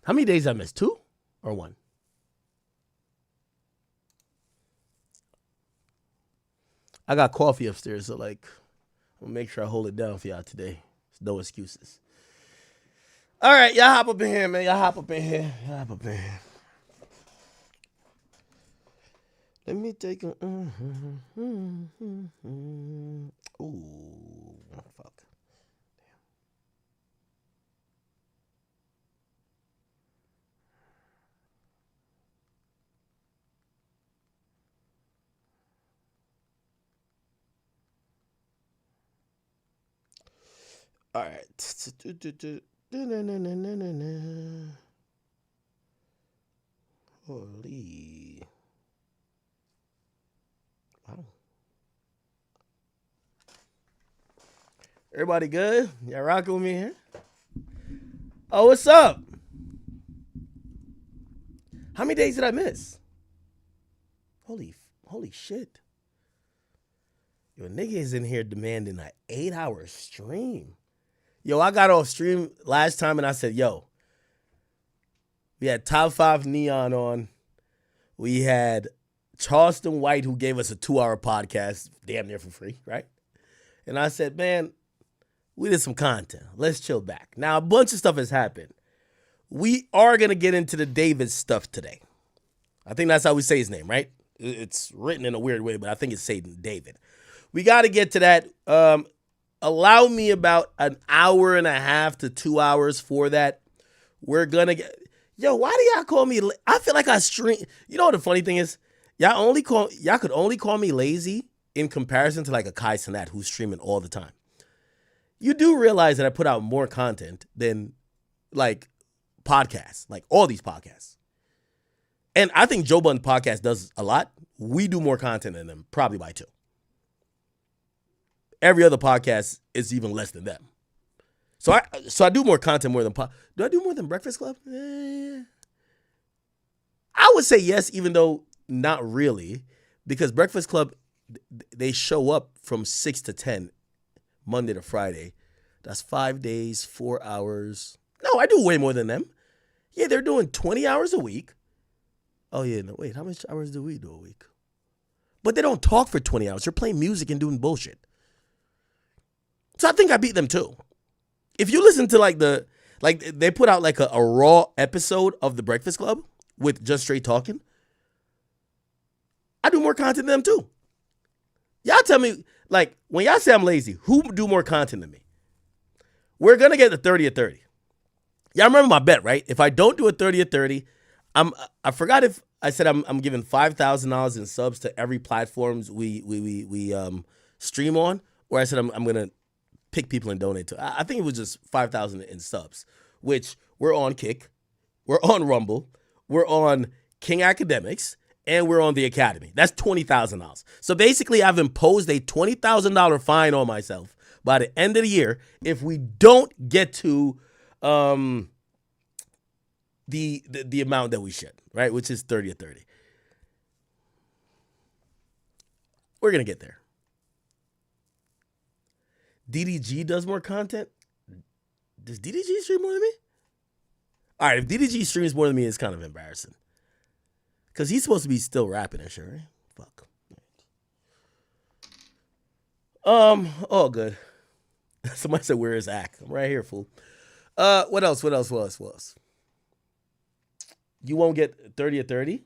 How many days I missed? 2 or 1? I got coffee upstairs, so like, I'm gonna make sure I hold it down for y'all today. No excuses. All right, y'all hop up in here, man. Y'all hop up in here. Let me take a. Ooh, fuck. All right. Holy. Wow. Everybody good? Y'all rocking with me here? Oh, what's up? How many days did I miss? Holy shit. Yo, niggas in here demanding an 8-hour stream. Yo, I got off stream last time and I said, yo, we had Top 5 Neon on. We had Charleston White, who gave us a 2-hour podcast, damn near for free, right? And I said, man, we did some content. Let's chill back. Now, a bunch of stuff has happened. We are going to get into the David stuff today. I think that's how we say his name, right? It's written in a weird way, but I think it's Satan David. We got to get to that. Allow me about an hour and a half to 2 hours for that. We're going to get... Yo, why do y'all call me... I feel like I stream... You know what the funny thing is? Y'all could only call me lazy in comparison to like a Kai Cenat who's streaming all the time. You do realize that I put out more content than like podcasts, like all these podcasts. And I think Joe Budden's podcast does a lot. We do more content than them, probably by 2. Every other podcast is even less than them. So I do more content more than do I do more than Breakfast Club? I would say yes, even though not really, because Breakfast Club, they show up from 6 to 10, Monday to Friday. That's 5 days, 4 hours. No, I do way more than them. Yeah, they're doing 20 hours a week. Oh yeah, no, wait, how much hours do we do a week? But they don't talk for 20 hours. They're playing music and doing bullshit. So I think I beat them too. If you listen to they put out like a raw episode of the Breakfast Club with just straight talking. I do more content than them too. Y'all tell me, like, when y'all say I'm lazy, who do more content than me? We're going to get the 30 at 30. Y'all remember my bet, right? If I don't do a 30 at 30, I forgot if I said I'm giving $5,000 in subs to every platforms we stream on, or I said I'm going to pick people and donate to. I think it was just 5,000 in subs, which we're on Kick, we're on Rumble, we're on King Academics, and we're on the Academy. That's $20,000. So basically, I've imposed a $20,000 fine on myself by the end of the year if we don't get to the amount that we should, right? Which is 30 or 30. We're gonna get there. DDG does more content. Does DDG stream more than me? All right, if DDG streams more than me, it's kind of embarrassing. Because he's supposed to be still rapping and shit, right? Fuck. All good. Somebody said, where is Ack? I'm right here, fool. What else? You won't get 30 or 30?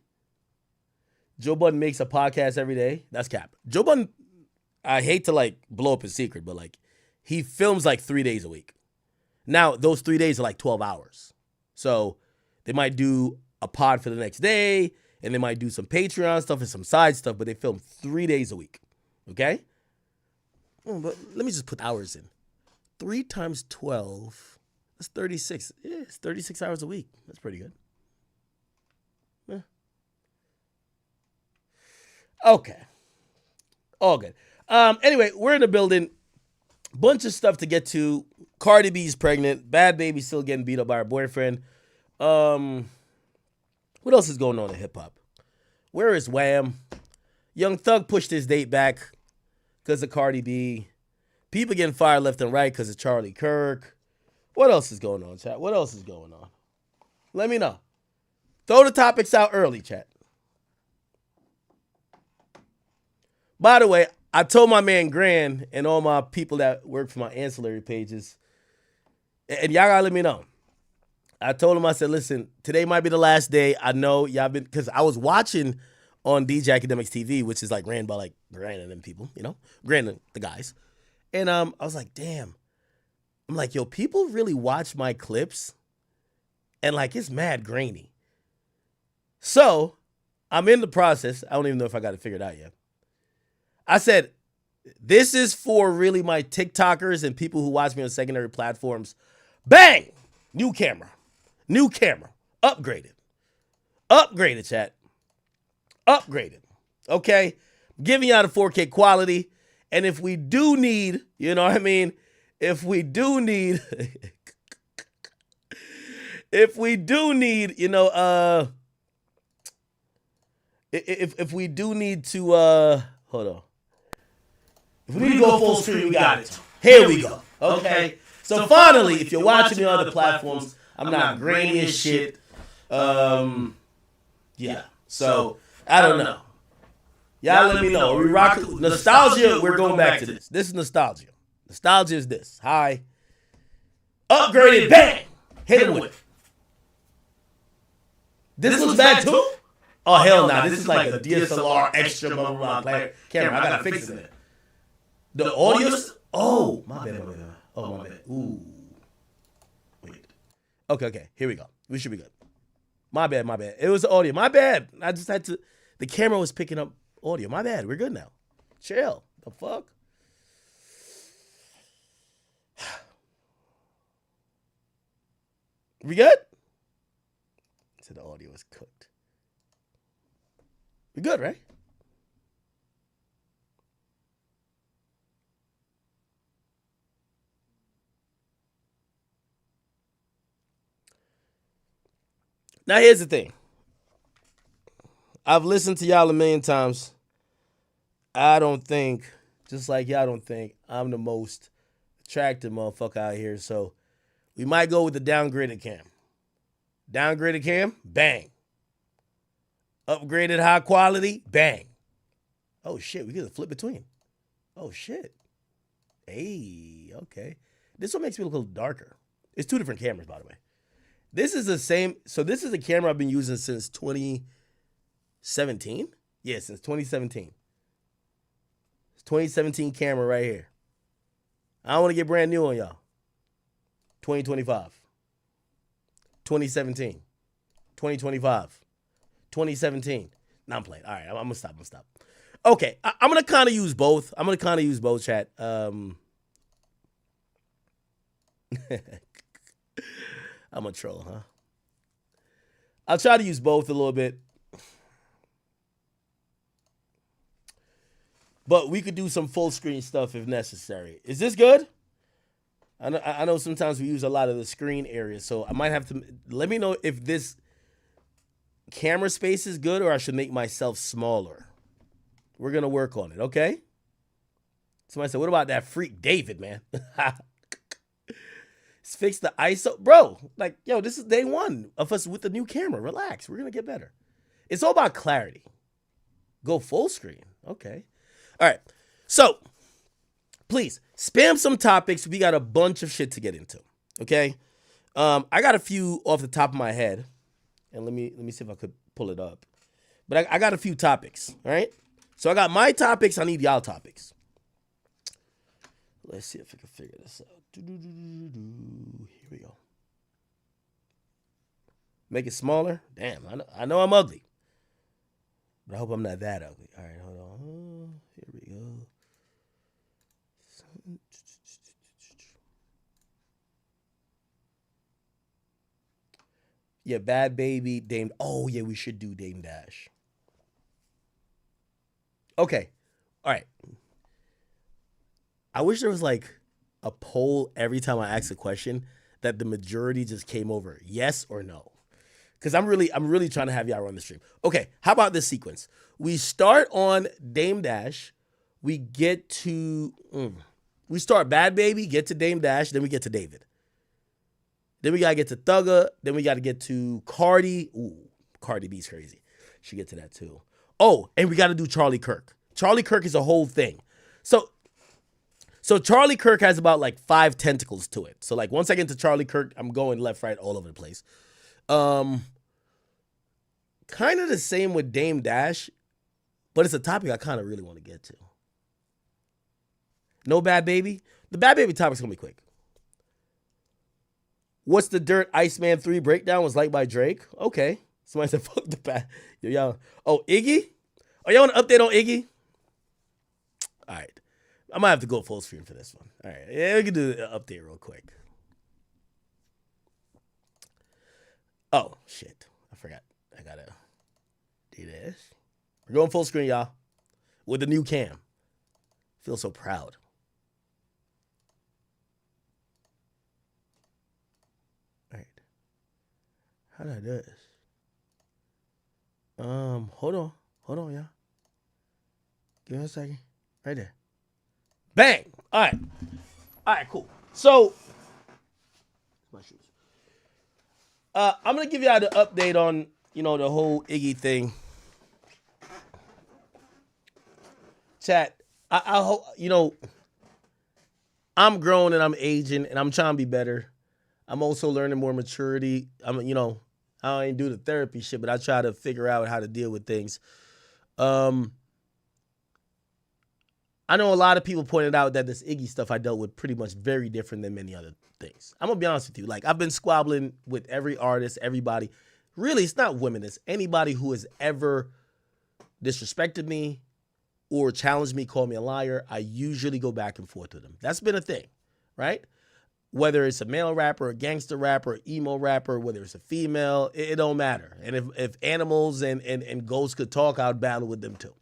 Joe Budden makes a podcast every day. That's cap. Joe Budden, I hate to like blow up his secret, but like he films like 3 days a week. Now, those 3 days are like 12 hours. So they might do a pod for the next day, and they might do some Patreon stuff and some side stuff, but they film 3 days a week. Okay? But let me just put hours in. 3 times 12, that's 36. Yeah, it's 36 hours a week. That's pretty good. Yeah. Okay. All good. Anyway, we're in the building. Bunch of stuff to get to. Cardi B's pregnant. Bhad Bhabie still getting beat up by her boyfriend. What else is going on in hip-hop? Where is WHAM? Young Thug pushed his date back because of Cardi B. People getting fired left and right because of Charlie Kirk. What else is going on, chat? What else is going on? Let me know. Throw the topics out early, chat. By the way, I told my man Gran and all my people that work for my ancillary pages, and y'all gotta let me know. I told him, I said, listen, today might be the last day. I know y'all been, because I was watching on DJ Academics TV, which is like ran by like Gran and them people, you know, Gran and the guys. And I was like, damn. I'm like, yo, people really watch my clips and like it's mad grainy. So I'm in the process. I don't even know if I got it figured out yet. I said, this is for really my TikTokers and people who watch me on secondary platforms. Bang! New camera. Upgraded, chat. Upgraded. Okay? Giving y'all the 4K quality. And if we do need, you know what I mean? If we do need, you know, if we do need to, hold on. If we need to go full screen, we got it. Here we go. Okay? So finally, if you're watching me on other platforms, I'm not grainy as shit. Yeah. So, I don't know. Y'all let me know. We rock nostalgia, we're going back to this. This is nostalgia. Nostalgia is this. Hi. Upgraded, bang! Hit him with it. This looks bad too? Oh, hell nah. This is like a DSLR extra camera. I gotta fix it. The audio's... Oh, my bad. Oh, my bad. Ooh. Wait. Okay. Here we go. We should be good. My bad. It was the audio. My bad. I just had to... The camera was picking up audio. My bad. We're good now. Chill. The fuck? We good? So the audio is cooked. We good, right? Now, here's the thing. I've listened to y'all a million times. I don't think, just like y'all don't think, I'm the most attractive motherfucker out here. So we might go with the downgraded cam. Downgraded cam, bang. Upgraded high quality, bang. Oh, shit, we get a flip between. Oh, shit. Hey, okay. This one makes me look a little darker. It's two different cameras, by the way. This is the same. So this is a camera I've been using since 2017. Yeah, since 2017. It's 2017 camera right here. I don't want to get brand new on y'all. 2025. 2017. 2025. 2017. Now I'm playing. All right, I'm going to stop. Okay, I'm going to kind of use both. Chat. I'm a troll, huh? I'll try to use both a little bit. But we could do some full screen stuff if necessary. Is this good? I know sometimes we use a lot of the screen areas, so I might have to... Let me know if this camera space is good or I should make myself smaller. We're going to work on it, okay? Somebody said, what about that freak David, man? Fix the ISO. Bro, like, yo, this is day one of us with the new camera. Relax. We're going to get better. It's all about clarity. Go full screen. Okay. All right. So, please, spam some topics. We got a bunch of shit to get into. Okay? I got a few off the top of my head. And let me see if I could pull it up. But I got a few topics. All right? So, I got my topics. I need y'all topics. Let's see if I can figure this out. Here we go. Make it smaller. Damn, I know I'm ugly. But I hope I'm not that ugly. All right, hold on. Here we go. Yeah, Bhad Bhabie, Dame. Oh, yeah, we should do Dame Dash. Okay. All right. I wish there was like a poll every time I ask a question that the majority just came over yes or no. Because I'm really trying to have y'all run the stream. Okay, how about this sequence? We start on Dame Dash. We get to we start Bhad Bhabie, get to Dame Dash, then we get to David. Then we got to get to Thugger. Then we got to get to Cardi. Ooh, Cardi B's crazy. Should get to that too. Oh, and we got to do Charlie Kirk. Charlie Kirk is a whole thing. So Charlie Kirk has about like 5 tentacles to it. So like once I get to Charlie Kirk, I'm going left, right, all over the place. Kind of the same with Dame Dash, but it's a topic I kind of really want to get to. No Bhad Bhabie. The Bhad Bhabie topic's going to be quick. What's the Dirt Iceman 3 breakdown was like by Drake? Okay. Somebody said, fuck the Bhad. Yo, y'all. Oh, Iggy? Oh, y'all want an update on Iggy? All right. I might have to go full screen for this one. All right. Yeah, we can do an update real quick. Oh, shit. I forgot. I got to do this. We're going full screen, y'all. With the new cam. Feel so proud. All right. How do I do this? Hold on, y'all. Give me a second. Right there. Bang! All right, cool. So, my shoes. I'm gonna give y'all the update on, the whole Iggy thing. Chat, I hope, I'm growing and I'm aging and I'm trying to be better. I'm also learning more maturity. I ain't do the therapy shit, but I try to figure out how to deal with things. I know a lot of people pointed out that this Iggy stuff I dealt with pretty much very different than many other things. I'm gonna be honest with you. Like, I've been squabbling with every artist, everybody. Really, it's not women. It's anybody who has ever disrespected me or challenged me, called me a liar. I usually go back and forth with them. That's been a thing, right? Whether it's a male rapper, a gangster rapper, emo rapper, whether it's a female, it don't matter. And if animals and ghosts could talk, I would battle with them too.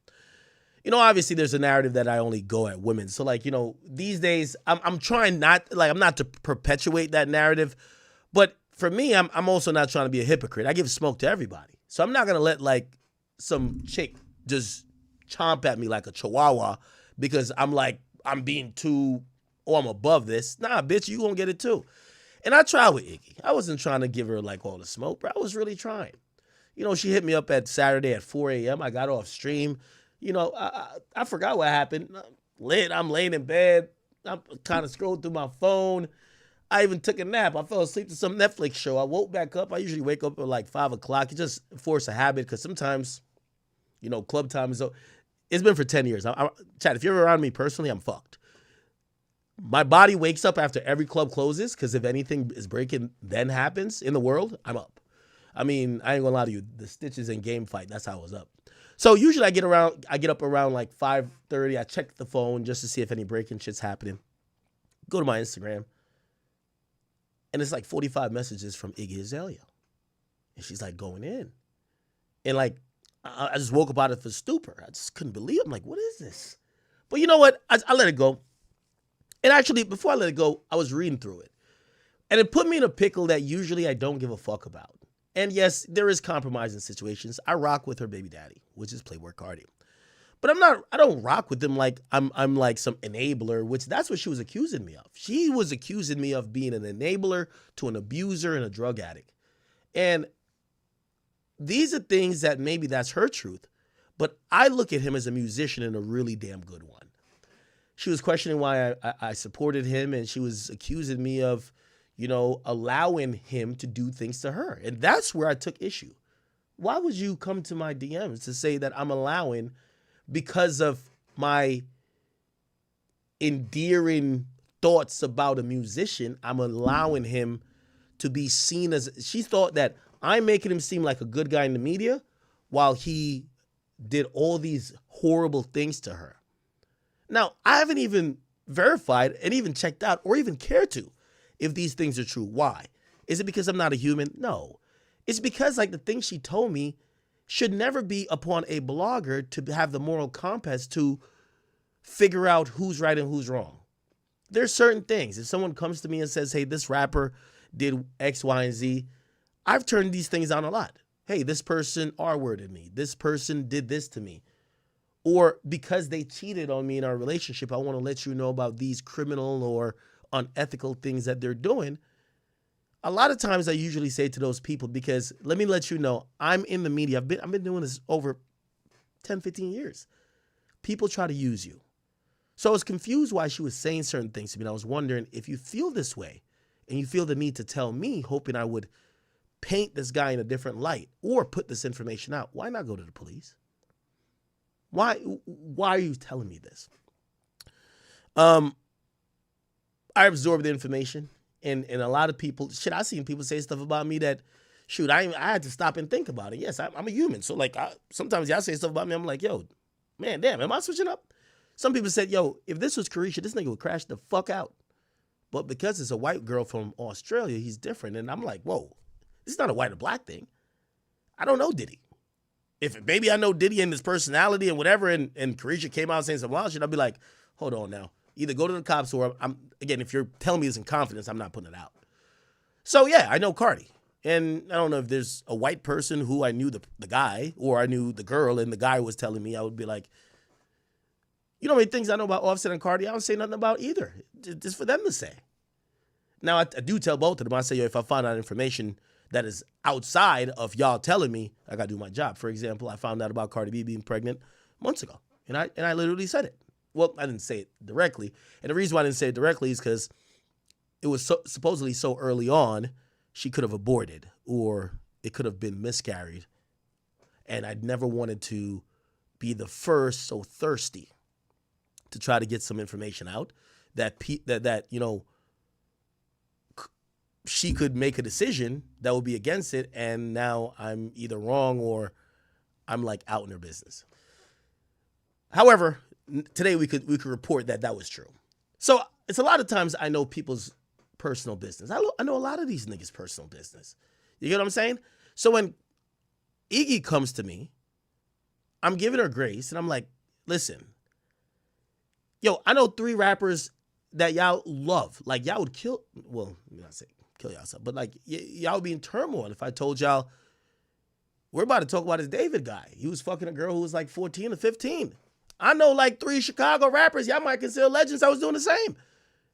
Obviously there's a narrative that I only go at women. So these days I'm trying I'm not to perpetuate that narrative, but for me, I'm also not trying to be a hypocrite. I give smoke to everybody. So I'm not going to let some chick just chomp at me like a chihuahua because I'm being too, I'm above this. Nah, bitch, you gonna get it too. And I tried with Iggy. I wasn't trying to give her all the smoke, but I was really trying. She hit me up at Saturday at 4 a.m. I got off stream. I forgot what happened. I'm laying in bed. I'm kind of scrolling through my phone. I even took a nap. I fell asleep to some Netflix show. I woke back up. I usually wake up at 5 o'clock. It just forced a habit because sometimes, club time is. It's been for 10 years. Chad, if you're around me personally, I'm fucked. My body wakes up after every club closes because if anything is breaking then happens in the world, I'm up. I mean, I ain't gonna lie to you. The stitches and game fight, that's how I was up. So usually I get up around 5:30. I check the phone just to see if any breaking shit's happening. Go to my Instagram. And it's 45 messages from Iggy Azalea. And she's going in. And I just woke up out of the stupor. I just couldn't believe it. I'm what is this? But you know what? I let it go. And actually, before I let it go, I was reading through it. And it put me in a pickle that usually I don't give a fuck about. And yes, there is compromise in situations. I rock with her baby daddy, which is Playboy Cardi. But I don't rock with them like I'm some enabler, which that's what she was accusing me of. She was accusing me of being an enabler to an abuser and a drug addict. And these are things that maybe that's her truth, but I look at him as a musician and a really damn good one. She was questioning why I supported him, and she was accusing me of, allowing him to do things to her. And that's where I took issue. Why would you come to my DMs to say that I'm allowing, because of my endearing thoughts about a musician, I'm allowing him to be seen as, she thought that I'm making him seem like a good guy in the media while he did all these horrible things to her. Now, I haven't even verified and even checked out or even cared to if these things are true. Why? Is it because I'm not a human? No. It's because the things she told me should never be upon a blogger to have the moral compass to figure out who's right and who's wrong. There's certain things. If someone comes to me and says, hey, this rapper did X, Y, and Z, I've turned these things on a lot. Hey, this person R-worded me. This person did this to me. Or because they cheated on me in our relationship, I want to let you know about these criminal or unethical things that they're doing. a lot of times I usually say to those people, because let me let you know, I'm in the media. I've been doing this over 10, 15 years. People try to use you. So I was confused why she was saying certain things to me. And I was wondering, if you feel this way and you feel the need to tell me, hoping I would paint this guy in a different light or put this information out, why not go to the police? Why are you telling me this? I absorbed the information, and a lot of people, I've seen people say stuff about me that, I had to stop and think about it. Yes, I'm a human. So like, sometimes y'all say stuff about me, I'm like, yo, man, damn, am I switching up? Some people said, yo, if this was Carisha, this nigga would crash the fuck out. But because it's a white girl from Australia, he's different. And I'm like, whoa, this is not a white or black thing. I don't know Diddy. If maybe I know Diddy and his personality and whatever, and Carisha came out saying some wild shit, I'd be like, hold on now. Either go to the cops or again, if you're telling me this in confidence, I'm not putting it out. So yeah, I know Cardi. And I don't know if there's a white person who I knew the guy, or I knew the girl and the guy was telling me, I would be like, you know how many things I know about Offset and Cardi? I don't say nothing about either. Just for them to say. Now, I do tell both of them. I say, yo, if I find out information that is outside of y'all telling me, I got to do my job. For example, I found out about Cardi B being pregnant months ago. And I literally said it. Well, I didn't say it directly. And the reason why I didn't say it directly is because it was supposedly so early on, she could have aborted or it could have been miscarried. And I'd never wanted to be the first so thirsty to try to get some information out that she could make a decision that would be against it, and now I'm either wrong or I'm like out in her business. However, today we could report that was true. So it's a lot of times I know people's personal business. I know a lot of these niggas' personal business. You get what I'm saying? So when Iggy comes to me, I'm giving her grace, and I'm like, listen, yo, I know 3 rappers that y'all love. Like, y'all would kill, well, let me not say kill yourself, but like, y'all would be in turmoil if I told y'all, we're about to talk about this David guy. He was fucking a girl who was like 14 or 15. I know like 3 Chicago rappers y'all might consider legends that was doing the same.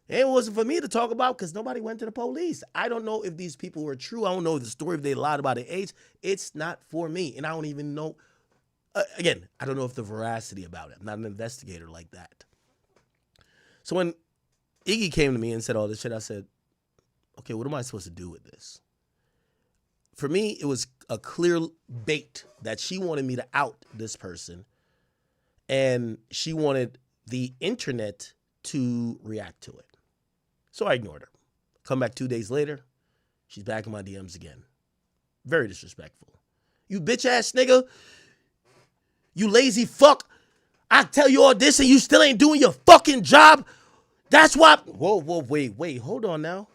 It wasn't for me to talk about because nobody went to the police. I don't know if these people were true. I don't know the story, if they lied about their age. It's not for me. And I don't even know, again, I don't know if the veracity about it. I'm not an investigator like that. So when Iggy came to me and said all this shit, I said, okay, what am I supposed to do with this? For me, it was a clear bait that she wanted me to out this person, and she wanted the internet to react to it. So I ignored her. Come back 2 days later, she's back in my DMs again. Very disrespectful. You bitch ass nigga. You lazy fuck. I tell you all this and you still ain't doing your fucking job. That's why. Whoa, wait, hold on now.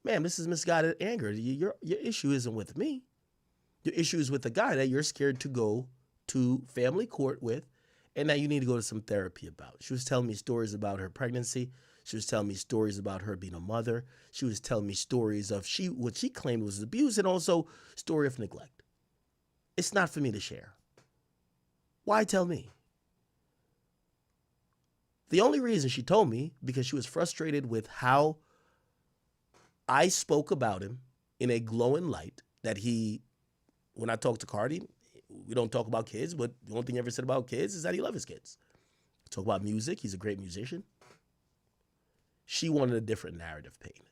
Ma'am, this is misguided anger. Your issue isn't with me. Your issue is with the guy that you're scared to go to family court with, and that you need to go to some therapy about. She was telling me stories about her pregnancy. She was telling me stories about her being a mother. She was telling me stories of what she claimed was abuse, and also story of neglect. It's not for me to share. Why tell me? The only reason she told me, because she was frustrated with how I spoke about him in a glowing light, that when I talk to Cardi, we don't talk about kids, but the only thing he ever said about kids is that he loves his kids. Talk about music. He's a great musician. She wanted a different narrative painted.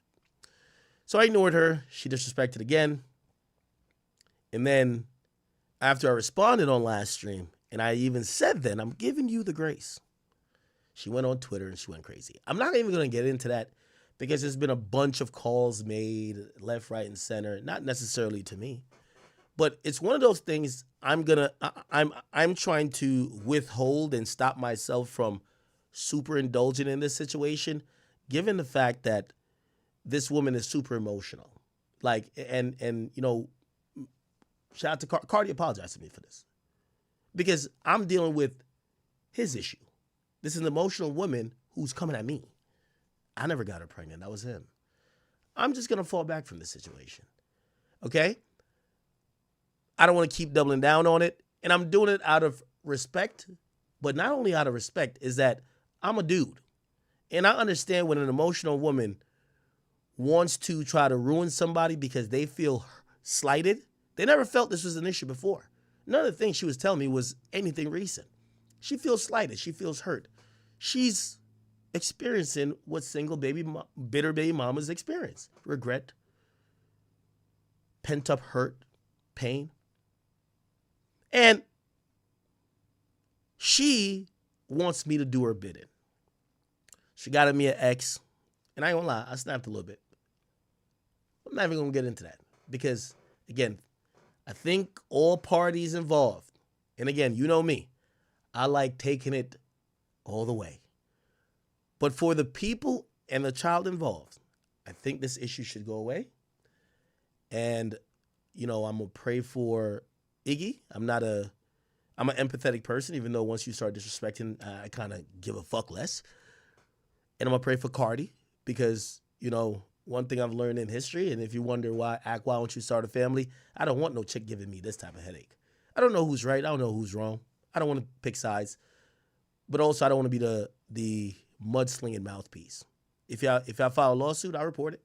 So I ignored her. She disrespected again. And then after I responded on last stream, and I even said then, I'm giving you the grace, she went on Twitter and she went crazy. I'm not even going to get into that because there's been a bunch of calls made left, right, and center, not necessarily to me. But it's one of those things I'm trying to withhold and stop myself from super indulging in this situation, given the fact that this woman is super emotional. Like, and you know, shout out to Cardi, apologize to me for this. Because I'm dealing with his issue. This is an emotional woman who's coming at me. I never got her pregnant. That was him. I'm just going to fall back from this situation. Okay? I don't want to keep doubling down on it. And I'm doing it out of respect. But not only out of respect, is that I'm a dude. And I understand when an emotional woman wants to try to ruin somebody because they feel slighted. They never felt this was an issue before. None of the things she was telling me was anything recent. She feels slighted. She feels hurt. She's experiencing what single bitter baby mamas experience. Regret, pent-up hurt, pain. And she wants me to do her bidding. She got at me at X, and I ain't gonna lie, I snapped a little bit. I'm not even gonna get into that because, again, I think all parties involved, and again, you know me, I like taking it all the way. But for the people and the child involved, I think this issue should go away. And, I'm gonna pray for Iggy. I'm an empathetic person, even though once you start disrespecting, I kind of give a fuck less. And I'm gonna pray for Cardi because, one thing I've learned in history, and if you wonder why don't you start a family, I don't want no chick giving me this type of headache. I don't know who's right. I don't know who's wrong. I don't want to pick sides. But also, I don't want to be the mudslinging mouthpiece. If y'all file a lawsuit, I'll report it.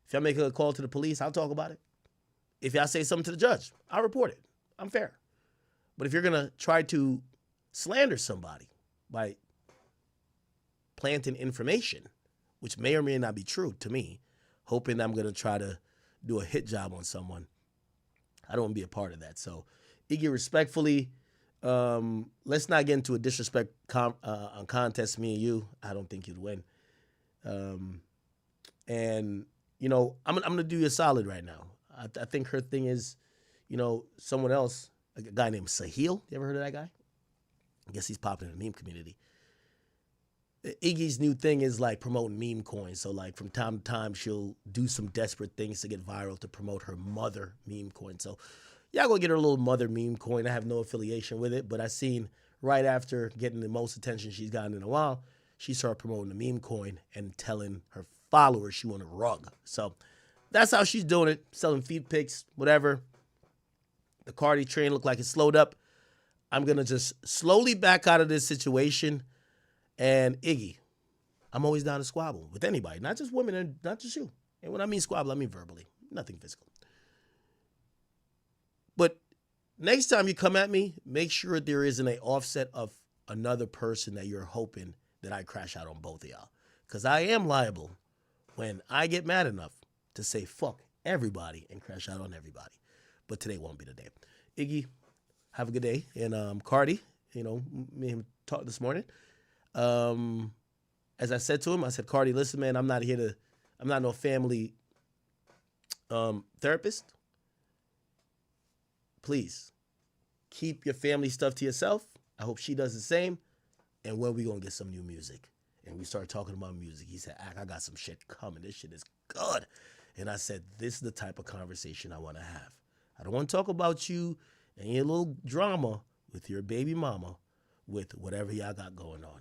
If y'all make a call to the police, I'll talk about it. If y'all say something to the judge, I'll report it. I'm fair. But if you're going to try to slander somebody by planting information, which may or may not be true to me, hoping I'm going to try to do a hit job on someone, I don't want to be a part of that. So, Iggy, respectfully, let's not get into a disrespect contest, me and you. I don't think you'd win. And, I'm going to do you a solid right now. I think her thing is, someone else, a guy named Sahil. You ever heard of that guy? I guess he's popular in the meme community. Iggy's new thing is like promoting meme coins. So like from time to time, she'll do some desperate things to get viral to promote her mother meme coin. So y'all go get her little mother meme coin. I have no affiliation with it, but I seen right after getting the most attention she's gotten in a while, she started promoting the meme coin and telling her followers she wanted a rug. So that's how she's doing it, selling feed pics, whatever. The Cardi train looked like it slowed up. I'm going to just slowly back out of this situation. And Iggy, I'm always down to squabble with anybody, not just women and not just you. And when I mean squabble, I mean verbally, nothing physical. But next time you come at me, make sure there isn't an offset of another person that you're hoping that I crash out on both of y'all. Because I am liable when I get mad enough to say fuck everybody and crash out on everybody. But today won't be the day. Iggy, have a good day. And Cardi, me and him talked this morning. As I said to him, I said, Cardi, listen, man, I'm not no family therapist. Please keep your family stuff to yourself. I hope she does the same. And when we gonna get some new music? And we started talking about music. He said, I got some shit coming. This shit is good. And I said, this is the type of conversation I want to have. I don't want to talk about you and your little drama with your baby mama with whatever y'all got going on.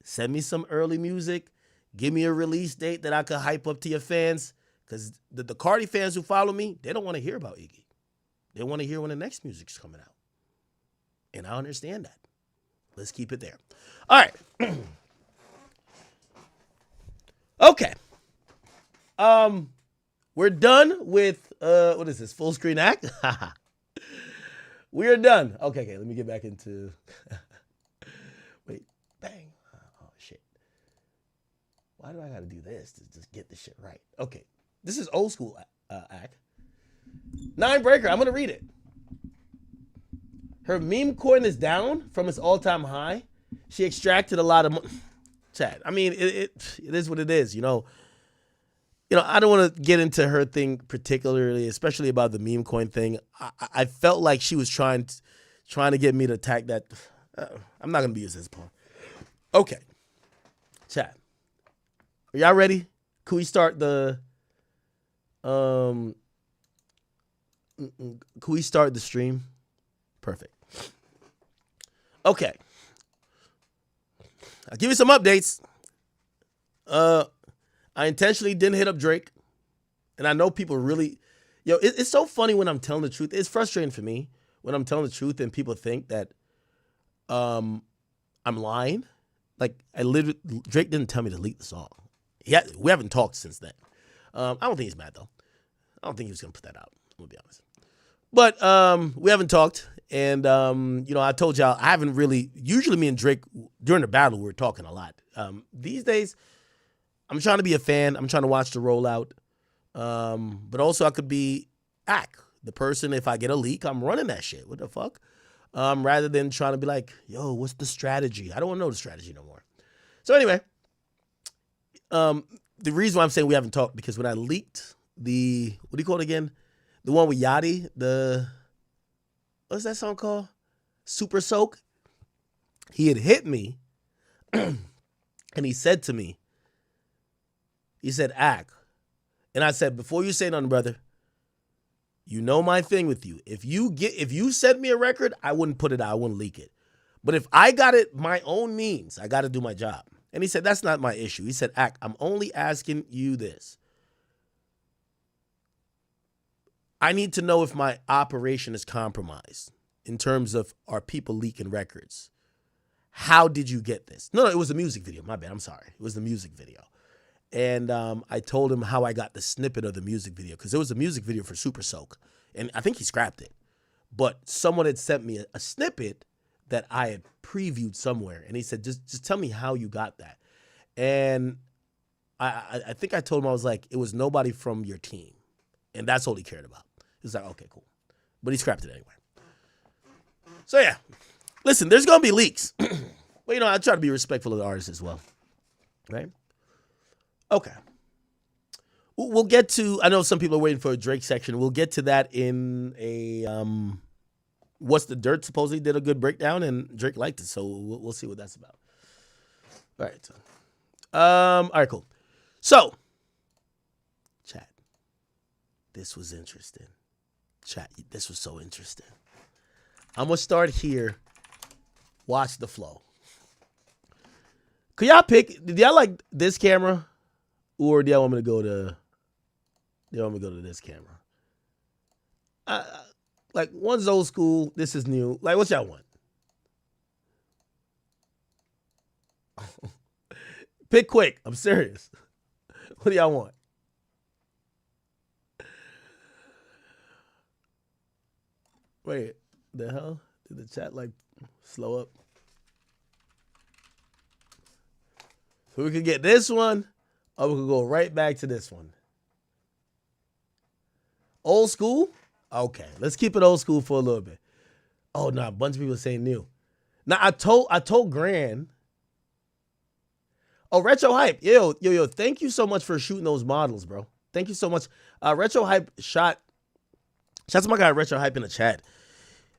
Send me some early music. Give me a release date that I could hype up to your fans. Because the Cardi fans who follow me, they don't want to hear about Iggy. They want to hear when the next music's coming out. And I understand that. Let's keep it there. All right. Okay. We're done with, what is this, full screen act? We are done. Okay, let me get back into, wait, bang. Oh, shit. Why do I got to do this to just get this shit right? Okay, this is old school act. 9 breaker, I'm going to read it. Her meme coin is down from its all-time high. She extracted a lot of money. Chat, I mean, it is what it is, I don't want to get into her thing particularly, especially about the meme coin thing. I felt like she was trying to get me to attack that. I'm not going to be used as a pawn. Okay. Chat. Are y'all ready? Can we start the stream? Perfect. Okay. I'll give you some updates. I intentionally didn't hit up Drake. And I know people really... it's so funny when I'm telling the truth. It's frustrating for me when I'm telling the truth and people think that I'm lying. Like, Drake didn't tell me to leak the song. We haven't talked since then. I don't think he's mad, though. I don't think he was going to put that out. I'm going to be honest. But we haven't talked. And, I told y'all, I haven't really, usually me and Drake, during the battle, we're talking a lot. These days, I'm trying to be a fan. I'm trying to watch the rollout. But also I could be the person, if I get a leak, I'm running that shit. What the fuck? Rather than trying to be like, yo, what's the strategy? I don't want to know the strategy no more. So anyway, the reason why I'm saying we haven't talked, because when I leaked what do you call it again? The one with Yachty, what's that song called? Super Soak. He had hit me and he said to me, he said, and I said, before you say nothing, brother, you know my thing with you. If you sent me a record, I wouldn't put it out. I wouldn't leak it. But if I got it my own means, I got to do my job. And he said, that's not my issue. He said, I'm only asking you this. I need to know if my operation is compromised in terms of, are people leaking records? How did you get this? No, it was a music video. My bad. I'm sorry. It was the music video. And I told him how I got the snippet of the music video, because it was a music video for Super Soak. And I think he scrapped it. But someone had sent me a snippet that I had previewed somewhere. And he said, just tell me how you got that. And I think I told him, I was like, it was nobody from your team. And that's all he cared about. He was like, okay, cool. But he scrapped it anyway. So yeah, listen, there's going to be leaks. But, I try to be respectful of the artists as well. Right? Okay. We'll get to, I know some people are waiting for a Drake section. We'll get to that in a, What's the Dirt supposedly did a good breakdown, and Drake liked it. So we'll see what that's about. All right. All right, cool. So, chat. This was interesting. Chat, this was so interesting. I'm going to start here. Watch the flow. Could y'all pick, did y'all like this camera? Or do y'all want me to go to this camera? Like, one's old school, this is new. Like, what y'all want? Pick quick. I'm serious. What do y'all want? Wait, the hell? Did the chat, like, slow up? So we could get this one, or we could go right back to this one. Old school? Okay, let's keep it old school for a little bit. Oh, no, a bunch of people saying new. Now, I told Gran. Oh, Retro Hype. Yo, thank you so much for shooting those models, bro. Thank you so much. Retro Hype shout to my guy Retro Hype in the chat.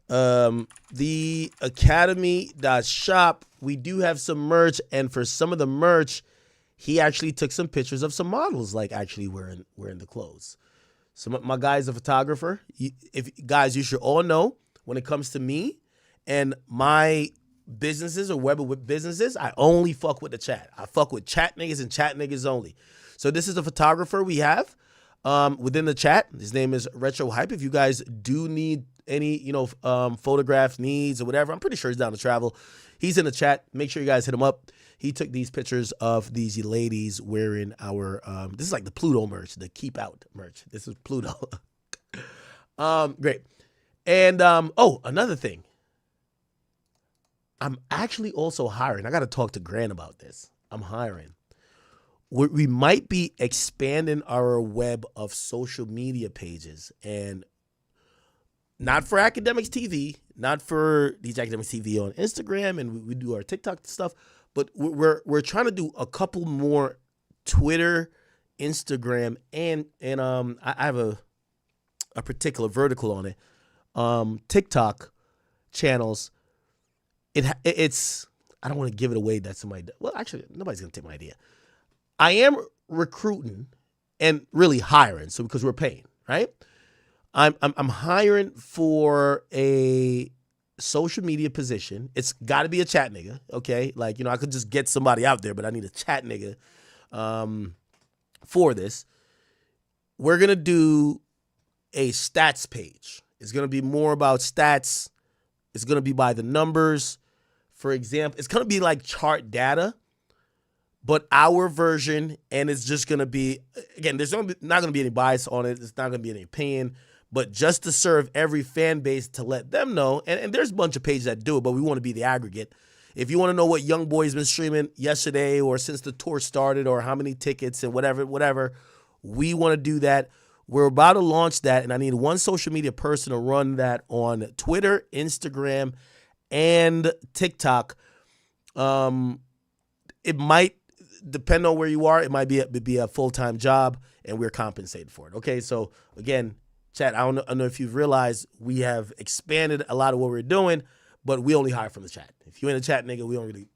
The academy.shop, we do have some merch, and for some of the merch, he actually took some pictures of some models, like actually wearing the clothes. So my guy's a photographer. Guys, you should all know, when it comes to me and my businesses or web with businesses, I only fuck with the chat. I fuck with chat niggas and chat niggas only. So this is a photographer we have within the chat. His name is Retro Hype. If you guys do need any, photograph needs or whatever, I'm pretty sure he's down to travel. He's in the chat. Make sure you guys hit him up. He took these pictures of these ladies wearing our, this is like the Pluto merch, the Keep Out merch. This is Pluto. Great. And, another thing. I'm actually also hiring. I got to talk to Grant about this. I'm hiring. We might be expanding our web of social media pages, and not for Academics TV, not for these Academics TV on Instagram, and we do our TikTok stuff, but we're trying to do a couple more Twitter, Instagram, and I have a particular vertical on it, TikTok channels. It's I don't want to give it away that somebody. Well, actually, nobody's gonna take my idea. I am recruiting and really hiring, so because we're paying, right? I'm hiring for a social media position. It's got to be a chat nigga, okay? Like, I could just get somebody out there, but I need a chat nigga for this. We're going to do a stats page. It's going to be more about stats. It's going to be by the numbers. For example, it's going to be like chart data, but our version, and it's just going to be, again, there's not going to be any bias on it. It's not going to be any opinion, but just to serve every fan base to let them know, and there's a bunch of pages that do it, but we want to be the aggregate. If you want to know what Young Boy's been streaming yesterday or since the tour started or how many tickets and whatever, we want to do that. We're about to launch that, and I need one social media person to run that on Twitter, Instagram, and TikTok. It might depend on where you are. It might be a full-time job, and we're compensated for it. Okay, so again, chat, I don't know if you've realized we have expanded a lot of what we're doing, but we only hire from the chat. If you're in the chat, nigga, we don't really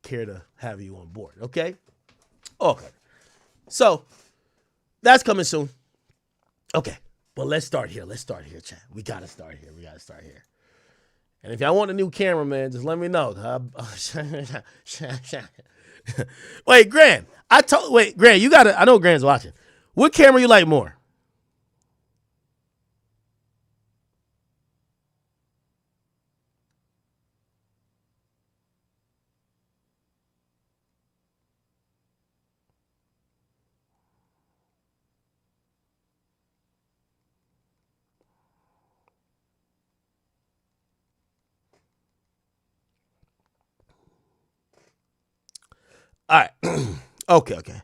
care to have you on board, okay? Okay. So, that's coming soon. Okay, but let's start here. Chat. We got to start here. And if y'all want a new camera, man, just let me know. Wait, Gran, Gran, you got to, I know Gran's watching. What camera you like more? All right. Okay.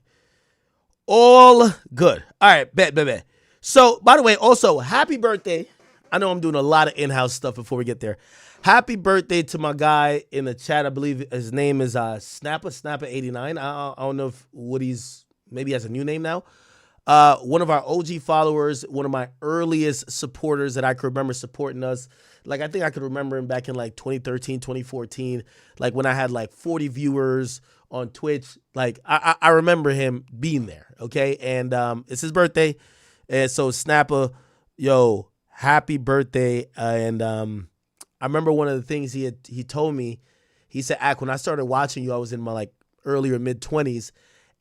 All good. All right, bet. So, by the way, also, happy birthday. I know I'm doing a lot of in-house stuff before we get there. Happy birthday to my guy in the chat. I believe his name is Snapper89. I don't know if Woody's maybe has a new name now. One of our OG followers, one of my earliest supporters that I could remember supporting us. Like, I think I could remember him back in like 2013, 2014, like when I had like 40 viewers on Twitch. Like, I remember him being there, okay? And it's his birthday. And so, Snapper, yo, happy birthday. And I remember one of the things he told me, he said, Ak, when I started watching you, I was in my like earlier mid-20s.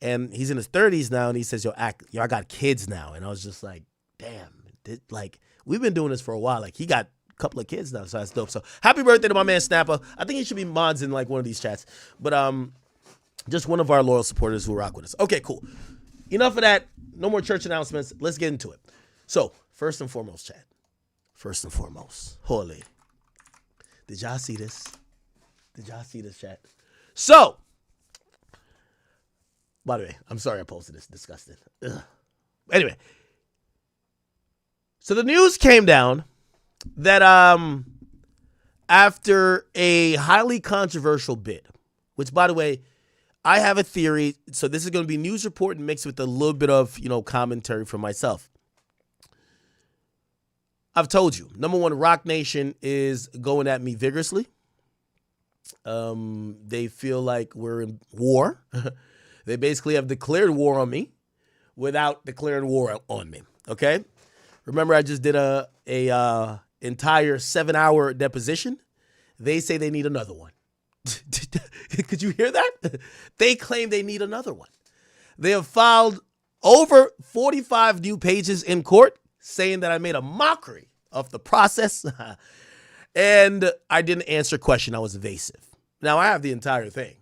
And he's in his 30s now, and he says, I got kids now. And I was just like, damn, like, we've been doing this for a while. Like, he got a couple of kids now, so that's dope. So happy birthday to my man Snapper. I think he should be mods in like one of these chats. But just one of our loyal supporters who rock with us. Okay, cool. Enough of that. No more church announcements. Let's get into it. So, first and foremost, chat. Holy. Did y'all see this? Chat? So, by the way, I'm sorry I posted this. Disgusting. Ugh. Anyway. So the news came down that after a highly controversial bid, which, by the way, I have a theory. So this is going to be news report mixed with a little bit of, commentary from myself. I've told you, number one, Roc Nation is going at me vigorously. They feel like we're in war. They basically have declared war on me without declaring war on me. Okay. Remember, I just did a entire 7-hour deposition. They say they need another one. Could you hear that? They claim they need another one. They have filed over 45 new pages in court saying that I made a mockery of the process and I didn't answer a question. I was evasive. Now, I have the entire thing.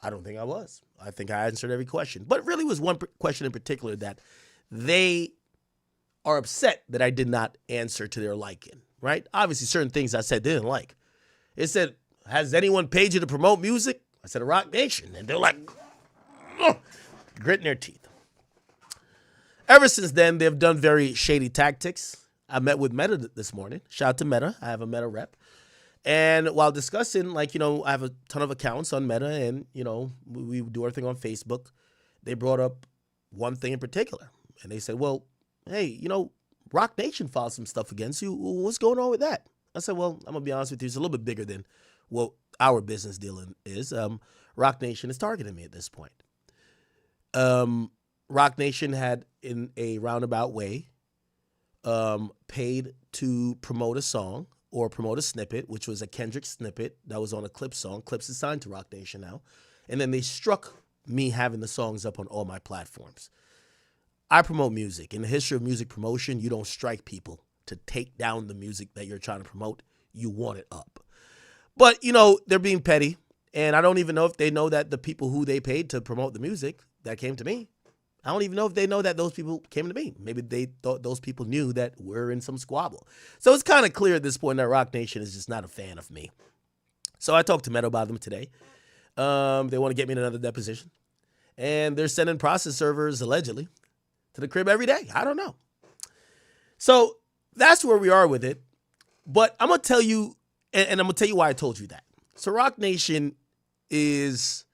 I don't think I was. I think I answered every question. But it really was one question in particular that they are upset that I did not answer to their liking, right? Obviously, certain things I said they didn't like. It said, has anyone paid you to promote music? I said, Roc Nation. And they're like, gritting their teeth. Ever since then, they've done very shady tactics. I met with Meta this morning. Shout out to Meta. I have a Meta rep. And while discussing, I have a ton of accounts on Meta and, we do our thing on Facebook. They brought up one thing in particular. And they said, well, hey, Roc Nation filed some stuff against you. What's going on with that? I said, well, I'm going to be honest with you. It's a little bit bigger than what our business deal is. Roc Nation is targeting me at this point. Roc Nation had, in a roundabout way, paid to promote a song or promote a snippet, which was a Kendrick snippet that was on a Clips song. Clips is signed to Roc Nation now. And then they struck me having the songs up on all my platforms. I promote music. In the history of music promotion, you don't strike people to take down the music that you're trying to promote. You want it up. But, they're being petty. And I don't even know if they know that the people who they paid to promote the music that came to me, I don't even know if they know that those people came to me. Maybe they thought those people knew that we're in some squabble. So it's kind of clear at this point that Roc Nation is just not a fan of me. So I talked to Meadow about them today. They want to get me in another deposition. And they're sending process servers, allegedly, to the crib every day. I don't know. So that's where we are with it. But I'm going to tell you, and I'm going to tell you why I told you that. So Roc Nation is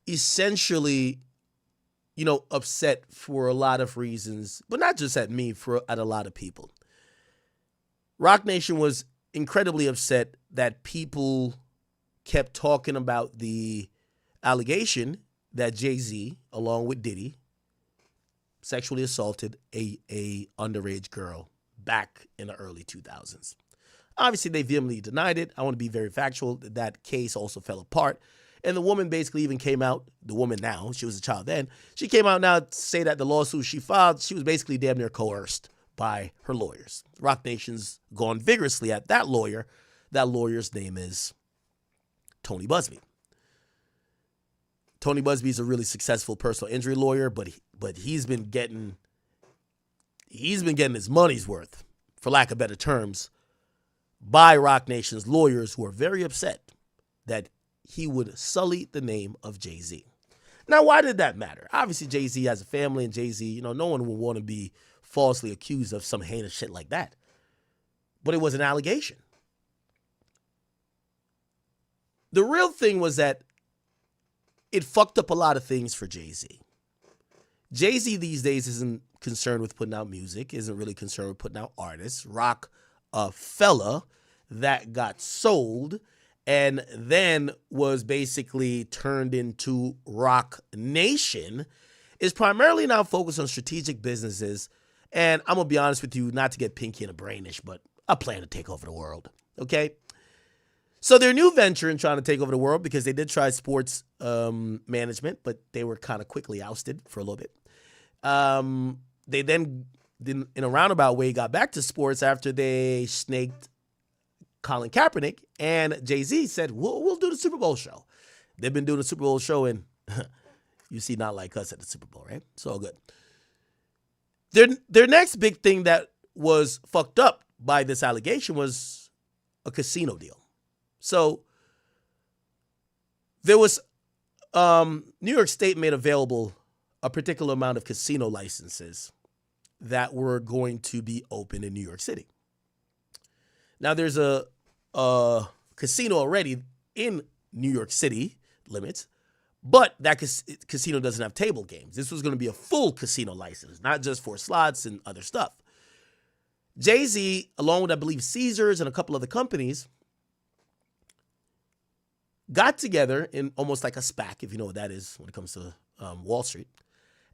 essentially, upset for a lot of reasons, but not just at me, at a lot of people. Roc Nation was incredibly upset that people kept talking about the allegation that Jay-Z, along with Diddy, sexually assaulted a underage girl back in the early 2000s. Obviously, they vehemently denied it. I want to be very factual. That case also fell apart. And the woman basically even came out, the woman now, she was a child then, she came out now to say that the lawsuit she filed, she was basically damn near coerced by her lawyers. Roc Nation's gone vigorously at that lawyer. That lawyer's name is Tony Buzbee. Tony Busby's a really successful personal injury lawyer, but he's been getting his money's worth, for lack of better terms, by Roc Nation's lawyers, who are very upset that he would sully the name of Jay-Z. Now, why did that matter? Obviously, Jay-Z has a family, and Jay-Z, no one would want to be falsely accused of some heinous shit like that. But it was an allegation. The real thing was that it fucked up a lot of things for Jay-Z. Jay-Z these days isn't concerned with putting out music, isn't really concerned with putting out artists. Roc, a fella that got sold and then was basically turned into Roc Nation, is primarily now focused on strategic businesses. And I'm going to be honest with you, not to get pinky and a brainish, but I plan to take over the world. Okay? So their new venture in trying to take over the world, because they did try sports management, but they were kind of quickly ousted for a little bit. They then, in a roundabout way, got back to sports after they snaked Colin Kaepernick, and Jay-Z said, we'll do the Super Bowl show. They've been doing the Super Bowl show, and you see not like us at the Super Bowl, right? It's all good. Their next big thing that was fucked up by this allegation was a casino deal. So there was New York State made available a particular amount of casino licenses that were going to be open in New York City. Now, there's a casino already in New York City limits, but that casino doesn't have table games. This was going to be a full casino license, not just for slots and other stuff. Jay-Z, along with, I believe, Caesars and a couple other companies, got together in almost like a SPAC, if you know what that is when it comes to Wall Street,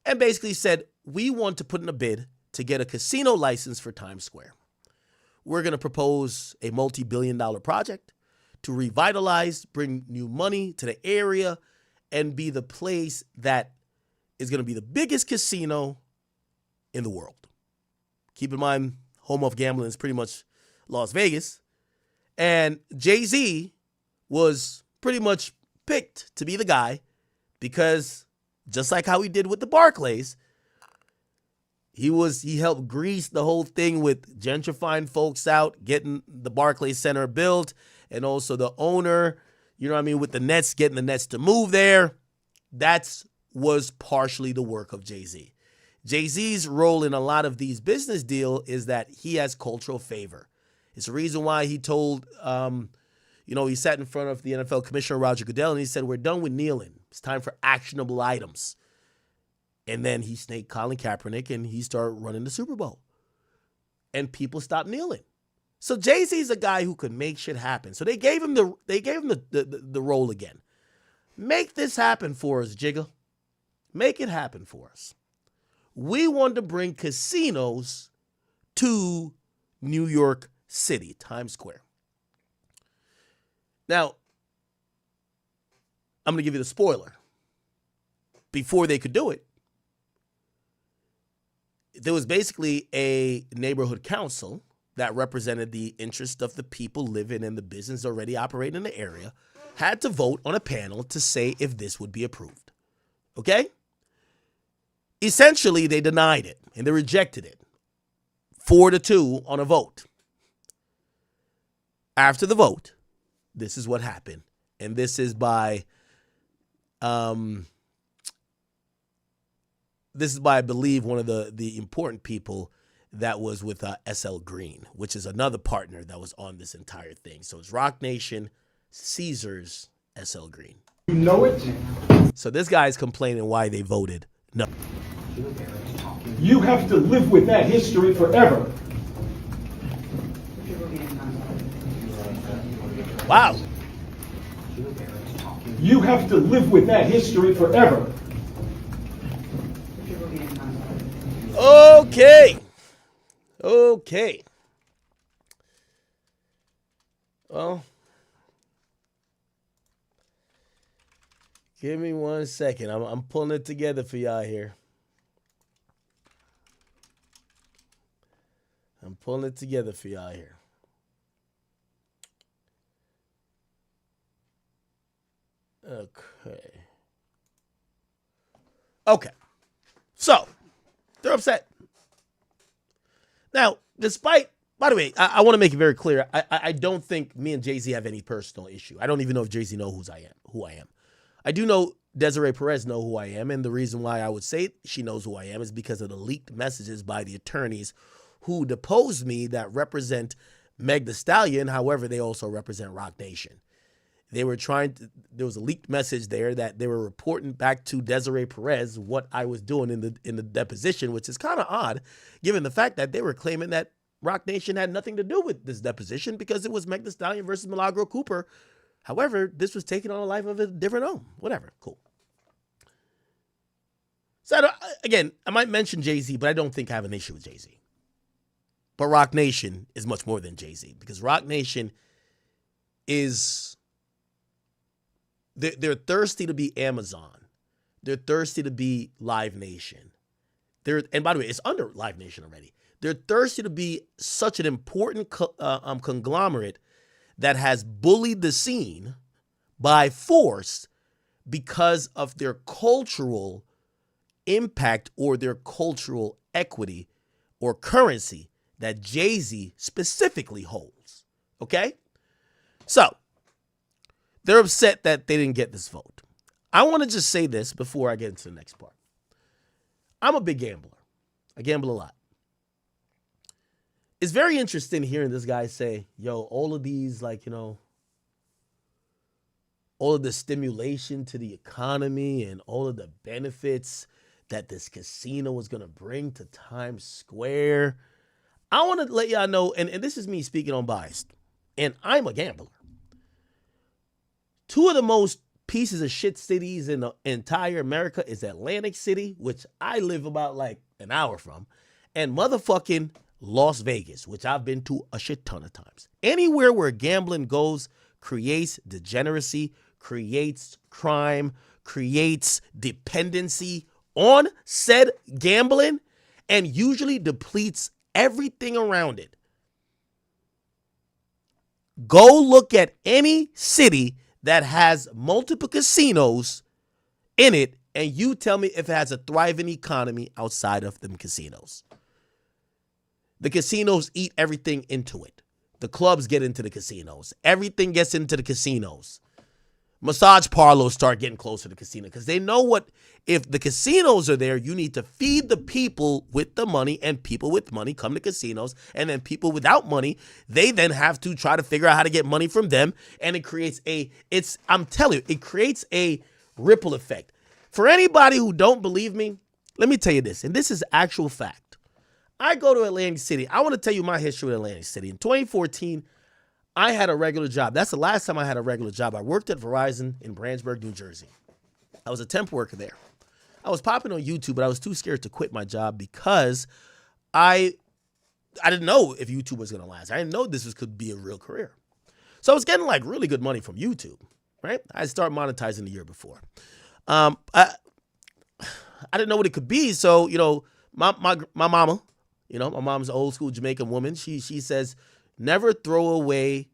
and basically said, we want to put in a bid to get a casino license for Times Square. We're going to propose a multi-billion-dollar project to revitalize, bring new money to the area, and be the place that is going to be the biggest casino in the world. Keep in mind, home of gambling is pretty much Las Vegas. And Jay-Z was pretty much picked to be the guy because, just like how he did with the Barclays, he helped grease the whole thing with gentrifying folks out, getting the Barclays Center built, and also the owner, with the Nets, getting the Nets to move there. That was partially the work of Jay-Z. Jay-Z's role in a lot of these business deals is that he has cultural favor. It's the reason why he told, he sat in front of the NFL Commissioner Roger Goodell and he said, we're done with kneeling. It's time for actionable items. And then he snaked Colin Kaepernick and he started running the Super Bowl. And people stopped kneeling. So Jay-Z's a guy who could make shit happen. So they gave him the role again. Make this happen for us, Jigga. Make it happen for us. We want to bring casinos to New York City, Times Square. Now, I'm going to give you the spoiler. Before they could do it, there was basically a neighborhood council that represented the interest of the people living in the business already operating in the area, had to vote on a panel to say if this would be approved. Okay? Essentially, they denied it and they rejected it 4-2 on a vote. After the vote, this is what happened. And this is by I believe, one of the important people that was with SL Green, which is another partner that was on this entire thing. So it's Roc Nation, Caesars, SL Green. You know it? So this guy's complaining why they voted no. You have to live with that history forever. Wow. You have to live with that history forever. Okay. Okay. Well, give me 1 second. I'm pulling it together for y'all here. I'm pulling it together for y'all here. Okay. Okay. So, they're upset. Now, despite, by the way, I want to make it very clear. I don't think me and Jay-Z have any personal issue. I don't even know if Jay-Z knows who I am. I do know Desiree Perez know who I am, and the reason why I would say she knows who I am is because of the leaked messages by the attorneys who deposed me that represent Meg Thee Stallion. However, they also represent Roc Nation. They were there was a leaked message there that they were reporting back to Desiree Perez what I was doing in the deposition, which is kind of odd, given the fact that they were claiming that Roc Nation had nothing to do with this deposition because it was Meg Thee Stallion versus Milagro Cooper. However, this was taking on a life of a different own. Whatever, cool. So again, I might mention Jay-Z, but I don't think I have an issue with Jay-Z. But Roc Nation is much more than Jay-Z, because Roc Nation is... They're thirsty to be Amazon. They're thirsty to be Live Nation. And by the way, it's under Live Nation already. They're thirsty to be such an important conglomerate that has bullied the scene by force because of their cultural impact or their cultural equity or currency that Jay-Z specifically holds. Okay? So, they're upset that they didn't get this vote. I want to just say this before I get into the next part. I'm a big gambler. I gamble a lot. It's very interesting hearing this guy say, yo, all of these, all of the stimulation to the economy and all of the benefits that this casino was going to bring to Times Square. I want to let y'all know, and this is me speaking unbiased, and I'm a gambler. Two of the most pieces of shit cities in the entire America is Atlantic City, which I live about like an hour from, and motherfucking Las Vegas, which I've been to a shit ton of times. Anywhere where gambling goes creates degeneracy, creates crime, creates dependency on said gambling, and usually depletes everything around it. Go look at any city that has multiple casinos in it, and you tell me if it has a thriving economy outside of them casinos. The casinos eat everything into it. The clubs get into the casinos. Everything gets into the casinos. Massage parlors start getting closer to the casino because they know what, if the casinos are there, you need to feed the people with the money, and people with money come to casinos, and then people without money, they then have to try to figure out how to get money from them, and it creates I'm telling you, it creates a ripple effect. For anybody who don't believe me, let me tell you this, and this is actual fact. I go to Atlantic City. I want to tell you my history with Atlantic City. In 2014, I had a regular job. That's the last time I had a regular job. I worked at Verizon in Brandsburg, New Jersey. I was a temp worker there. I was popping on YouTube, but I was too scared to quit my job because I didn't know if YouTube was going to last. I didn't know this could be a real career. So I was getting like really good money from YouTube, right? I started monetizing the year before. I didn't know what it could be. So, my mama, my mom's an old school Jamaican woman. She says, never throw away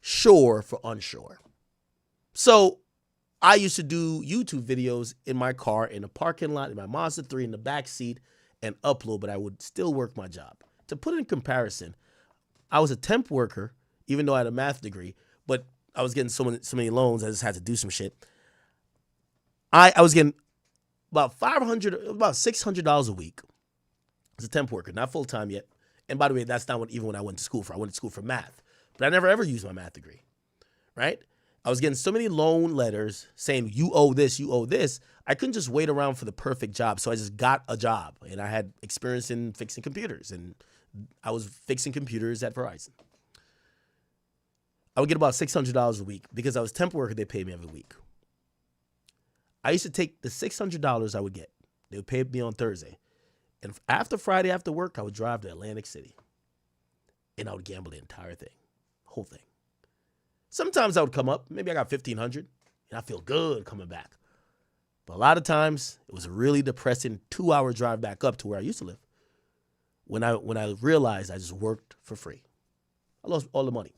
shore for unshore. So I used to do YouTube videos in my car, in the parking lot, in my Mazda 3, in the back seat, and upload, but I would still work my job. To put it in comparison, I was a temp worker, even though I had a math degree, but I was getting so many loans, I just had to do some shit. I was getting about $600 a week as a temp worker, not full-time yet. And by the way, that's not even what I went to school for. I went to school for math, but I never ever used my math degree, right? I was getting so many loan letters saying, you owe this, you owe this. I couldn't just wait around for the perfect job. So I just got a job, and I had experience in fixing computers, and I was fixing computers at Verizon. I would get about $600 a week. Because I was temp worker, they paid me every week. I used to take the $600 I would get. They would pay me on Thursday. And after Friday, after work, I would drive to Atlantic City. And I would gamble the entire thing, whole thing. Sometimes I would come up, maybe I got $1,500, and I feel good coming back. But a lot of times, it was a really depressing 2-hour drive back up to where I used to live. When I realized I just worked for free. I lost all the money.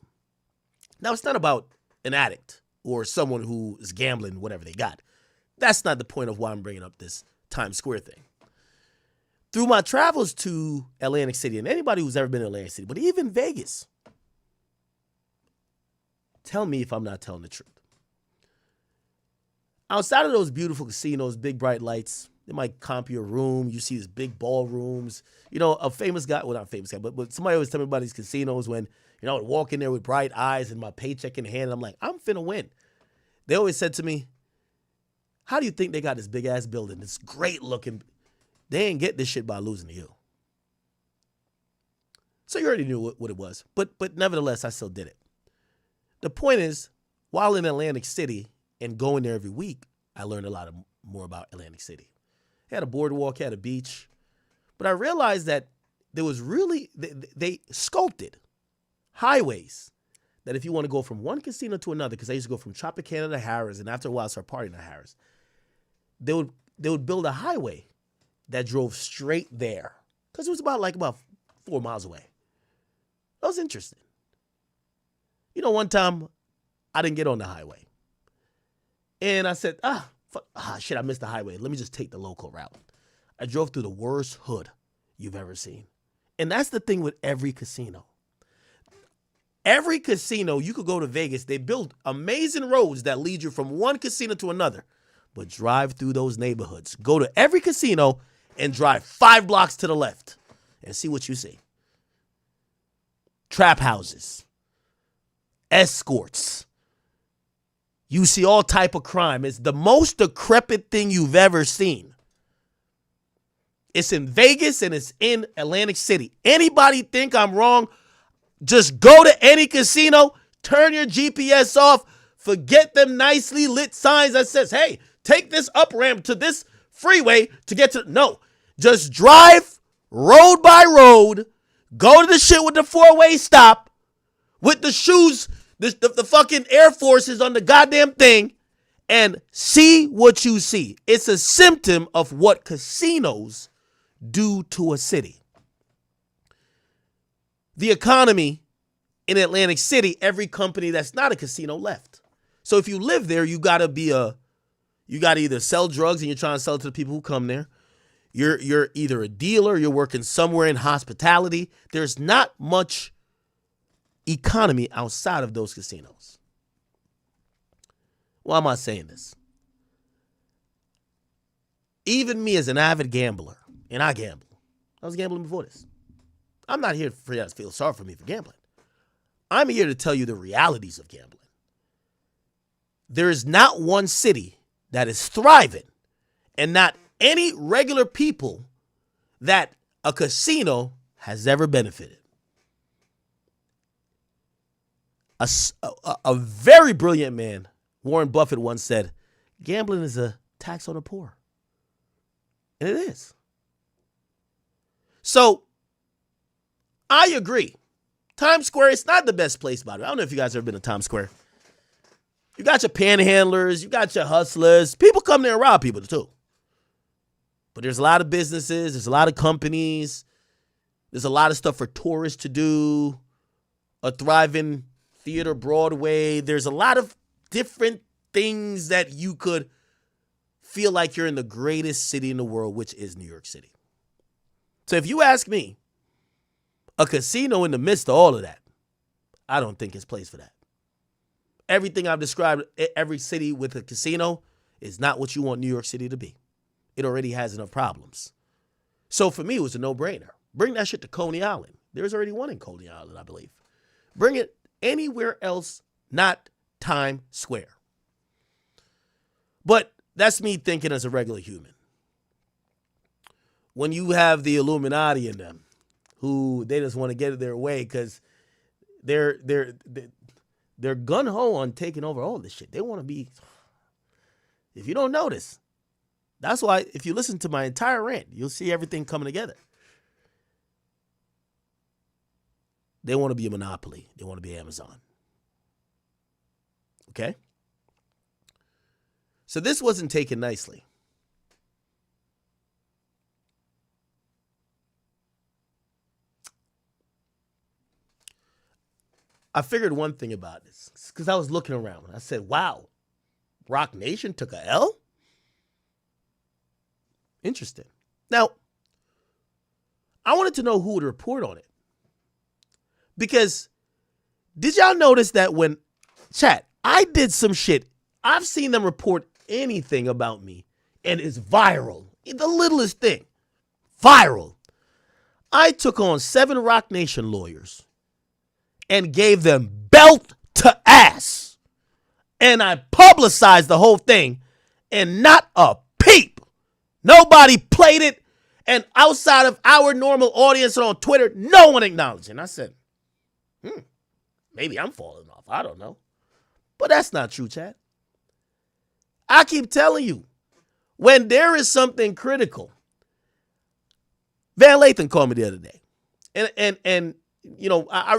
Now, it's not about an addict or someone who is gambling whatever they got. That's not the point of why I'm bringing up this Times Square thing. Through my travels to Atlantic City, and anybody who's ever been to Atlantic City, but even Vegas, tell me if I'm not telling the truth. Outside of those beautiful casinos, big bright lights, they might comp your room. You see these big ballrooms. You know, a famous guy, well, not a famous guy, but somebody always tell me about these casinos when, you know, I would walk in there with bright eyes and my paycheck in hand, and I'm like, I'm finna win. They always said to me, how do you think they got this big-ass building, this great-looking? They ain't get this shit by losing to you. So you already knew what it was. But nevertheless, I still did it. The point is, while in Atlantic City and going there every week, I learned a lot more about Atlantic City. It had a boardwalk, had a beach. But I realized that there was really, they sculpted highways that if you want to go from one casino to another, because I used to go from Tropicana to Harrah's, and after a while I started partying at Harrah's, they would build a highway that drove straight there. Because it was about 4 miles away. That was interesting. You know, one time I didn't get on the highway. And I said, shit, I missed the highway. Let me just take the local route. I drove through the worst hood you've ever seen. And that's the thing with every casino. Every casino, you could go to Vegas, they build amazing roads that lead you from one casino to another. But drive through those neighborhoods. Go to every casino and drive 5 blocks to the left and see what you see. Trap houses. Escorts. You see all type of crime. It's the most decrepit thing you've ever seen. It's in Vegas and it's in Atlantic City. Anybody think I'm wrong? Just go to any casino, turn your GPS off, forget them nicely lit signs that says, hey, take this up ramp to this freeway to get to, no. Just drive road by road, go to the shit with the 4-way stop, with the shoes, the fucking Air Forces on the goddamn thing, and see what you see. It's a symptom of what casinos do to a city. The economy in Atlantic City, every company that's not a casino left. So if you live there, you gotta either sell drugs and you're trying to sell it to the people who come there. You're either a dealer, you're working somewhere in hospitality. There's not much economy outside of those casinos. Why am I saying this? Even me as an avid gambler, and I gamble. I was gambling before this. I'm not here for you to feel sorry for me for gambling. I'm here to tell you the realities of gambling. There is not one city that is thriving and not any regular people that a casino has ever benefited. A very brilliant man, Warren Buffett, once said, gambling is a tax on the poor. And it is. So, I agree. Times Square is not the best place, by the way. I don't know if you guys have ever been to Times Square. You got your panhandlers, you got your hustlers. People come there and rob people too. But there's a lot of businesses, there's a lot of companies, there's a lot of stuff for tourists to do, a thriving theater, Broadway. There's a lot of different things that you could feel like you're in the greatest city in the world, which is New York City. So if you ask me, a casino in the midst of all of that, I don't think it's placed for that. Everything I've described, every city with a casino is not what you want New York City to be. It already has enough problems. So for me, it was a no-brainer. Bring that shit to Coney Island. There's already one in Coney Island, I believe. Bring it anywhere else, not Times Square. But that's me thinking as a regular human. When you have the Illuminati in them, who they just want to get their way because they're gun-ho on taking over all this shit. They want to be, if you don't notice, that's why if you listen to my entire rant, you'll see everything coming together. They want to be a monopoly. They want to be Amazon. Okay? So this wasn't taken nicely. I figured one thing about this because I was looking around and I said, wow, Roc Nation took a L? Interesting. Now, I wanted to know who would report on it. Because did y'all notice that when, chat, I did some shit, I've seen them report anything about me and it's viral. The littlest thing. Viral. I took on 7 Roc Nation lawyers and gave them belt to ass. And I publicized the whole thing and not a peep. Nobody played it. And outside of our normal audience on Twitter, no one acknowledged it. And I said, maybe I'm falling off. I don't know. But that's not true, Chad. I keep telling you, when there is something critical, Van Lathan called me the other day. And you know, I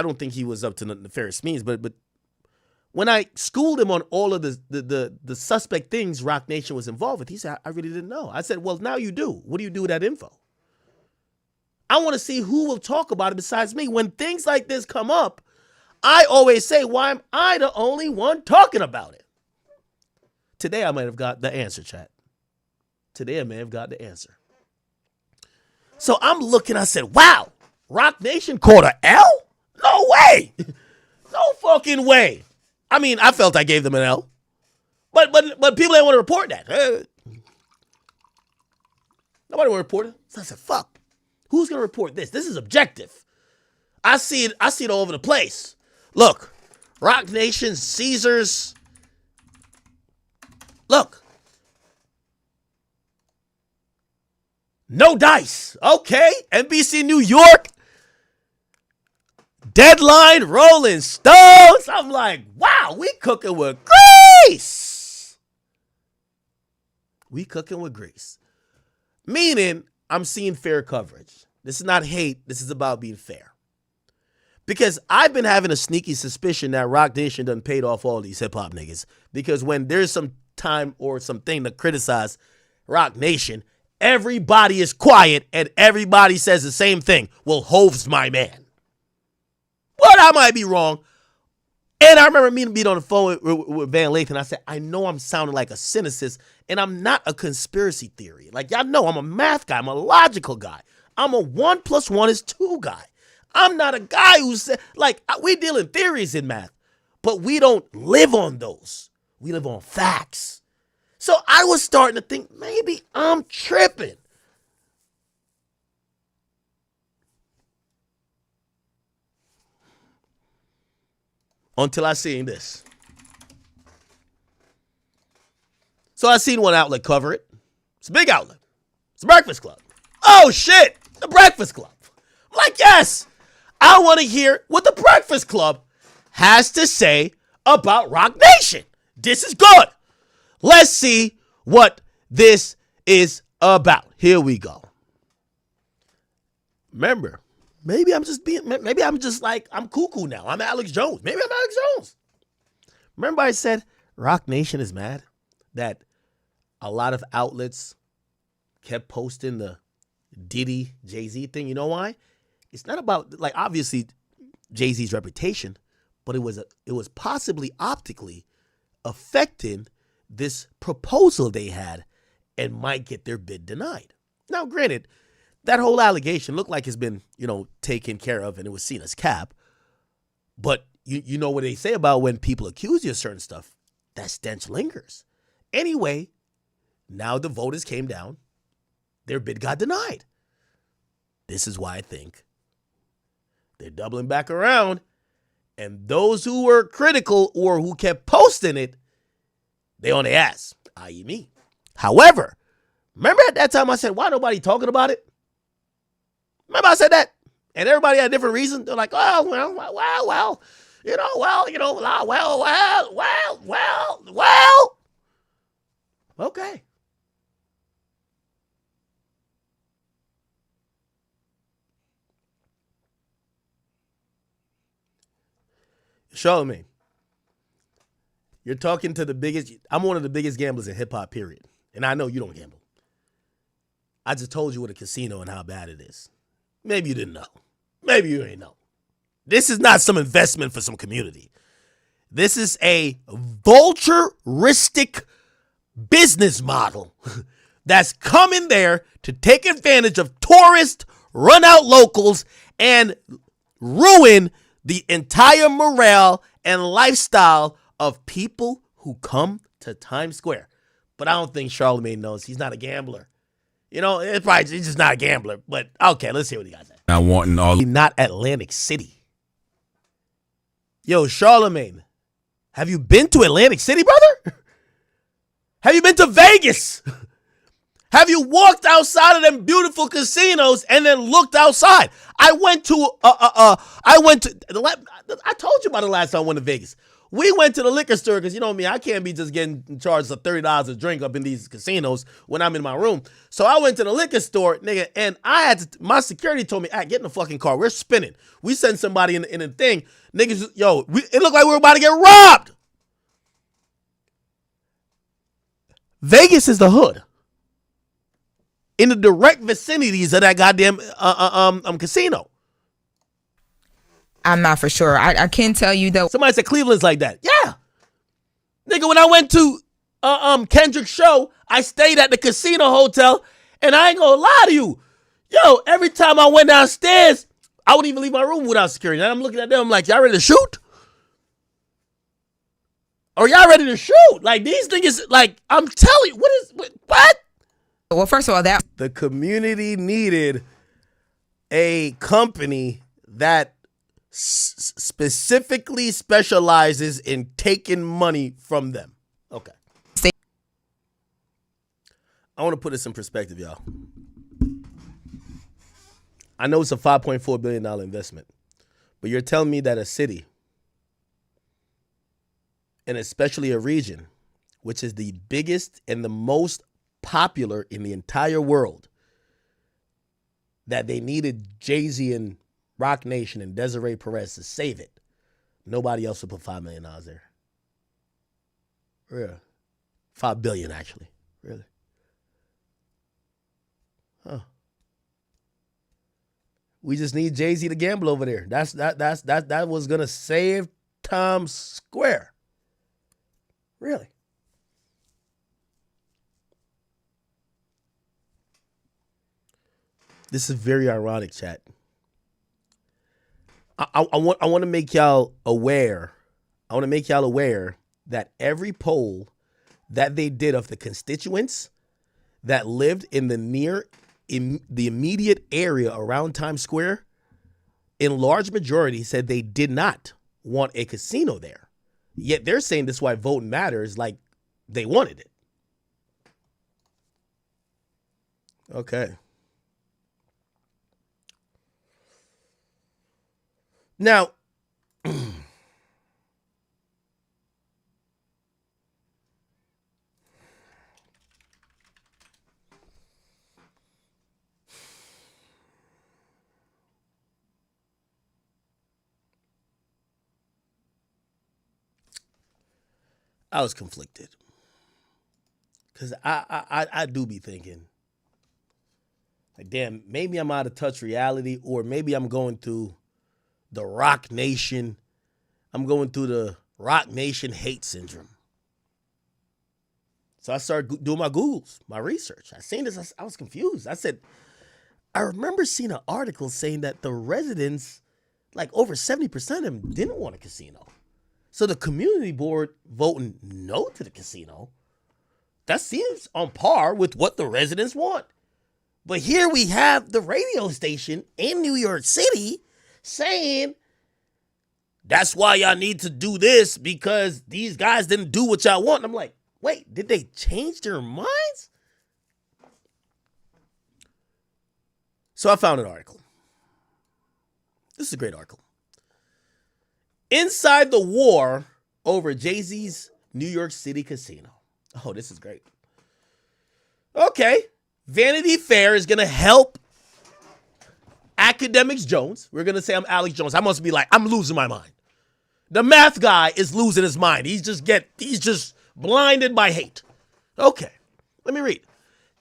don't think he was up to nefarious means, but when I schooled him on all of the suspect things Roc Nation was involved with, he said, I really didn't know. I said, well, now you do. What do you do with that info? I want to see who will talk about it besides me. When things like this come up, I always say, why am I the only one talking about it? Today, I might have got the answer, chat. Today, I may have got the answer. So I'm looking, I said, wow, Roc Nation caught a L? No way. No fucking way. I mean, I felt I gave them an L. But people didn't want to report that. Nobody want to report it. So I said, fuck. Who's going to report this? This is objective. I see it all over the place. Look, Roc Nation, Caesars. Look. No dice. Okay. NBC New York. Deadline, Rolling Stones. I'm like, wow, we cooking with grease. We cooking with grease. Meaning, I'm seeing fair coverage. This is not hate. This is about being fair. Because I've been having a sneaky suspicion that Roc Nation done paid off all these hip-hop niggas. Because when there's some time or something to criticize Roc Nation, everybody is quiet and everybody says the same thing. Well, Hov's my man. But I might be wrong. And I remember me being on the phone with Van Lathan. I said, I know I'm sounding like a cynicist, and I'm not a conspiracy theory. Like, y'all know I'm a math guy. I'm a logical guy. I'm a 1 + 1 is 2 guy. I'm not a guy who said, like, we deal in theories in math, but we don't live on those. We live on facts. So I was starting to think, maybe I'm tripping. Until I seen this. So I seen one outlet cover it. It's a big outlet. It's the Breakfast Club. Oh, shit. The Breakfast Club. I'm like, yes. I want to hear what the Breakfast Club has to say about Roc Nation. This is good. Let's see what this is about. Here we go. Remember, maybe I'm just like, I'm cuckoo now. I'm Alex Jones. Maybe I'm Alex Jones. Remember I said Roc Nation is mad that a lot of outlets kept posting the Diddy Jay-Z thing. You know why? It's not about, like, obviously Jay-Z's reputation, but it was possibly optically affecting this proposal they had and might get their bid denied. Now, granted, that whole allegation looked like it's been, taken care of and it was seen as cap. But you know what they say about when people accuse you of certain stuff, that stench lingers. Anyway, now the voters came down. Their bid got denied. This is why I think they're doubling back around. And those who were critical or who kept posting it, they on their ass, i.e. me. However, remember at that time I said, why nobody talking about it? Remember I said that? And everybody had a different reason. They're like, oh, well. Okay. Charlamagne, you're talking to the biggest, I'm one of the biggest gamblers in hip hop, period. And I know you don't gamble. I just told you what a casino and how bad it is. Maybe you didn't know. Maybe you ain't know. This is not some investment for some community. This is a vulturistic business model that's coming there to take advantage of tourists, run out locals, and ruin the entire morale and lifestyle of people who come to Times Square. But I don't think Charlamagne knows. He's not a gambler. He's just not a gambler. But okay, let's hear what he got to say. Not wanting all. Not Atlantic City. Yo, Charlamagne, have you been to Atlantic City, brother? Have you been to Vegas? Have you walked outside of them beautiful casinos and then looked outside? I told you about the last time I went to Vegas. We went to the liquor store because, you know me, I can't be just getting charged for $30 a drink up in these casinos when I'm in my room. So I went to the liquor store, nigga, and my security told me, get in the fucking car. We're spinning. We sent somebody in a thing. Niggas, it looked like we were about to get robbed. Vegas is the hood. In the direct vicinities of that goddamn casino. I'm not for sure. I can tell you though. Somebody said Cleveland's like that. Yeah. Nigga, when I went to Kendrick's show, I stayed at the casino hotel, and I ain't gonna lie to you. Yo, every time I went downstairs, I wouldn't even leave my room without security. And I'm looking at them, I'm like, y'all ready to shoot? Or y'all ready to shoot? Like, these niggas, like, I'm telling you, what? Well, first of all, that the community needed a company that specifically specializes in taking money from them. Okay. I want to put this in perspective, y'all. I know it's a $5.4 billion investment, but you're telling me that a city, and especially a region, which is the biggest and the most popular in the entire world, that they needed Jay-Z and Roc Nation and Desiree Perez to save it. Nobody else would put $5 million there. Really? $5 billion, actually. Really? Huh. We just need Jay-Z to gamble over there. That was gonna save Times Square. Really? This is very ironic, chat. I want to make y'all aware. I want to make y'all aware that every poll that they did of the constituents that lived in the immediate area around Times Square, in large majority said they did not want a casino there. Yet they're saying this is why voting matters, like they wanted it. Okay. Now, I was conflicted because I do be thinking, like, damn, maybe I'm out of touch reality, or maybe I'm going through the Roc Nation. I'm going through the Roc Nation hate syndrome. So I started doing my Googles, my research. I seen this. I was confused. I said, I remember seeing an article saying that the residents, like over 70% of them, didn't want a casino. So the community board voting no to the casino, that seems on par with what the residents want. But here we have the radio station in New York City saying, that's why y'all need to do this because these guys didn't do what y'all want. And I'm like, wait, did they change their minds? So I found an article. This is a great article. Inside the war over Jay-Z's New York City casino. Oh, this is great. Okay. Vanity Fair is going to help Academics Jones. We're going to say I'm Alex Jones. I must be like, I'm losing my mind. The math guy is losing his mind. He's just blinded by hate. Okay. Let me read.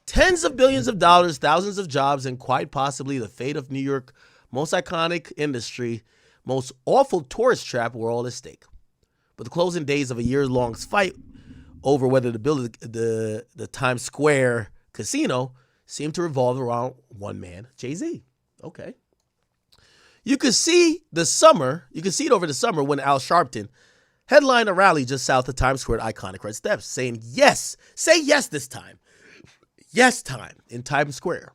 Tens of billions of dollars, thousands of jobs, and quite possibly the fate of New York's most iconic industry, most awful tourist trap were all at stake. But the closing days of a year-long fight over whether to build the Times Square casino seemed to revolve around one man, Jay-Z. Okay. You could see it over the summer when Al Sharpton headlined a rally just south of Times Square at iconic red steps, saying yes, say yes this time. Yes time in Times Square.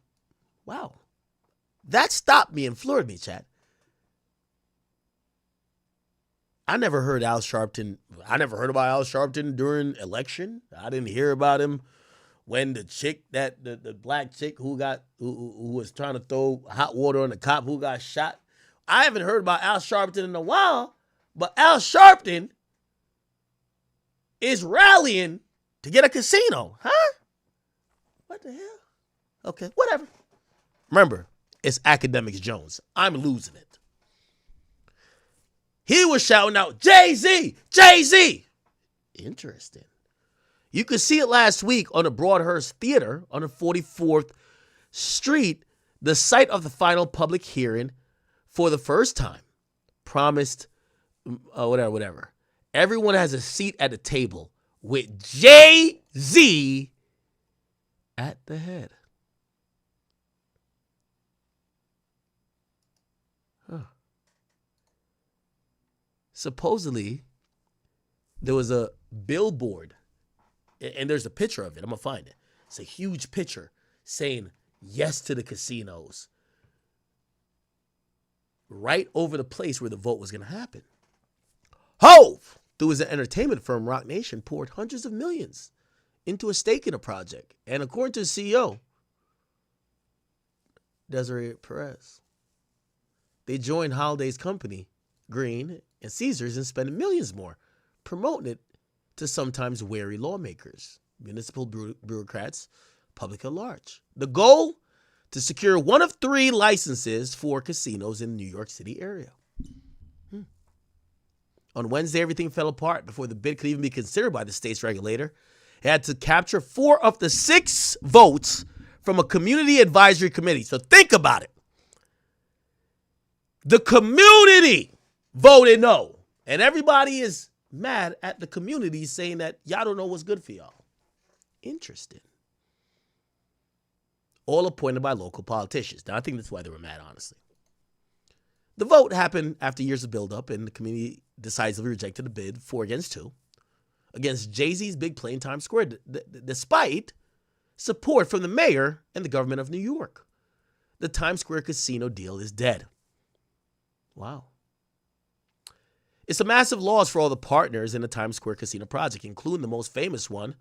Wow. That stopped me and floored me, chat. I never heard about Al Sharpton during election. I didn't hear about him when the chick the black chick who was trying to throw hot water on the cop who got shot. I haven't heard about Al Sharpton in a while, but Al Sharpton is rallying to get a casino, huh? What the hell? Okay, whatever. Remember, it's Academics Jones. I'm losing it. He was shouting out, Jay-Z, Jay-Z. Interesting. You could see it last week on the Broadhurst Theater on the 44th Street, the site of the final public hearing for the first time. Promised, whatever. Everyone has a seat at the table with Jay-Z at the head. Huh. Supposedly, there was a billboard, and there's a picture of it. I'm going to find it. It's a huge picture saying yes to the casinos right over the place where the vote was going to happen. Hove, through his entertainment firm, Roc Nation, poured hundreds of millions into a stake in a project. And according to the CEO, Desiree Perez, they joined Holiday's company, Green, and Caesars in spending millions more, promoting it to sometimes wary lawmakers, municipal bureaucrats, public at large. The goal? To secure one of 3 licenses for casinos in the New York City area. On Wednesday, everything fell apart before the bid could even be considered by the state's regulator. It had to capture 4 of the 6 votes from a community advisory committee. So think about it. The community voted no. And everybody is mad at the community saying that y'all don't know what's good for y'all. Interesting. All appointed by local politicians. Now, I think that's why they were mad, honestly. The vote happened after years of buildup, and the committee decisively rejected the bid 4-2 against Jay-Z's big play in Times Square, despite support from the mayor and the government of New York. The Times Square casino deal is dead. Wow. It's a massive loss for all the partners in the Times Square casino project, including the most famous one,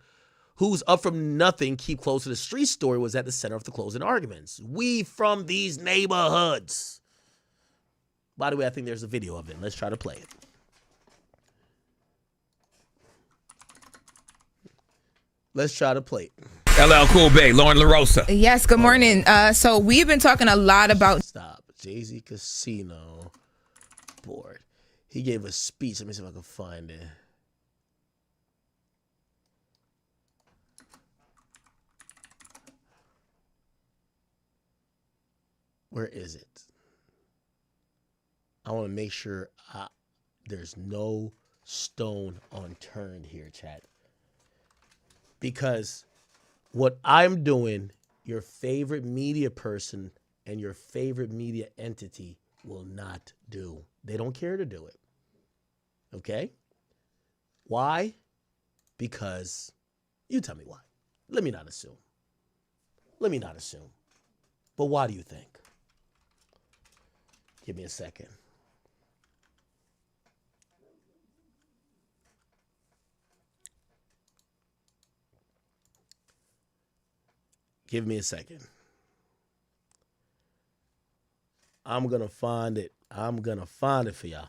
whose up from nothing, keep close to the street story was at the center of the closing arguments. We from these neighborhoods. By the way, I think there's a video of it. Let's try to play it. Let's try to play it. LL Cool Bay, Lauren LaRosa. Yes, good morning. So we've been talking a lot about... Stop. Jay-Z Casino Board. He gave a speech. Let me see if I can find it. Where is it? I want to make sure there's no stone unturned here, chat. Because what I'm doing, your favorite media person and your favorite media entity will not do. They don't care to do it. Okay? Why? Because, you tell me why. Let me not assume. But why do you think? Give me a second. Give me a second. I'm going to find it. I'm going to find it for y'all.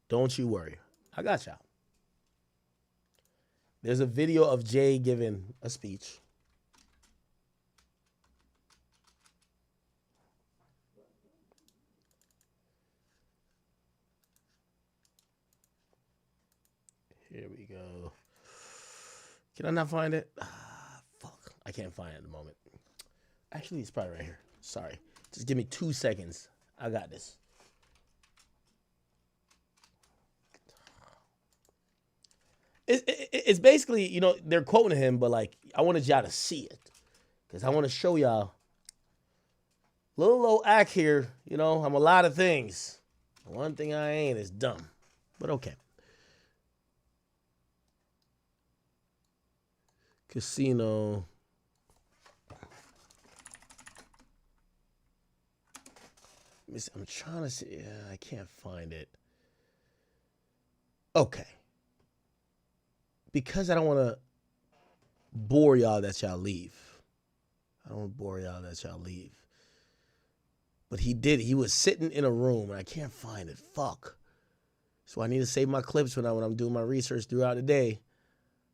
Don't you worry. I got y'all. There's a video of Jay giving a speech. Here we go. Can I not find it? Fuck. I can't find it at the moment. Actually, it's probably right here. Sorry. Just give me 2 seconds. I got this. It's basically, you know, they're quoting him, but like, I wanted y'all to see it. Because I want to show y'all. Little old act here, you know, I'm a lot of things. One thing I ain't is dumb. But okay. Casino. I'm trying to see. Yeah, I can't find it. Okay. Because I don't want to bore y'all that y'all leave. But he did. He was sitting in a room, and I can't find it. Fuck. So I need to save my clips when I'm doing my research throughout the day.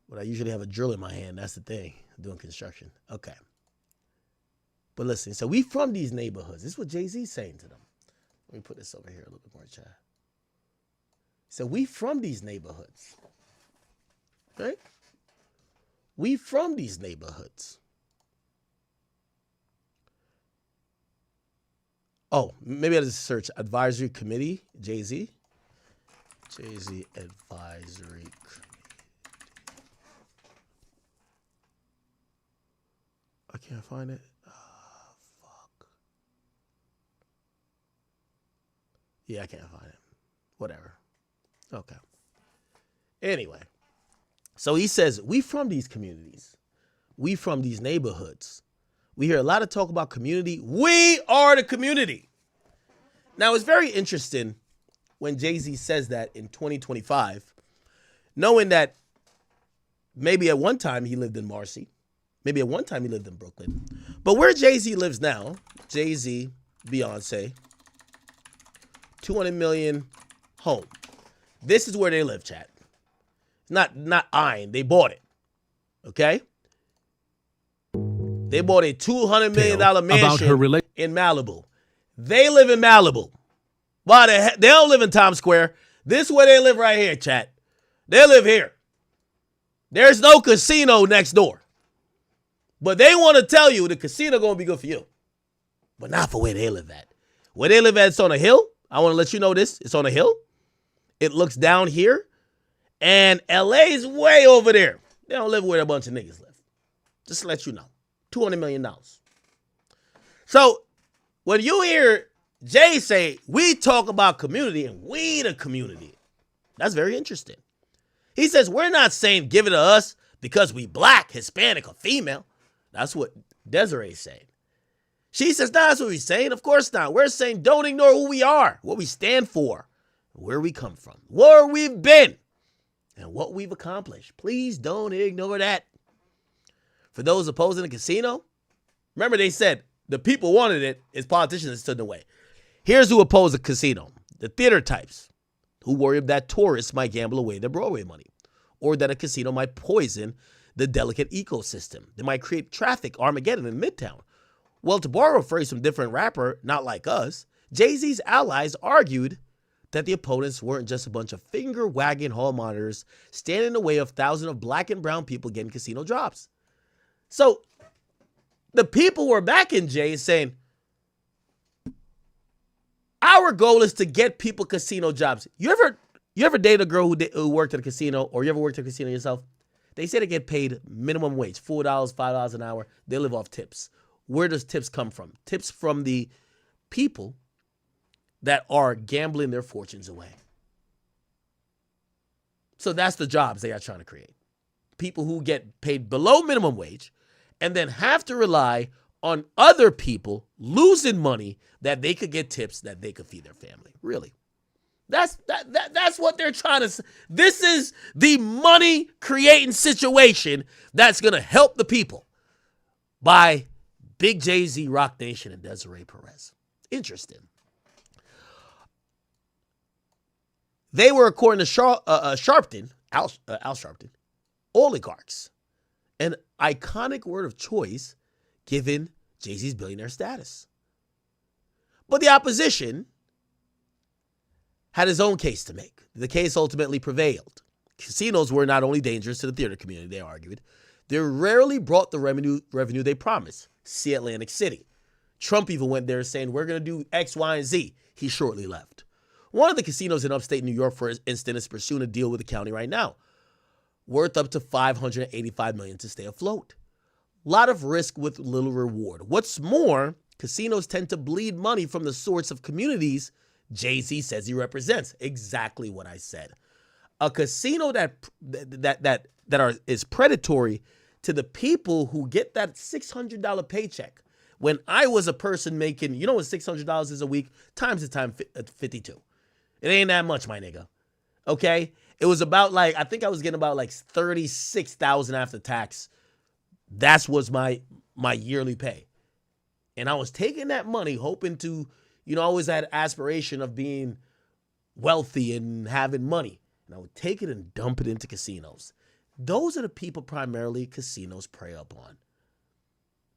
But I usually have a drill in my hand. That's the thing. I'm doing construction. Okay. But listen, so we from these neighborhoods. This is what Jay-Z's saying to them. Let me put this over here a little bit more, chat. So we from these neighborhoods. Right? We from these neighborhoods. Oh, maybe I just search advisory committee, Jay-Z. Jay-Z advisory committee. I can't find it. Fuck. Yeah, I can't find it. Whatever. Okay. Anyway. So he says, we from these communities. We from these neighborhoods. We hear a lot of talk about community. We are the community. Now, it's very interesting when Jay-Z says that in 2025, knowing that maybe at one time he lived in Marcy. Maybe at one time he lived in Brooklyn. But where Jay-Z lives now, Jay-Z, Beyonce, 200 million home. This is where they live, chat. Not Ein. They bought it. Okay? They bought a $200 million mansion in Malibu. They live in Malibu. Why the heck? They don't live in Times Square. This is where they live right here, chat. They live here. There's no casino next door. But they want to tell you the casino going to be good for you. But not for where they live at. Where they live at, it's on a hill. I want to let you know this. It's on a hill. It looks down here. And LA's way over there. They don't live where a bunch of niggas live. Just to let you know. $200 million. So when you hear Jay say, we talk about community and we the community, that's very interesting. He says, we're not saying give it to us because we black, Hispanic, or female. That's what Desiree said. She says, nah, that's what we're saying. Of course not. We're saying don't ignore who we are, what we stand for, where we come from, where we've been, and what we've accomplished. Please don't ignore that. For those opposing the casino, remember they said the people wanted it, it's politicians that stood in the way. Here's who oppose the casino. The theater types who worry that tourists might gamble away their Broadway money or that a casino might poison the delicate ecosystem. They might create traffic Armageddon in Midtown. Well, to borrow a phrase from a different rapper, Not Like Us, Jay-Z's allies argued that the opponents weren't just a bunch of finger-wagging hall monitors standing in the way of thousands of black and brown people getting casino jobs. So the people were backing Jay saying, our goal is to get people casino jobs. You ever You ever date a girl who worked at a casino, or you ever worked at a casino yourself? They say they get paid minimum wage, $4, $5 an hour. They live off tips. Where does tips come from? Tips from the people that are gambling their fortunes away. So that's the jobs they are trying to create. People who get paid below minimum wage and then have to rely on other people losing money that they could get tips that they could feed their family. Really. That's what they're trying to say. This is the money creating situation that's going to help the people by Big Jay-Z, Roc Nation, and Desiree Perez. Interesting. They were, according to Sharpton, Al Sharpton, oligarchs, an iconic word of choice given Jay-Z's billionaire status. But the opposition had his own case to make. The case ultimately prevailed. Casinos were not only dangerous to the theater community, they argued, they rarely brought the revenue they promised. See Atlantic City. Trump even went there saying, we're going to do X, Y, and Z. He shortly left. One of the casinos in upstate New York, for instance, is pursuing a deal with the county right now, worth up to $585 million to stay afloat. A lot of risk with little reward. What's more, casinos tend to bleed money from the sorts of communities Jay-Z says he represents. Exactly what I said. A casino is predatory to the people who get that $600 paycheck. When I was a person making, you know what $600 is a week? Times the time 52. It ain't that much, my nigga. Okay? It was about I think I was getting about $36,000 after tax. That was my yearly pay. And I was taking that money hoping to, I always had aspiration of being wealthy and having money. And I would take it and dump it into casinos. Those are the people primarily casinos prey upon.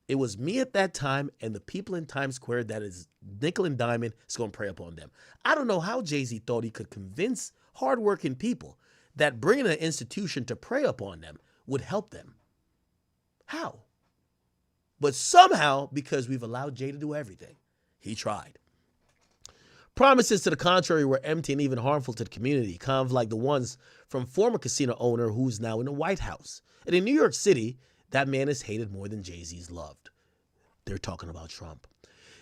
It was me at that time and the people in Times Square that is nickel and diamond is going to prey upon them. I don't know how Jay-Z thought he could convince hardworking people that bringing an institution to prey upon them would help them. How? But somehow, because we've allowed Jay to do everything, he tried. Promises to the contrary were empty and even harmful to the community, kind of like the ones from former casino owner who's now in the White House. And in New York City, that man is hated more than Jay-Z's loved. They're talking about Trump.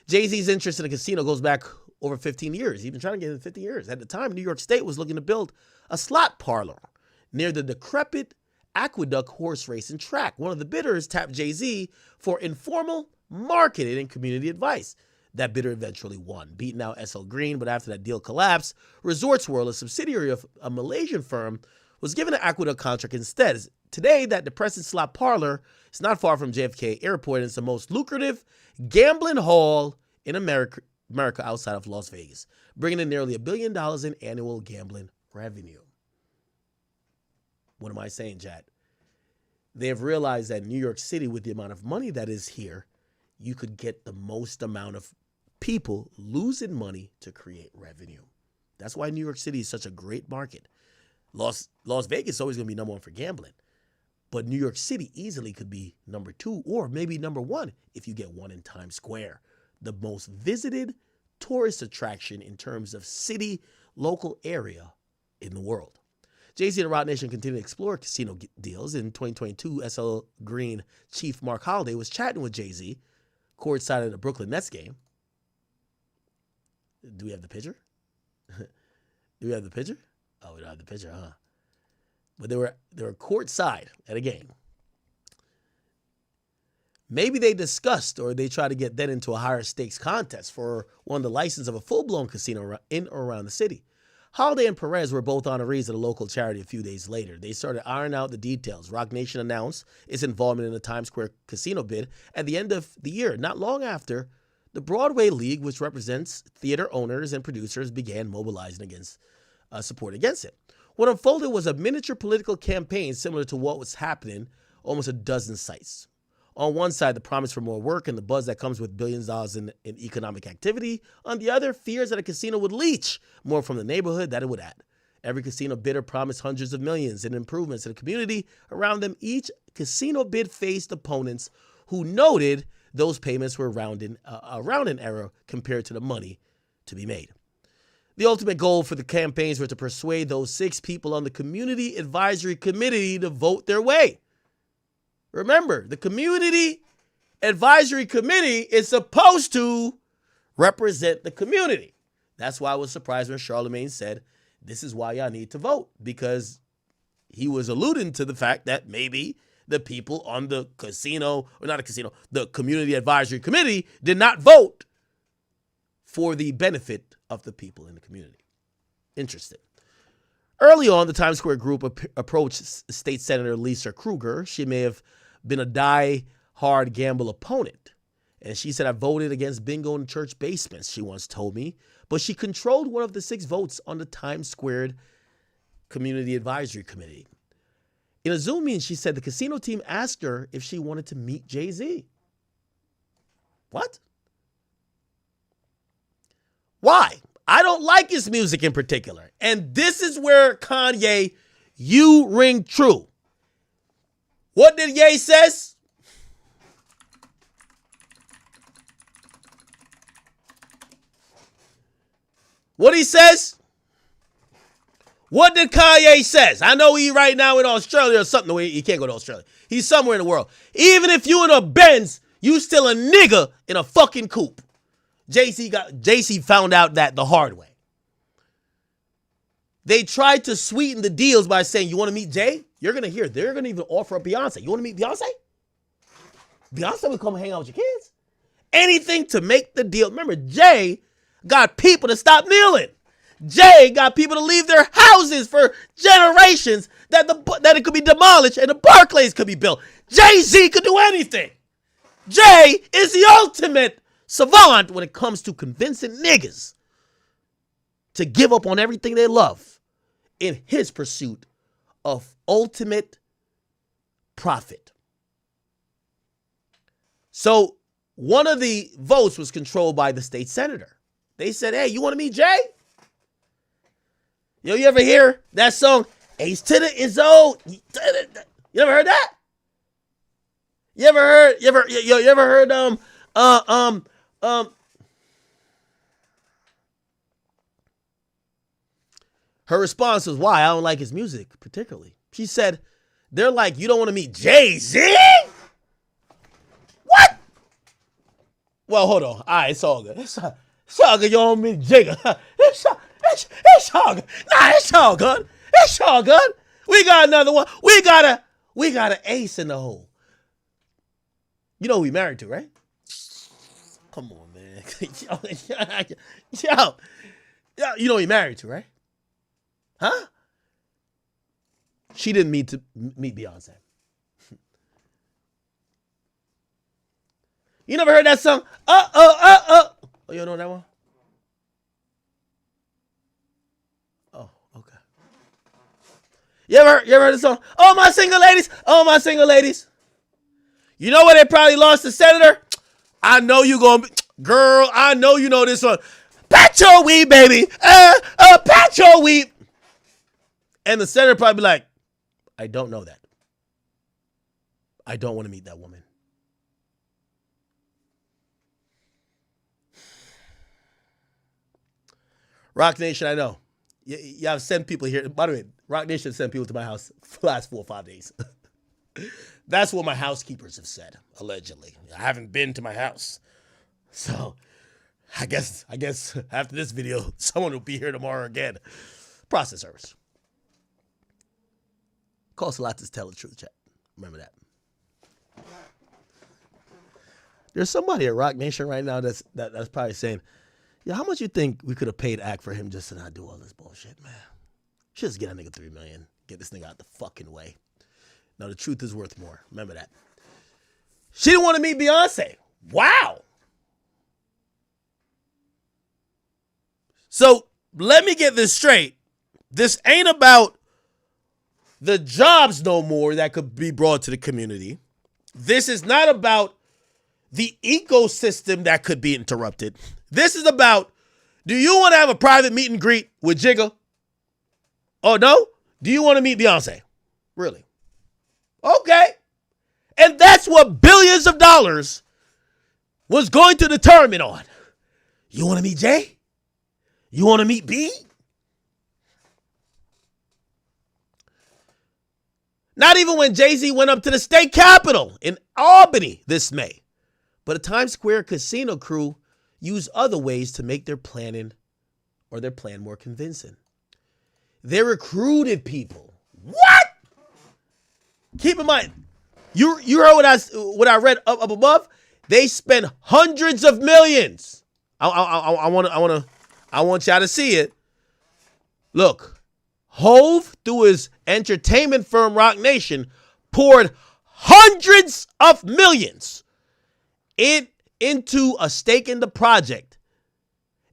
Jay-Z's interest in the casino goes back over 15 years. He's been trying to get it in 50 years. At the time, New York State was looking to build a slot parlor near the decrepit Aqueduct horse racing track. One of the bidders tapped Jay-Z for informal marketing and community advice. That bidder eventually won, beating out SL Green, but after that deal collapsed, Resorts World, a subsidiary of a Malaysian firm, was given an Aqueduct contract instead. Today, that depressing slot parlor is not far from JFK Airport, and it's the most lucrative gambling hall in America outside of Las Vegas, bringing in nearly $1 billion in annual gambling revenue. What am I saying, Chad? They have realized that New York City, with the amount of money that is here, you could get the most amount of people losing money to create revenue. That's why New York City is such a great market. Las Vegas is always going to be number one for gambling. But New York City easily could be number 2 or maybe number 1 if you get one in Times Square. The most visited tourist attraction in terms of city, local area in the world. Jay-Z and Roc Nation continue to explore casino deals. In 2022, SL Green chief Mark Holliday was chatting with Jay-Z courtside at a Brooklyn Nets game. Do we have the picture? Do we have the picture? Oh, we don't have the picture, huh? But they were courtside at a game. Maybe they discussed or they tried to get that into a higher stakes contest for one of the license of a full-blown casino in or around the city. Holliday and Perez were both honorees at a local charity a few days later. They started ironing out the details. Roc Nation announced its involvement in the Times Square casino bid at the end of the year. Not long after, the Broadway League, which represents theater owners and producers, began mobilizing against support against it. What unfolded was a miniature political campaign similar to what was happening almost a dozen sites. On one side, the promise for more work and the buzz that comes with billions of dollars in economic activity. On the other, fears that a casino would leech more from the neighborhood that it would add. Every casino bidder promised hundreds of millions in improvements in the community around them. Each casino bid faced opponents who noted those payments were around an error compared to the money to be made. The ultimate goal for the campaigns were to persuade those 6 people on the Community Advisory Committee to vote their way. Remember, the Community Advisory Committee is supposed to represent the community. That's why I was surprised when Charlemagne said, this is why y'all need to vote, because he was alluding to the fact that maybe the people on the the Community Advisory Committee did not vote for the benefit of the people in the community. Interesting. Early on, the Times Square group approached State Senator Lisa Kruger. She may have been a die-hard gamble opponent. And she said, I voted against bingo in church basements, she once told me. But she controlled one of the 6 votes on the Times Square Community Advisory Committee. In a Zoom meeting, she said the casino team asked her if she wanted to meet Jay-Z. What? Why? I don't like his music in particular. And this is where Kanye, you ring true. What did Ye says? What he says? What did Kanye says? I know he right now in Australia or something. He can't go to Australia. He's somewhere in the world. Even if you in a Benz, you still a nigga in a fucking coupe. JC found out that the hard way. They tried to sweeten the deals by saying, you want to meet Jay? You're going to hear, they're going to even offer up Beyonce. You want to meet Beyonce? Beyonce will come hang out with your kids. Anything to make the deal. Remember, Jay got people to stop kneeling. Jay got people to leave their houses for generations that it could be demolished and the Barclays could be built. Jay-Z could do anything. Jay is the ultimate savant when it comes to convincing niggas to give up on everything they love in his pursuit of ultimate profit. So one of the votes was controlled by the state senator. They said, hey, you want to meet Jay? Yo, you ever hear that song, Ace to the Izzo? You ever heard that? You ever heard her response was, why? I don't like his music particularly. She said, they're like, you don't want to meet Jay-Z? What? Well, hold on. All right, it's all good. It's all good. You don't meet Jigga. It's all good. Nah, it's all good. It's all good. We got another one. We got an ace in the hole. You know who we married to, right? Come on, man. Yo, you know who he married to, right? Huh? She didn't meet Beyonce. You never heard that song? Oh, you don't know that one? Oh, okay. You ever heard the song? Oh, my single ladies. Oh, my single ladies. You know where they probably lost the senator? I know you gonna be, girl, I know you know this one. Pat your weed, baby. Pat your weed. And the senator probably be like, I don't know that. I don't want to meet that woman. Roc Nation, I know. Y'all send people here. By the way, Roc Nation sent people to my house for the last 4 or 5 days. That's what my housekeepers have said, allegedly. I haven't been to my house. So I guess after this video, someone will be here tomorrow again. Process service. Costs a lot to tell the truth, chat. Remember that. There's somebody at Roc Nation right now that's probably saying, yeah, how much you think we could have paid Act for him just to not do all this bullshit, man? Should just get a nigga $3 million. Get this nigga out the fucking way. Now, the truth is worth more. Remember that. She didn't want to meet Beyonce. Wow. So, let me get this straight. This ain't about the jobs no more that could be brought to the community. This is not about the ecosystem that could be interrupted. This is about, do you want to have a private meet and greet with Jigga? Oh, no? Do you want to meet Beyonce? Really? Okay. And that's what billions of dollars was going to determine on. You want to meet Jay? You want to meet B? Not even when Jay-Z went up to the state capitol in Albany this May. But a Times Square casino crew used other ways to make their plan more convincing. They recruited people. What? Keep in mind, you heard what I read up above? They spent hundreds of millions. I want y'all to see it. Look, Hove, through his entertainment firm Roc Nation, poured hundreds of millions into a stake in the project,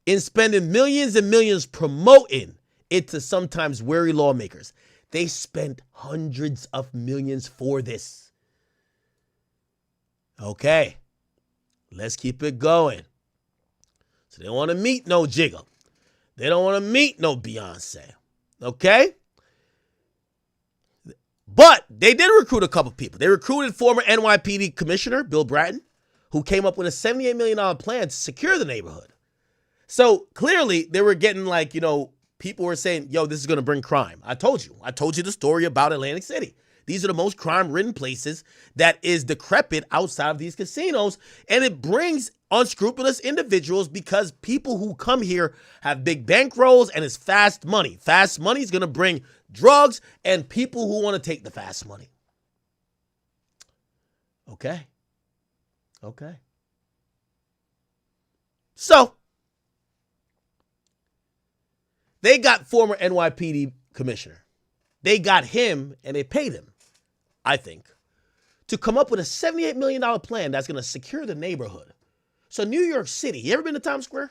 in spending millions and millions promoting it to sometimes wary lawmakers. They spent hundreds of millions for this. Okay, let's keep it going. So they don't want to meet no Jigga. They don't want to meet no Beyonce. Okay? But they did recruit a couple people. They recruited former NYPD Commissioner Bill Bratton, who came up with a $78 million plan to secure the neighborhood. So clearly they were getting people were saying, yo, this is going to bring crime. I told you the story about Atlantic City. These are the most crime-ridden places that is decrepit outside of these casinos. And it brings unscrupulous individuals because people who come here have big bankrolls and it's fast money. Fast money is going to bring drugs and people who want to take the fast money. Okay. So, they got former NYPD commissioner. They got him and they paid him, I think, to come up with a $78 million plan that's going to secure the neighborhood. So New York City, you ever been to Times Square?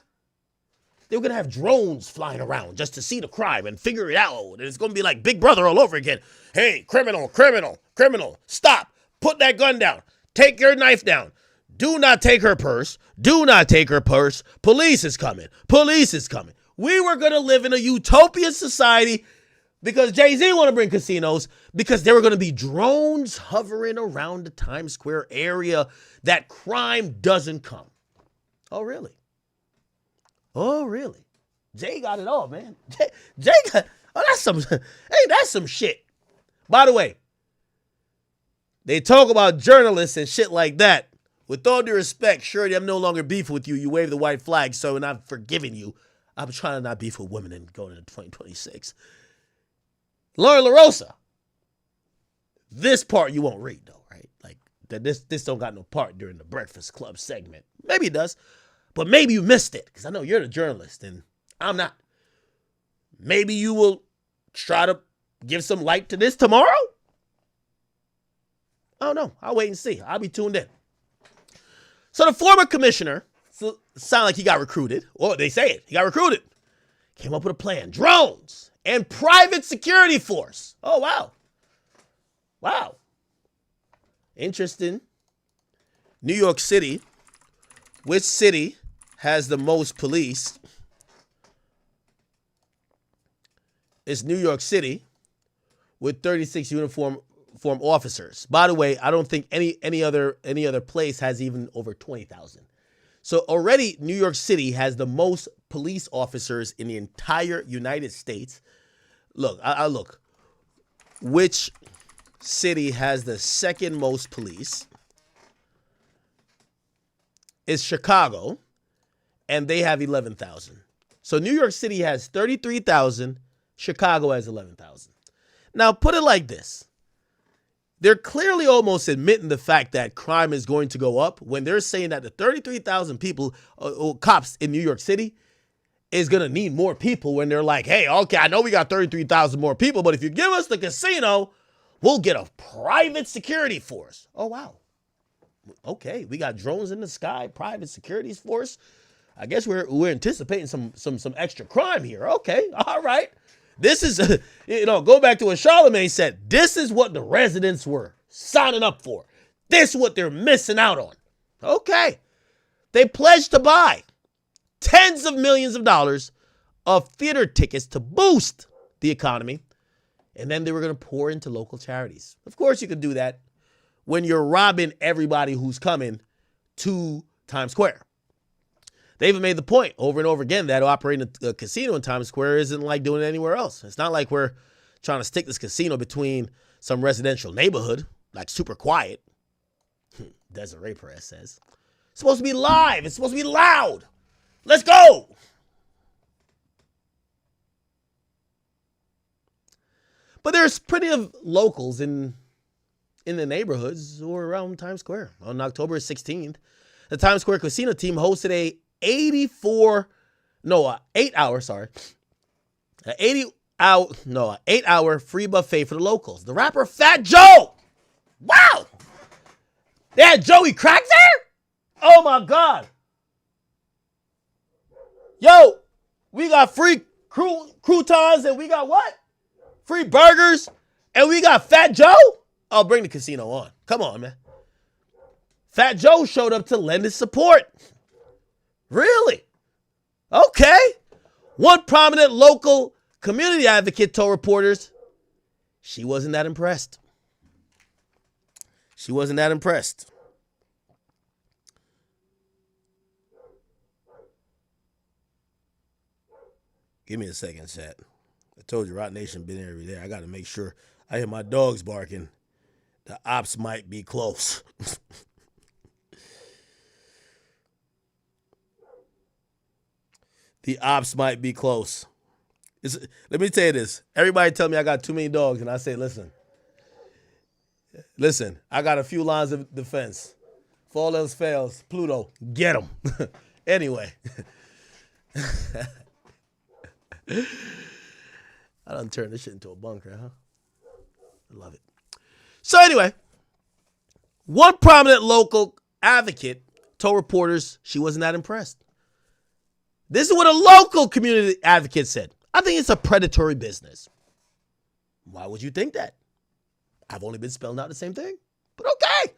They were going to have drones flying around just to see the crime and figure it out. And it's going to be like Big Brother all over again. Hey, criminal, stop. Put that gun down. Take your knife down. Do not take her purse. Do not take her purse. Police is coming. We were going to live in a utopian society because Jay-Z want to bring casinos, because there were going to be drones hovering around the Times Square area that crime doesn't come. Oh, really? Jay got it all, man. Jay got, that's some shit. By the way, they talk about journalists and shit like that. With all due respect, surely I'm no longer beefing with you. You wave the white flag, so, and I've forgiven you. I'm trying to not beef with women and going into 2026. Lauren LaRosa. This part you won't read, though, right? Like, this don't got no part during the Breakfast Club segment. Maybe it does, but maybe you missed it, because I know you're the journalist, and I'm not. Maybe you will try to give some light to this tomorrow? I don't know. I'll wait and see. I'll be tuned in. So the former commissioner, sound like he got recruited, or they say it, he got recruited, came up with a plan. Drones and private security force. Oh, wow. Interesting. New York City. Which city has the most police? It's New York City with 36 uniform officers. By the way, I don't think any other place has even over 20,000. So already New York City has the most police officers in the entire United States. Look, I look. Which city has the second most police? It's Chicago, and they have 11,000. So New York City has 33,000. Chicago has 11,000. Now, put it like this. They're clearly almost admitting the fact that crime is going to go up when they're saying that the 33,000 people, cops in New York City, is going to need more people when they're like, hey, okay, I know we got 33,000 more people, but if you give us the casino, we'll get a private security force. Oh, wow. Okay, we got drones in the sky, private security force. I guess we're anticipating some extra crime here. Okay, all right. This is, go back to what Charlamagne said. This is what the residents were signing up for. This is what they're missing out on. Okay. They pledged to buy tens of millions of dollars of theater tickets to boost the economy. And then they were going to pour into local charities. Of course, you could do that when you're robbing everybody who's coming to Times Square. They even made the point over and over again that operating a casino in Times Square isn't like doing it anywhere else. It's not like we're trying to stick this casino between some residential neighborhood, like super quiet. Desiree Perez says. It's supposed to be live. It's supposed to be loud. Let's go. But there's plenty of locals in the neighborhoods or around Times Square. On October 16th, the Times Square Casino team hosted an 8-hour free buffet for the locals. The rapper Fat Joe. Wow. They had Joey Crack there? Oh my God. Yo, we got free croutons and we got what? Free burgers and we got Fat Joe? Oh, bring the casino on. Come on, man. Fat Joe showed up to lend his support. Really? Okay. One prominent local community advocate told reporters she wasn't that impressed. She wasn't that impressed. Give me a second, chat. I told you Roc Nation been here every day. I got to make sure I hear my dogs barking. The ops might be close. The ops might be close. Let me tell you this. Everybody tell me I got too many dogs, and I say, listen, I got a few lines of defense. If all else fails, Pluto, get him. Anyway. I done turned this shit into a bunker, huh? I love it. So anyway, one prominent local advocate told reporters she wasn't that impressed. This is what a local community advocate said. I think it's a predatory business. Why would you think that? I've only been spelling out the same thing, but okay.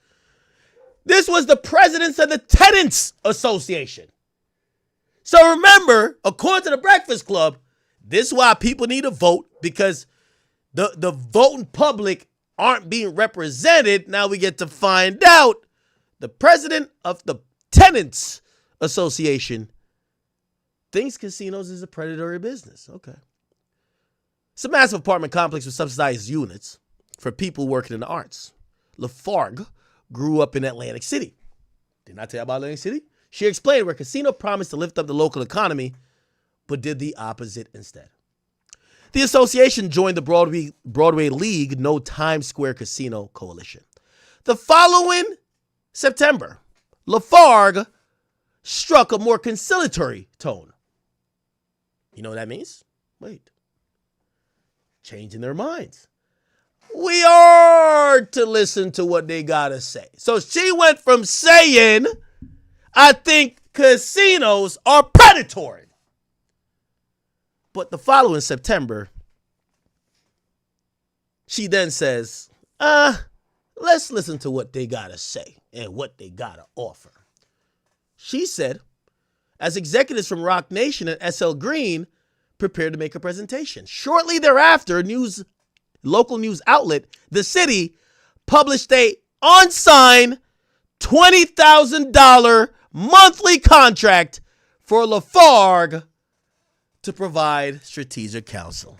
This was the presidents of the Tenants Association. So remember, according to the Breakfast Club, this is why people need to vote, because the voting public aren't being represented. Now we get to find out the president of the Tenants Association thinks casinos is a predatory business. Okay. It's a massive apartment complex with subsidized units for people working in the arts. Lafargue grew up in Atlantic City. Didn't I tell you about Atlantic City? She explained where casino promised to lift up the local economy, but did the opposite instead. The association joined the Broadway League No Times Square Casino Coalition. The following September, Lafargue struck a more conciliatory tone. You know what that means? Wait. Changing their minds. We are to listen to what they gotta say. So she went from saying, I think casinos are predatory. But the following September, she then says, let's listen to what they gotta say and what they gotta offer. She said, as executives from Roc Nation and SL Green prepared to make a presentation. Shortly thereafter, local news outlet, The City, published a unsigned $20,000 monthly contract for Lafargue to provide strategic counsel.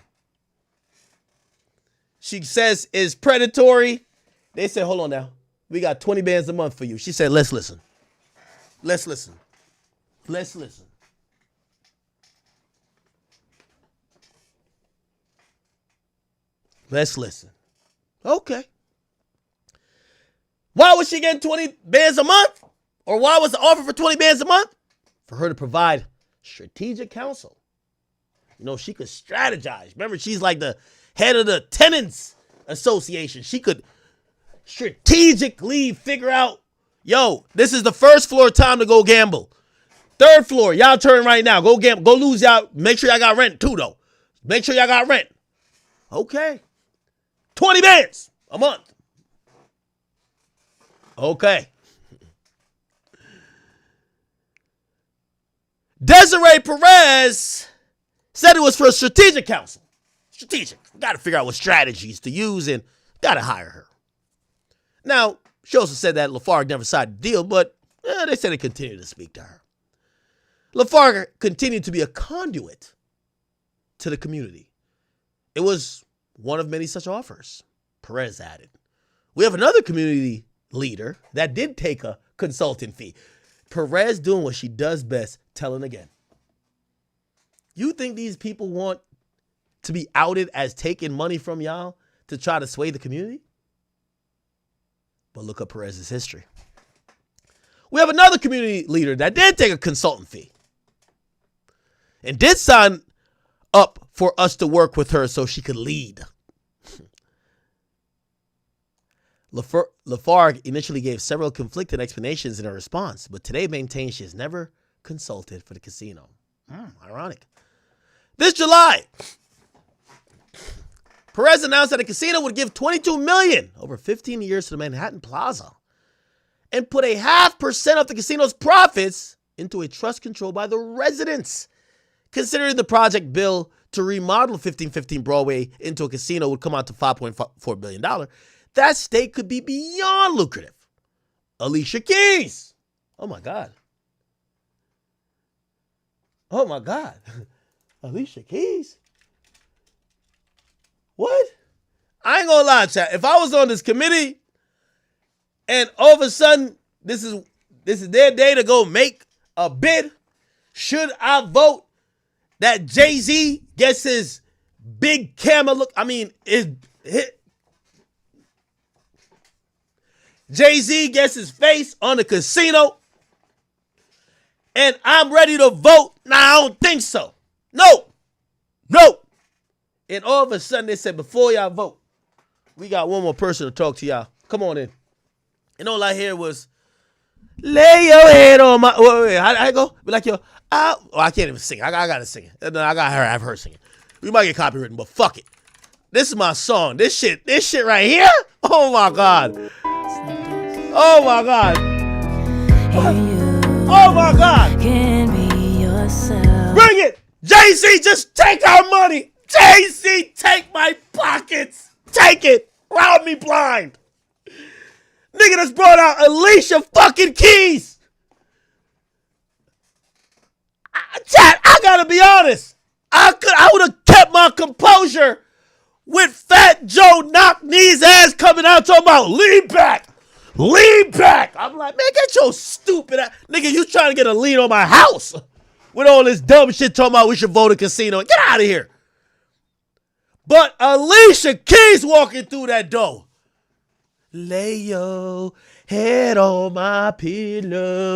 She says is predatory. They said, hold on now. We got 20 bands a month for you. She said, let's listen. Let's listen. Let's listen. Let's listen. Okay. Why was she getting 20 bands a month? Or why was the offer for 20 bands a month? For her to provide strategic counsel. You know, she could strategize. Remember, she's like the head of the Tenants Association. She could strategically figure out, yo, this is the first floor time to go gamble. Third floor, y'all turn right now. Go gamble. Go lose y'all. Make sure y'all got rent too, though. Make sure y'all got rent. Okay. 20 bands a month. Okay. Desiree Perez said it was for strategic counsel. Strategic. Got to figure out what strategies to use and got to hire her. Now, she also said that Lafargue never signed the deal, but they said they continued to speak to her. Lafargue continued to be a conduit to the community. It was one of many such offers. Perez added. We have another community leader that did take a consulting fee. Perez doing what she does best, telling again. You think these people want to be outed as taking money from y'all to try to sway the community? But look up Perez's history. We have another community leader that did take a consultant fee and did sign up for us to work with her so she could lead. Lafargue initially gave several conflicted explanations in her response, but today maintains she has never consulted for the casino. Ironic. This July, Perez announced that the casino would give $22 million over 15 years to the Manhattan Plaza and put 0.5% of the casino's profits into a trust controlled by the residents. Considering the project bill to remodel 1515 Broadway into a casino would come out to $5.4 billion, that stake could be beyond lucrative. Alicia Keys. Oh, my God. Oh, my God. Alicia Keys. What? I ain't gonna lie, chat. If I was on this committee and all of a sudden this is their day to go make a bid, should I vote that Jay-Z gets his big camera look? I mean, Jay-Z gets his face on the casino and I'm ready to vote? Nah, I don't think so. No. And all of a sudden they said, before y'all vote, we got one more person to talk to y'all. Come on in. And all I hear was, lay your head on my... Wait, how I go? Be like, yo, I can't even sing. I gotta sing it. No, I gotta have her sing it. We might get copywritten, but fuck it. This is my song. This shit right here? Oh my God. Oh my God. Oh my God. Bring it. Jay-Z, just take our money. Jay-Z, take my pockets. Take it. Rob me blind. Nigga just brought out Alicia fucking Keys. Chat, I gotta be honest. I would have kept my composure with Fat Joe knock-knees ass coming out talking about lean back. Lean back. I'm like, man, get your stupid ass. Nigga, you trying to get a lien on my house with all this dumb shit talking about we should vote a casino. Get out of here. But Alicia Keys walking through that door. Lay your head on my pillows.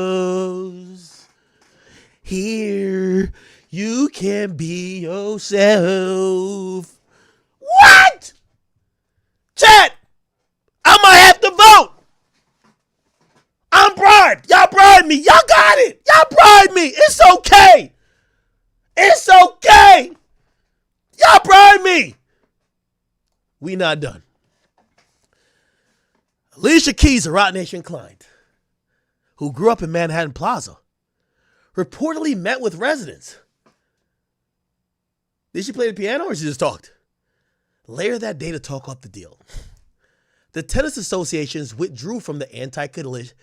Here you can be yourself. What? Chat, I might have to vote. I'm bribed. Y'all bribed me. Y'all got it. Y'all bribed me. It's okay. It's okay. Y'all bribed me. We not done. Alicia Keys, a Roc Nation client, who grew up in Manhattan Plaza, reportedly met with residents. Did she play the piano or she just talked? Later that day to talk up the deal. The tenants associations withdrew from the anti-coalition.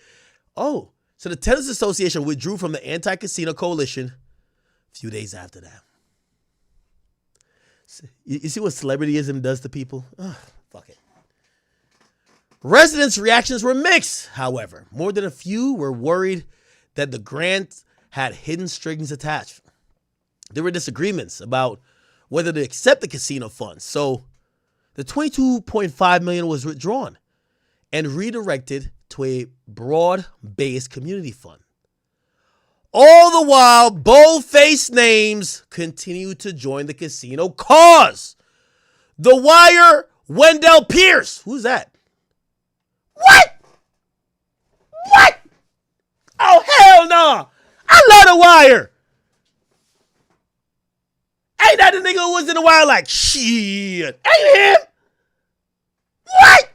Oh, so the tenants association withdrew from the anti-casino coalition a few days after that. You see what celebrityism does to people? Fuck it. Residents' reactions were mixed, however. More than a few were worried that the grant had hidden strings attached. There were disagreements about whether to accept the casino funds, so the $22.5 million was withdrawn and redirected to a broad-based community fund. All the while, bold-faced names continued to join the casino cause. The Wire, Wendell Pierce. Who's that? What? Oh, hell no. I love The Wire. Ain't that the nigga who was in The Wire like, shit? Ain't him? What?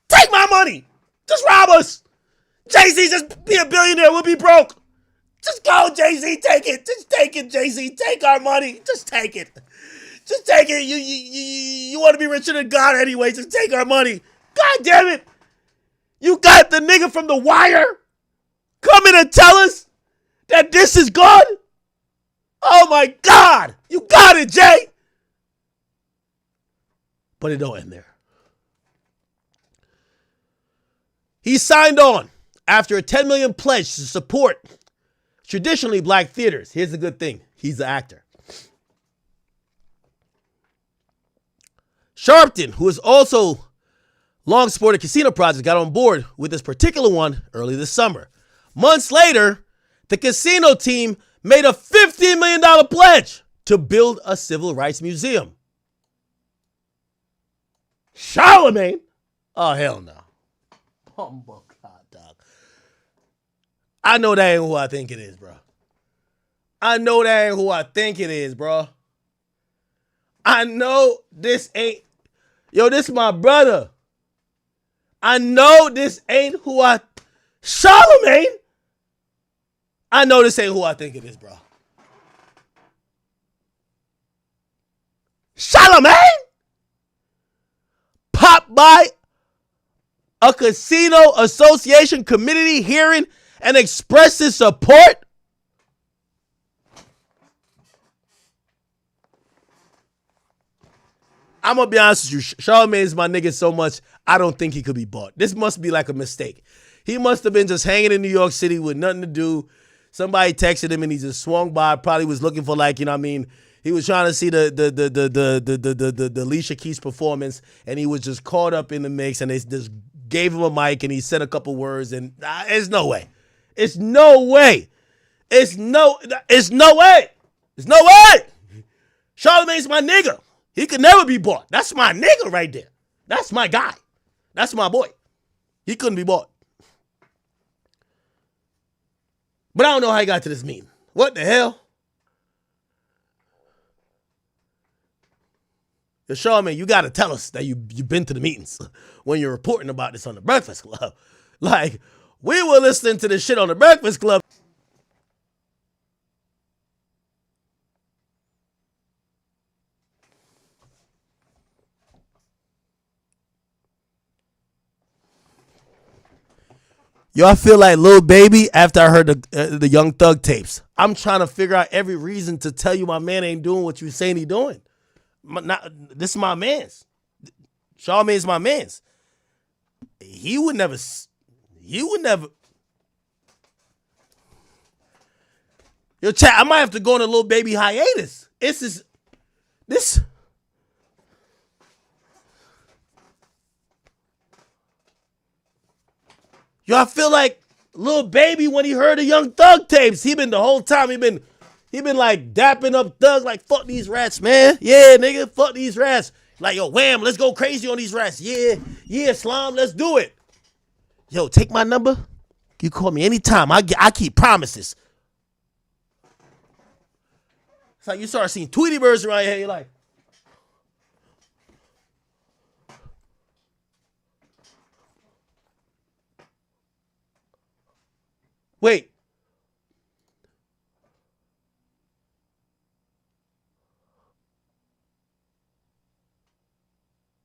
Take my money. Just rob us. Jay-Z, just be a billionaire. We'll be broke. Just go, Jay-Z. Take it. Just take it, Jay-Z. Take our money. Just take it. Just take it. You want to be richer than God anyway. Just take our money. God damn it. You got the nigga from The Wire come in and tell us that this is good? Oh my God. You got it, Jay. But it don't end there. He signed on after a $10 million pledge to support traditionally black theaters. Here's the good thing. He's the actor. Sharpton, who has also long supported casino projects, got on board with this particular one early this summer. Months later, the casino team made a $15 million pledge to build a civil rights museum. Charlemagne? Oh, hell no. Oh, my God, dog. I know that ain't who I think it is, bro. I know that ain't who I think it is, bro. I know this ain't. Yo, this is my brother. I know this ain't who I. Charlemagne? I know this ain't who I think it is, bro. Charlemagne? Popped by a casino association committee hearing and expressed his support? I'm going to be honest with you. Charlemagne is my nigga so much, I don't think he could be bought. This must be like a mistake. He must have been just hanging in New York City with nothing to do. Somebody texted him and he just swung by. Probably was looking for, like, you know what I mean? He was trying to see the Alicia Keys performance, and he was just caught up in the mix, and they just gave him a mic, and he said a couple words, and it's no way. It's no way. It's no way. It's no way. Charlemagne's my nigga. He could never be bought. That's my nigga right there. That's my guy. That's my boy. He couldn't be bought. But I don't know how he got to this meeting. What the hell? Yo, Charlemagne, you got to tell us that you've been to the meetings when you're reporting about this on the Breakfast Club. Like, we were listening to this shit on the Breakfast Club. Yo, I feel like Lil Baby after I heard the Young Thug tapes. I'm trying to figure out every reason to tell you my man ain't doing what you saying he doing. This is my man's. Charlemagne's my man's. He would never. Yo, chat, I might have to go on a Lil Baby hiatus. This. Yo, I feel like Lil Baby when he heard the Young Thug tapes. He been the whole time, he been like dapping up Thug like, fuck these rats, man. Yeah, nigga, fuck these rats. Like, yo, wham, let's go crazy on these rats. Yeah, Slime, let's do it. Yo, take my number. You call me anytime. I keep promises. It's like you start seeing Tweety Birds around here. You're like, wait.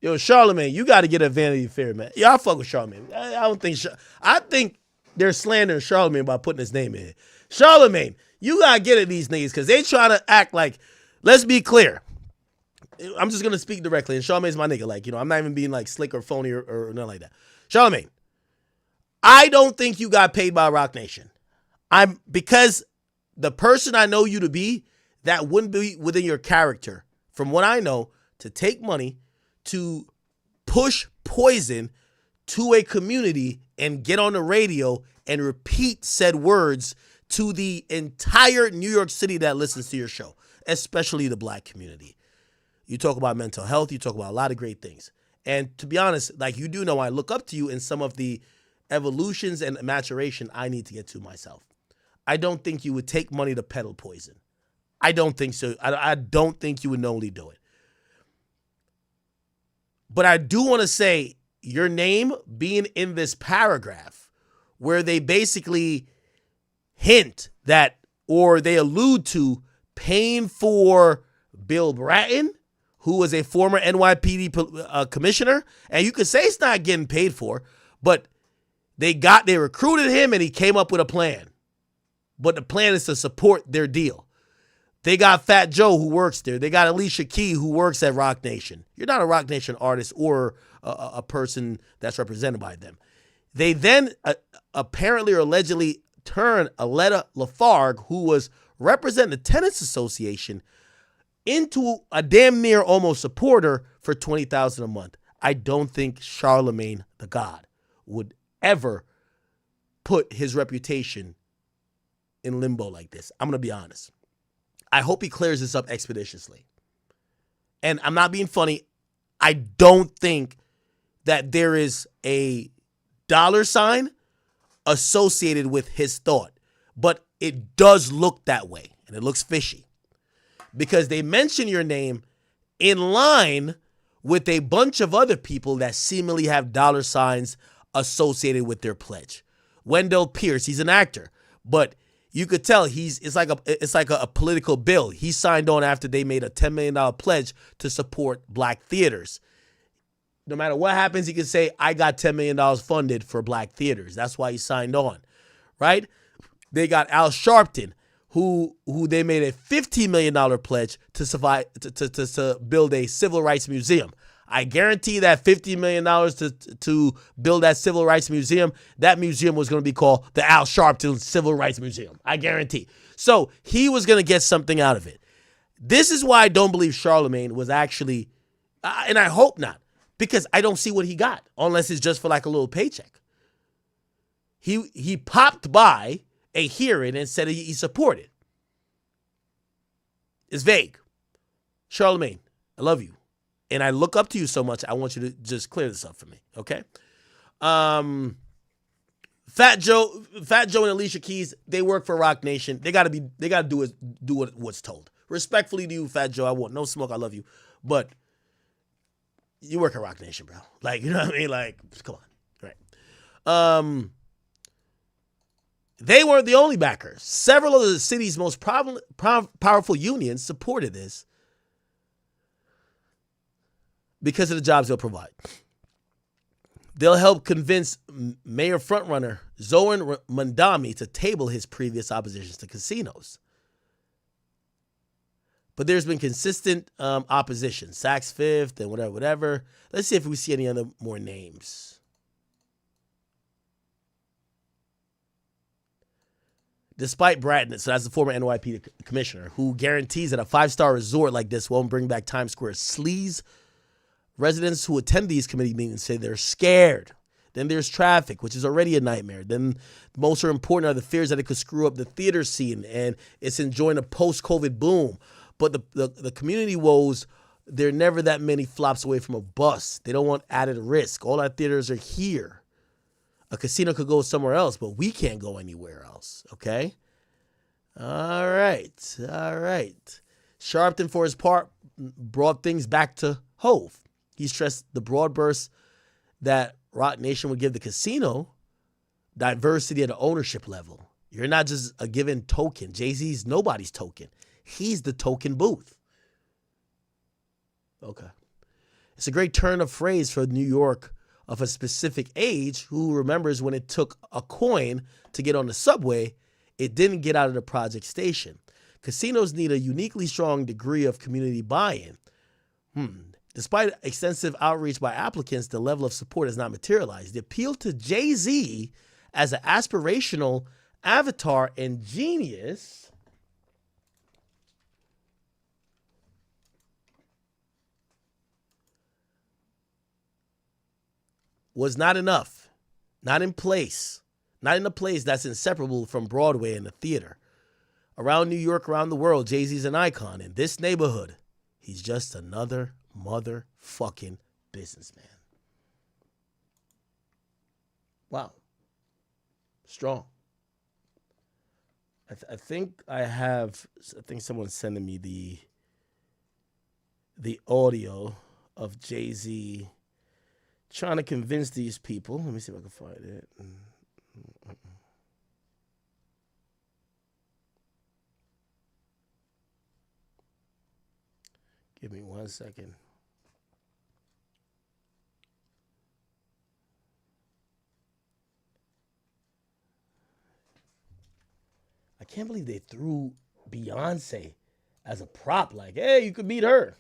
Yo, Charlemagne, you got to get a Vanity Fair, man. Yeah, I fuck with Charlemagne. I think they're slandering Charlemagne by putting his name in here. Charlemagne, you got to get at these niggas because they try to act like, let's be clear. I'm just going to speak directly, and Charlemagne's my nigga. Like, you know, I'm not even being like slick or phony or nothing like that. Charlemagne, I don't think you got paid by Roc Nation. Because the person I know you to be, that wouldn't be within your character, from what I know, to take money to push poison to a community and get on the radio and repeat said words to the entire New York City that listens to your show, especially the black community. You talk about mental health. You talk about a lot of great things. And to be honest, like, you do know I look up to you in some of the evolutions and maturation I need to get to myself. I don't think you would take money to peddle poison. I don't think so. I don't think you would knowingly do it. But I do want to say your name being in this paragraph where they basically hint that, or they allude to paying for Bill Bratton, who was a former NYPD commissioner. And you could say it's not getting paid for, but They recruited him and he came up with a plan. But the plan is to support their deal. They got Fat Joe who works there. They got Alicia Key who works at Roc Nation. You're not a Roc Nation artist or a person that's represented by them. They then apparently or allegedly turned Aletta Lafargue, who was representing the Tenants Association, into a damn near almost supporter for $20,000 a month. I don't think Charlemagne the God would ever put his reputation in limbo like this. I'm going to be honest. I hope he clears this up expeditiously. And I'm not being funny. I don't think that there is a dollar sign associated with his thought. But it does look that way. And it looks fishy. Because they mention your name in line with a bunch of other people that seemingly have dollar signs associated with their pledge. Wendell Pierce, he's an actor. But you could tell it's like a political bill. He signed on after they made a $10 million pledge to support black theaters. No matter what happens, he can say, I got $10 million funded for black theaters. That's why he signed on, right? They got Al Sharpton, who they made a $15 million pledge to build a civil rights museum. I guarantee that $50 million to build that civil rights museum, that museum was going to be called the Al Sharpton Civil Rights Museum. I guarantee. So he was going to get something out of it. This is why I don't believe Charlemagne was actually, and I hope not, because I don't see what he got, unless it's just for like a little paycheck. He popped by a hearing and said he supported. It's vague. Charlemagne, I love you. And I look up to you so much, I want you to just clear this up for me, okay? Fat Joe and Alicia Keys, they work for Roc Nation. They gotta do what's told. Respectfully to you, Fat Joe, I want no smoke, I love you. But you work at Roc Nation, bro. Like, you know what I mean? Like, come on. Right. They weren't the only backers. Several of the city's most powerful unions supported this because of the jobs they'll provide. They'll help convince mayor frontrunner Zoran Mandami to table his previous oppositions to casinos. But there's been consistent opposition. Saks Fifth and whatever. Let's see if we see any other more names. Despite Bratton, so that's the former NYPD commissioner, who guarantees that a 5-star resort like this won't bring back Times Square sleaze, residents who attend these committee meetings say they're scared. Then there's traffic, which is already a nightmare. Then most are important are the fears that it could screw up the theater scene and it's enjoying a post-COVID boom. But the community woes, there are never that many flops away from a bus. They don't want added risk. All our theaters are here. A casino could go somewhere else, but we can't go anywhere else, okay? All right. Sharpton, for his part, brought things back to Hove. He stressed the broad burst that Roc Nation would give the casino diversity at the ownership level. You're not just a given token. Jay-Z's nobody's token. He's the token booth. Okay. It's a great turn of phrase for New York of a specific age who remembers when it took a coin to get on the subway, it didn't get out of the project station. Casinos need a uniquely strong degree of community buy-in. Despite extensive outreach by applicants, the level of support has not materialized. The appeal to Jay-Z as an aspirational avatar and genius was not enough, not in a place that's inseparable from Broadway and the theater. Around New York, around the world, Jay-Z's an icon. In this neighborhood, he's just another motherfucking businessman. Wow. Strong. I think someone's sending me the audio of Jay-Z trying to convince these people. Let me see if I can find it. Give me 1 second. can't believe they threw Beyonce as a prop. Like, hey, you could meet her.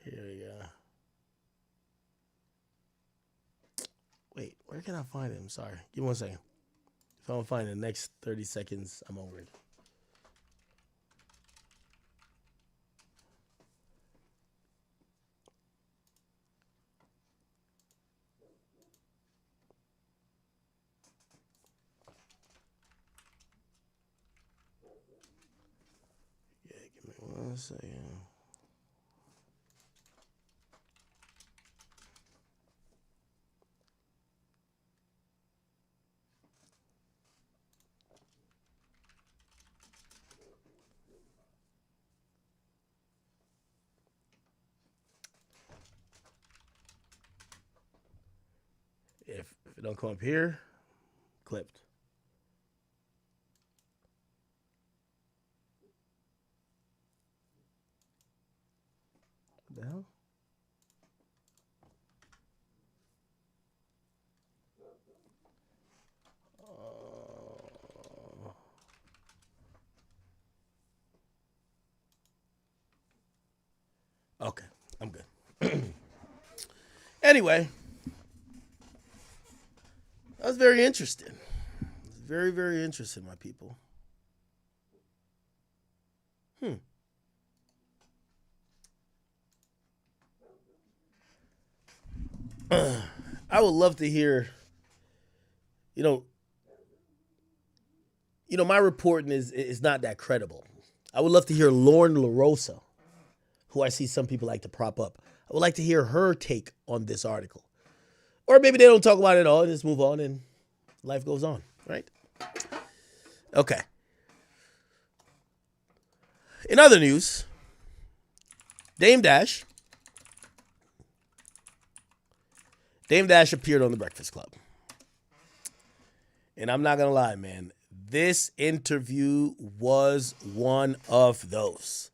Here we go. Wait, where can I find him? Sorry. Give me 1 second. If I don't find it in the next 30 seconds, I'm over it. Yeah, give me 1 second. If it don't come up here, clipped. What the hell? Okay, I'm good. Anyway. That was very interesting. Very, very interesting, my people. I would love to hear, my reporting is not that credible. I would love to hear Lauren LaRosa, who I see some people like to prop up. I would like to hear her take on this article. Or maybe they don't talk about it at all and just move on and life goes on, right? Okay. In other news, Dame Dash appeared on The Breakfast Club. And I'm not going to lie, man. This interview was one of those.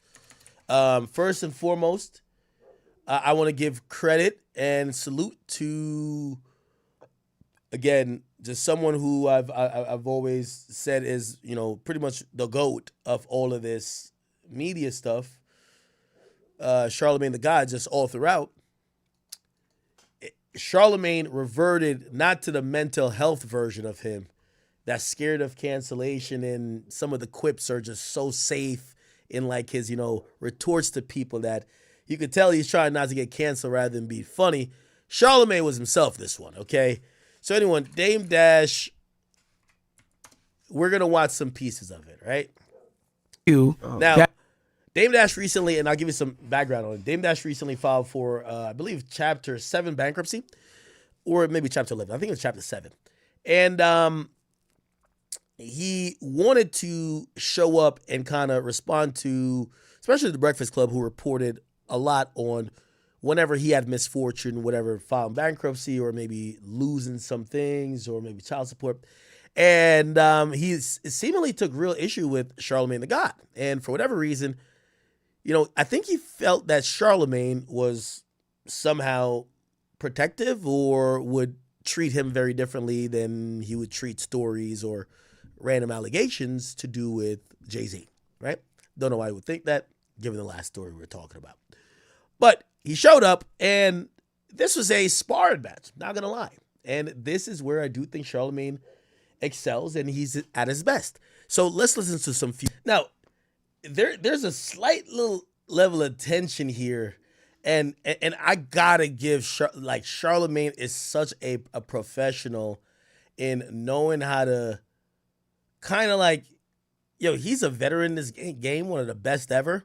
First and foremost, I want to give credit and salute to, again, just someone who I've always said is, pretty much the GOAT of all of this media stuff. Charlemagne the God, just all throughout. Charlemagne reverted not to the mental health version of him that's scared of cancellation, and some of the quips are just so safe in like his, retorts to people that you could tell he's trying not to get canceled rather than be funny. Charlemagne was himself this one, okay? So anyone, Dame Dash, we're going to watch some pieces of it, right? Now, Dame Dash recently, and I'll give you some background on it. Dame Dash recently filed for, I believe, Chapter 7 bankruptcy, or maybe Chapter 11. I think it was Chapter 7. And he wanted to show up and kind of respond to, especially the Breakfast Club, who reported a lot on whenever he had misfortune, whatever, filing bankruptcy or maybe losing some things or maybe child support. And he seemingly took real issue with Charlemagne the God. And for whatever reason, I think he felt that Charlemagne was somehow protective or would treat him very differently than he would treat stories or random allegations to do with Jay-Z, right? Don't know why he would think that, given the last story we were talking about. But he showed up, and this was a sparring match, not going to lie. And this is where I do think Charlemagne excels, and he's at his best. So let's listen to some few. Now, there's a slight little level of tension here, and I got to give, Charlemagne is such a professional in knowing how to kind of he's a veteran in this game, one of the best ever.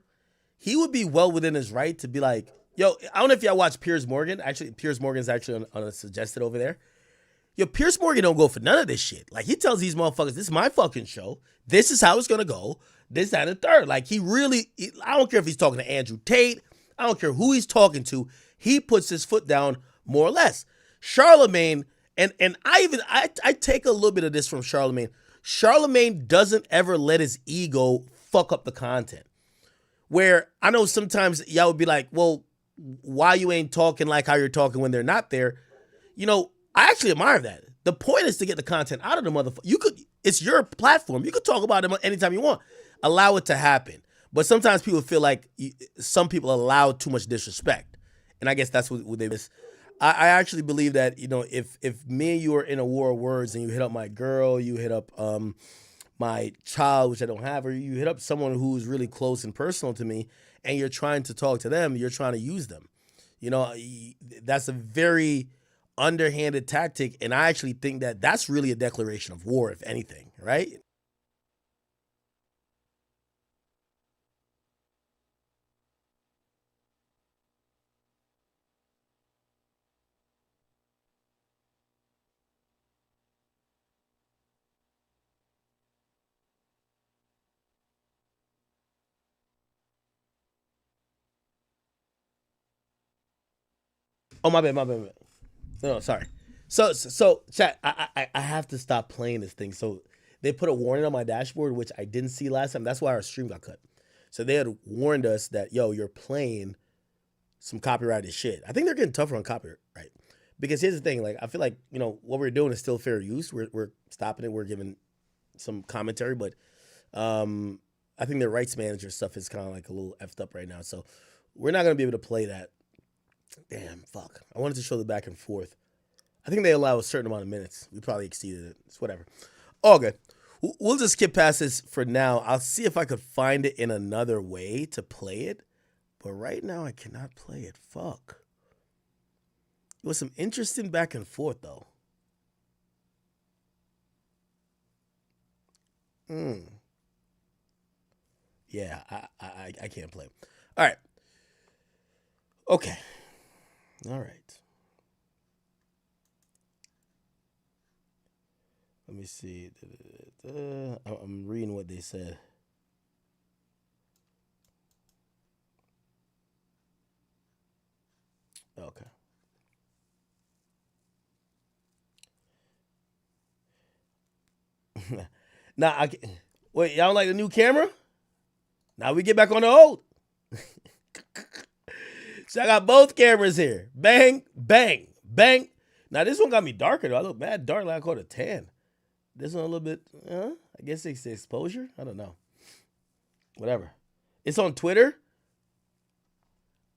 He would be well within his right to be like, I don't know if y'all watch Piers Morgan. Actually, Piers Morgan's actually on a suggested over there. Piers Morgan don't go for none of this shit. Like, he tells these motherfuckers, this is my fucking show. This is how it's going to go. This, that, and the third. Like, I don't care if he's talking to Andrew Tate. I don't care who he's talking to. He puts his foot down more or less. Charlemagne, and I take a little bit of this from Charlemagne. Charlemagne doesn't ever let his ego fuck up the content. Where I know sometimes y'all would be like, well, why you ain't talking like how you're talking when they're not there. I actually admire that. The point is to get the content out of the motherfucker. It's your platform. You could talk about it anytime you want. Allow it to happen. But sometimes people feel like some people allow too much disrespect. And I guess that's what they miss. I actually believe that, if me and you are in a war of words and you hit up my girl, you hit up my child, which I don't have, or you hit up someone who's really close and personal to me, and you're trying to talk to them, you're trying to use them. That's a very underhanded tactic, and I actually think that that's really a declaration of war, if anything, right? Oh, my bad. No, sorry. So, chat, I have to stop playing this thing. So they put a warning on my dashboard, which I didn't see last time. That's why our stream got cut. So they had warned us that, you're playing some copyrighted shit. I think they're getting tougher on copyright. Because here's the thing, I feel like, what we're doing is still fair use. We're stopping it. We're giving some commentary, but I think their rights manager stuff is kind of a little effed up right now. So we're not going to be able to play that. Damn, fuck. I wanted to show the back and forth. I think they allow a certain amount of minutes. We probably exceeded it. It's whatever. All good. We'll just skip past this for now. I'll see if I could find it in another way to play it. But right now, I cannot play it. Fuck. It was some interesting back and forth, though. Yeah, I can't play. All right. Okay. All right. Let me see. I'm reading what they said. Okay. Now, wait, y'all don't like the new camera? Now we get back on the old. So I got both cameras here. Bang, bang, bang. Now this one got me darker though. I look mad dark, like I caught a tan. This one a little bit, I guess it's the exposure. I don't know. Whatever. It's on Twitter.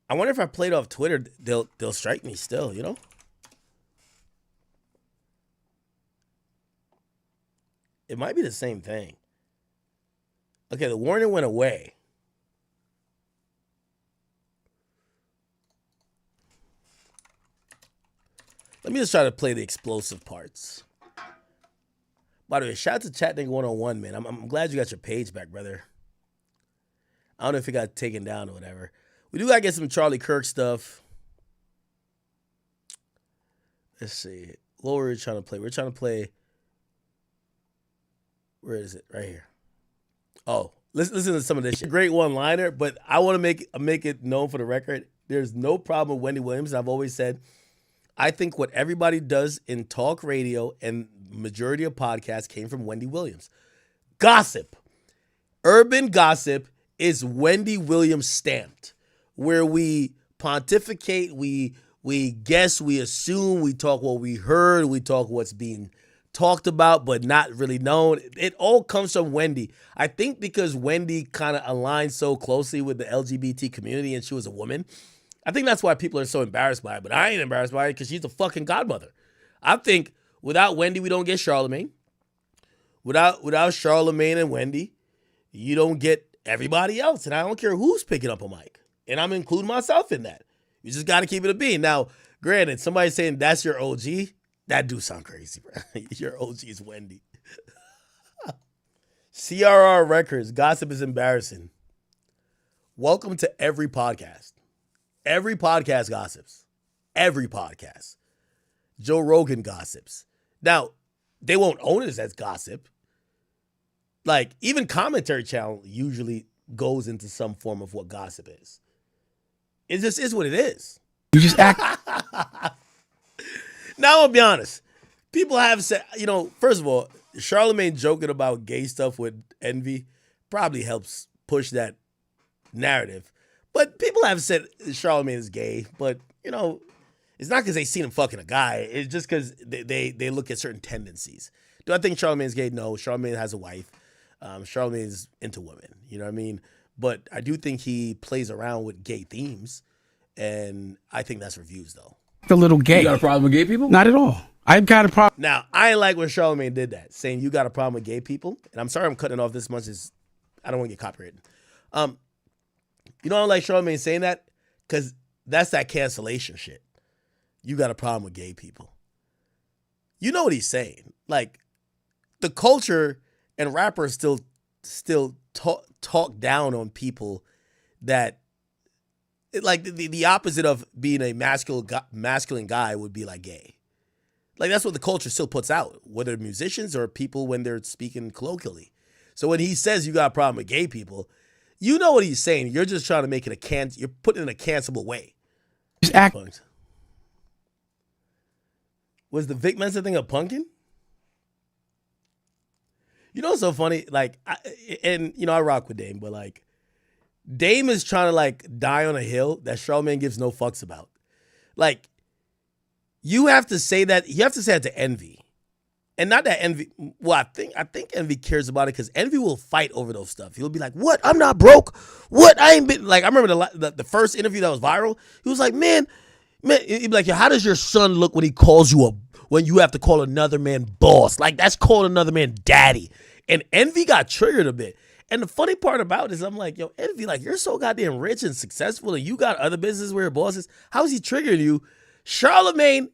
I wonder if I played off Twitter, they'll strike me still, It might be the same thing. Okay, the warning went away. Let me just try to play the explosive parts. By the way, shout out to Chat Nigga 101, man. I'm glad you got your page back, brother. I don't know if it got taken down or whatever. We do gotta get some Charlie Kirk stuff. Let's see. What were we trying to play? We're trying to play. Where is it? Right here. Oh, listen to some of this shit. Great one-liner, but I want to make it known for the record. There's no problem with Wendy Williams. I've always said, I think what everybody does in talk radio and majority of podcasts came from Wendy Williams. Gossip. Urban gossip is Wendy Williams stamped, where we pontificate, we guess, we assume, we talk what we heard, we talk what's being talked about but not really known. It all comes from Wendy. I think because Wendy kind of aligned so closely with the LGBT community and she was a woman, I think that's why people are so embarrassed by it. But I ain't embarrassed by it because she's a fucking godmother. I think without Wendy, we don't get Charlemagne. Without Charlemagne and Wendy, you don't get everybody else. And I don't care who's picking up a mic. And I'm including myself in that. You just got to keep it a bean. Now, granted, somebody saying that's your OG, that do sound crazy, bro. Your OG is Wendy. CRR Records, gossip is embarrassing. Welcome to every podcast. Every podcast gossips. Every podcast. Joe Rogan gossips. Now, they won't own it as gossip. Like, even Commentary Channel usually goes into some form of what gossip is. It just is what it is. You just act. Now, I'll be honest. People have said, first of all, Charlemagne joking about gay stuff with Envy probably helps push that narrative. But people have said Charlamagne is gay, but you know, it's not because they seen him fucking a guy. It's just because they look at certain tendencies. Do I think Charlamagne is gay? No. Charlamagne has a wife. Charlamagne is into women. You know what I mean? But I do think he plays around with gay themes, and I think that's reviews though. A little gay. You got a problem with gay people? Not at all. I've got a problem. Now, I ain't like when Charlamagne did that, saying you got a problem with gay people. And I'm sorry I'm cutting it off this much. I don't want to get copyrighted. You know, I don't like Charlamagne saying that because that's that cancellation shit. You got a problem with gay people. You know what he's saying. Like, the culture and rappers still talk down on people that, like, the opposite of being a masculine guy would be like gay. Like, that's what the culture still puts out, whether musicians or people when they're speaking colloquially. So when he says you got a problem with gay people, you know what he's saying. You're just trying to make it you're putting it in a cancelable way. Just act. Was the Vic Mensa thing a pumpkin? You know what's so funny? Like, I rock with Dame, but like, Dame is trying to like die on a hill that Charlamagne gives no fucks about. Like, you have to say that. You have to say that to Envy, and not that Envy. Well, I think Envy cares about it because Envy will fight over those stuff. He'll be like, "What? I'm not broke. What? I ain't been like." I remember the first interview that was viral. He was like, "Man." He'd be like, "How does your son look when he calls you when you have to call another man boss? Like, that's calling another man daddy." And Envy got triggered a bit. And the funny part about it is I'm like, yo, Envy, like, you're so goddamn rich and successful and you got other businesses where your boss is. How is he triggering you? Charlamagne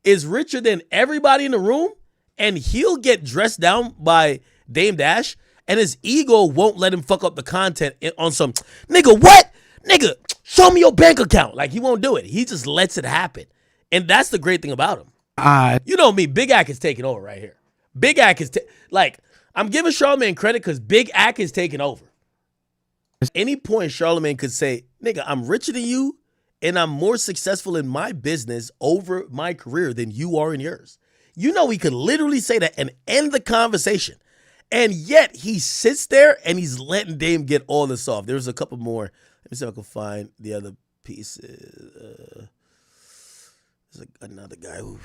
is richer than everybody in the room and he'll get dressed down by Dame Dash and his ego won't let him fuck up the content on some, nigga, what? Nigga, show me your bank account. Like, he won't do it. He just lets it happen. And that's the great thing about him. You know me, Big Ack is taking over right here. Big Ack is, like, I'm giving Charlamagne credit because Big Ack is taking over. Any point Charlamagne could say, nigga, I'm richer than you and I'm more successful in my business over my career than you are in yours. You know he could literally say that and end the conversation. And yet he sits there and he's letting Dame get all this off. There's a couple more. Let me see if I can find the other pieces. There's another guy who,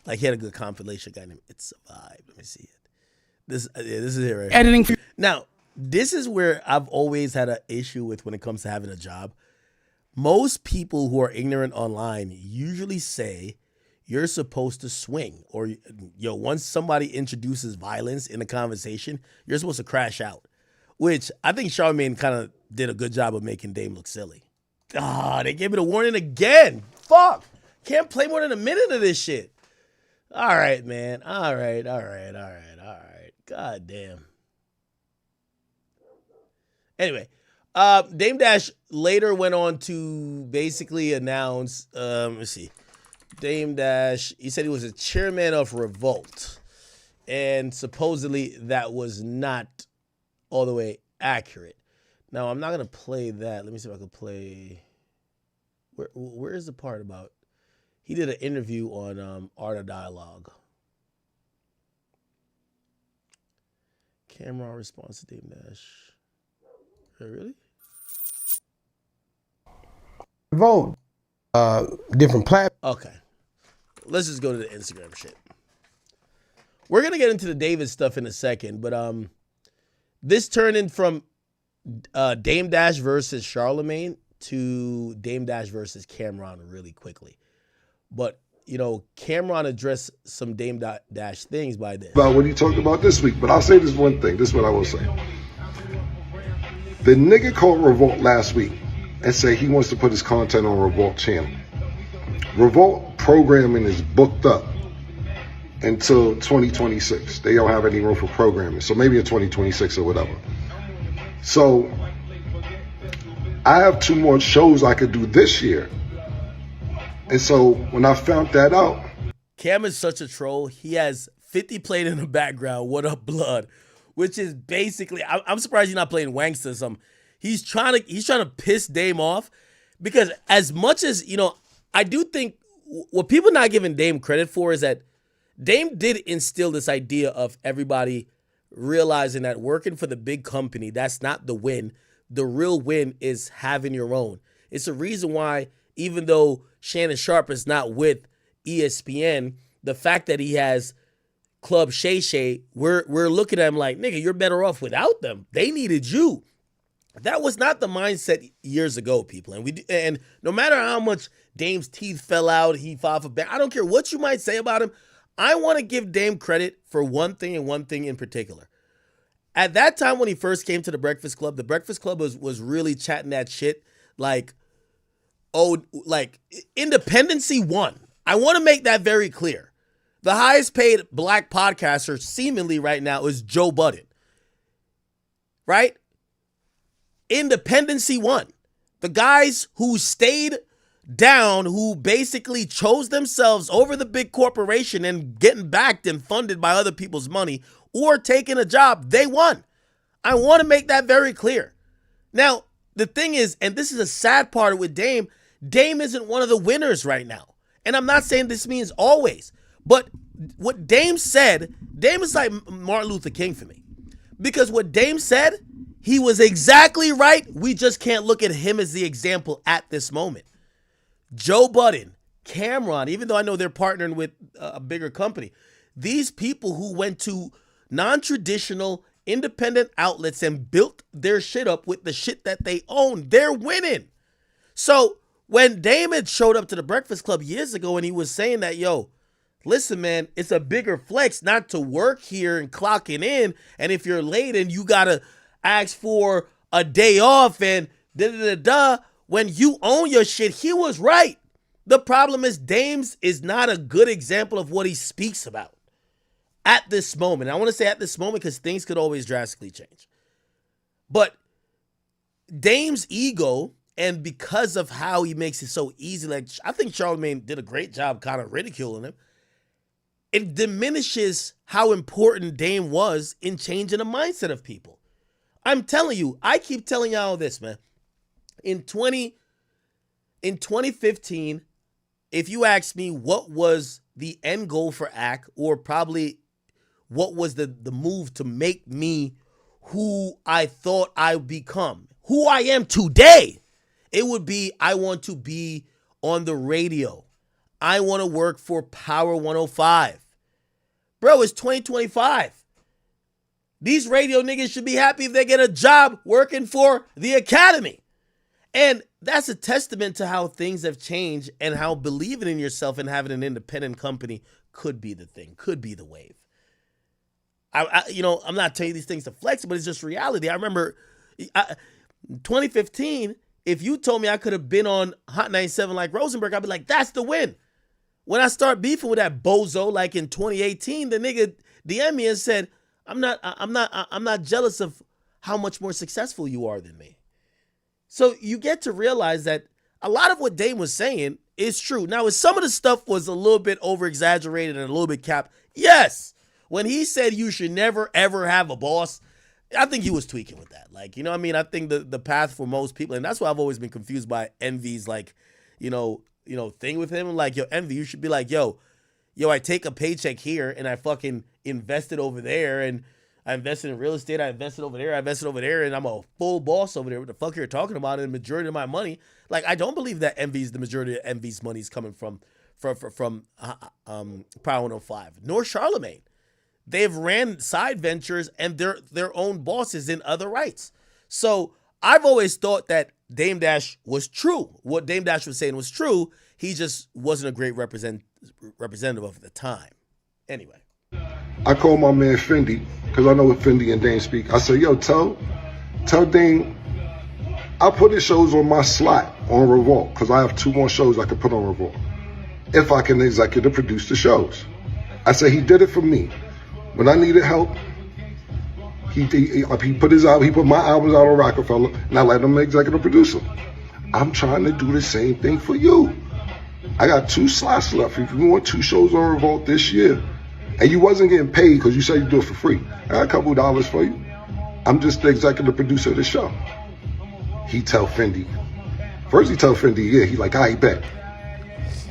like, he had a good compilation guy named It Survived. Let me see it. This is it right here. Editing. Now, this is where I've always had an issue with when it comes to having a job. Most people who are ignorant online usually say you're supposed to swing or, once somebody introduces violence in a conversation, you're supposed to crash out, which I think Charlamagne kind of did a good job of making Dame look silly. They gave me the warning again. Fuck. Can't play more than a minute of this shit. All right, man. All right. God damn. Anyway, Dame Dash later went on to basically announce, let's see. Dame Dash, he said he was a chairman of Revolt. And supposedly that was not all the way accurate. Now, I'm not going to play that. Let me see if I can play. Where is the part about? He did an interview on Art of Dialogue. Camera response to Dame Dash. Really? Vote. Different platforms. Okay. Let's just go to the Instagram shit. We're going to get into the David stuff in a second, but this turned in from Dame Dash versus Charlamagne to Dame Dash versus Cameron really quickly. But, Cameron addressed some Dame Dash things by this. About what he talked about this week, but I'll say this one thing. This is what I will say. The nigga called Revolt last week and said he wants to put his content on Revolt channel. Revolt programming is booked up until 2026. They don't have any room for programming. So maybe in 2026 or whatever. So I have 2 more shows I could do this year. And so when I found that out. Cam is such a troll. He has 50 played in the background. What up, blood? Which is basically, I'm surprised he's not playing Wangsta or something. He's trying to piss Dame off because as much as, I do think what people not giving Dame credit for is that Dame did instill this idea of everybody realizing that working for the big company, that's not the win. the real win is having your own. It's a reason why, even though Shannon Sharpe is not with ESPN, the fact that he has Club Shay Shay, we're looking at him like, nigga, you're better off without them. They needed you. That was not the mindset years ago, people. And no matter how much Dame's teeth fell out, he filed for ban. I don't care what you might say about him. I want to give Dame credit for one thing and one thing in particular. At that time when he first came to the Breakfast Club was really chatting that shit like, oh, like independency won. I want to make that very clear. The highest paid black podcaster seemingly right now is Joe Budden. Right? Independency won. The guys who stayed down, who basically chose themselves over the big corporation and getting backed and funded by other people's money or taking a job, they won. I want to make that very clear. Now, the thing is, and this is a sad part with Dame, Dame isn't one of the winners right now. And I'm not saying this means always, but what Dame said, Dame is like Martin Luther King for me. Because what Dame said, he was exactly right. We just can't look at him as the example at this moment. Joe Budden, Cameron, even though I know they're partnering with a bigger company, these people who went to non-traditional independent outlets and built their shit up with the shit that they own, they're winning. So when Dame had showed up to the Breakfast Club years ago and he was saying that, yo, listen, man, it's a bigger flex not to work here and clocking in. And if you're late and you got to ask for a day off and da-da-da-da, when you own your shit, he was right. The problem is Dame's is not a good example of what he speaks about at this moment. I want to say at this moment because things could always drastically change. But Dame's ego, and because of how he makes it so easy, like I think Charlamagne did a great job kind of ridiculing him, it diminishes how important Dame was in changing the mindset of people. I'm telling you, I keep telling y'all this, man. In 2015, if you ask me what was the end goal for ACT, or probably what was the move to make me who I thought I would become, who I am today, it would be I want to be on the radio. I want to work for Power 105. Bro, it's 2025. These radio niggas should be happy if they get a job working for the Academy. And that's a testament to how things have changed and how believing in yourself and having an independent company could be the thing, could be the wave. I'm not telling you these things to flex, but it's just reality. I remember 2015, if you told me I could have been on Hot 97 like Rosenberg, I'd be like, that's the win. When I start beefing with that bozo, like in 2018, the nigga DM'd me and said, I'm not jealous of how much more successful you are than me. So you get to realize that a lot of what Dame was saying is true. Now, if some of the stuff was a little bit over-exaggerated and a little bit capped, yes. When he said you should never, ever have a boss, I think he was tweaking with that. Like, you know what I mean? I think the path for most people, and that's why I've always been confused by Envy's, like, thing with him. Like, yo, Envy, you should be like, yo, I take a paycheck here and I fucking invest it over there, and I invested in real estate, I invested over there, and I'm a full boss over there. What the fuck you're talking about? And the majority of my money, like, I don't believe that the majority of Envy's money is coming from Power 105, nor Charlamagne. They've ran side ventures and they're their own bosses in other rights. So I've always thought that Dame Dash was true. What Dame Dash was saying was true. He just wasn't a great representative of the time. Anyway. I call my man Fendi, because I know what Fendi and Dame speak. I say, yo, tell Dame, I'll put his shows on my slot on Revolt, because I have 2 more shows I could put on Revolt, if I can executive produce the shows. I say he did it for me. When I needed help, he put my albums out on Rockefeller, and I let him executive produce them. I'm trying to do the same thing for you. I got 2 slots left. If you want 2 shows on Revolt this year, and you wasn't getting paid because you said you do it for free, I got a couple of dollars for you. I'm just the executive producer of the show. He tell Fendi. First he tell Fendi, yeah, he like, I bet.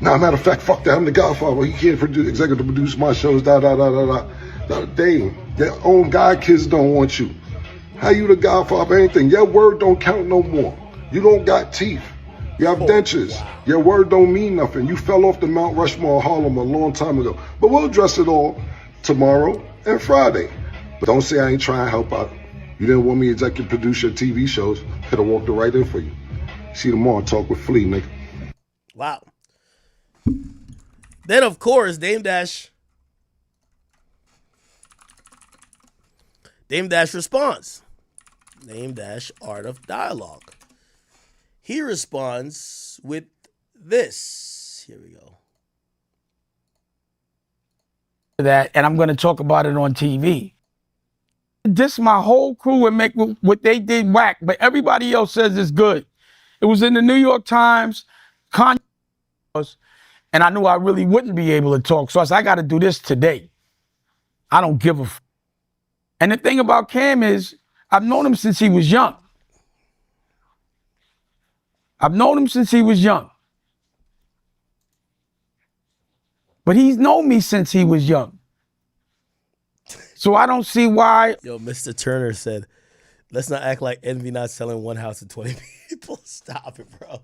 Now, matter of fact, fuck that, I'm the Godfather. He can't executive produce my shows, Dame, their own God kids don't want you. How you the godfather of anything? Your word don't count no more. You don't got teeth. You have dentures. Your word don't mean nothing. You fell off the Mount Rushmore of Harlem a long time ago. But we'll address it all tomorrow and Friday. But don't say I ain't trying to help out. You didn't want me to executive produce your TV shows. Could have walked it right in for you. See you tomorrow. Talk with Flea, nigga. Wow. Then, of course, Dame Dash responds. Dame Dash Art of Dialogue. He responds with this. Here we go. That, and I'm going to talk about it on TV. This my whole crew and make what they did whack, but everybody else says it's good. It was in the New York Times, and I knew I really wouldn't be able to talk, so I said, I got to do this today. I don't give a f. And the thing about Cam is, I've known him since he was young. But he's known me since he was young. So I don't see why. Yo, Mr. Turner said, let's not act like Envy not selling one house to 20 people. Stop it, bro.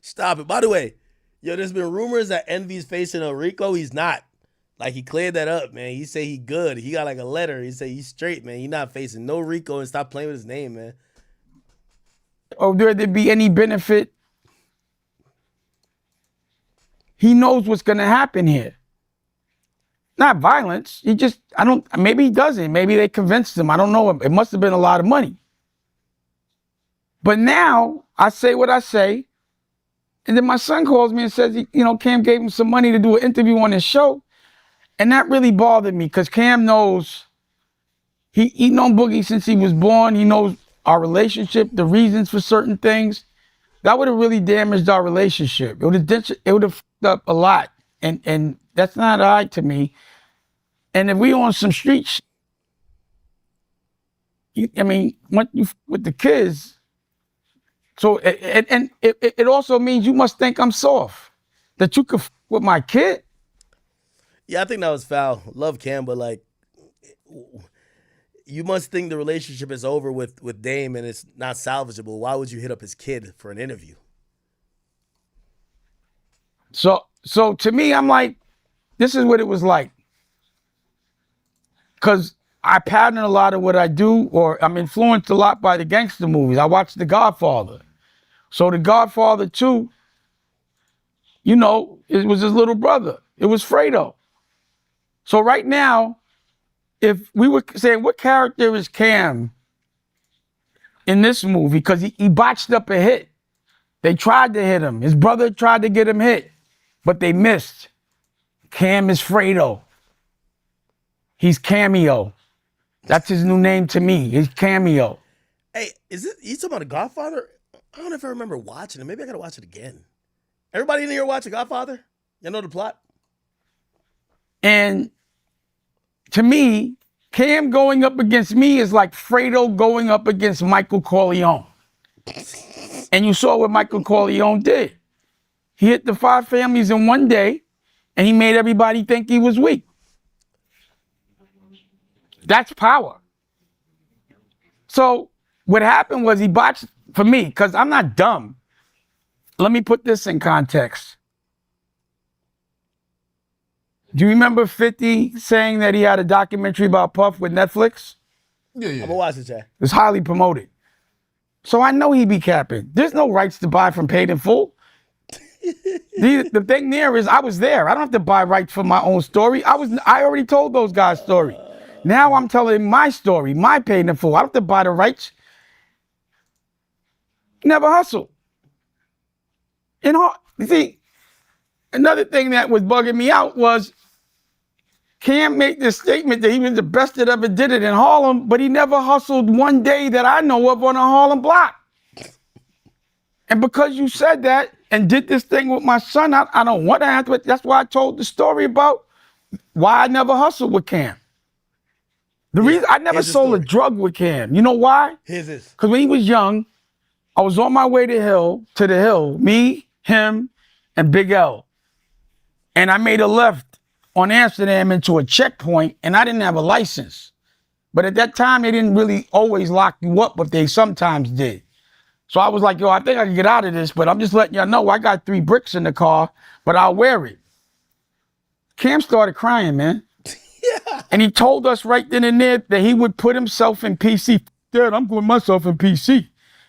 Stop it. By the way, yo, there's been rumors that Envy's facing a RICO. He's not. Like, he cleared that up, man. He say he good. He got like a letter. He say he's straight, man. He not facing no RICO, and stop playing with his name, man. Or there be any benefit. He knows what's going to happen here. Not violence. Maybe he doesn't. Maybe they convinced him. I don't know. It must have been a lot of money. But now I say what I say. And then my son calls me and says, Cam gave him some money to do an interview on his show. And that really bothered me because Cam knows, he known Boogie since he was born. He knows our relationship, the reasons for certain things. That would have really damaged our relationship. It would have fucked up a lot. And that's not all right to me. And if we on some street shit, with the kids, so it also means you must think I'm soft, that you could with my kid. Yeah, I think that was foul. Love Cam, but like, you must think the relationship is over with Dame and it's not salvageable. Why would you hit up his kid for an interview? So to me, I'm like, this is what it was like. Because I pattern a lot of what I do, or I'm influenced a lot by the gangster movies. I watched The Godfather. So The Godfather 2, it was his little brother. It was Fredo. So right now, if we were saying, what character is Cam in this movie? Because he botched up a hit. They tried to hit him. His brother tried to get him hit, but they missed. Cam is Fredo. He's Cameo. That's his new name to me. He's Cameo. Hey, you talking about The Godfather? I don't know if I remember watching it. Maybe I gotta watch it again. Everybody in here watch The Godfather? You know the plot? And to me, Cam going up against me is like Fredo going up against Michael Corleone. And you saw what Michael Corleone did. He hit the 5 families in one day, and he made everybody think he was weak. That's power. So what happened was he botched, for me, because I'm not dumb. Let me put this in context. Do you remember 50 saying that he had a documentary about Puff with Netflix? Yeah. I'm gonna watch it, Chad. It's highly promoted. So I know he be capping. There's no rights to buy from Paid in Full. The thing there is I was there. I don't have to buy rights for my own story. I already told those guys' story. Now I'm telling my story, my Paid in Full. I don't have to buy the rights. Never hustle. You see, another thing that was bugging me out was Cam made this statement that he was the best that ever did it in Harlem, but he never hustled one day that I know of on a Harlem block. And because you said that and did this thing with my son, I don't want to have to. That's why I told the story about why I never hustled with Cam. The reason I never sold a drug with Cam. You know why? Here's this. Because when he was young, I was on my way to the hill, me, him, and Big L. And I made a left on Amsterdam into a checkpoint, and I didn't have a license. But at that time, they didn't really always lock you up, but they sometimes did. So I was like, yo, I think I can get out of this, but I'm just letting y'all know I got 3 bricks in the car, but I'll wear it. Cam started crying, man. Yeah. And he told us right then and there that he would put himself in PC. Dad, I'm putting myself in PC.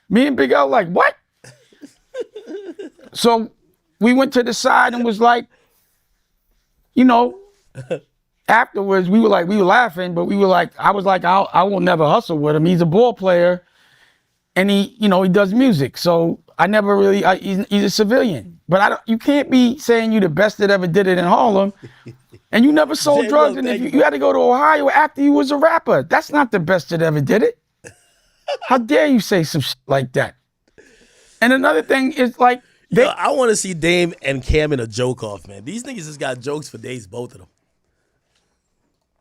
Me and Big L like, what? So we went to the side and was like, you know, afterwards we were laughing, but we were like, I was like, I will never hustle with him. He's a ball player and he does music. So I never really, he's a civilian. But you can't be saying you the best that ever did it in Harlem and you never sold drugs and you had to go to Ohio after you was a rapper. That's not the best that ever did it. How dare you say some shit like that? And another thing is like, I want to see Dame and Cam in a joke off, man. These niggas just got jokes for days, both of them.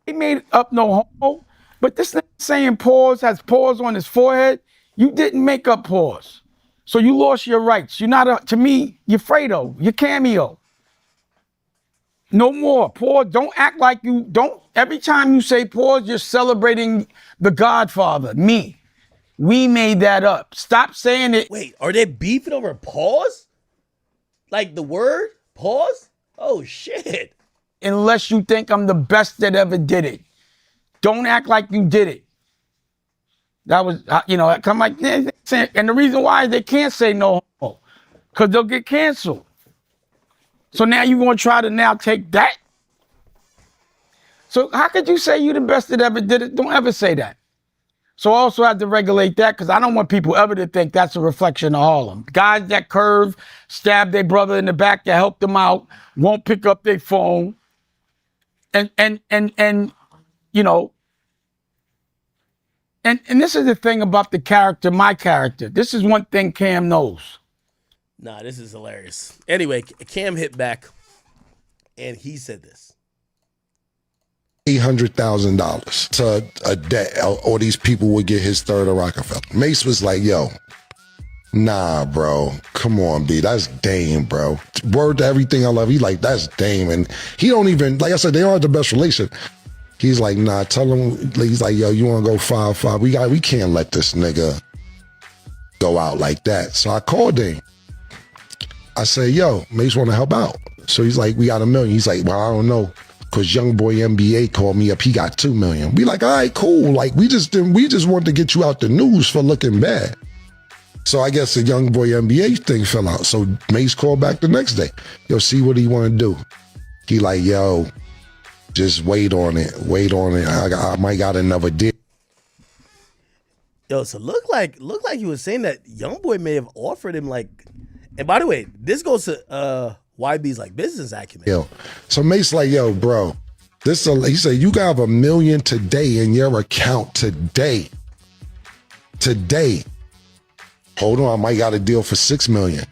He made up no homo, but this nigga saying pause has pause on his forehead. You didn't make up pause. So you lost your rights. You're not, to me, you're Fredo, you're Cameo. No more. Pause, don't act like every time you say pause, you're celebrating the Godfather, me. We made that up. Stop saying it. Wait, are they beefing over pause? Like the word pause? Oh, shit. Unless you think I'm the best that ever did it. Don't act like you did it. That was, come like, and the reason why is they can't say no homo, because they'll get canceled. So now you're going to try to now take that? So how could you say you the best that ever did it? Don't ever say that. So I also have to regulate that because I don't want people ever to think that's a reflection of Harlem. Guys that curve, stab their brother in the back to help them out, won't pick up their phone. And this is the thing about the character, my character. This is one thing Cam knows. Nah, this is hilarious. Anyway, Cam hit back and he said this. $800,000 to a debt, or these people would get his third of Rockefeller. Mace was like, yo, nah, bro, come on, B, that's Dame, bro. Word to everything I love. He like, that's Dame. And he don't even, like I said, they aren't the best relation. He's like, nah, tell him, he's like, yo, you want to go 5-5? We can't let this nigga go out like that. So I called Dame. I say, yo, Mace want to help out. So he's like, we got $1 million. He's like, well, I don't know. Cause young boy NBA called me up. He got $2 million. We like, all right, cool. Like we just wanted to get you out the news for looking bad. So I guess the young boy NBA thing fell out. So Mace called back the next day. Yo, see what he want to do. He like, yo, just wait on it. I might got another deal. Yo, so look like you were saying that young boy may have offered him like, and by the way, this goes to YB's like business acumen. Yo, so Mace like, yo, bro, he said, you got $1 million today in your account today. Hold on, I might got a deal for $6 million.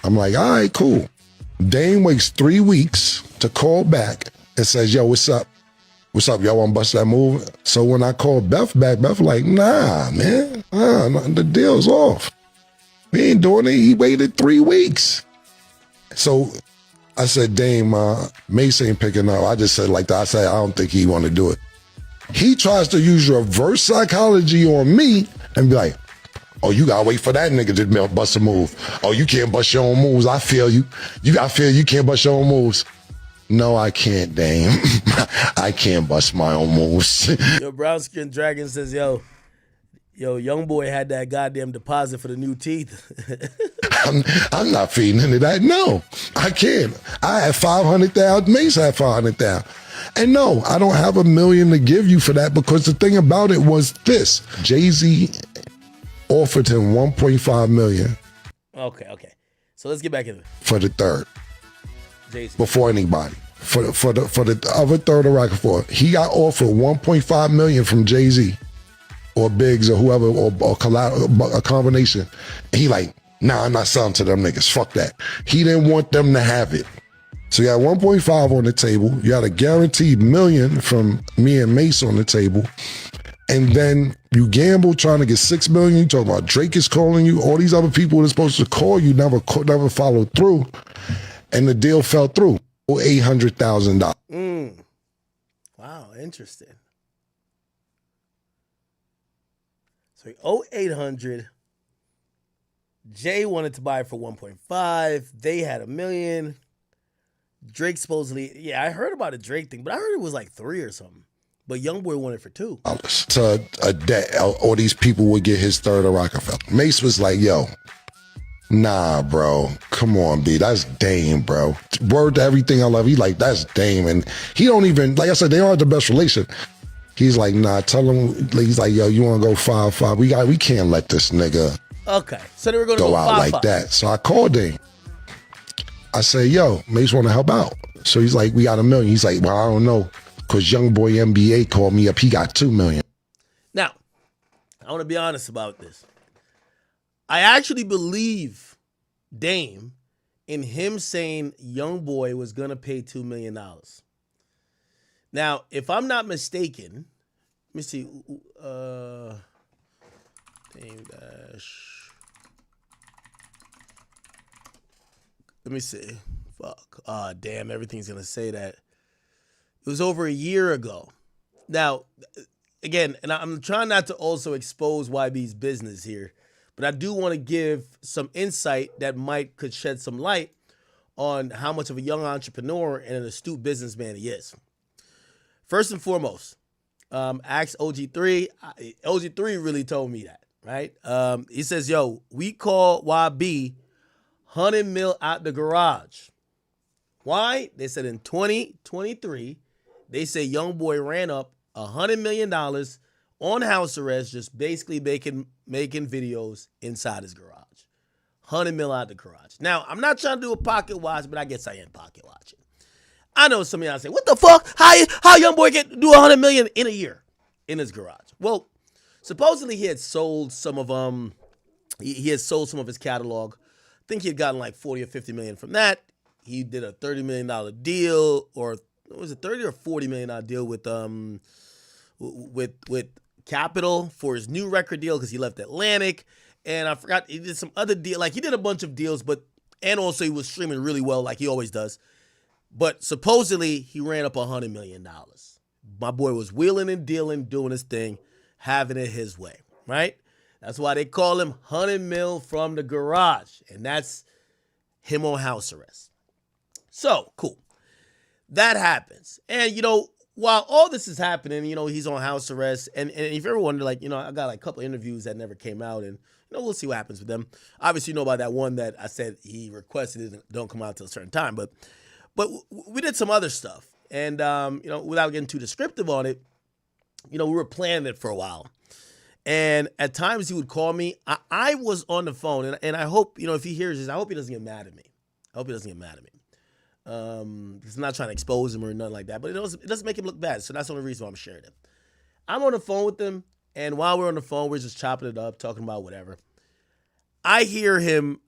I'm like, all right, cool. Dame waits 3 weeks to call back and says, yo, what's up? Y'all want to bust that move? So when I called Beth back, Beth like, nah, man, the deal's off. We ain't doing it. He waited 3 weeks. So I said, Dame, Mace ain't picking up. I just said like that. I said, I don't think he want to do it. He tries to use reverse psychology on me and be like, oh, you got to wait for that nigga to bust a move. Oh, you can't bust your own moves. I feel you. I feel you can't bust your own moves. No, I can't, Dame. I can't bust my own moves. Yo, Brown Skin Dragon says, yo, young boy had that goddamn deposit for the new teeth. I'm not feeding into that. No, I can't. I had 500,000. Mace had 500,000. And no, I don't have $1 million to give you for that because the thing about it was this. Jay-Z offered him $1.5 million. Okay. So let's get back into it. For the third. Jay-Z. Before anybody. For the other third of Rockefeller. He got offered $1.5 million from Jay-Z or Biggs or whoever or a combination. And he like, nah, I'm not selling to them niggas. Fuck that. He didn't want them to have it. So you got 1.5 on the table. You got a guaranteed $1 million from me and Mace on the table. And then you gamble trying to get $6 million. You talk about Drake is calling you. All these other people that are supposed to call you never followed through. And the deal fell through. $800,000. Wow, interesting. So 800. Jay wanted to buy it for 1.5. They had $1 million. Drake supposedly, yeah, I heard about a Drake thing, but I heard it was like 3 or something. But YoungBoy wanted it for 2. To a day, all these people would get his third of Rockefeller. Mace was like, yo, nah, bro. Come on, B. That's Dame, bro. Word to everything I love. He like, that's Dame. And he don't even, like I said, they aren't the best relation. He's like, nah, tell him, he's like, yo, you want to go 5-5? We can't let this nigga Okay. So they were going to go out 5-5. like that. So I called Dame. I say, yo, Mace want to help out. So he's like, we got $1 million. He's like, well, I don't know. Because YoungBoy NBA called me up. He got $2 million. Now, I want to be honest about this. I actually believe Dame in him saying YoungBoy was going to pay $2 million. Now, if I'm not mistaken, let me see. Dame Dash. Let me see. Fuck. Damn, everything's going to say that. It was over a year ago. Now, again, and I'm trying not to also expose YB's business here, but I do want to give some insight that could shed some light on how much of a young entrepreneur and an astute businessman he is. First and foremost, ask OG3. OG3 really told me that, right? He says, yo, we call YB 100 mil out the garage. Why? They said in 2023, they say YoungBoy ran up $100 million on house arrest, just basically making videos inside his garage. 100 mil out the garage. Now, I'm not trying to do a pocket watch, but I guess I am pocket watching. I know some of y'all say, what the fuck? How YoungBoy get do 100 million in a year in his garage? Well, supposedly he had sold some of he had sold some of his catalog. I think he had gotten like 40 or 50 million from that. He did a $30 million deal, or was it 30 or 40 million dollar deal with Capitol for his new record deal because he left Atlantic. And I forgot, he did some other deal. Like, he did a bunch of deals, and also he was streaming really well like he always does. But supposedly he ran up $100 million. My boy was wheeling and dealing, doing his thing, having it his way, right? That's why they call him 100 mil from the garage. And that's him on house arrest. So, cool. That happens. And, while all this is happening, he's on house arrest. And if you ever wonder, I got a couple interviews that never came out. And, we'll see what happens with them. Obviously, you know about that one that I said he requested it don't come out until a certain time. But we did some other stuff. And, without getting too descriptive on it, we were planning it for a while. And at times he would call me. I was on the phone. And I hope, if he hears this, I hope he doesn't get mad at me. Because I'm not trying to expose him or nothing like that. But it doesn't make him look bad. So that's the only reason why I'm sharing it. I'm on the phone with him. And while we're on the phone, we're just chopping it up, talking about whatever. I hear him,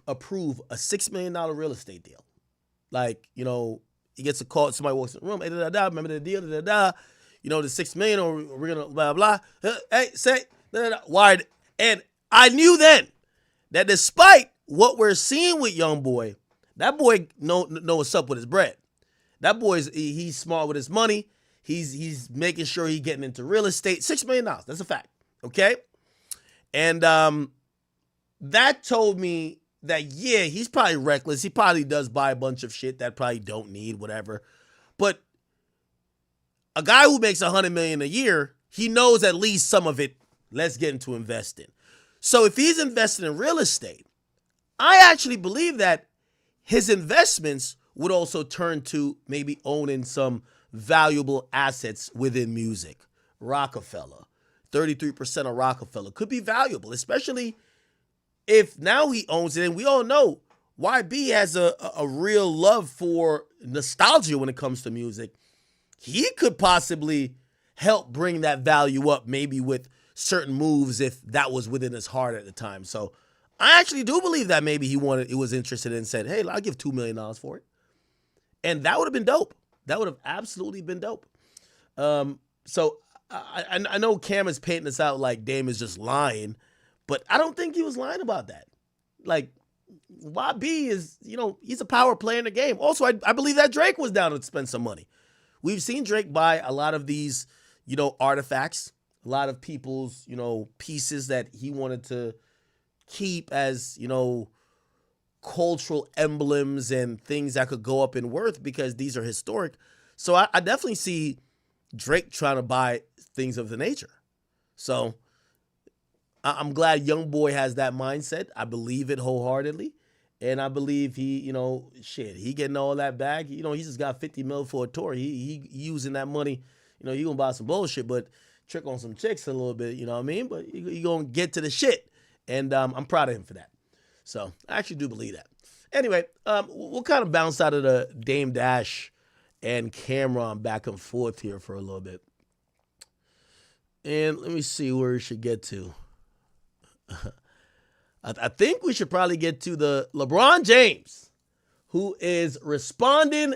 approve a $6 million real estate deal. He gets a call, somebody walks in the room, hey, remember the deal, the $6 million, or we're going to blah, blah. Hey, say, wired. And I knew then that despite what we're seeing with YoungBoy, that boy know what's up with his bread. That boy's, he's smart with his money. He's making sure he's getting into real estate. $6 million, that's a fact, okay? And that told me that, yeah, he's probably reckless. He probably does buy a bunch of shit that probably don't need, whatever. But a guy who makes $100 million a year, he knows at least some of it, let's get into investing. So if he's invested in real estate, I actually believe that his investments would also turn to maybe owning some valuable assets within music. Rockefeller, 33% of Rockefeller could be valuable, especially if now he owns it. And we all know YB has a real love for nostalgia when it comes to music. He could possibly help bring that value up, maybe with certain moves if that was within his heart at the time. So I actually do believe that maybe he was interested in and said, hey, I'll give $2 million for it. And that would have been dope. That would have absolutely been dope. So I know Cam is painting this out like Dame is just lying, but I don't think he was lying about that. YB is, he's a power player in the game. Also, I believe that Drake was down to spend some money. We've seen Drake buy a lot of these, artifacts, a lot of people's, pieces that he wanted to keep as, cultural emblems and things that could go up in worth because these are historic. So I definitely see Drake trying to buy things of the nature. So I'm glad Young Boy has that mindset. I believe it wholeheartedly. And I believe he, he getting all that bag. He just got 50 mil for a tour. He using that money. He gonna buy some bullshit, but trick on some chicks a little bit, you know what I mean? But he gonna get to the shit. And I'm proud of him for that. So I actually do believe that. Anyway, we'll kind of bounce out of the Dame Dash and Cameron back and forth here for a little bit. And let me see where we should get to. I think we should probably get to the LeBron James, who is responding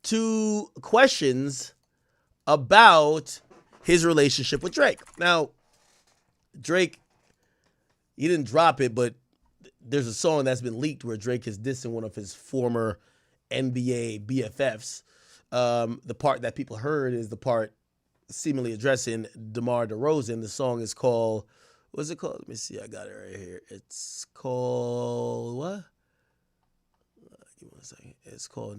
to questions about his relationship with Drake. Now, Drake, he didn't drop it, but there's a song that's been leaked where Drake is dissing one of his former NBA BFFs. The part that people heard is the part seemingly addressing DeMar DeRozan. The song is called, what's it called? Let me see. I got it right here. It's called what? Give me 1 second. It's called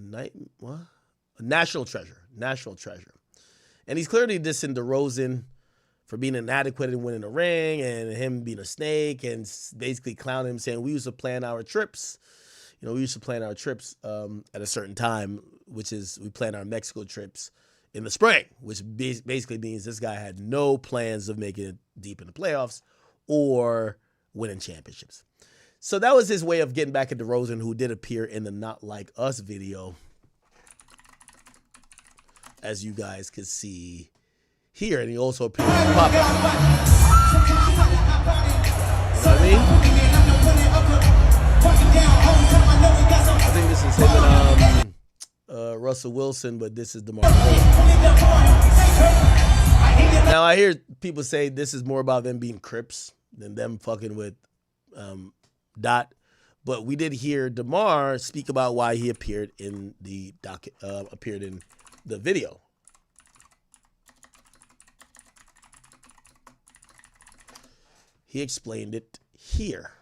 National Treasure. National Treasure. And he's clearly dissing DeRozan for being inadequate in winning a ring and him being a snake and basically clowning him, saying we used to plan our trips. We used to plan our trips at a certain time, which is we plan our Mexico trips in the spring, which basically means this guy had no plans of making it deep in the playoffs or winning championships. So that was his way of getting back at DeRozan, who did appear in the Not Like Us video, as you guys could see here. And he also appeared in Pop. You know what I mean? I think this is him and Russell Wilson, but this is DeMar DeRozan. Now, I hear people say this is more about them being Crips than them fucking with Dot. But we did hear DeMar speak about why he appeared in the video. He explained it here.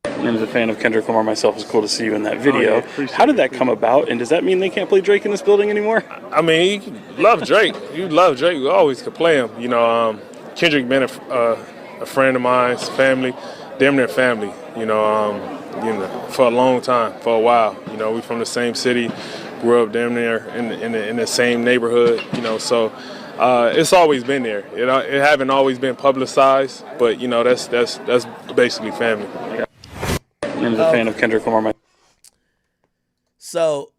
And as a fan of Kendrick Lamar myself, it's cool to see you in that video. How did that come about? And does that mean they can't play Drake in this building anymore? I mean, you love Drake. You love Drake. We always could play him. Kendrick been a friend of mine, family, damn near family. For a long time, for a while. We from the same city, grew up damn near in the same neighborhood. So. It's always been there. It haven't always been publicized, but that's basically family. And as a fan of Kendrick Lamar, so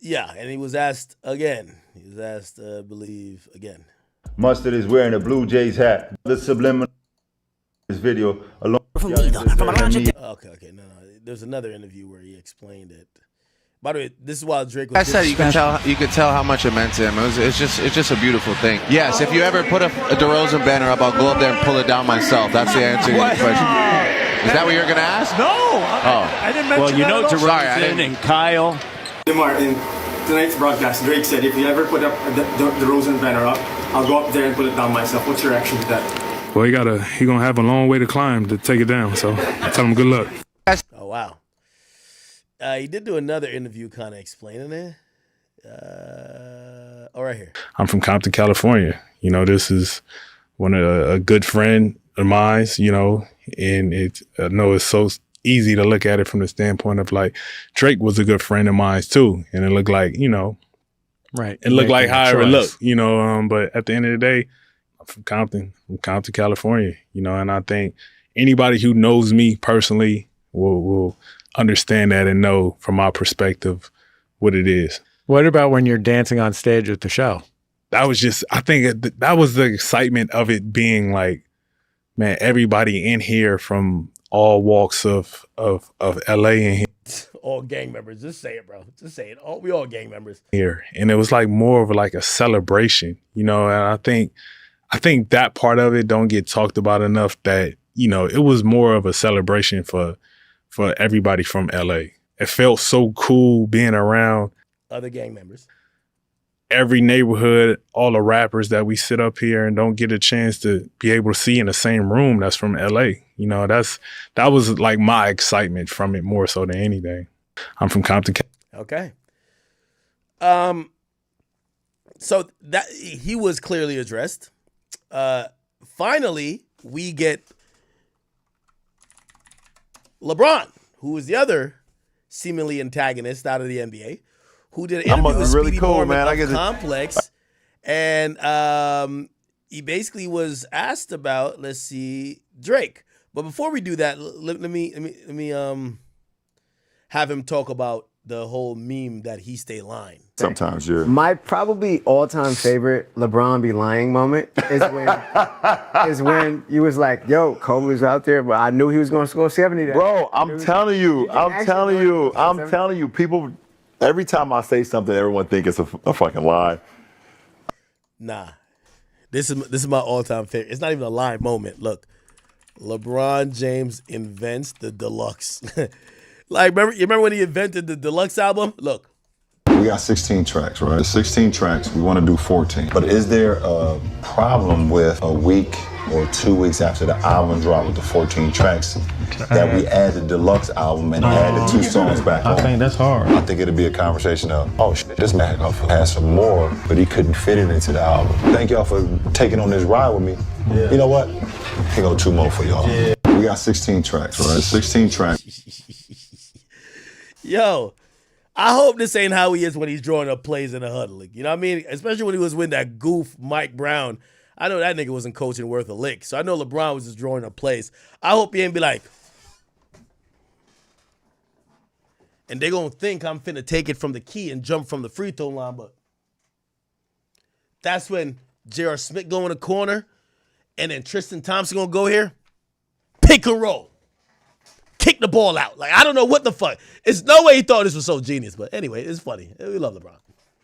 yeah, and he was asked again. He was asked, I believe, again. Mustard is wearing a Blue Jays hat. The subliminal this video along. Okay, no. There's another interview where he explained it. By the way, this is why Drake was. I said you could tell how much it meant to him. It's just a beautiful thing. Yes, if you ever put a DeRozan banner up, I'll go up there and pull it down myself. That's the answer to your question. Is that what you're gonna ask? No, I didn't mention that. Well, DeRozan and Kyle. DeMar, in tonight's broadcast, Drake said, if you ever put up the DeRozan banner up, I'll go up there and pull it down myself. What's your reaction to that? Well, he gonna have a long way to climb to take it down. So I tell him good luck. Oh wow. He did do another interview kind of explaining it. Right here. I'm from Compton, California. This is a good friend of mine, and I know it's so easy to look at it from the standpoint of like Drake was a good friend of mine too. And it looked like, right. It looked like however it looked, but at the end of the day, I'm from Compton, California, and I think anybody who knows me personally will understand that and know from my perspective what it is. What about when you're dancing on stage at the show? That was I think that was the excitement of it being like, man, everybody in here from all walks of LA in here. All gang members. Just say it, bro. Just say it. We all gang members. Here. And it was like more of like a celebration, and I think that part of it don't get talked about enough that, it was more of a celebration for everybody from LA. It felt so cool being around other gang members. every neighborhood, all the rappers that we sit up here and don't get a chance to be able to see in the same room that's from LA. You know, that was like my excitement from it more so than anything. I'm from Compton. Okay. So that he was clearly addressed. Finally, we get LeBron, who is the other seemingly antagonist out of the NBA, who did an interview with Speedy Mormon of Complex, and he basically was asked about, let's see, Drake. But before we do that, let me have him talk about the whole meme that he stay lying. Sometimes you're my probably all-time favorite LeBron be lying moment is when you was like, yo, Kobe was out there, but I knew he was going to score 70 that. Bro, I'm telling you, people, every time I say something, everyone think it's a fucking lie. Nah, this is my all-time favorite. It's not even a lying moment. Look, LeBron James invents the deluxe. Like, remember when he invented the deluxe album? Look. We got 16 tracks, right? The 16 tracks, we want to do 14. But is there a problem with a week or 2 weeks after the album drop with the 14 tracks that we add the deluxe album and add the 2 songs back on? I think that's hard. I think it'd be a conversation of, oh shit, this man has some more, but he couldn't fit it into the album. Thank y'all for taking on this ride with me. Yeah. You know what? Here go 2 more for y'all. Yeah. We got 16 tracks, right? 16 tracks. Yo, I hope this ain't how he is when he's drawing up plays in the huddle. You know what I mean? Especially when he was with that goof Mike Brown. I know that nigga wasn't coaching worth a lick. So I know LeBron was just drawing up plays. I hope he ain't be like, and they gonna think I'm finna take it from the key and jump from the free throw line, but that's when J.R. Smith go in the corner and then Tristan Thompson gonna go here. Pick and roll. Kick the ball out. Like, I don't know what the fuck. It's no way he thought this was so genius. But anyway, it's funny. We love LeBron.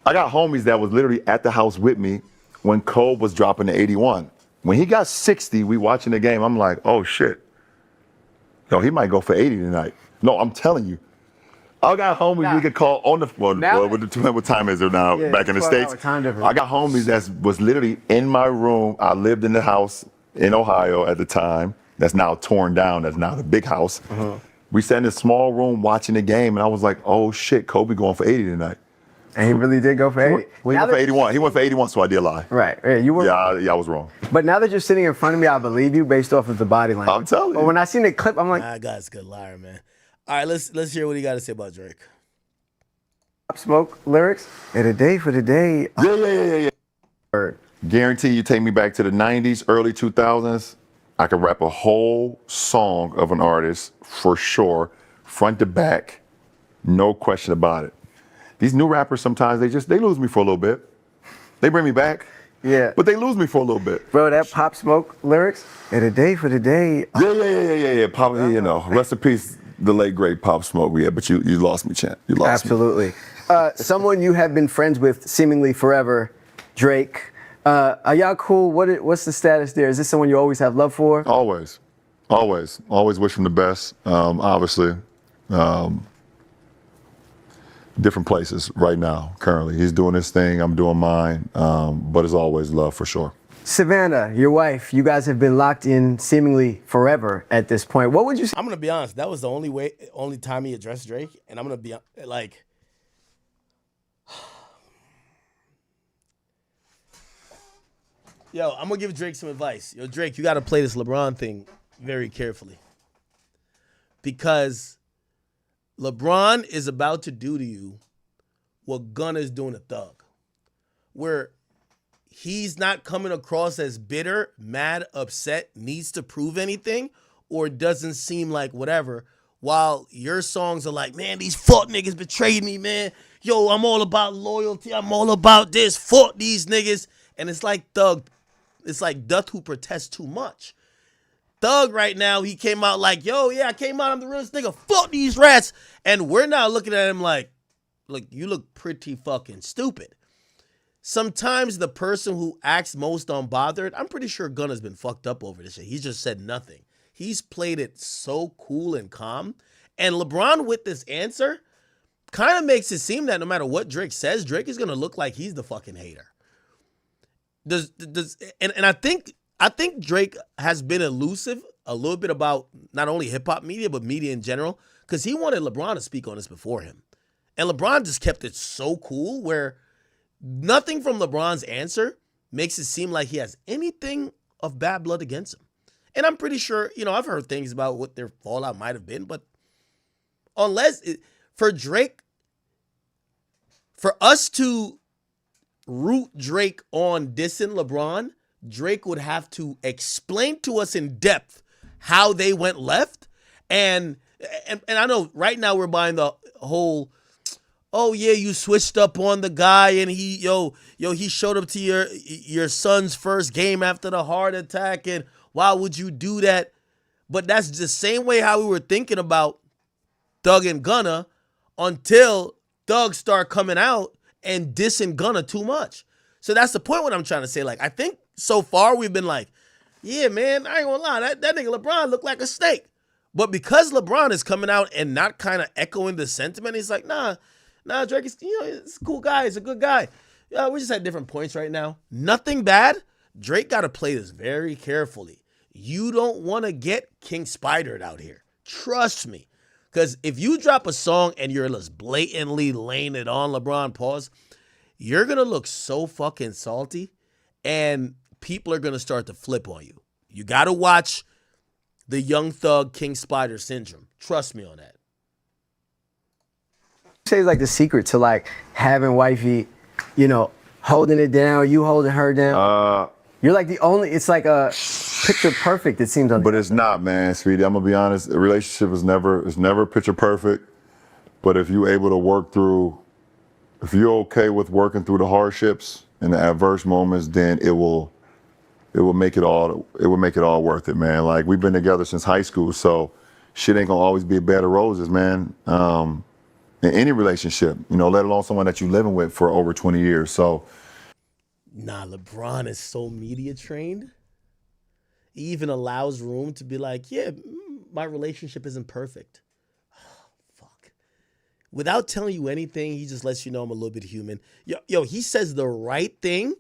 I got homies that was literally at the house with me when Kobe was dropping the 81. When he got 60, we watching the game. I'm like, oh shit. Yo, he might go for 80 tonight. No, I'm telling you. I got homies we could call on the phone. What time is it now? Yeah, back in the States. I got homies that was literally in my room. I lived in the house in Ohio at the time. That's now torn down. That's now the big house. Uh-huh. We sat in a small room watching the game, and I was like, oh shit, Kobe going for 80 tonight. And he really did go for 80? He went for 81. He went for 81, so I did lie. Right. Yeah, you were. Yeah, I was wrong. But now that you're sitting in front of me, I believe you based off of the body language. I'm telling you. But when I seen the clip, I'm like, that guy's a good liar, man. All right, let's hear what he got to say about Drake. Smoke lyrics? And a day for the day. Yeah. Guarantee you take me back to the 90s, early 2000s. I could rap a whole song of an artist for sure, front to back, no question about it. These new rappers sometimes they lose me for a little bit. They bring me back, but they lose me for a little bit. Bro, that Pop Smoke lyrics, and a day for the day. Yeah. Pop, you know, rest in peace, the late great Pop Smoke. Yeah, but you lost me, champ. You lost me. Someone you have been friends with seemingly forever, Drake. Are y'all cool? What's the status there? Is this someone you always have love for? Always wish him the best. Obviously, different places right now. Currently, he's doing his thing. I'm doing mine. But it's always love for sure. Savannah, your wife, you guys have been locked in seemingly forever at this point. What would you say? I'm gonna be honest. That was the only time he addressed Drake, and I'm gonna be like. Yo, I'm going to give Drake some advice. Yo, Drake, you got to play this LeBron thing very carefully. Because LeBron is about to do to you what Gunna's doing to Thug. Where he's not coming across as bitter, mad, upset, needs to prove anything, or doesn't seem like whatever, while your songs are like, man, these fuck niggas betrayed me, man. Yo, I'm all about loyalty. I'm all about this. Fuck these niggas. And it's like Thug. It's like Duth who protests too much. Thug right now, he came out like, yo, yeah, I came out, I'm the realest nigga. Fuck these rats. And we're now looking at him like, look, you look pretty fucking stupid. Sometimes the person who acts most unbothered, I'm pretty sure Gunna's been fucked up over this shit. He just said nothing. He's played it so cool and calm. And LeBron with this answer kind of makes it seem that no matter what Drake says, Drake is gonna look like he's the fucking hater. And I think Drake has been elusive a little bit about not only hip hop media but media in general, because he wanted LeBron to speak on this before him, and LeBron just kept it so cool where nothing from LeBron's answer makes it seem like he has anything of bad blood against him. And I'm pretty sure, I've heard things about what their fallout might have been, but for Drake, for us to root Drake on dissing LeBron, Drake would have to explain to us in depth how they went left. And I know right now we're buying the whole, oh yeah, you switched up on the guy and he showed up to your son's first game after the heart attack, and why would you do that? But that's the same way how we were thinking about Thug and Gunna until Thug start coming out and dissing Gunna too much. So that's the point what I'm trying to say. Like, I think so far we've been like, yeah, man, I ain't gonna lie, that nigga LeBron looked like a snake. But because LeBron is coming out and not kind of echoing the sentiment, he's like, nah, Drake is, it's a cool guy, he's a good guy. We just at different points right now. Nothing bad. Drake got to play this very carefully. You don't want to get King Spidered out here. Trust me. Because if you drop a song and you're just blatantly laying it on LeBron, pause, you're going to look so fucking salty and people are going to start to flip on you. You got to watch the Young Thug King Spider syndrome. Trust me on that. Say like the secret to like having wifey, holding it down, you holding her down. You're like the only, it's like a picture perfect, it seems. But it's not, man, sweetie. I'm gonna be honest. A relationship is never picture perfect. But if you're able to work through, if you're okay with working through the hardships and the adverse moments, then it will make it all worth it, man. Like, we've been together since high school, so shit ain't gonna always be a bed of roses, man. In any relationship, let alone someone that you're living with for over 20 years. So. Nah, LeBron is so media trained. He even allows room to be like, yeah, my relationship isn't perfect. Oh, fuck. Without telling you anything, he just lets you know I'm a little bit human. Yo, he says the right thing.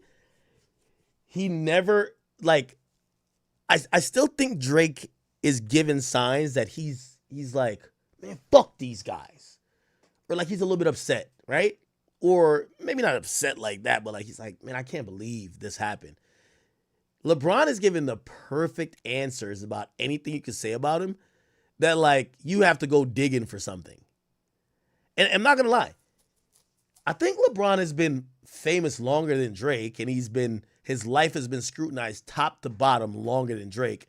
He never, I still think Drake is giving signs that he's like, man, fuck these guys. Or like he's a little bit upset, right? Or maybe not upset like that, but like he's like, man, I can't believe this happened. LeBron is giving the perfect answers about anything you could say about him that like you have to go digging for something. And I'm not going to lie. I think LeBron has been famous longer than Drake, and his life has been scrutinized top to bottom longer than Drake.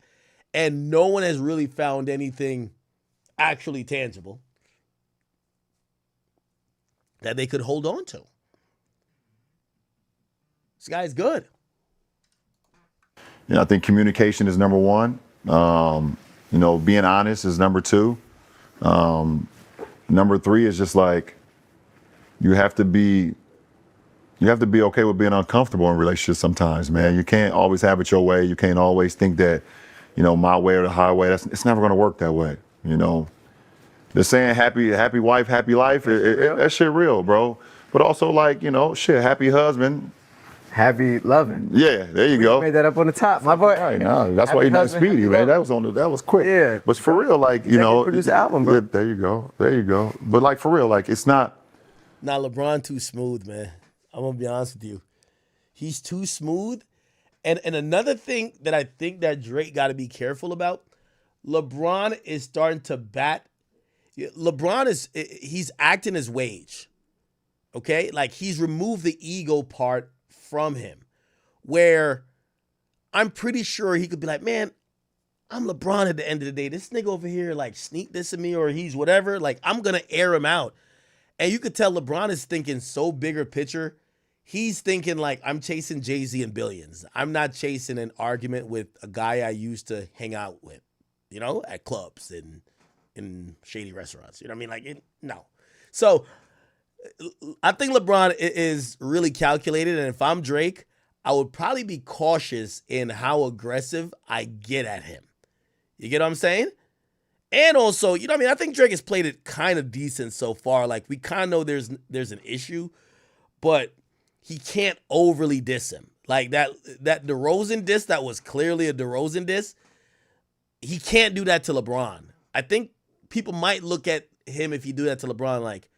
And no one has really found anything actually tangible that they could hold on to. This guy's good. I think communication is number one. Being honest is number two. Number three is just like, you have to be okay with being uncomfortable in relationships sometimes, man. You can't always have it your way. You can't always think that, my way or the highway. It's never gonna work that way, The saying happy wife, happy life, that shit real, bro. But also happy husband. Happy loving. Yeah, there you go. Made that up on the top, my boy. Right, no, that's why you're not speedy, man. That was quick. Yeah. But for real, produce the album, bro. There you go. But for real, it's not. Nah, LeBron too smooth, man. I'm gonna be honest with you. He's too smooth. And another thing that I think that Drake got to be careful about, LeBron is starting to he's acting his wage. Okay? Like, he's removed the ego part from him, where I'm pretty sure he could be like, man, I'm LeBron at the end of the day. This nigga over here sneak dissing me, or he's whatever. Like, I'm going to air him out. And you could tell LeBron is thinking so bigger picture. He's thinking like, I'm chasing Jay-Z and billions. I'm not chasing an argument with a guy I used to hang out with, at clubs and in shady restaurants. You know what I mean? No. So I think LeBron is really calculated. And if I'm Drake, I would probably be cautious in how aggressive I get at him. You get what I'm saying? And also, you know what I mean? I think Drake has played it kind of decent so far. Like, we kind of know there's an issue, but he can't overly diss him. Like, that DeRozan diss that was clearly a DeRozan diss, he can't do that to LeBron. I think people might look at him if you do that to LeBron like,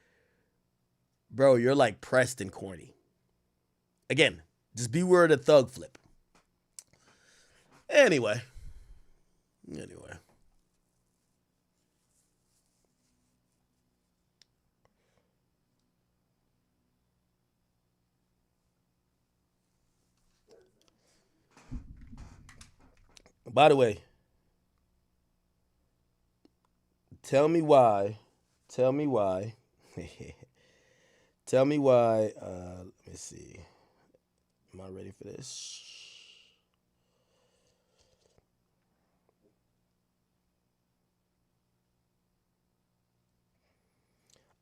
bro, you're like pressed and corny. Again, just beware of the thug flip. Anyway. By the way, tell me why, let me see. Am I ready for this?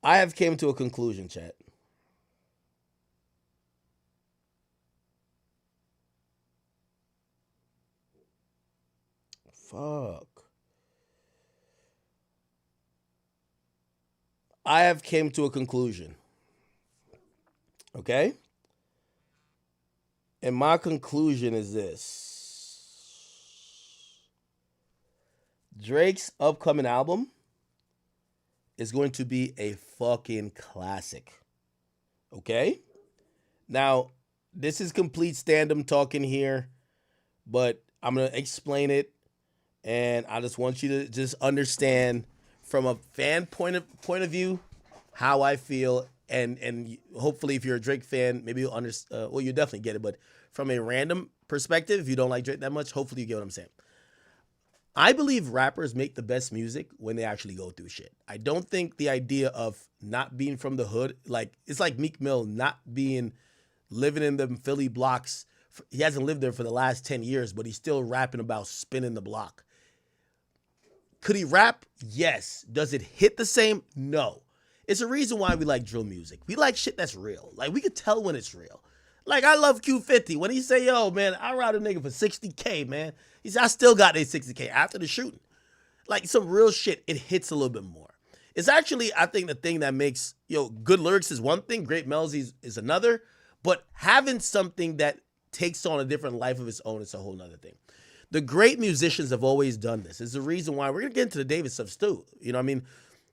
I have came to a conclusion, chat. Fuck. I have came to a conclusion. Okay? And my conclusion is this. Drake's upcoming album is going to be a fucking classic. Okay? Now, this is complete stand-up talking here, but I'm going to explain it, and I just want you to just understand from a fan point of view how I feel, and hopefully if you're a Drake fan, maybe you'll understand. Well, you definitely get it, but from a random perspective, if you don't like Drake that much, hopefully you get what I'm saying. I believe rappers make the best music when they actually go through shit. I don't think the idea of not being from the hood, like, it's like Meek Mill not living in them Philly blocks. He hasn't lived there for the last 10 years, but he's still rapping about spinning the block. Could he rap? Yes. Does it hit the same? No. It's a reason why we like drill music. We like shit that's real. Like, we could tell when it's real. Like, I love Q50. When he say, yo, man, I ride a nigga for 60K, man. He said, I still got that 60K after the shooting. Like, some real shit, it hits a little bit more. It's actually, I think, the thing that makes, good lyrics is one thing, great melodies is another, but having something that takes on a different life of its own is a whole nother thing. The great musicians have always done this. It's the reason why we're going to get into the David stuff too. You know what I mean?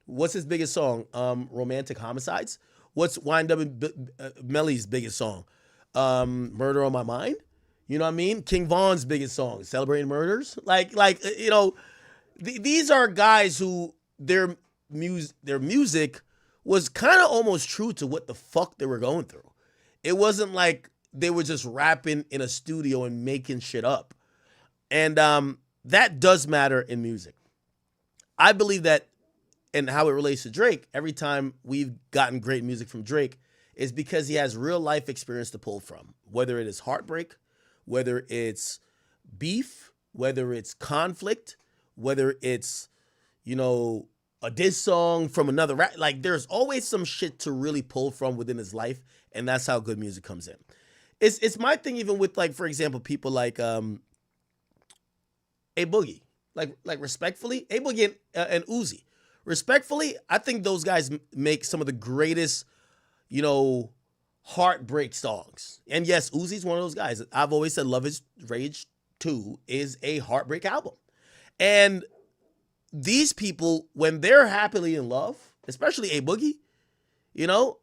What's his biggest song? Romantic Homicides. What's Melly's biggest song? Murder on My Mind. You know what I mean? King Von's biggest song, Celebrating Murders. These are guys who their music was kind of almost true to what the fuck they were going through. It wasn't like they were just rapping in a studio and making shit up. And that does matter in music. I believe that, and how it relates to Drake, every time we've gotten great music from Drake is because he has real life experience to pull from, whether it is heartbreak, whether it's beef, whether it's conflict, whether it's, a diss song from another rap. Like, there's always some shit to really pull from within his life, and that's how good music comes in. It's my thing even with, like, for example, people like A Boogie. Like respectfully, A Boogie and Uzi. Respectfully, I think those guys make some of the greatest, heartbreak songs. And yes, Uzi's one of those guys. I've always said Love is Rage 2 is a heartbreak album. And these people, when they're happily in love, especially A Boogie, you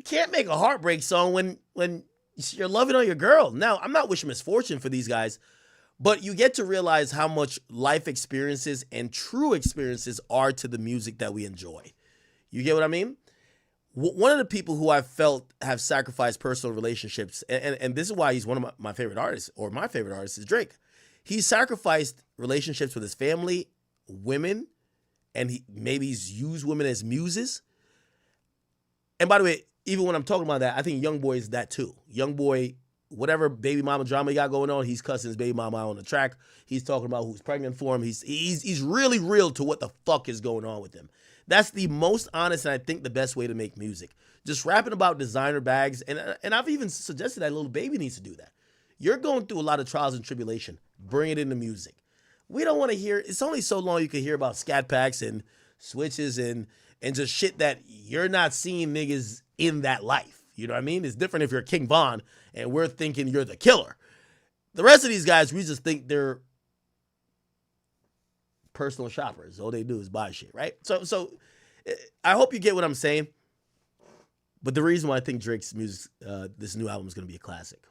can't make a heartbreak song when you're loving on your girl. Now, I'm not wishing misfortune for these guys, but you get to realize how much life experiences and true experiences are to the music that we enjoy. You get what I mean? One of the people who I've felt have sacrificed personal relationships, and this is why he's one of my favorite artists, or my favorite artist is Drake. He sacrificed relationships with his family, women, and he's used women as muses. And by the way, even when I'm talking about that, I think YoungBoy is that too. YoungBoy, whatever baby mama drama he got going on, he's cussing his baby mama on the track. He's talking about who's pregnant for him. He's really real to what the fuck is going on with him. That's the most honest and I think the best way to make music. Just rapping about designer bags, and I've even suggested that Lil Baby needs to do that. You're going through a lot of trials and tribulation. Bring it into music. We don't want to hear. It's only so long you can hear about scat packs and switches and just shit that you're not seeing niggas in that life. You know what I mean? It's different if you're King Von and we're thinking you're the killer. The rest of these guys, we just think they're personal shoppers. All they do is buy shit, right? So I hope you get what I'm saying. But the reason why I think Drake's music, this new album is going to be a classic.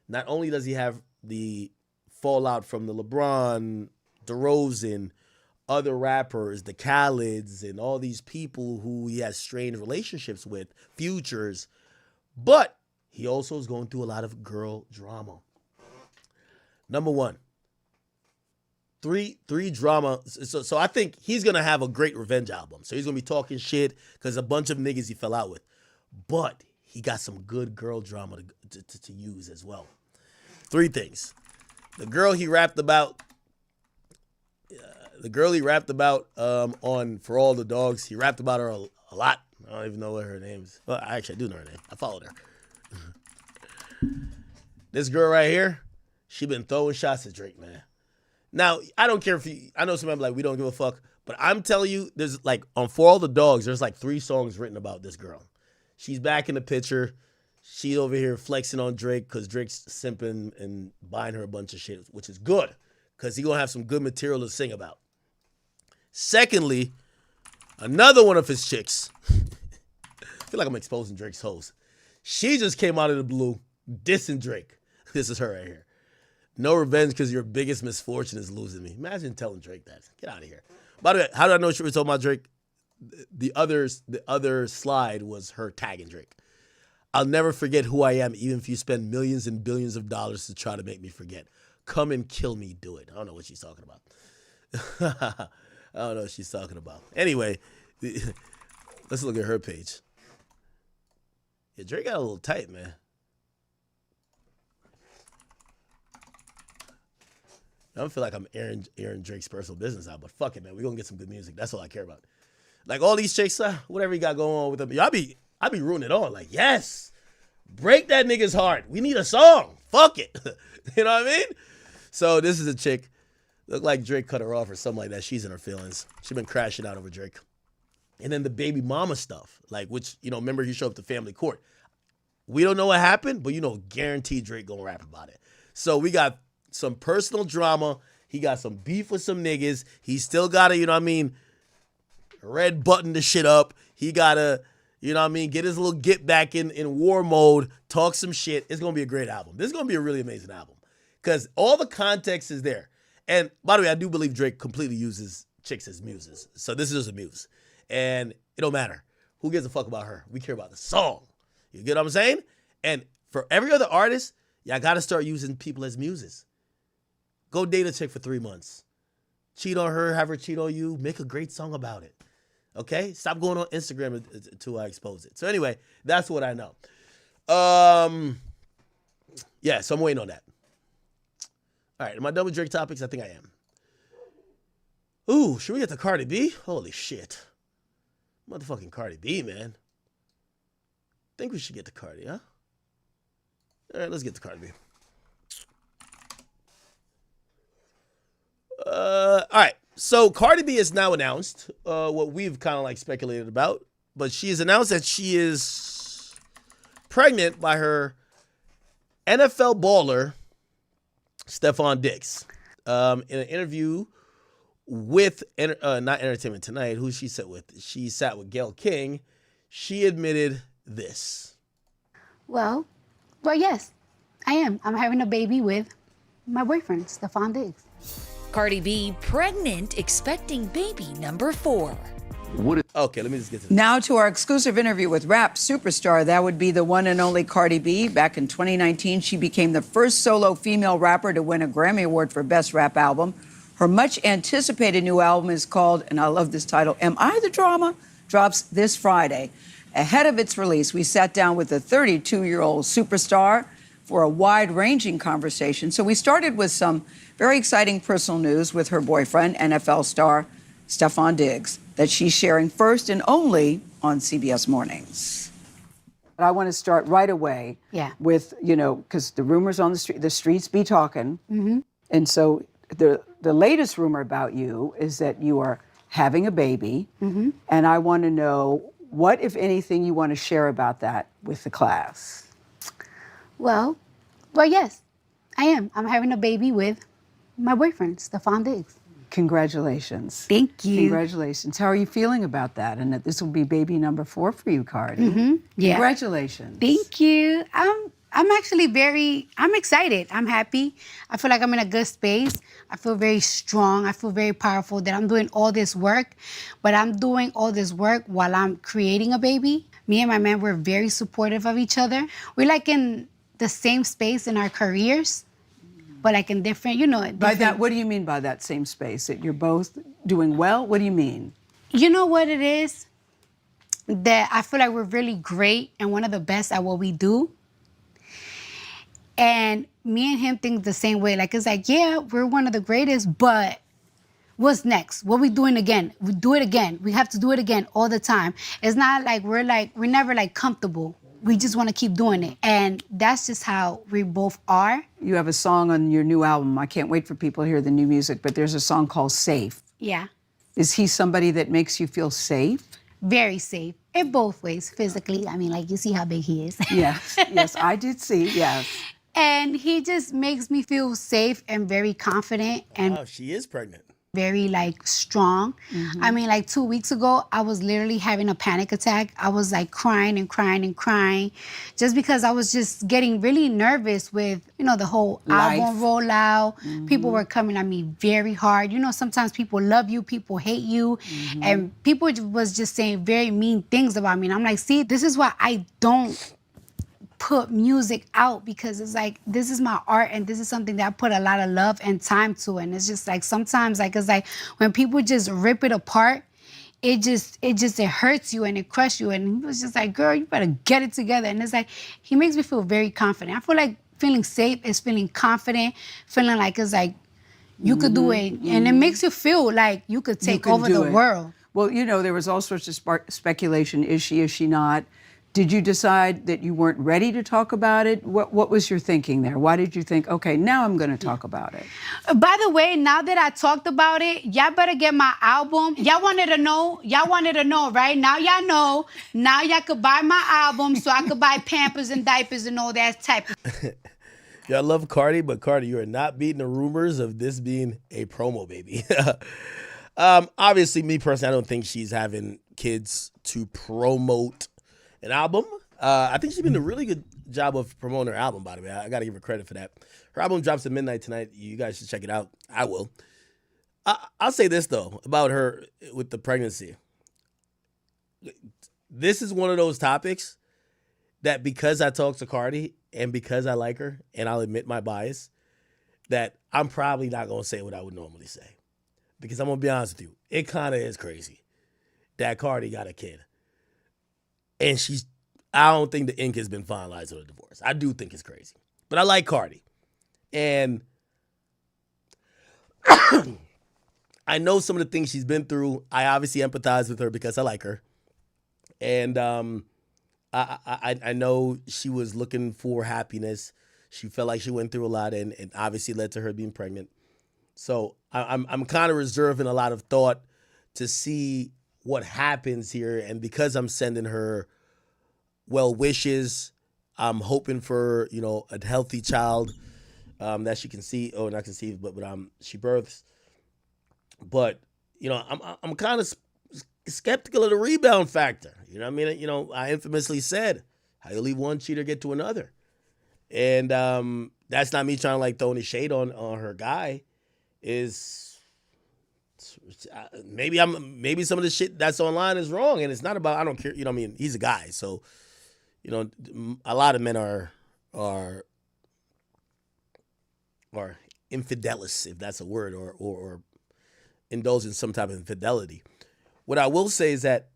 Not only does he have the fallout from the LeBron, DeRozan, other rappers, the Khaled's, and all these people who he has strained relationships with, Futures, but he also is going through a lot of girl drama. Number one, three drama. So I think he's going to have a great revenge album. So he's going to be talking shit because a bunch of niggas he fell out with. But he got some good girl drama to use as well. Three things. The girl he rapped about on For All the Dogs, he rapped about her a lot. I don't even know what her name is. Well, I do know her name. I followed her. This girl right here, she been throwing shots at Drake, man. Now, I don't care I know some people like, we don't give a fuck, but I'm telling you, there's like, on For All the Dogs, there's like 3 songs written about this girl. She's back in the picture. She's over here flexing on Drake because Drake's simping and buying her a bunch of shit, which is good because he's going to have some good material to sing about. Secondly, another one of his chicks, I feel like I'm exposing Drake's hoes. She just came out of the blue dissing Drake. This is her right here. No revenge because your biggest misfortune is losing me. Imagine telling Drake that. Get out of here. By the way, how did I know she was talking about Drake? The other slide was her tagging Drake. I'll never forget who I am, even if you spend millions and billions of dollars to try to make me forget. Come and kill me, do it. I don't know what she's talking about. I don't know what she's talking about. Anyway, let's look at her page. Yeah, Drake got a little tight, man. I don't feel like I'm airing Drake's personal business out, but fuck it, man. We're going to get some good music. That's all I care about. Like all these chicks, whatever you got going on with them, I be rooting it on. Like, yes, break that nigga's heart. We need a song. Fuck it. You know what I mean? So this is a chick. Look like Drake cut her off or something like that. She's in her feelings. She's been crashing out over Drake. And then the baby mama stuff, like, which, remember he showed up to family court. We don't know what happened, but guaranteed Drake gonna rap about it. So we got some personal drama. He got some beef with some niggas. He still gotta, red button the shit up. He gotta, get his little get back in war mode, talk some shit. It's gonna be a great album. This is gonna be a really amazing album. Because all the context is there. And by the way, I do believe Drake completely uses chicks as muses. So this is a muse. And it don't matter. Who gives a fuck about her? We care about the song. You get what I'm saying? And for every other artist, y'all got to start using people as muses. Go date a chick for 3 months. Cheat on her, have her cheat on you. Make a great song about it. Okay? Stop going on Instagram until I expose it. So anyway, that's what I know. Yeah, so I'm waiting on that. All right, am I done with Drake topics? I think I am. Ooh, should we get to Cardi B? Holy shit. Motherfucking Cardi B, man. I think we should get to Cardi, huh? All right, let's get to Cardi B. All right, so Cardi B has now announced what we've kind of like speculated about, but she has announced that she is pregnant by her NFL baller, Stephon Diggs. In an interview with, not Entertainment Tonight, who she sat with? She sat with Gayle King. She admitted this. Well, yes, I am. I'm having a baby with my boyfriend, Stephon Diggs. Cardi B pregnant, expecting baby number 4. Okay, let me just get to this. Now to our exclusive interview with rap superstar. That would be the one and only Cardi B. Back in 2019, she became the first solo female rapper to win a Grammy Award for Best Rap Album. Her much anticipated new album is called, and I love this title, Am I the Drama? Drops this Friday. Ahead of its release, we sat down with the 32-year-old superstar for a wide-ranging conversation. So we started with some very exciting personal news with her boyfriend, NFL star Stephon Diggs, that she's sharing first and only on CBS Mornings. But I want to start right away with, because the rumors on the streets be talking. Mm-hmm. And so the latest rumor about you is that you are having a baby, and I want to know what, if anything, you want to share about that with the class. Well, yes, I am. I'm having a baby with my boyfriend, Stefan Diggs. Congratulations. Thank you. Congratulations. How are you feeling about that? And that this will be baby number 4 for you, Cardi. Yeah. Congratulations. Thank you. I'm actually I'm excited. I'm happy. I feel like I'm in a good space. I feel very strong. I feel very powerful that I'm doing all this work, but I'm doing all this work while I'm creating a baby. Me and my man, we're very supportive of each other. We're like in the same space in our careers, but like in different, By that, what do you mean by that same space? That you're both doing well? What do you mean? You know what it is? That I feel like we're really great and one of the best at what we do. And me and him think the same way. Like, it's like, yeah, we're one of the greatest, but what's next? What we doing again? We do it again. We have to do it again all the time. It's not like we're never like comfortable. We just want to keep doing it. And that's just how we both are. You have a song on your new album. I can't wait for people to hear the new music, but there's a song called Safe. Yeah. Is he somebody that makes you feel safe? Very safe. In both ways. Physically, I mean, like, you see how big he is. Yes, yes, I did see, yes. And he just makes me feel safe and very confident and she is pregnant. very like strong. I mean, like 2 weeks ago, I was literally having a panic attack. I was like crying and crying and crying just because I was just getting really nervous with, the whole album rollout. People were coming at me very hard. Sometimes people love you, people hate you, and people was just saying very mean things about me. And I'm like, see, this is why I don't put music out, because it's like, this is my art and this is something that I put a lot of love and time to. And it's just like, sometimes like, it's like when people just rip it apart, it hurts you and it crushes you. And he was just like, girl, you better get it together. And it's like, he makes me feel very confident. I feel like feeling safe is feeling confident, feeling like it's like, you could do it. And it makes you feel like you could take over the world. Well, there was all sorts of speculation. Is she not? Did you decide that you weren't ready to talk about it? What was your thinking there? Why did you think, okay, now I'm going to talk about it? By the way, now that I talked about it, y'all better get my album. Y'all wanted to know, right? Now y'all know. Now y'all could buy my album so I could buy Pampers and diapers and all that type of Y'all love Cardi, but Cardi, you are not beating the rumors of this being a promo baby. Obviously, me personally, I don't think she's having kids to promote an album. I think she's been doing a really good job of promoting her album, by the way. I got to give her credit for that. Her album drops at midnight tonight. You guys should check it out. I will. I'll say this, though, about her with the pregnancy. This is one of those topics that, because I talk to Cardi and because I like her, and I'll admit my bias, that I'm probably not going to say what I would normally say. Because I'm going to be honest with you, it kind of is crazy that Cardi got a kid. And I don't think the ink has been finalized on the divorce. I do think it's crazy. But I like Cardi. And I know some of the things she's been through. I obviously empathize with her because I like her. And I know she was looking for happiness. She felt like she went through a lot and obviously led to her being pregnant. So I'm kind of reserving a lot of thought to see what happens here. And because I'm sending her well wishes, I'm hoping for, a healthy child that she can see, or not conceive, but she births. But, I'm kind of skeptical of the rebound factor. You know what I mean? I infamously said, how you leave one cheater, get to another. And that's not me trying to like throw any shade on her guy. Maybe some of the shit that's online is wrong, and it's not about, I don't care, he's a guy, so a lot of men are infidelis, if that's a word, or indulge in some type of infidelity. What I will say is that,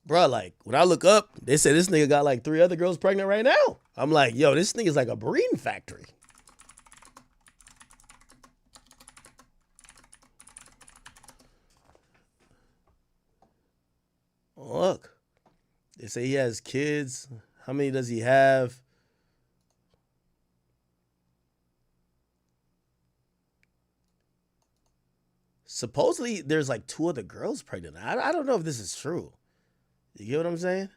bro, like when I look up, they say this nigga got like 3 other girls pregnant right now. I'm like, yo, this nigga's like a breeding factory. Look, they say he has kids. How many does he have? supposedly there's like 2 other girls pregnant. I don't know if this is true. You get what I'm saying?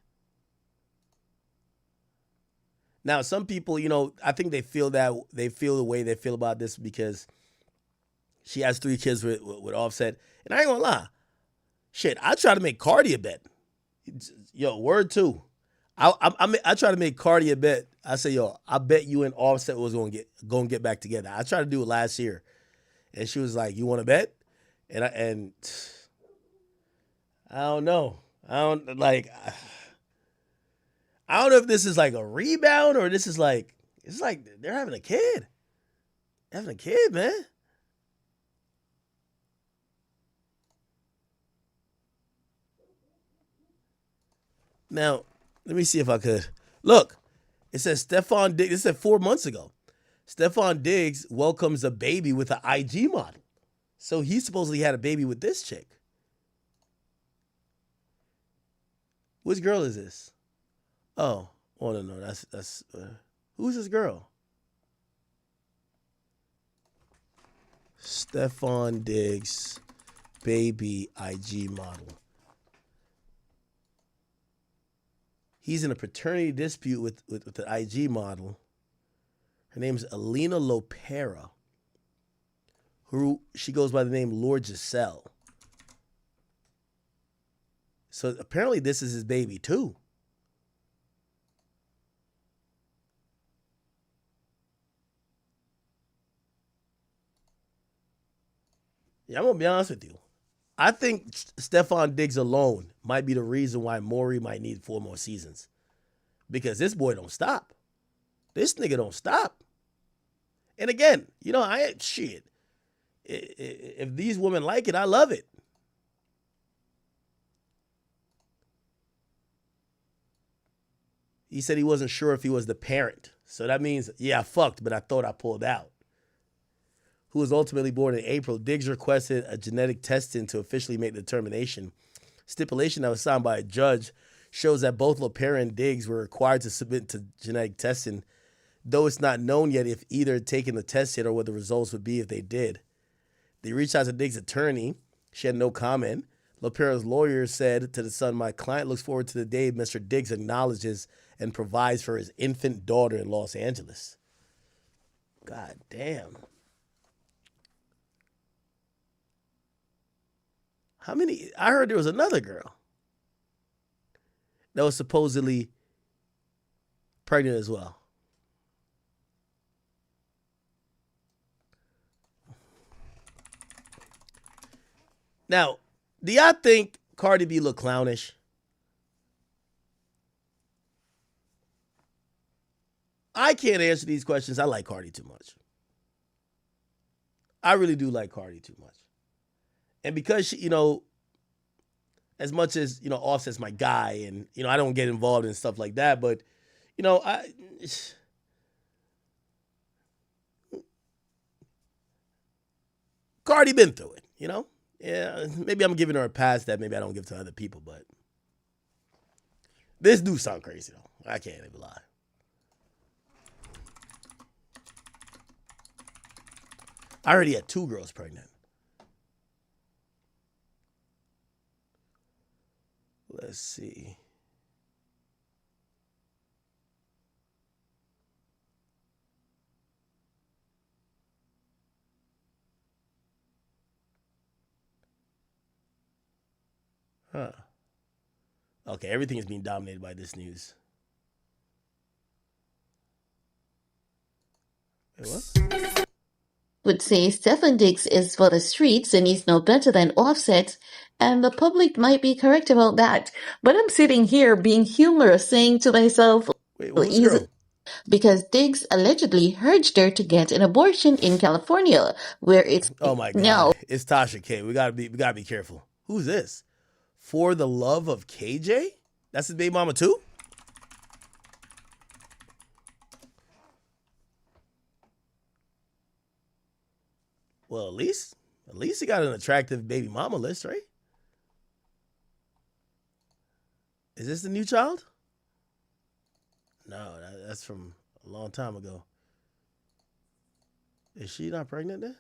Now, some people, you know, I think they feel the way they feel about this because she has 3 kids with Offset. And I ain't gonna lie. Shit, I try to make Cardi a bet. Yo, word 2. I try to make Cardi a bet. I say, yo, I bet you and Offset was gonna get back together. I tried to do it last year. And she was like, you want to bet? And I don't know. I don't know if this is like a rebound or this is like, it's like they're having a kid. Having a kid, man. Now, let me see if I could. Look, it says Stefan Diggs. It said 4 months ago. Stefan Diggs welcomes a baby with an IG model. So he supposedly had a baby with this chick. Which girl is this? Oh no, that's who's this girl? Stefan Diggs, baby IG model. He's in a paternity dispute with the IG model. Her name is Alina Lopera, who she goes by the name Lord Giselle. So apparently this is his baby too. Yeah, I'm gonna be honest with you. I think Stefan Diggs alone might be the reason why Maury might need 4 more seasons. Because this boy don't stop. This nigga don't stop. And again, you know, I ain't shit. If these women like it, I love it. He said he wasn't sure if he was the parent. So that means, yeah, I fucked, but I thought I pulled out. Who was ultimately born in April, Diggs requested a genetic testing to officially make the determination. Stipulation that was signed by a judge shows that both Lopera and Diggs were required to submit to genetic testing, though it's not known yet if either had taken the test yet or what the results would be if they did. They reached out to Diggs' attorney. She had no comment. Lopera's lawyer said to The Sun, "My client looks forward to the day Mr. Diggs acknowledges and provides for his infant daughter in Los Angeles." God damn. How many? I heard there was another girl that was supposedly pregnant as well. Now, do y'all think Cardi B look clownish? I can't answer these questions. I like Cardi too much. I really do like Cardi too much. And because she, you know, as much as, you know, Offset's my guy and, you know, I don't get involved in stuff like that, but, you know, Cardi been through it, you know? Yeah, maybe I'm giving her a pass that maybe I don't give to other people, but this do sound crazy, though. I can't even lie. I already had 2 girls pregnant. Let's see. Huh. Okay, everything is being dominated by this news. Wait, what? Would say Stefan Diggs is for the streets and he's no better than Offset, and the public might be correct about that. But I'm sitting here being humorous, saying to myself, because Diggs allegedly urged her to get an abortion in California, where it's oh my God, now. It's Tasha K. We gotta be careful. Who's this? For the Love of KJ? That's his baby mama too? Well, at least he got an attractive baby mama list, right? Is this the new child? No, that's from a long time ago. Is she not pregnant then?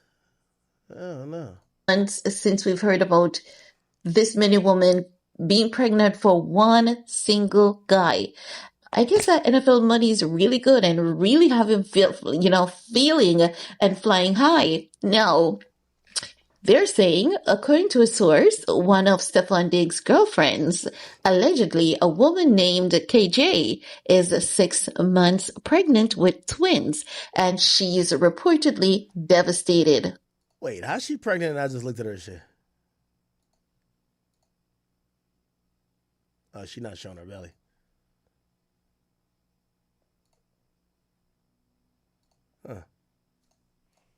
I don't know. months since we've heard about this many women being pregnant for one single guy. I guess that NFL money is really good and really having feeling and flying high. Now, they're saying, according to a source, one of Stefon Diggs' girlfriends, allegedly a woman named KJ, is 6 months pregnant with twins, and she's reportedly devastated. Wait, how's she pregnant and I just looked at her shit? Oh, she's not showing her belly. Huh.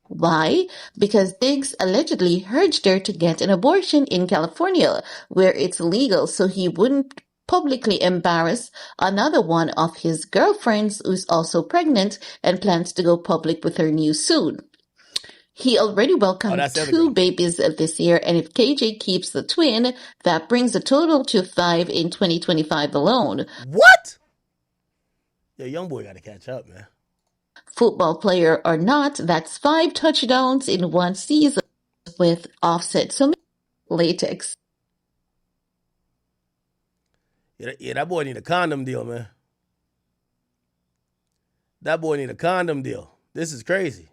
Why? Because Diggs allegedly urged her to get an abortion in California, where it's legal, so he wouldn't publicly embarrass another one of his girlfriends who's also pregnant and plans to go public with her news soon. He already welcomed 2 babies this year, and if KJ keeps the twin, that brings the total to 5 in 2025 alone. What? Yo, young boy got to catch up, man. Football player or not, that's 5 touchdowns in one season with Offset. So latex. Yeah, that boy need a condom deal, man. That boy need a condom deal. This is crazy.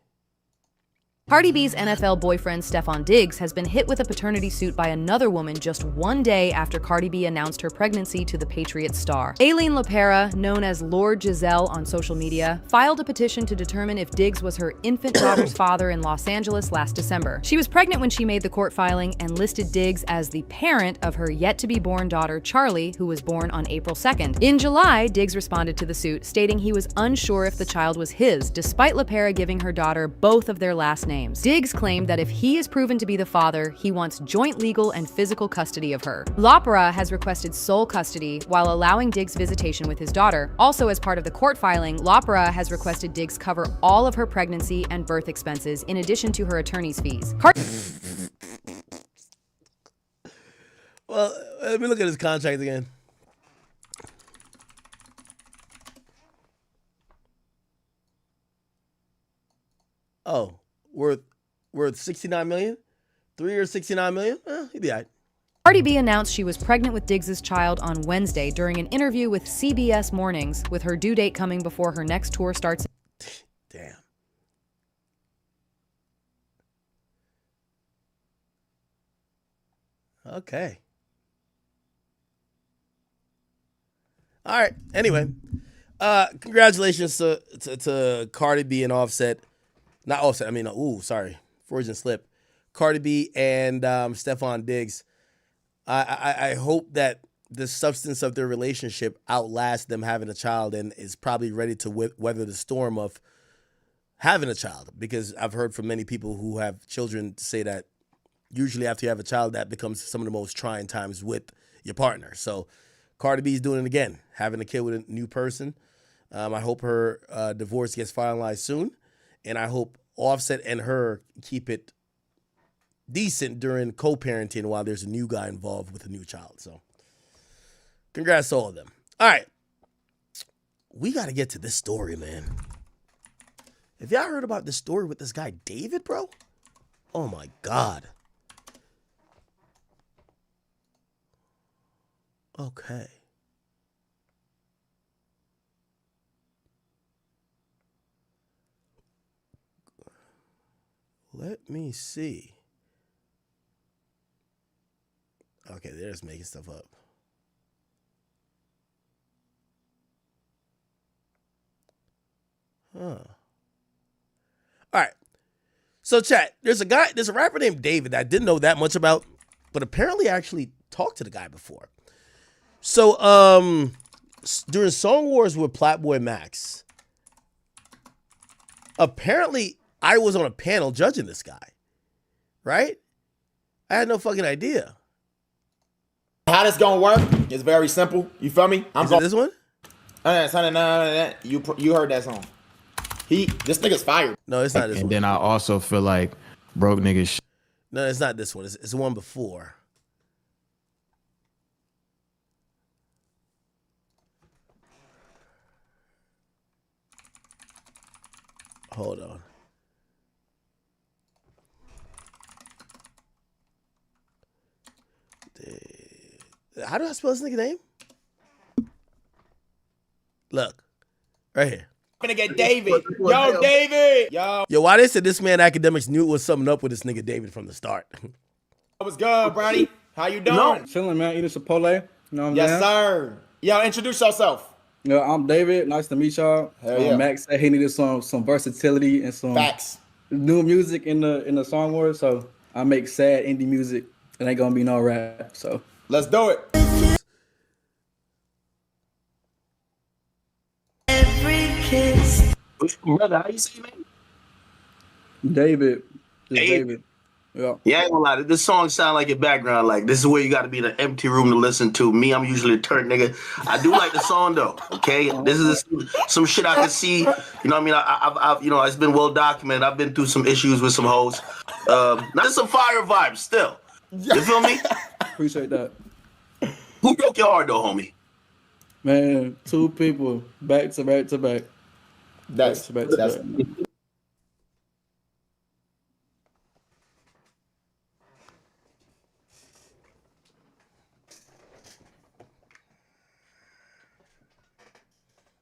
Cardi B's NFL boyfriend Stefon Diggs has been hit with a paternity suit by another woman just one day after Cardi B announced her pregnancy to the Patriots star. Aileen LaPera, known as Lord Giselle on social media, filed a petition to determine if Diggs was her infant daughter's father in Los Angeles last December. She was pregnant when she made the court filing and listed Diggs as the parent of her yet-to-be-born daughter Charlie, who was born on April 2nd. In July, Diggs responded to the suit, stating he was unsure if the child was his, despite LaPera giving her daughter both of their last names. Diggs claimed that if he is proven to be the father, he wants joint legal and physical custody of her. LaPera has requested sole custody while allowing Diggs visitation with his daughter. Also, as part of the court filing, LaPera has requested Diggs cover all of her pregnancy and birth expenses in addition to her attorney's fees. Well, let me look at his contract again. Oh. Worth $69 million? 3 years, $69 million? He'd be all right. Cardi B announced she was pregnant with Diggs' child on Wednesday during an interview with CBS Mornings, with her due date coming before her next tour starts. Damn. Okay. All right. Anyway, congratulations to Cardi B and Offset. Not Offset, I mean, Freudian slip. Cardi B and Stefon Diggs. I hope that the substance of their relationship outlasts them having a child and is probably ready to weather the storm of having a child. Because I've heard from many people who have children say that usually after you have a child, that becomes some of the most trying times with your partner. So Cardi B's doing it again, having a kid with a new person. I hope her divorce gets finalized soon. And I hope Offset and her keep it decent during co-parenting while there's a new guy involved with a new child. So congrats to all of them. All right. We got to get to this story, man. Have y'all heard about this story with this guy, David, bro? Oh, my God. Okay. Let me see. Okay, they're just making stuff up. Huh. All right. So, chat, there's a rapper named David that I didn't know that much about, but apparently I actually talked to the guy before. So, during Song Wars with Platboy Max, apparently I was on a panel judging this guy, right? I had no fucking idea. How this gonna work? It's very simple. You feel me? Is it this one? You heard that song. This nigga's fired. No, it's not this one. And then I also feel like broke niggas. No, it's not this one. It's the one before. Hold on. How do I spell this nigga name? Look, right here. I'm gonna get David. Yo, David. Yo, why they said this man Academics knew it was something up with this nigga David from the start. what's good, Brady? How you doing? No, chilling, man. Eating Chipotle. You know what I'm Yes, saying? sir. Yo, introduce yourself. Yeah, I'm David. Nice to meet y'all. Hell yeah. Max said he needed some versatility and some Facts. new music in the song world. So I make sad indie music. It ain't gonna be no rap. So let's do it. Brother, how you say your name? David. David. Yeah. Yeah, I ain't gonna lie. This song sound like your background. Like, this is where you got to be in an empty room to listen to. Me, I'm usually a turd nigga. I do like the song though. Okay, this is some shit I can see. You know what I mean? I've you know, it's been well documented. I've been through some issues with some hoes. Not some fire vibes still. You feel me? Appreciate that. Who broke your heart though, homie? Man, 2 people back to back to back. That's back to back.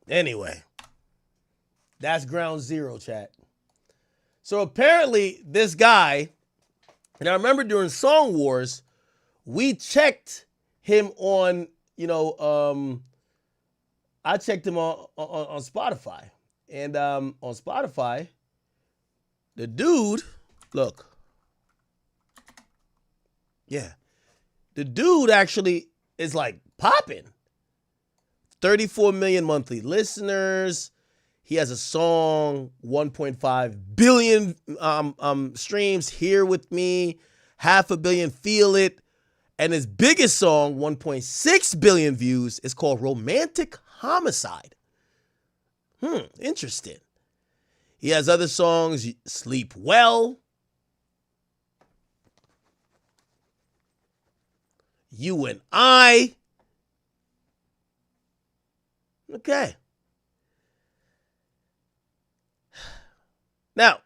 Anyway, that's ground zero, chat. So apparently this guy, and I remember during Song Wars, we checked him on, you know, I checked him on Spotify. And on Spotify, the dude, look. Yeah. The dude actually is like popping. 34 million monthly listeners. He has a song, 1.5 billion streams, Here With Me, 500 million, Feel It. And his biggest song, 1.6 billion views, is called Romantic Homicide. Interesting. He has other songs, Sleep Well, You and I. Okay. Now,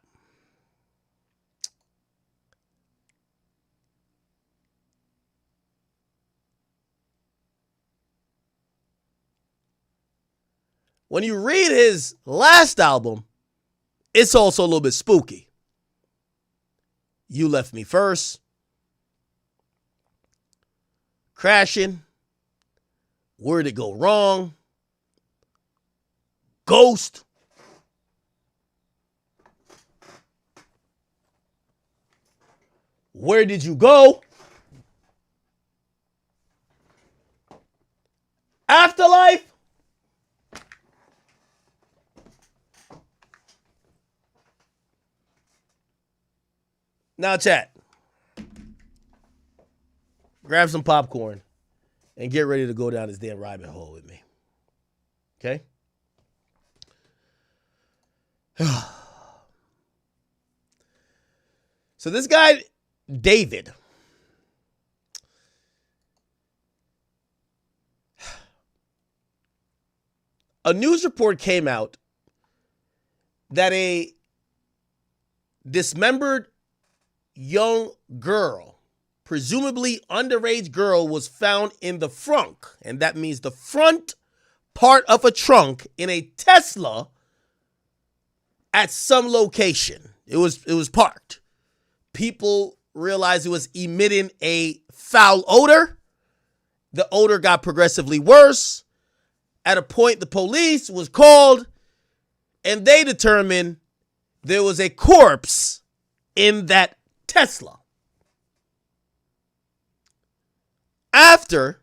when you read his last album, it's also a little bit spooky. You Left Me First, Crashing, Where'd It Go Wrong, Ghost, Where Did You Go, Afterlife, now chat, grab some popcorn and get ready to go down this damn rabbit hole with me. Okay? So this guy, David, a news report came out that a dismembered young girl, presumably underage girl, was found in the frunk, and that means the front part of a trunk in a Tesla at some location. It was parked. People realized it was emitting a foul odor. The odor got progressively worse. At a point, the police was called, and they determined there was a corpse in that Tesla. After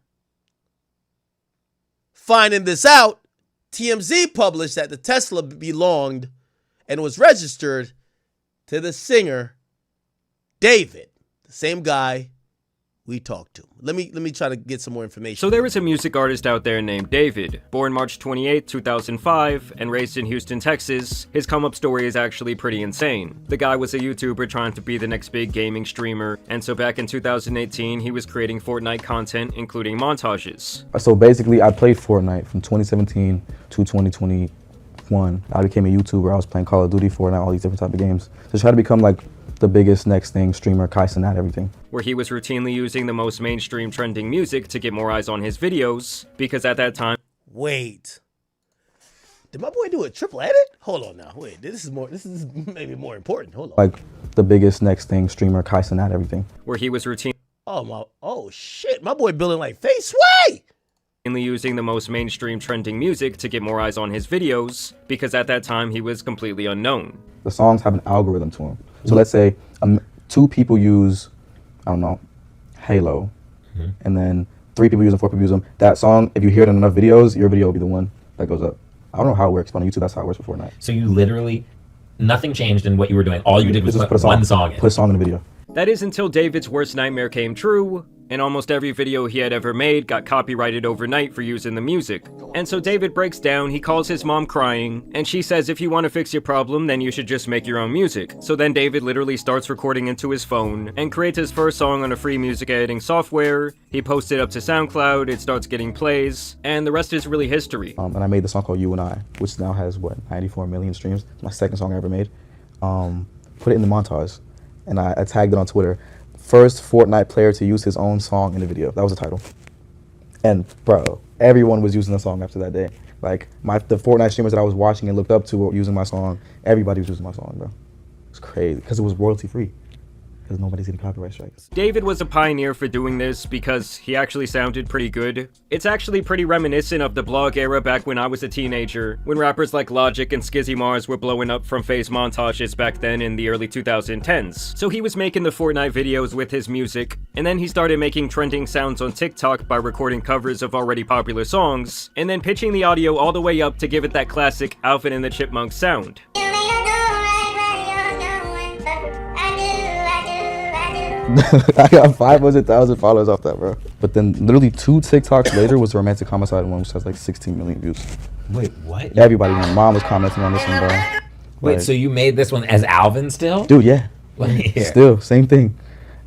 finding this out, TMZ published that the Tesla belonged and was registered to the singer David, the same guy we talked to. Let me try to get some more information. So there is a music artist out there named David, born March 28, 2005, and raised in Houston, Texas. His come-up story is actually pretty insane. The guy was a YouTuber trying to be the next big gaming streamer, and so back in 2018, he was creating Fortnite content, including montages. So basically, I played Fortnite from 2017 to 2021. I became a YouTuber. I was playing Call of Duty, Fortnite, all these different type of games. To try to become like the biggest next thing streamer, Kai Cenat, everything. Where he was routinely using the most mainstream trending music to get more eyes on his videos, because at that time... Wait. Did my boy do a triple edit? Hold on now. Wait, this is maybe more important. Hold on. Like the biggest next thing streamer, Kai Cenat, everything. Where he was routinely... Oh shit, my boy building like face way. Using the most mainstream trending music to get more eyes on his videos, because at that time he was completely unknown. The songs have an algorithm to them. So let's say 2 people use, I don't know, Halo, and then 3 people use them, 4 people use them. That song, if you hear it in enough videos, your video will be the one that goes up. I don't know how it works, but on YouTube, that's how it works for Fortnite. So you literally, nothing changed in what you were doing. All you did was put one song in. Put a song in the video. That is until David's worst nightmare came true, and almost every video he had ever made got copyrighted overnight for using the music. And so David breaks down, he calls his mom crying, and she says if you want to fix your problem, then you should just make your own music. So then David literally starts recording into his phone, and creates his first song on a free music editing software. He posts it up to SoundCloud, it starts getting plays, and the rest is really history. And I made the song called You and I, which now has, 94 million streams. It's my second song I ever made. Put it in the montage, and I tagged it on Twitter. First Fortnite player to use his own song in the video. That was the title. And bro, everyone was using the song after that day. Like the Fortnite streamers that I was watching and looked up to were using my song. Everybody was using my song, bro. It's crazy because it was royalty free. Because nobody's getting copyright strikes. David was a pioneer for doing this because he actually sounded pretty good. It's actually pretty reminiscent of the blog era back when I was a teenager, when rappers like Logic and Skizzy Mars were blowing up from phase montages back then in the early 2010s. So he was making the Fortnite videos with his music, and then he started making trending sounds on TikTok by recording covers of already popular songs, and then pitching the audio all the way up to give it that classic Alvin and the Chipmunks sound. I got 500,000 followers off that, bro. But then literally 2 TikToks later was the romantic homicide one, which has like 16 million views. Wait, what? Everybody, my mom was commenting on this one, bro. Wait, Like, so you made this one as Alvin still? dude, yeah. Yeah. Still, same thing.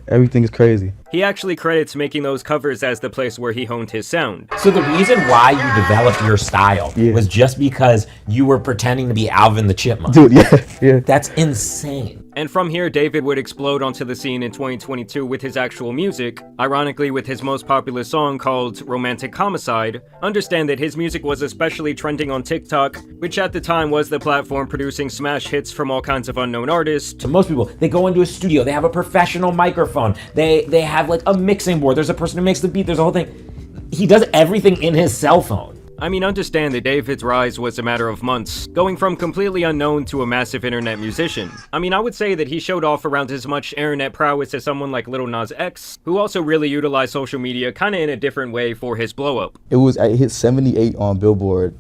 Everything is crazy. He actually credits making those covers as the place where he honed his sound. So the reason why you developed your style was just because you were pretending to be Alvin the Chipmunk. Dude, yeah. That's insane. And from here, David would explode onto the scene in 2022 with his actual music, ironically with his most popular song called Romantic Homicide. Understand that his music was especially trending on TikTok, which at the time was the platform producing smash hits from all kinds of unknown artists. To most people, they go into a studio, they have a professional microphone, they have like a mixing board, there's a person who makes the beat, there's a whole thing. He does everything in his cell phone. I mean, understand that David's rise was a matter of months, going from completely unknown to a massive internet musician. I mean, I would say that he showed off around as much internet prowess as someone like Lil Nas X, who also really utilized social media kinda in a different way for his blow up. It hit 78 on Billboard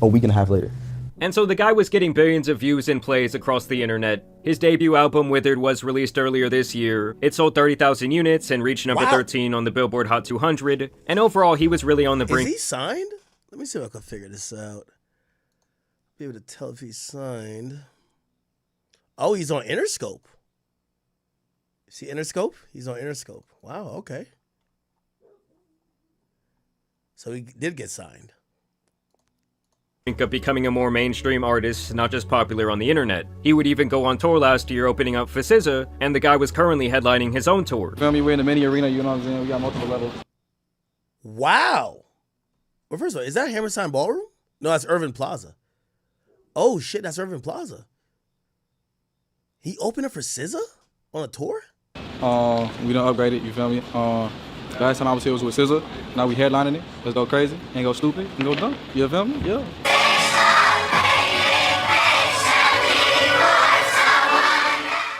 a week and a half later. And so the guy was getting billions of views and plays across the internet. His debut album, Withered, was released earlier this year. It sold 30,000 units and reached number 13 on the Billboard Hot 200. And overall, he was really on the brink. Is he signed? Let me see if I can figure this out. Be able to tell if he's signed. Oh, he's on Interscope. Is he Interscope? He's on Interscope. Wow, okay. So he did get signed. Of becoming a more mainstream artist, not just popular on the internet. He would even go on tour last year opening up for SZA, and the guy was currently headlining his own tour. Feel me? We're in the mini arena, you know what I'm saying? We got multiple levels. Wow. Well, first of all, is that Hammerstein Ballroom? No, that's Irving Plaza. Oh shit, that's Irving Plaza. He opened up for SZA on a tour? We done upgraded, you feel me? Last time I was here was with SZA. Now we headlining it. Let's go crazy and go stupid and go dumb. You feel me? Yeah.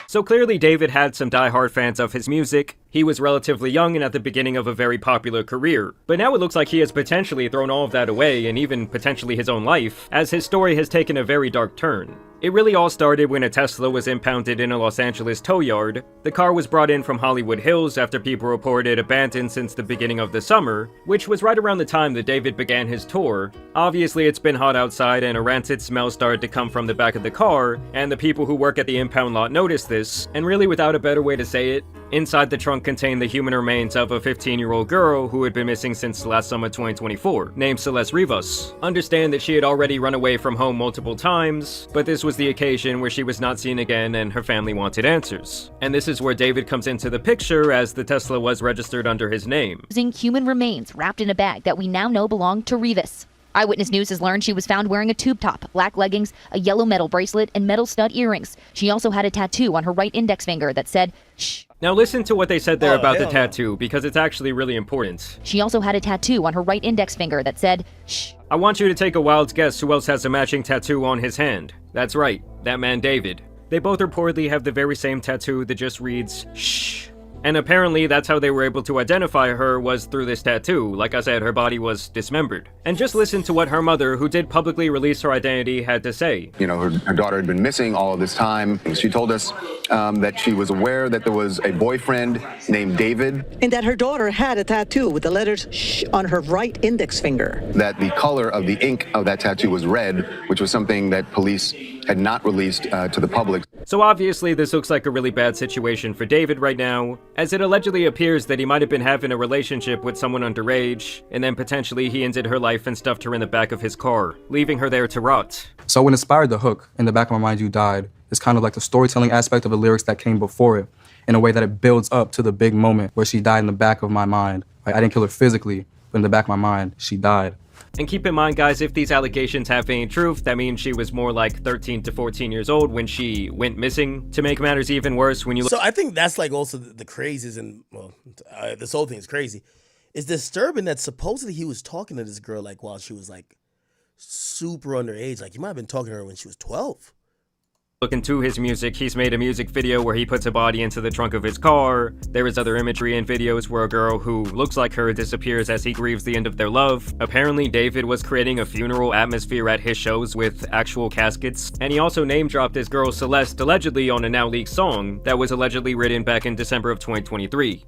So clearly David had some die-hard fans of his music. He was relatively young and at the beginning of a very popular career. But now it looks like he has potentially thrown all of that away, and even potentially his own life, as his story has taken a very dark turn. It really all started when a Tesla was impounded in a Los Angeles tow yard. The car was brought in from Hollywood Hills after people reported it abandoned since the beginning of the summer, which was right around the time that David began his tour. Obviously it's been hot outside and a rancid smell started to come from the back of the car, and the people who work at the impound lot noticed this, and really without a better way to say it, Inside the trunk contained the human remains of a 15-year-old girl who had been missing since last summer 2024, named Celeste Rivas. Understand that she had already run away from home multiple times, but this was the occasion where she was not seen again and her family wanted answers. And this is where David comes into the picture, as the Tesla was registered under his name. Using human remains wrapped in a bag that we now know belonged to Rivas. Eyewitness News has learned she was found wearing a tube top, black leggings, a yellow metal bracelet, and metal stud earrings. She also had a tattoo on her right index finger that said, "Shh." Now listen to what they said there about the tattoo, because it's actually really important. She also had a tattoo on her right index finger that said, "Shh." I want you to take a wild guess who else has a matching tattoo on his hand. That's right, that man David. They both reportedly have the very same tattoo that just reads, "Shh." And apparently that's how they were able to identify her, was through this tattoo. Like I said, her body was dismembered. And just listen to what her mother, who did publicly release her identity, had to say. You know, her daughter had been missing all of this time. She told us that she was aware that there was a boyfriend named David. And that her daughter had a tattoo with the letters "shh" on her right index finger. That the color of the ink of that tattoo was red, which was something that police had not released to the public. So obviously this looks like a really bad situation for David right now, as it allegedly appears that he might have been having a relationship with someone underage, and then potentially he ended her life and stuffed her in the back of his car, leaving her there to rot. So what inspired the hook, "In the back of my mind you died," is kind of like the storytelling aspect of the lyrics that came before it, in a way that it builds up to the big moment where she died in the back of my mind. Like, I didn't kill her physically, but in the back of my mind, she died. And keep in mind, guys, if these allegations have any truth, that means she was more like 13 to 14 years old when she went missing. To make matters even worse, when you look— So I think that's like also the craziest, and well, this whole thing is crazy. It's disturbing that supposedly he was talking to this girl like while she was like super underage. Like he might have been talking to her when she was 12. Look into his music, he's made a music video where he puts a body into the trunk of his car. There is other imagery and videos where a girl who looks like her disappears as he grieves the end of their love. Apparently, David was creating a funeral atmosphere at his shows with actual caskets. And he also name-dropped his girl Celeste allegedly on a now-leaked song that was allegedly written back in December of 2023.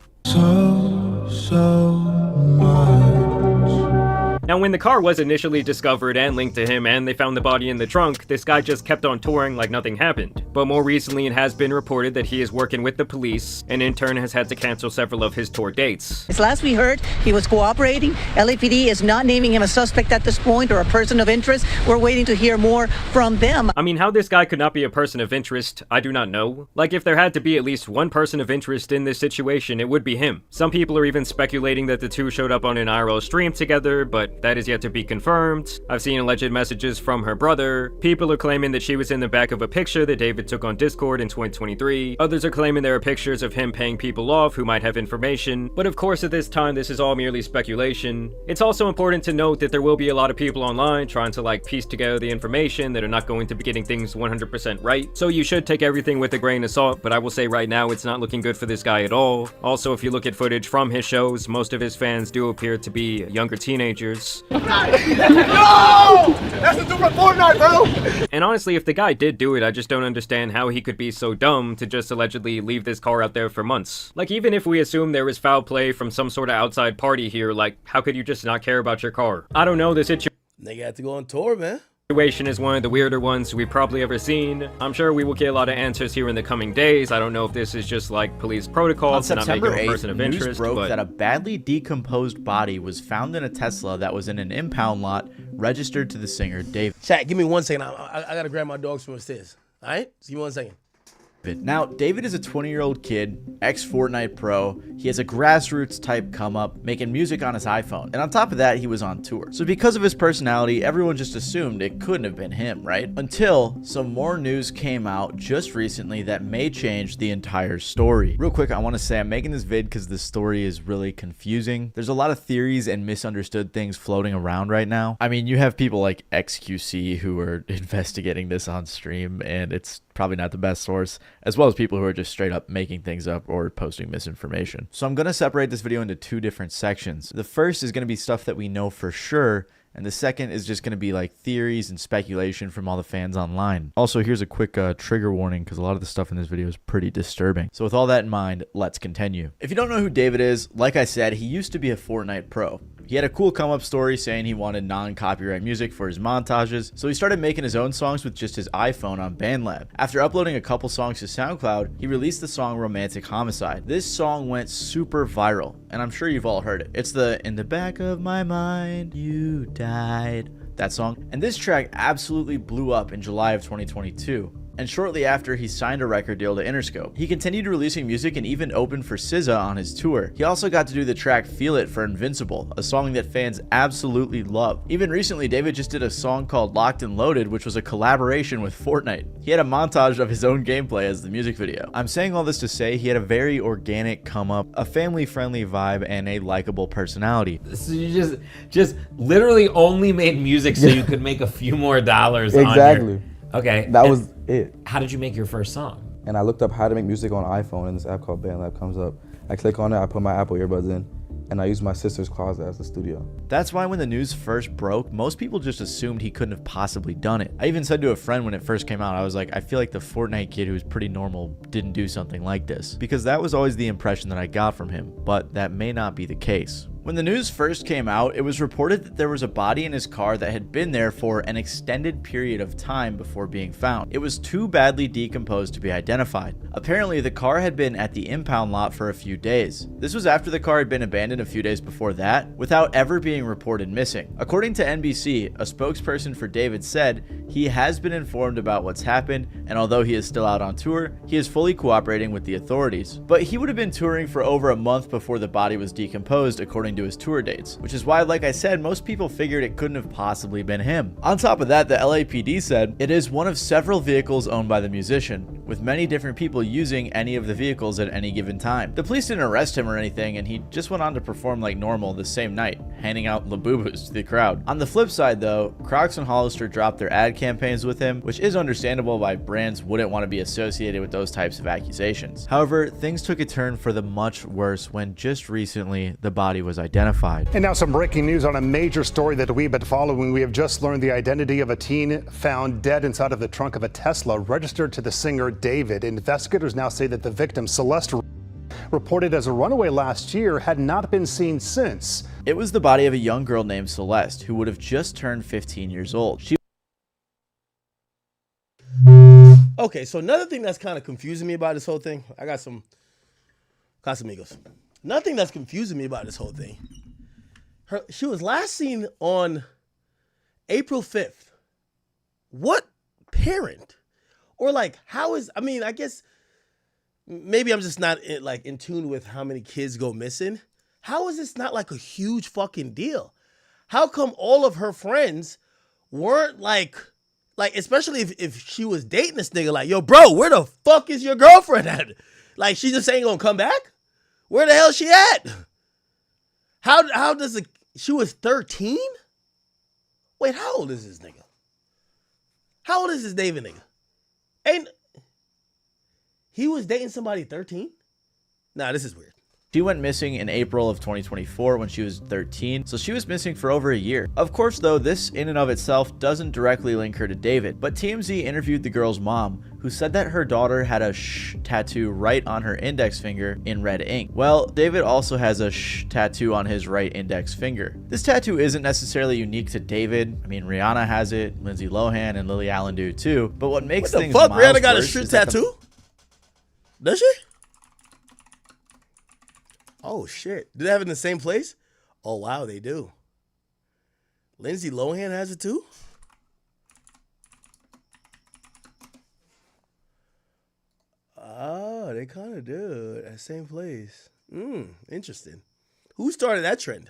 Now, when the car was initially discovered and linked to him and they found the body in the trunk, this guy just kept on touring like nothing happened. But more recently, it has been reported that he is working with the police and in turn has had to cancel several of his tour dates. As last we heard, he was cooperating. LAPD is not naming him a suspect at this point or a person of interest. We're waiting to hear more from them. I mean, how this guy could not be a person of interest, I do not know. Like, if there had to be at least one person of interest in this situation, it would be him. Some people are even speculating that the two showed up on an IRL stream together, but that is yet to be confirmed. I've seen alleged messages from her brother. People are claiming that she was in the back of a picture that David took on Discord in 2023. Others are claiming there are pictures of him paying people off who might have information. But of course, at this time, this is all merely speculation. It's also important to note that there will be a lot of people online trying to like piece together the information that are not going to be getting things 100% right. So you should take everything with a grain of salt, but I will say right now, it's not looking good for this guy at all. Also, if you look at footage from his shows, most of his fans do appear to be younger teenagers. No! That's a different Fortnite, bro! And honestly, if the guy did do it, I just don't understand how he could be so dumb to just allegedly leave this car out there for months. Like, even if we assume there was foul play from some sort of outside party here, like, how could you just not care about your car? I don't know, the situation Nigga had to go on tour, man. Is one of the weirder ones we've probably ever seen. I'm sure we will get a lot of answers here in the coming days. I don't know if this is just like police protocol to not make him a person of news interest, broke but that a badly decomposed body was found in a Tesla that was in an impound lot registered to the singer David. Chat, give me 1 second. I gotta grab my dogs from upstairs. All right? Give me 1 second. Now, David is a 20-year-old kid, ex-Fortnite pro. He has a grassroots type come up, making music on his iPhone. And on top of that, he was on tour. So because of his personality, everyone just assumed it couldn't have been him, right? Until some more news came out just recently that may change the entire story. Real quick, I want to say I'm making this vid because the story is really confusing. There's a lot of theories and misunderstood things floating around right now. I mean, you have people like XQC who are investigating this on stream, and it's probably not the best source, as well as people who are just straight up making things up or posting misinformation. So I'm going to separate this video into two different sections. The first is going to be stuff that we know for sure, and the second is just going to be like theories and speculation from all the fans online. Also, here's a quick trigger warning because a lot of the stuff in this video is pretty disturbing. So with all that in mind, let's continue. If you don't know who David is, like I said, he used to be a Fortnite pro. He had a cool come-up story saying he wanted non-copyright music for his montages, so he started making his own songs with just his iPhone on BandLab. After uploading a couple songs to SoundCloud, he released the song Romantic Homicide. This song went super viral, and I'm sure you've all heard it. It's the "In the back of my mind, you died," that song. And this track absolutely blew up in July of 2022. And shortly after, he signed a record deal to Interscope. He continued releasing music and even opened for SZA on his tour. He also got to do the track Feel It for Invincible, a song that fans absolutely love. Even recently, David just did a song called Locked and Loaded, which was a collaboration with Fortnite. He had a montage of his own gameplay as the music video. I'm saying all this to say he had a very organic come up, a family-friendly vibe, and a likable personality. So you just literally only made music so you could make a few more dollars Exactly. on your... Okay. That was it. How did you make your first song? And I looked up how to make music on iPhone, and this app called BandLab comes up. I click on it, I put my Apple earbuds in, and I use my sister's closet as the studio. That's why when the news first broke, most people just assumed he couldn't have possibly done it. I even said to a friend when it first came out, I was like, I feel like the Fortnite kid who's pretty normal didn't do something like this. Because that was always the impression that I got from him, but that may not be the case. When the news first came out, it was reported that there was a body in his car that had been there for an extended period of time before being found. It was too badly decomposed to be identified. Apparently, the car had been at the impound lot for a few days. This was after the car had been abandoned a few days before that, without ever being reported missing. According to NBC, a spokesperson for David said he has been informed about what's happened, and although he is still out on tour, he is fully cooperating with the authorities. But he would have been touring for over a month before the body was decomposed, according to his tour dates, which is why, like I said, most people figured it couldn't have possibly been him. On top of that, the LAPD said it is one of several vehicles owned by the musician, with many different people using any of the vehicles at any given time. The police didn't arrest him or anything, and he just went on to perform like normal the same night, handing out Labubus to the crowd. On the flip side though, Crocs and Hollister dropped their ad campaigns with him, which is understandable why brands wouldn't want to be associated with those types of accusations. However, things took a turn for the much worse when just recently the body was identified. And now some breaking news on a major story that we've been following. We have just learned the identity of a teen found dead inside of the trunk of a Tesla registered to the singer David. Investigators now say that the victim, Celeste, reported as a runaway last year, had not been seen since. It was the body of a young girl named Celeste, who would have just turned 15 years old. Okay, so another thing that's kind of confusing me about this whole thing, I got some Casamigos. Nothing that's confusing me about this whole thing. She was last seen on April 5th. What parent? Or like, how is, I mean, I guess maybe I'm just not in tune with how many kids go missing. How is this not like a huge fucking deal? How come all of her friends weren't like especially if she was dating this nigga, like, yo, bro, where the fuck is your girlfriend at? Like, she just ain't gonna come back? Where the hell she at? How does she was 13? Wait, how old is this nigga? How old is this David nigga? Ain't he was dating somebody 13? Nah, this is weird. She went missing in April of 2024 when she was 13, so she was missing for over a year. Of course though, this in and of itself doesn't directly link her to David, but TMZ interviewed the girl's mom, who said that her daughter had a sh tattoo right on her index finger in red ink. Well, David also has a sh tattoo on his right index finger. This tattoo isn't necessarily unique to David. I mean, Rihanna has it, Lindsay Lohan and Lily Allen do too, but what makes things fuck? miles Rihanna got a worse sh is that tattoo? Does she? Oh shit. Do they have it in the same place? Oh wow, they do. Lindsay Lohan has it too? Oh, they kind of do. That same place. Interesting. Who started that trend?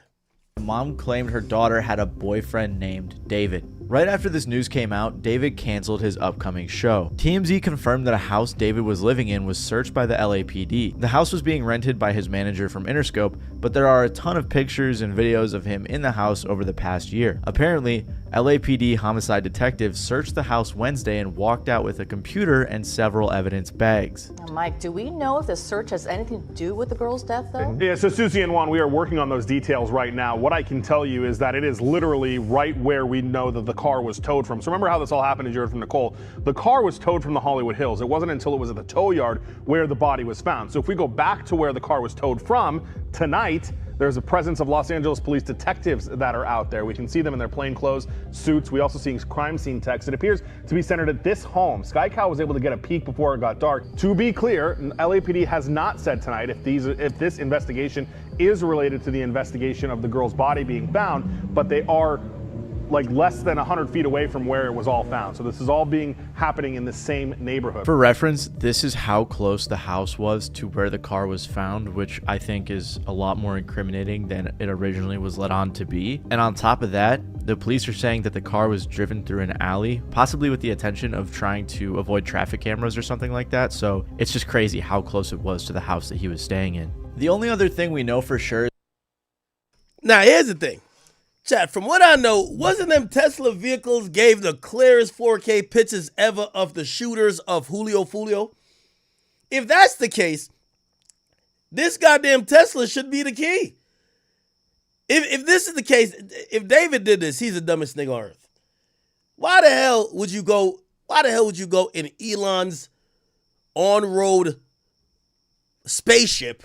Mom claimed her daughter had a boyfriend named David. Right after this news came out, David canceled his upcoming show. TMZ confirmed that a house David was living in was searched by the LAPD. The house was being rented by his manager from Interscope, but there are a ton of pictures and videos of him in the house over the past year. Apparently, LAPD homicide detectives searched the house Wednesday and walked out with a computer and several evidence bags. Now, Mike, do we know if the search has anything to do with the girl's death, though? Yeah, so Susie and Juan, we are working on those details right now. What I can tell you is that it is literally right where we know that the car was towed from. So remember how this all happened, as you heard from Nicole. The car was towed from the Hollywood Hills. It wasn't until it was at the tow yard where the body was found. So if we go back to where the car was towed from tonight, There's a presence of Los Angeles police detectives that are out there. We can see them in their plainclothes suits. We also see crime scene text. It appears to be centered at this home. Sky Cow was able to get a peek before it got dark. To be clear, LAPD has not said tonight if this investigation is related to the investigation of the girl's body being found, but they are like less than 100 feet away from where it was all found. So this is all happening in the same neighborhood. For reference, this is how close the house was to where the car was found, which I think is a lot more incriminating than it originally was led on to be. And on top of that, the police are saying that the car was driven through an alley, possibly with the intention of trying to avoid traffic cameras or something like that. So it's just crazy how close it was to the house that he was staying in. The only other thing we know for sure. Now, here's the thing. Chat, from what I know, wasn't them Tesla vehicles gave the clearest 4K pictures ever of the shooters of Julio Fulio? If that's the case, this goddamn Tesla should be the key. If this is the case, if David did this, he's the dumbest nigga on earth. Why the hell would you go in Elon's on-road spaceship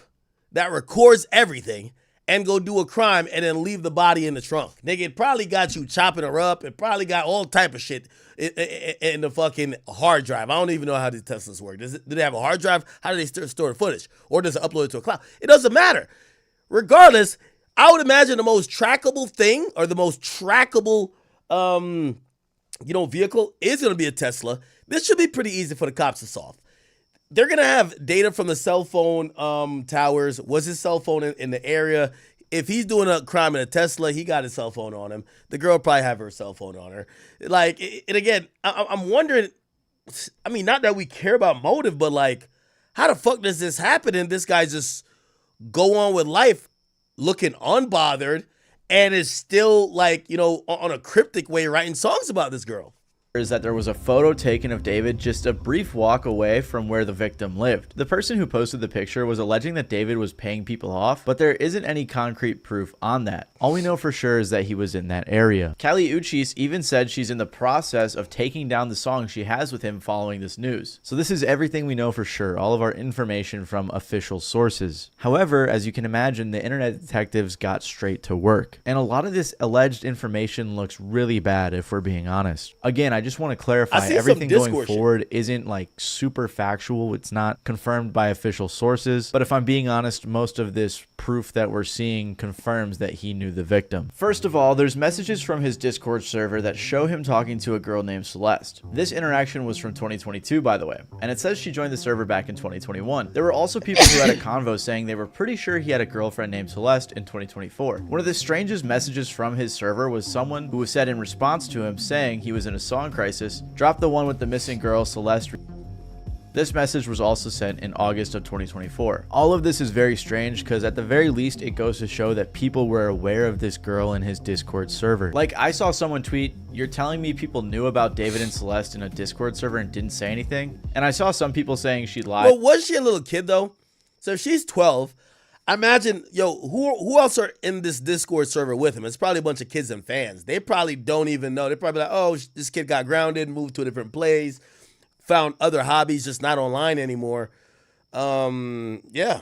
that records everything and go do a crime and then leave the body in the trunk? Nigga, it probably got you chopping her up. It probably got all type of shit in the fucking hard drive. I don't even know how these Teslas work. Do they have a hard drive? How do they store the footage? Or does it upload it to a cloud? It doesn't matter. Regardless, I would imagine the most trackable thing or the most trackable vehicle is going to be a Tesla. This should be pretty easy for the cops to solve. They're going to have data from the cell phone towers. Was his cell phone in the area? If he's doing a crime in a Tesla, he got his cell phone on him. The girl probably have her cell phone on her. Like, and again, I'm wondering, I mean, not that we care about motive, but like, how the fuck does this happen and this guy just go on with life looking unbothered and is still like, on a cryptic way writing songs about this girl? Is that there was a photo taken of David just a brief walk away from where the victim lived. The person who posted the picture was alleging that David was paying people off, but there isn't any concrete proof on that. All we know for sure is that he was in that area. Kali Uchis even said she's in the process of taking down the song she has with him following this news. So this is everything we know for sure, all of our information from official sources. However, as you can imagine, the internet detectives got straight to work. And a lot of this alleged information looks really bad if we're being honest. Again, I just want to clarify, everything going forward isn't like super factual. It's not confirmed by official sources. But if I'm being honest, most of this proof that we're seeing confirms that he knew the victim. First of all, there's messages from his Discord server that show him talking to a girl named Celeste. This interaction was from 2022, by the way, and it says she joined the server back in 2021. There were also people who had a convo saying they were pretty sure he had a girlfriend named Celeste in 2024. One of the strangest messages from his server was someone who said in response to him saying he was in a song crisis, drop the one with the missing girl, Celeste. This message was also sent in August of 2024. All of this is very strange because at the very least it goes to show that people were aware of this girl in his Discord server. Like, I saw someone tweet, "You're telling me people knew about David and Celeste in a Discord server and didn't say anything?" And I saw some people saying she lied. Well, was she a little kid though? So if she's 12, I imagine, who else are in this Discord server with him? It's probably a bunch of kids and fans. They probably don't even know. They're probably like, oh, this kid got grounded, moved to a different place, found other hobbies, just not online anymore. Yeah.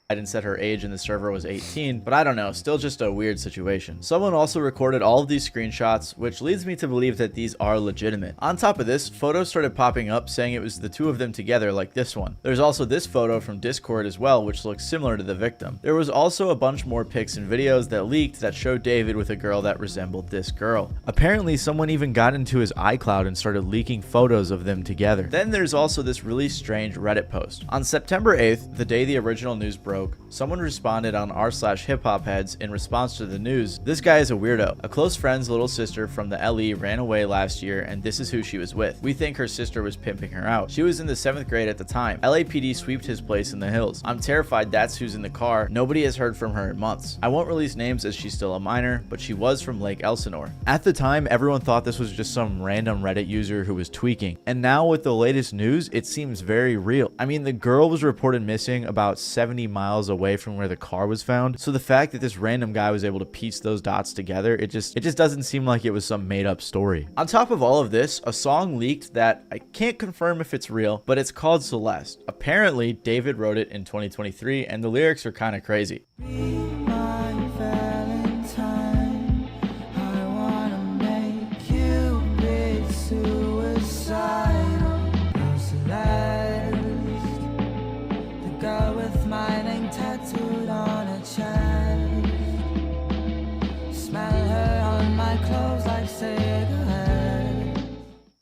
I didn't set her age and the server was 18, but I don't know, still just a weird situation. Someone also recorded all of these screenshots, which leads me to believe that these are legitimate. On top of this, photos started popping up saying it was the two of them together, like this one. There's also this photo from Discord as well, which looks similar to the victim. There was also a bunch more pics and videos that leaked that showed David with a girl that resembled this girl. Apparently, someone even got into his iCloud and started leaking photos of them together. Then there's also this really strange Reddit post. On September 8th, the day the original news broke, someone responded on r/hiphopheads in response to the news. This guy is a weirdo. A close friend's little sister from the LE ran away last year and this is who she was with. We think her sister was pimping her out. She was in the 7th grade at the time. LAPD sweeped his place in the hills. I'm terrified that's who's in the car. Nobody has heard from her in months. I won't release names as she's still a minor, but she was from Lake Elsinore. At the time, everyone thought this was just some random Reddit user who was tweaking. And now with the latest news, it seems very real. I mean, the girl was reported missing about 70 miles away from where the car was found. So the fact that this random guy was able to piece those dots together, it just doesn't seem like it was some made up story. On top of all of this, a song leaked that I can't confirm if it's real, but it's called Celeste. Apparently, David wrote it in 2023 and the lyrics are kind of crazy. Be my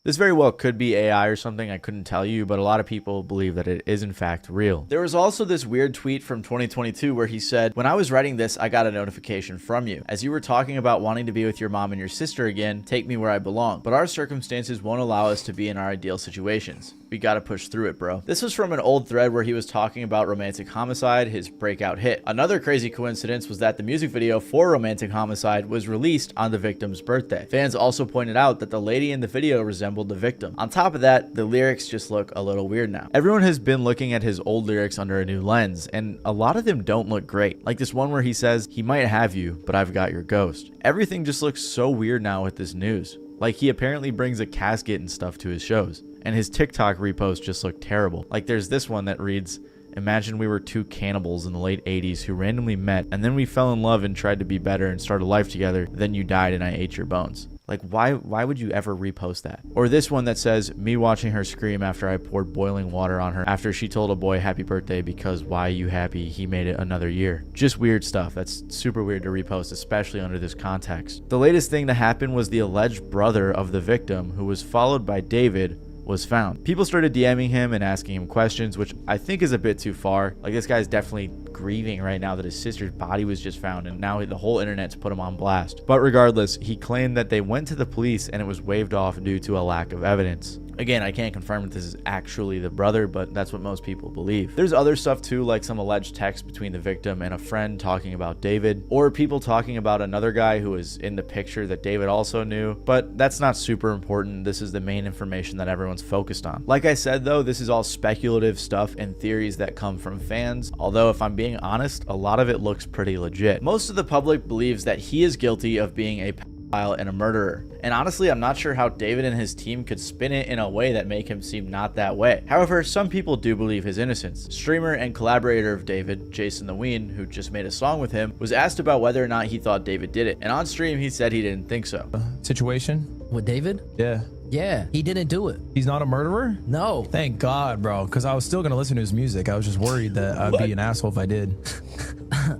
This very well could be AI or something, I couldn't tell you, but a lot of people believe that it is in fact real. There was also this weird tweet from 2022 where he said, "When I was writing this, I got a notification from you. As you were talking about wanting to be with your mom and your sister again, take me where I belong. But our circumstances won't allow us to be in our ideal situations. We gotta push through it, bro." This was from an old thread where he was talking about Romantic Homicide, his breakout hit. Another crazy coincidence was that the music video for Romantic Homicide was released on the victim's birthday. Fans also pointed out that the lady in the video resembled the victim. On top of that, the lyrics just look a little weird now. Everyone has been looking at his old lyrics under a new lens, and a lot of them don't look great. Like this one where he says, "He might have you, but I've got your ghost." Everything just looks so weird now with this news. Like he apparently brings a casket and stuff to his shows. And his TikTok reposts just look terrible. Like there's this one that reads, "Imagine we were two cannibals in the late 80s who randomly met, and then we fell in love and tried to be better and start a life together. Then you died and I ate your bones." Like why would you ever repost that? Or this one that says, "Me watching her scream after I poured boiling water on her after she told a boy happy birthday because why you happy, he made it another year." Just weird stuff. That's super weird to repost, especially under this context. The latest thing to happen was the alleged brother of the victim, who was followed by David, was found. People started DMing him and asking him questions, which I think is a bit too far. Like this guy's definitely grieving right now that his sister's body was just found, and now the whole internet's put him on blast. But regardless, he claimed that they went to the police and it was waved off due to a lack of evidence. Again, I can't confirm if this is actually the brother, but that's what most people believe. There's other stuff too, like some alleged text between the victim and a friend talking about David, or people talking about another guy who was in the picture that David also knew, but that's not super important. This is the main information that everyone's focused on. Like I said though, this is all speculative stuff and theories that come from fans, although if I'm being honest, a lot of it looks pretty legit. Most of the public believes that he is guilty of being a pedophile and a murderer. And honestly, I'm not sure how David and his team could spin it in a way that make him seem not that way. However, some people do believe his innocence. Streamer and collaborator of David, Jason the Ween, who just made a song with him, was asked about whether or not he thought David did it. And on stream, he said he didn't think so. Situation? With David? Yeah. Yeah, he didn't do it. He's not a murderer? No. Thank God, bro, because I was still going to listen to his music. I was just worried that I'd be an asshole if I did.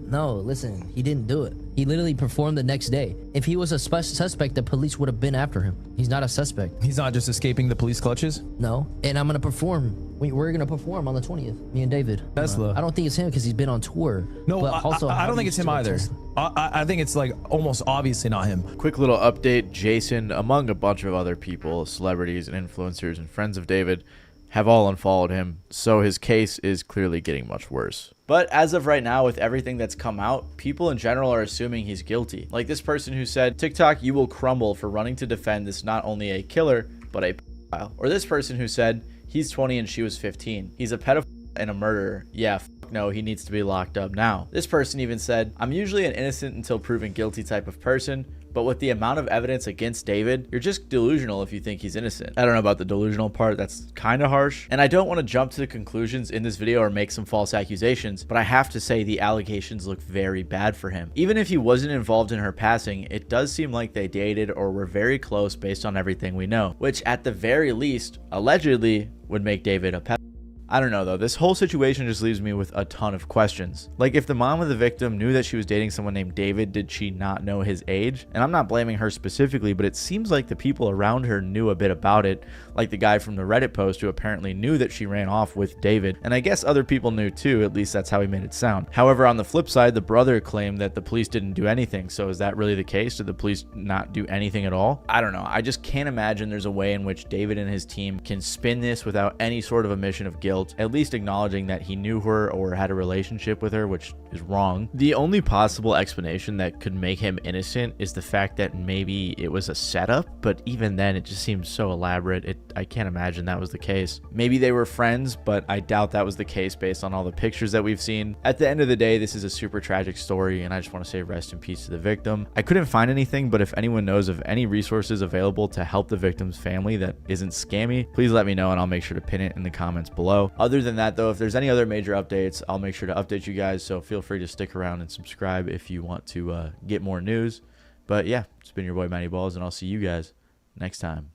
No, listen, he didn't do it. He literally performed the next day. If he was a suspect, the police would have been after him. He's not a suspect. He's not just escaping the police clutches? No, and I'm going to perform. We're going to perform on the 20th, me and David. Tesla. I don't think it's him because he's been on tour. No, but also, I don't think it's him either. I think it's like almost obviously not him. Quick little update, Jason, among a bunch of other people, celebrities and influencers and friends of David, have all unfollowed him, so his case is clearly getting much worse. But as of right now, with everything that's come out, people in general are assuming he's guilty. Like this person who said, "TikTok, you will crumble for running to defend this not only a killer, but a pedophile." Or this person who said, "He's 20 and she was 15. He's a pedophile and a murderer. Yeah, no, he needs to be locked up now." This person even said, "I'm usually an innocent until proven guilty type of person, but with the amount of evidence against David, you're just delusional if you think he's innocent." I don't know about the delusional part, that's kind of harsh. And I don't want to jump to the conclusions in this video or make some false accusations, but I have to say the allegations look very bad for him. Even if he wasn't involved in her passing, it does seem like they dated or were very close based on everything we know, which at the very least, allegedly, would make David a pedophile. I don't know though, this whole situation just leaves me with a ton of questions. Like if the mom of the victim knew that she was dating someone named David, did she not know his age? And I'm not blaming her specifically, but it seems like the people around her knew a bit about it, like the guy from the Reddit post who apparently knew that she ran off with David, and I guess other people knew too, at least that's how he made it sound. However, on the flip side, the brother claimed that the police didn't do anything, so is that really the case? Did the police not do anything at all? I don't know, I just can't imagine there's a way in which David and his team can spin this without any sort of admission of guilt, at least acknowledging that he knew her or had a relationship with her, which is wrong. The only possible explanation that could make him innocent is the fact that maybe it was a setup, but even then it just seems so elaborate. I can't imagine that was the case. Maybe they were friends, but I doubt that was the case based on all the pictures that we've seen. At the end of the day, this is a super tragic story, and I just want to say rest in peace to the victim. I couldn't find anything, but if anyone knows of any resources available to help the victim's family that isn't scammy, please let me know and I'll make sure to pin it in the comments below. Other than that though, if there's any other major updates, I'll make sure to update you guys, so feel free to stick around and subscribe if you want to get more news. But yeah, it's been your boy Matty Balls, and I'll see you guys next time.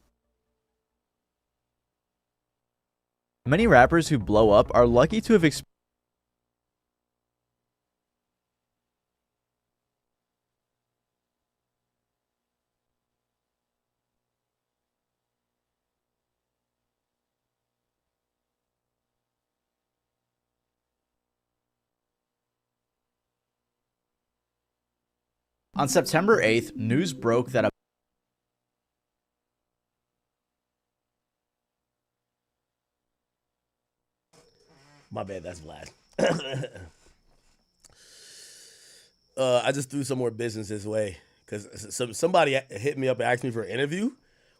Many rappers who blow up are lucky to have experienced On September 8th, news broke that a My bad, that's Vlad. I just threw some more business this way because somebody hit me up and asked me for an interview.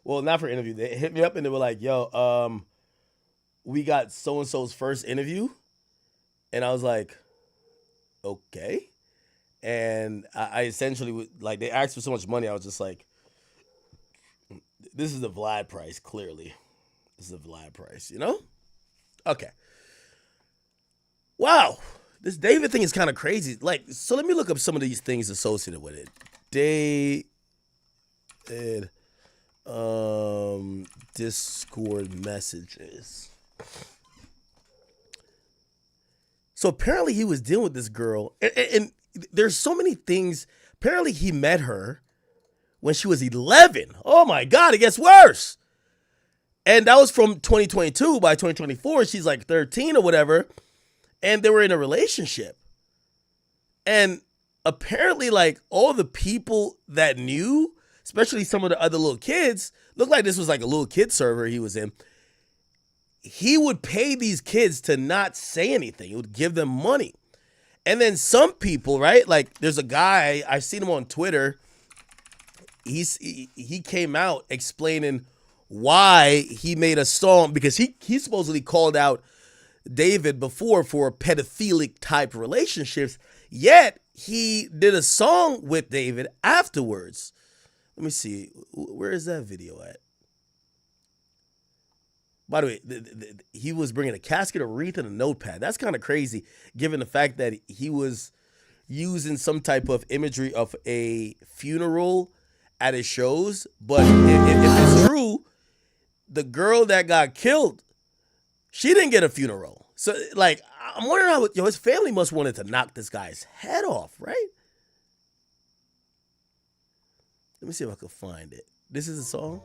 Well, not for an interview. They hit me up and they were like, yo, we got so-and-so's first interview. And I was like, okay. And I essentially, like, they asked for so much money. I was just like, this is the Vlad price, clearly. This is the Vlad price, you know? Okay. Wow. This David thing is kind of crazy. Like, so let me look up some of these things associated with it. David, Discord messages. So apparently he was dealing with this girl, and there's so many things. Apparently he met her when she was 11. Oh my God, it gets worse. And that was from 2022. By 2024, she's like 13 or whatever. And they were in a relationship. And apparently, like, all the people that knew, especially some of the other little kids, looked like this was like a little kid server he was in. He would pay these kids to not say anything. He would give them money. And then some people, right? Like, there's a guy, I've seen him on Twitter. He came out explaining why he made a song, because he supposedly called out David before for pedophilic type relationships, yet he did a song with David afterwards. Let me see. Where is that video at? By the way, he was bringing a casket, a wreath, and a notepad. That's kind of crazy, given the fact that he was using some type of imagery of a funeral at his shows. But if it's true, the girl that got killed, she didn't get a funeral. So, like, I'm wondering how his family must wanted to knock this guy's head off, right? Let me see if I can find it. This is a song.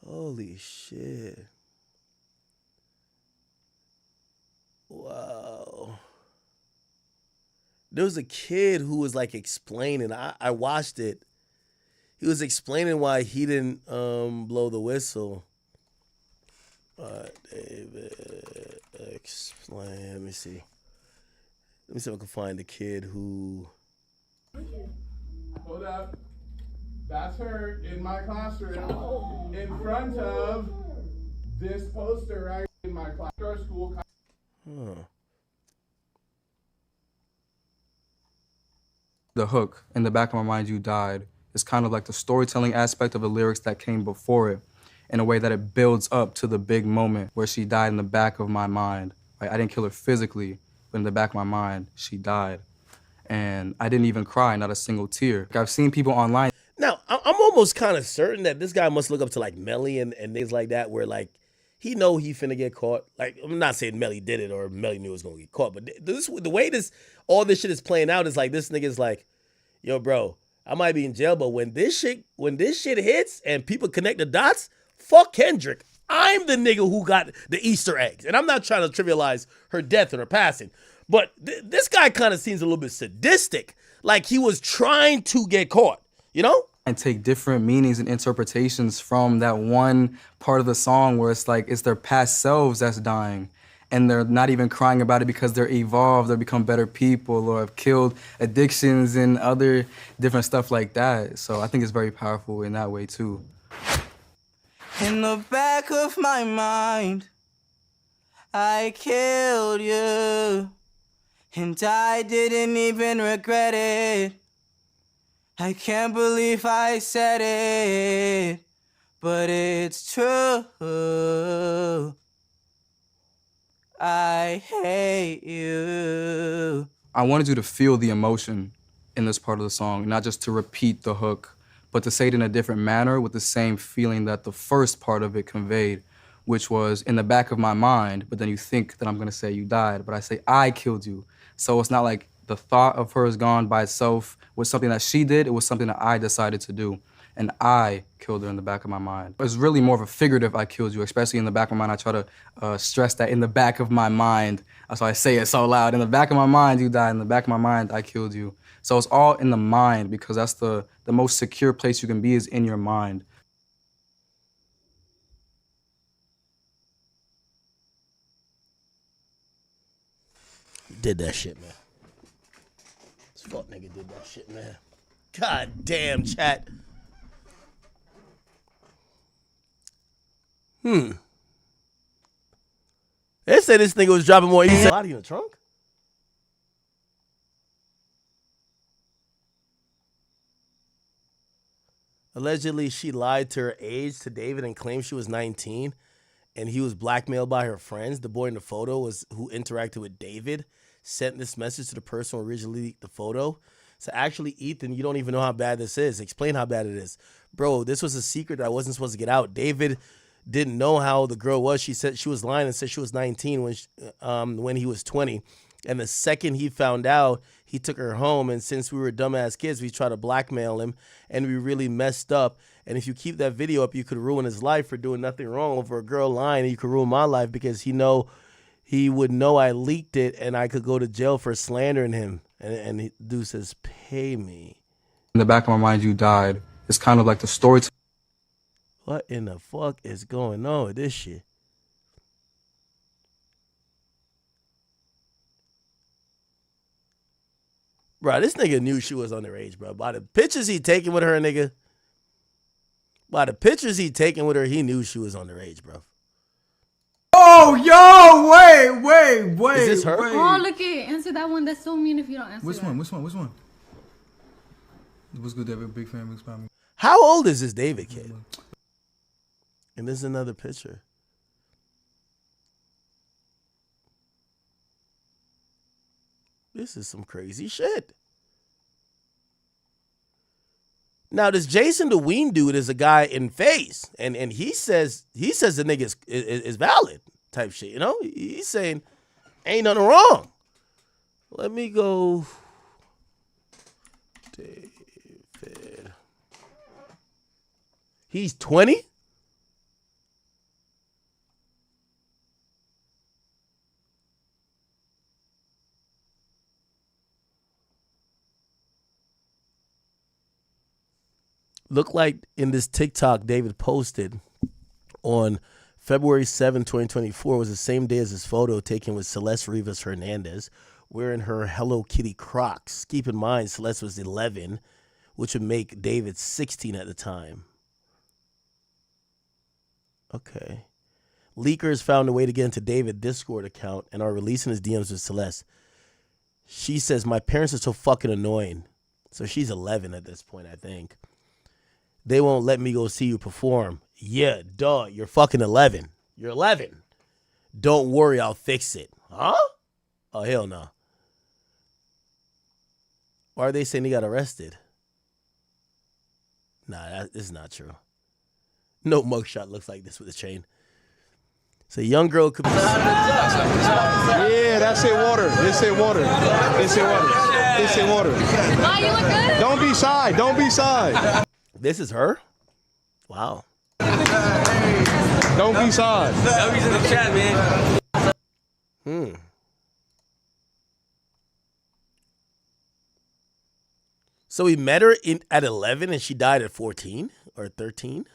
Holy shit. Wow. There was a kid who was like explaining. I watched it. He was explaining why he didn't blow the whistle. David, explain. Let me see. Let me see if I can find the kid who. Hold up. That's her in my classroom in front of this poster right in my class. Our school. Huh. The hook, in the back of my mind, you died, is kind of like the storytelling aspect of the lyrics that came before it, in a way that it builds up to the big moment where she died in the back of my mind. Like, I didn't kill her physically, but in the back of my mind, she died. And I didn't even cry, not a single tear. Like, I've seen people online. Now, I'm almost kind of certain that this guy must look up to like Melly and things like that, where like he know he finna get caught. Like, I'm not saying Melly did it or Melly knew it was gonna get caught, but the way all this shit is playing out is like this nigga's like, yo, bro, I might be in jail, but when this shit hits and people connect the dots, fuck Kendrick. I'm the nigga who got the Easter eggs, and I'm not trying to trivialize her death and her passing, but this guy kind of seems a little bit sadistic, like he was trying to get caught, you know? And take different meanings and interpretations from that one part of the song where it's like it's their past selves that's dying, and they're not even crying about it because they're evolved or become better people or have killed addictions and other different stuff like that. So I think it's very powerful in that way too. In the back of my mind, I killed you, and I didn't even regret it. I can't believe I said it, but it's true. I hate you. I wanted you to feel the emotion in this part of the song, not just to repeat the hook, but to say it in a different manner with the same feeling that the first part of it conveyed, which was in the back of my mind, but then you think that I'm gonna say you died, but I say I killed you. So it's not like the thought of her is gone by itself was something that she did, it was something that I decided to do. and I killed her in the back of my mind. It's really more of a figurative I killed you, especially in the back of my mind. I try to stress that in the back of my mind. That's why I say it so loud. In the back of my mind, you died. In the back of my mind, I killed you. So it's all in the mind because that's the most secure place you can be is in your mind. Did that shit, man. This fuck nigga did that shit, man. God damn, chat. They said this nigga was dropping more. He said, body in the trunk? Allegedly, she lied to her age to David and claimed she was 19, and he was blackmailed by her friends. The boy in the photo was who interacted with David, sent this message to the person who originally leaked the photo. So actually, Ethan, you don't even know how bad this is. Explain how bad it is. Bro, this was a secret that wasn't supposed to get out. David didn't know how the girl was. She said she was lying and said she was 19 when he was 20. And the second he found out, he took her home. And since we were dumbass kids, we tried to blackmail him. And we really messed up. And if you keep that video up, you could ruin his life for doing nothing wrong over a girl lying. And you could ruin my life because he would know I leaked it and I could go to jail for slandering him. And dude says, pay me. In the back of my mind, you died. It's kind of like the story. What in the fuck is going on with this shit? Bro, this nigga knew she was underage, bro. By the pictures he taking with her, nigga. By the pictures he taking with her, he knew she was underage, bro. Oh, yo, wait. Is this her? Oh, look it. Answer that one. That's so mean if you don't answer Which that. one? What's good, David? Big fan, big spam. How old is this David kid? And this is another picture. This is some crazy shit. Now, this Jason the Ween dude is a guy in face, and he says the nigga is valid type shit. You know, he's saying ain't nothing wrong. Let me go. David. He's 20. Look like in this TikTok David posted on February 7, 2024 was the same day as his photo taken with Celeste Rivas Hernandez wearing her Hello Kitty Crocs. Keep in mind, Celeste was 11, which would make David 16 at the time. Okay. Leakers found a way to get into David's Discord account and are releasing his DMs with Celeste. She says, my parents are so fucking annoying. So she's 11 at this point, I think. They won't let me go see you perform. Yeah, duh, you're fucking 11. You're 11. Don't worry, I'll fix it. Huh? Oh, hell no. Why are they saying he got arrested? Nah, this is not true. No mugshot looks like this with a chain. So a young girl could be... Yeah, that's it, water. This it, water. This it, water. This it, water. Wow, you look good. Don't be shy. Don't be shy. This is her? Wow. Don't be shy. W's in the chat, man. So he met her at 11 and she died at 14 or 13?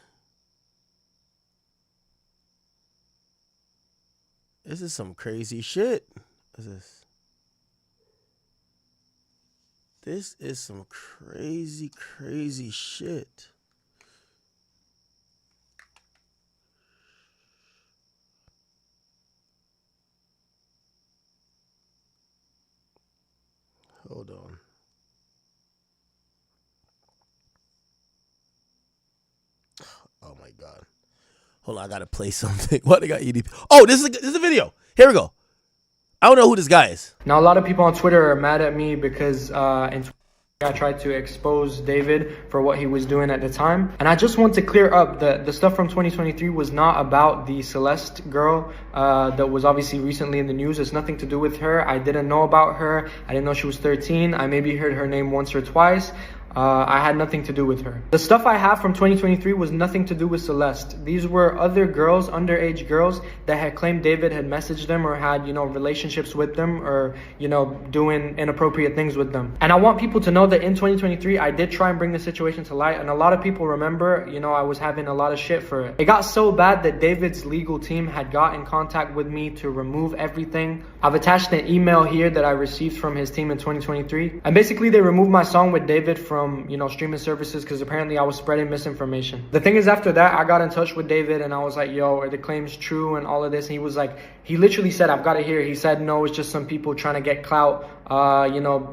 This is some crazy shit. This is some crazy, crazy shit. Hold on. Oh my God. Hold on, I gotta play something. What they got EDP? Oh, this is a video. Here we go. I don't know who this guy is. Now, a lot of people on Twitter are mad at me because I tried to expose David for what he was doing at the time. And I just want to clear up the stuff from 2023 was not about the Celeste girl that was obviously recently in the news. It's nothing to do with her. I didn't know about her. I didn't know she was 13. I maybe heard her name once or twice. I had nothing to do with her. The stuff I have from 2023 was nothing to do with Celeste. These were other girls, underage girls, that had claimed David had messaged them or had, relationships with them or, doing inappropriate things with them. And I want people to know that in 2023, I did try and bring the situation to light. And a lot of people remember, I was having a lot of shit for it. It got so bad that David's legal team had got in contact with me to remove everything. I've attached an email here that I received from his team in 2023. And basically they removed my song with David from, streaming services because apparently I was spreading misinformation. The thing is, after that, I got in touch with David and I was like, yo, are the claims true and all of this? And he was like, he literally said, I've got it here. He said, no, it's just some people trying to get clout.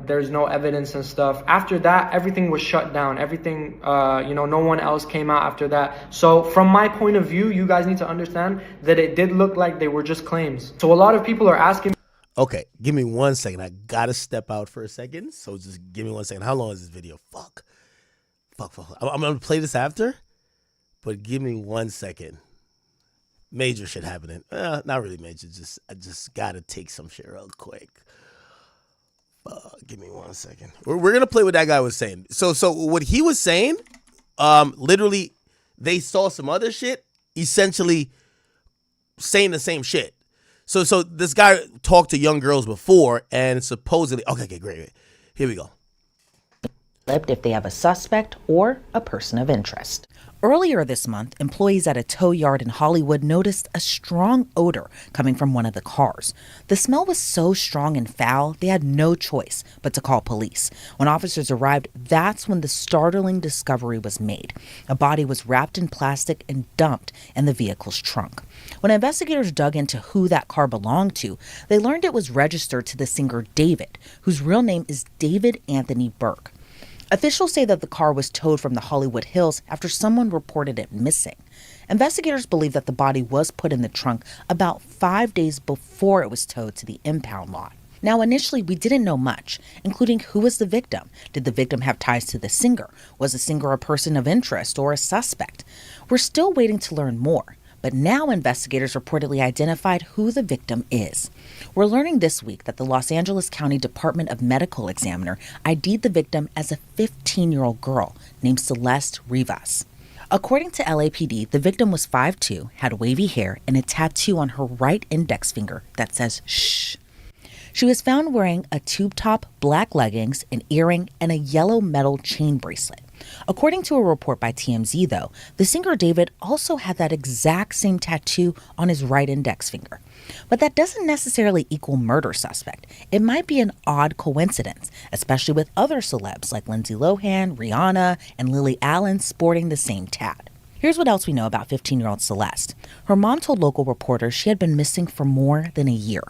There's no evidence and stuff. After that, everything was shut down. Everything, no one else came out after that. So from my point of view, you guys need to understand that it did look like they were just claims. So a lot of people are asking. Okay, give me 1 second. I gotta step out for a second. So just give me 1 second. How long is this video? Fuck. I'm gonna play this after, but give me 1 second. Major shit happening. Not really major. I just gotta take some shit real quick. Give me 1 second. We're gonna play what that guy was saying. So what he was saying, literally, they saw some other shit, essentially saying the same shit. So this guy talked to young girls before, and supposedly, okay, great. Here we go. If they have a suspect or a person of interest. Earlier this month, employees at a tow yard in Hollywood noticed a strong odor coming from one of the cars. The smell was so strong and foul, they had no choice but to call police. When officers arrived, that's when the startling discovery was made. A body was wrapped in plastic and dumped in the vehicle's trunk. When investigators dug into who that car belonged to, they learned it was registered to the singer David, whose real name is David Anthony Burke. Officials say that the car was towed from the Hollywood Hills after someone reported it missing. Investigators believe that the body was put in the trunk about 5 days before it was towed to the impound lot. Now, initially, we didn't know much, including who was the victim. Did the victim have ties to the singer? Was the singer a person of interest or a suspect? We're still waiting to learn more. But now investigators reportedly identified who the victim is. We're learning this week that the Los Angeles County Department of Medical Examiner ID'd the victim as a 15-year-old girl named Celeste Rivas. According to LAPD, the victim was 5'2", had wavy hair, and a tattoo on her right index finger that says shh. She was found wearing a tube top, black leggings, an earring, and a yellow metal chain bracelet. According to a report by TMZ, though, the singer David also had that exact same tattoo on his right index finger. But that doesn't necessarily equal murder suspect. It might be an odd coincidence, especially with other celebs like Lindsay Lohan, Rihanna, and Lily Allen sporting the same tat. Here's what else we know about 15-year-old Celeste. Her mom told local reporters she had been missing for more than a year.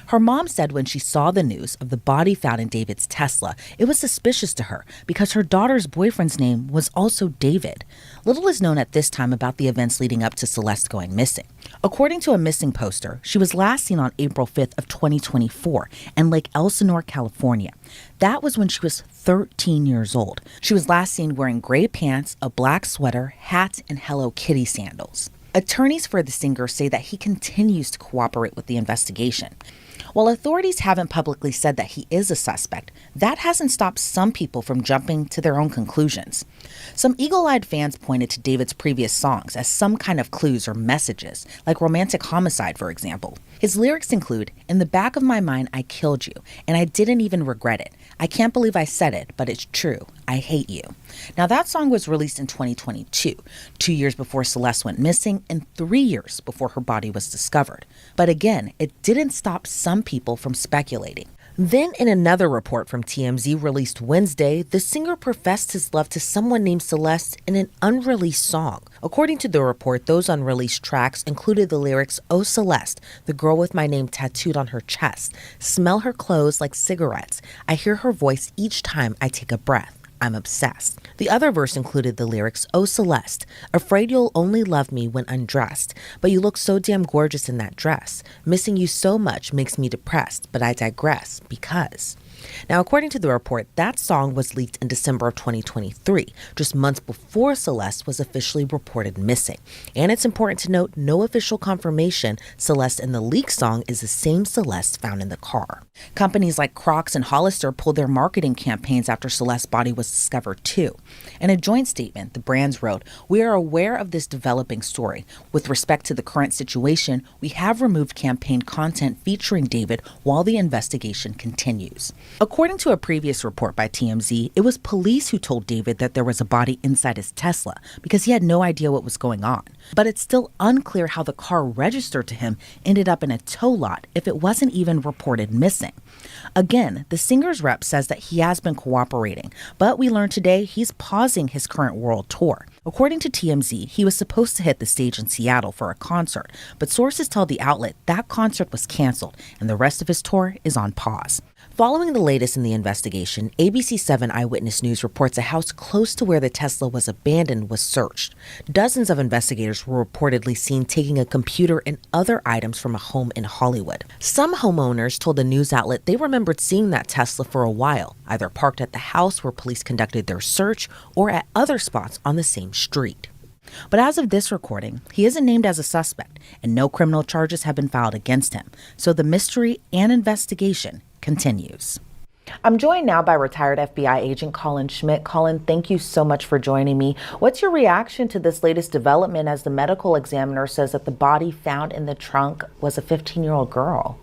Her mom said when she saw the news of the body found in David's Tesla, it was suspicious to her because her daughter's boyfriend's name was also David. Little is known at this time about the events leading up to Celeste going missing. According to a missing poster, she was last seen on April 5th of 2024 in Lake Elsinore, California. That was when she was 13 years old. She was last seen wearing gray pants, a black sweater, hat, and Hello Kitty sandals. Attorneys for the singer say that he continues to cooperate with the investigation. While authorities haven't publicly said that he is a suspect, that hasn't stopped some people from jumping to their own conclusions. Some eagle-eyed fans pointed to David's previous songs as some kind of clues or messages, like Romantic Homicide, for example. His lyrics include, "In the back of my mind, I killed you, and I didn't even regret it. I can't believe I said it, but it's true. I hate you." Now, that song was released in 2022, 2 years before Celeste went missing and 3 years before her body was discovered. But again, it didn't stop some people from speculating. Then, in another report from TMZ released Wednesday, the singer professed his love to someone named Celeste in an unreleased song. According to the report, those unreleased tracks included the lyrics, "Oh Celeste, the girl with my name tattooed on her chest. Smell her clothes like cigarettes. I hear her voice each time I take a breath. I'm obsessed." The other verse included the lyrics, "Oh Celeste, afraid you'll only love me when undressed, but you look so damn gorgeous in that dress. Missing you so much makes me depressed, but I digress because..." Now, according to the report, that song was leaked in December of 2023, just months before Celeste was officially reported missing. And it's important to note, no official confirmation Celeste in the leaked song is the same Celeste found in the car. Companies like Crocs and Hollister pulled their marketing campaigns after Celeste's body was discovered too. In a joint statement, the brands wrote, "We are aware of this developing story. With respect to the current situation, we have removed campaign content featuring David while the investigation continues." According to a previous report by TMZ, it was police who told David that there was a body inside his Tesla because he had no idea what was going on. But it's still unclear how the car registered to him ended up in a tow lot if it wasn't even reported missing. Again, the singer's rep says that he has been cooperating, but we learned today he's pausing his current world tour. According to TMZ, he was supposed to hit the stage in Seattle for a concert, but sources tell the outlet that concert was canceled and the rest of his tour is on pause. Following the latest in the investigation, ABC 7 Eyewitness News reports a house close to where the Tesla was abandoned was searched. Dozens of investigators were reportedly seen taking a computer and other items from a home in Hollywood. Some homeowners told the news outlet they remembered seeing that Tesla for a while, either parked at the house where police conducted their search or at other spots on the same street. But as of this recording, he isn't named as a suspect, and no criminal charges have been filed against him. So the mystery and investigation continues. I'm joined now by retired FBI agent Colin Schmidt. Colin, thank you so much for joining me. What's your reaction to this latest development as the medical examiner says that the body found in the trunk was a 15-year-old girl?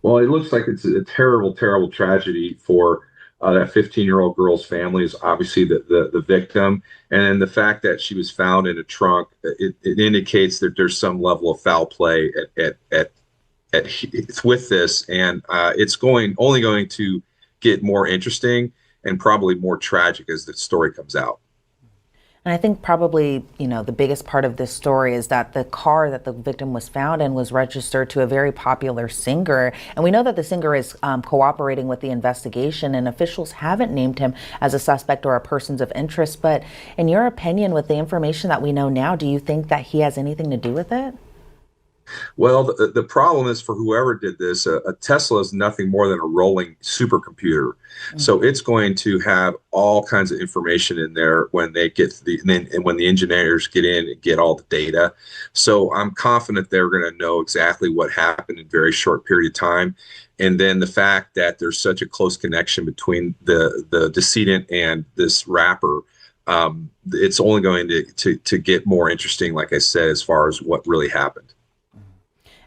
Well, it looks like it's a terrible, terrible tragedy for that 15-year-old girl's family. Is obviously the victim. And then the fact that she was found in a trunk, it indicates that there's some level of foul play with this, and it's only going to get more interesting and probably more tragic as the story comes out. And I think probably, the biggest part of this story is that the car that the victim was found in was registered to a very popular singer. And we know that the singer is cooperating with the investigation, and officials haven't named him as a suspect or a person of interest. But in your opinion, with the information that we know now, do you think that he has anything to do with it? Well, the problem is for whoever did this, a Tesla is nothing more than a rolling supercomputer. Mm-hmm. So it's going to have all kinds of information in there when they get and when the engineers get in and get all the data. So I'm confident they're going to know exactly what happened in a very short period of time. And then the fact that there's such a close connection between the decedent and this rapper, it's only going to get more interesting, like I said, as far as what really happened.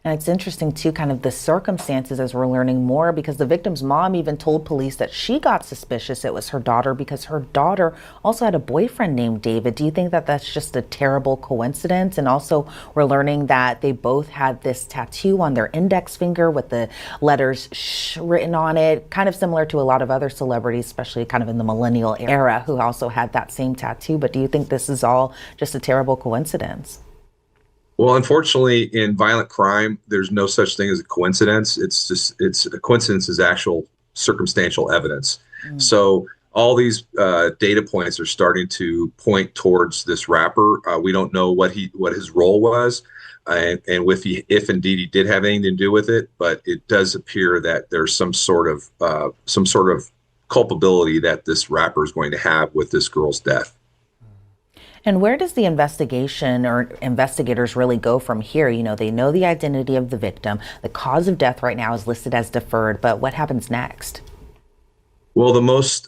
And it's interesting, too, kind of the circumstances as we're learning more, because the victim's mom even told police that she got suspicious it was her daughter because her daughter also had a boyfriend named David. Do you think that that's just a terrible coincidence? And also, we're learning that they both had this tattoo on their index finger with the letters "sh" written on it, kind of similar to a lot of other celebrities, especially kind of in the millennial era, who also had that same tattoo. But do you think this is all just a terrible coincidence? Well, unfortunately, in violent crime, there's no such thing as a coincidence. It's a coincidence is actual circumstantial evidence. Mm. So all these data points are starting to point towards this rapper. We don't know what his role was, and if indeed he did have anything to do with it. But it does appear that there's some sort of culpability that this rapper is going to have with this girl's death. And where does the investigation or investigators really go from here? They know the identity of the victim. The cause of death right now is listed as deferred, but what happens next? Well, the most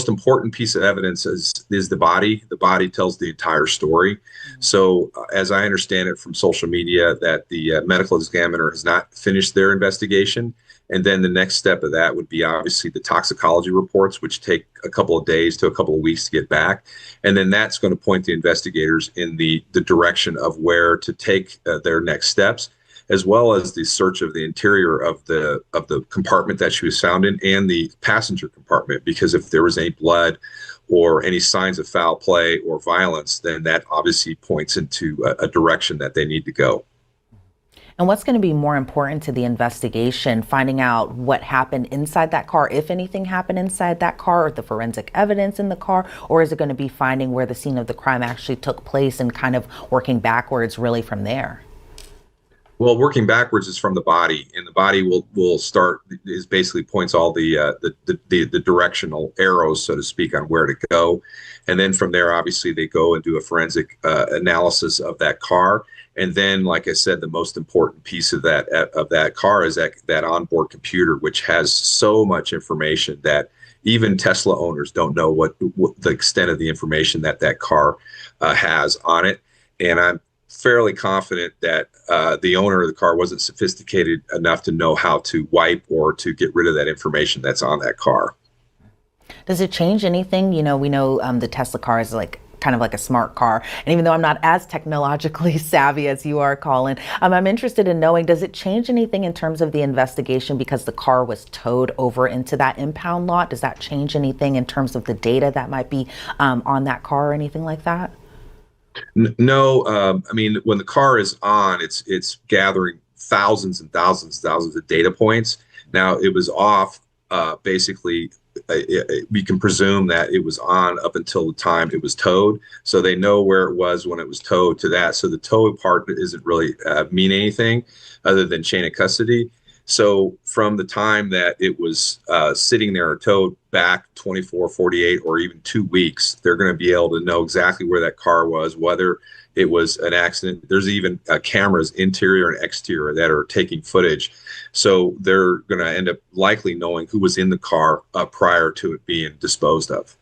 important piece of evidence is the body. The body tells the entire story. Mm-hmm. So, as I understand it from social media, that the medical examiner has not finished their investigation. And then the next step of that would be obviously the toxicology reports, which take a couple of days to a couple of weeks to get back. And then that's going to point the investigators in the direction of where to take their next steps, as well as the search of the interior of the compartment that she was found in and the passenger compartment. Because if there was any blood or any signs of foul play or violence, then that obviously points into a direction that they need to go. And what's going to be more important to the investigation, finding out what happened inside that car, if anything happened inside that car, or the forensic evidence in the car, or is it going to be finding where the scene of the crime actually took place and kind of working backwards really from there? Well, working backwards is from the body, and the body will start is basically points all the directional arrows, so to speak, on where to go, and then from there, obviously, they go and do a forensic analysis of that car, and then, like I said, the most important piece of that car is that onboard computer, which has so much information that even Tesla owners don't know what the extent of the information that car has on it, and I'm fairly confident that the owner of the car wasn't sophisticated enough to know how to wipe or to get rid of that information that's on that car. Does it change anything? You know, we know the Tesla car is like kind of like a smart car. And even though I'm not as technologically savvy as you are, Colin, I'm interested in knowing, does it change anything in terms of the investigation because the car was towed over into that impound lot? Does that change anything in terms of the data that might be on that car or anything like that? No, I mean, when the car is on, it's gathering thousands and thousands and thousands of data points. Now, it was off, basically, we can presume that it was on up until the time it was towed. So they know where it was when it was towed to that. So the tow part isn't really mean anything other than chain of custody. So from the time that it was sitting there or towed back 24, 48, or even 2 weeks, they're going to be able to know exactly where that car was, whether it was an accident. There's even cameras, interior and exterior, that are taking footage. So they're going to end up likely knowing who was in the car prior to it being disposed of.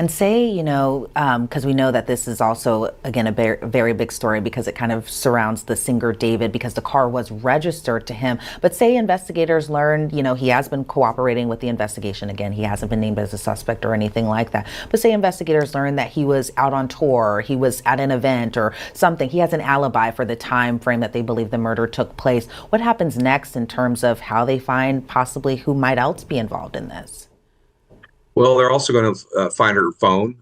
And say, you know, because we know that this is also, again, a very big story because it kind of surrounds the singer David because the car was registered to him. But say investigators learned, you know, he has been cooperating with the investigation. Again, he hasn't been named as a suspect or anything like that. But say investigators learned that he was out on tour, or he was at an event or something. He has an alibi for the time frame that they believe the murder took place. What happens next in terms of how they find possibly who might else be involved in this? Well, they're also going to find her phone.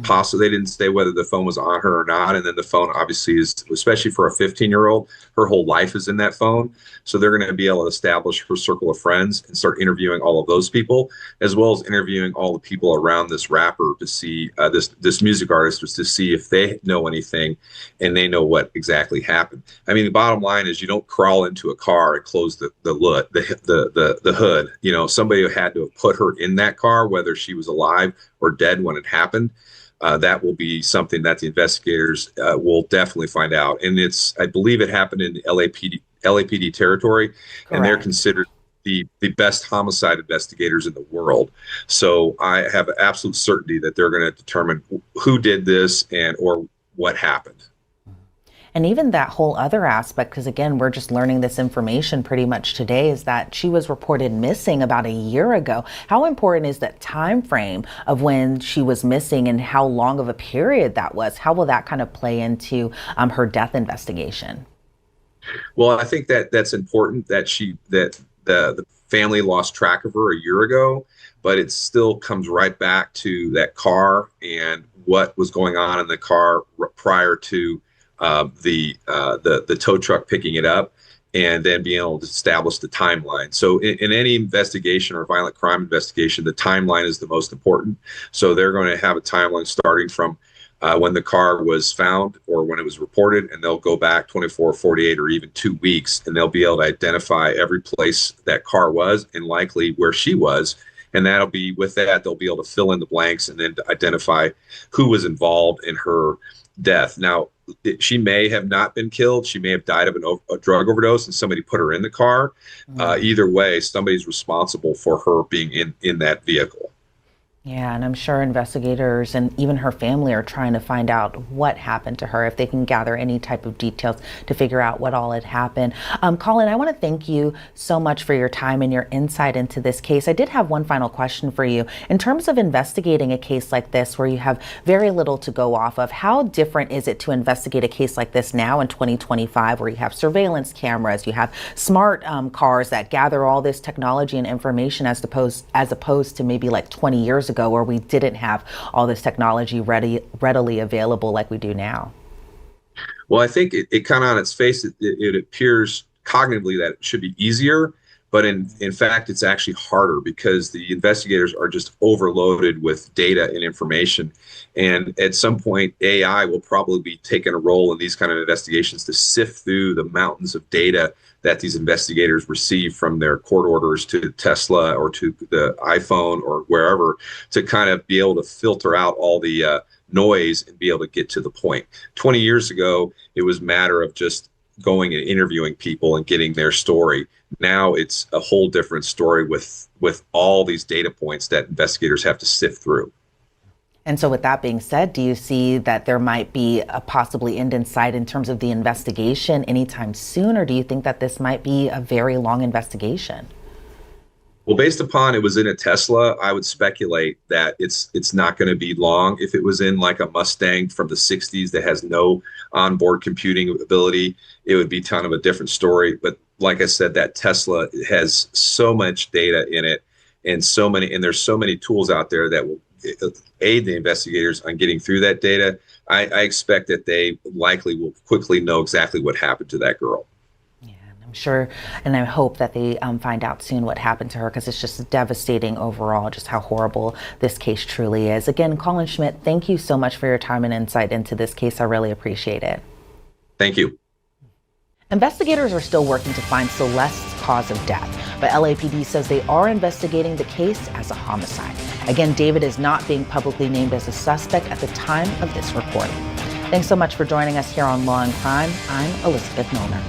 Possibly, they didn't say whether the phone was on her or not. And then the phone obviously is, especially for a 15-year-old, her whole life is in that phone. So they're going to be able to establish her circle of friends and start interviewing all of those people, as well as interviewing all the people around this rapper to see this music artist, to see if they know anything and they know what exactly happened. I mean, the bottom line is you don't crawl into a car and close the hood. You know, somebody had to have put her in that car, whether she was alive or dead when it happened. That will be something that the investigators will definitely find out. And I believe it happened in the LAPD territory. Correct. And they're considered the best homicide investigators in the world. So I have absolute certainty that they're going to determine who did this or what happened. And even that whole other aspect, because again, we're just learning this information pretty much today, is that she was reported missing about a year ago. How important is that time frame of when she was missing and how long of a period that was? How will that kind of play into her death investigation? Well, I think that's important that the family lost track of her a year ago, but it still comes right back to that car and what was going on in the car prior to the tow truck picking it up, and then being able to establish the timeline. So in any investigation or violent crime investigation, the timeline is the most important. So they're going to have a timeline starting from when the car was found or when it was reported, and they'll go back 24, 48, or even 2 weeks, and they'll be able to identify every place that car was and likely where she was. And that'll be, with that, they'll be able to fill in the blanks and then to identify who was involved in her death. Now, she may have not been killed. She may have died of a drug overdose and somebody put her in the car. Either way, somebody's responsible for her being in that vehicle. Yeah, and I'm sure investigators and even her family are trying to find out what happened to her, if they can gather any type of details to figure out what all had happened. Colin, I want to thank you so much for your time and your insight into this case. I did have one final question for you. In terms of investigating a case like this where you have very little to go off of, how different is it to investigate a case like this now in 2025 where you have surveillance cameras, you have smart cars that gather all this technology and information as opposed to maybe like 20 years ago where we didn't have all this technology readily available like we do now? Well, I think it kind of on its face, it appears cognitively that it should be easier, But in fact, it's actually harder because the investigators are just overloaded with data and information. And at some point, AI will probably be taking a role in these kind of investigations to sift through the mountains of data that these investigators receive from their court orders to Tesla or to the iPhone or wherever, to kind of be able to filter out all the noise and be able to get to the point. 20 years ago, it was a matter of just going and interviewing people and getting their story. Now it's a whole different story with all these data points that investigators have to sift through. And so with that being said, do you see that there might be a possibly end in sight in terms of the investigation anytime soon, or do you think that this might be a very long investigation? Well, based upon it was in a Tesla, I would speculate that it's not going to be long. If it was in like a Mustang from the 60s that has no onboard computing ability, it would be kind of a different story. But like I said, that Tesla has so much data in it, and there's so many tools out there that will aid the investigators on getting through that data. I expect that they likely will quickly know exactly what happened to that girl. I'm sure, and I hope that they find out soon what happened to her, because it's just devastating overall, just how horrible this case truly is. Again, Colin Schmidt, thank you so much for your time and insight into this case. I really appreciate it. Thank you. Investigators are still working to find Celeste's cause of death, but LAPD says they are investigating the case as a homicide. Again, David is not being publicly named as a suspect at the time of this recording. Thanks so much for joining us here on Law and Crime. I'm Elizabeth Milner.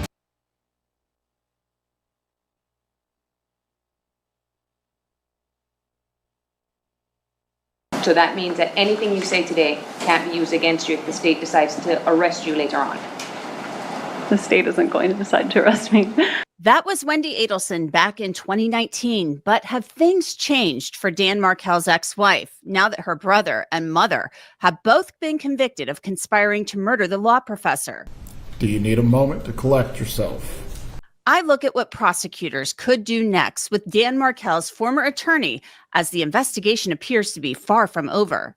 So that means that anything you say today can't be used against you if the state decides to arrest you later on. The state isn't going to decide to arrest me. That was Wendy Adelson back in 2019, but have things changed for Dan Markel's ex-wife now that her brother and mother have both been convicted of conspiring to murder the law professor? Do you need a moment to collect yourself? I look at what prosecutors could do next with Dan Markel's former attorney, as the investigation appears to be far from over.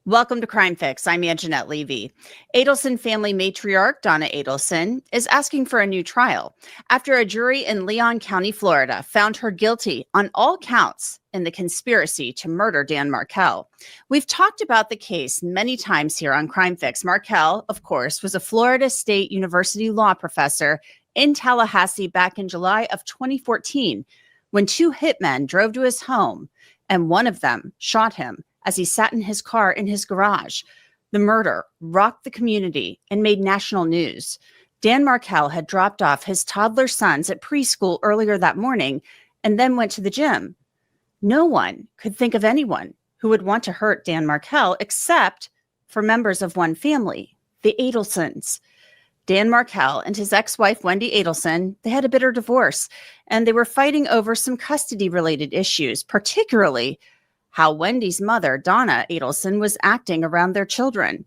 Welcome to Crime Fix. I'm Anjanette Levy. Adelson family matriarch Donna Adelson is asking for a new trial after a jury in Leon County, Florida, found her guilty on all counts in the conspiracy to murder Dan Markel. We've talked about the case many times here on Crime Fix. Markel, of course, was a Florida State University law professor in Tallahassee back in July of 2014 when two hitmen drove to his home and one of them shot him as he sat in his car in his garage. The murder rocked the community and made national news. Dan Markel had dropped off his toddler sons at preschool earlier that morning and then went to the gym. No one could think of anyone who would want to hurt Dan Markel except for members of one family, the Adelsons. Dan Markel and his ex-wife, Wendy Adelson, they had a bitter divorce, and they were fighting over some custody-related issues, particularly how Wendy's mother, Donna Adelson, was acting around their children.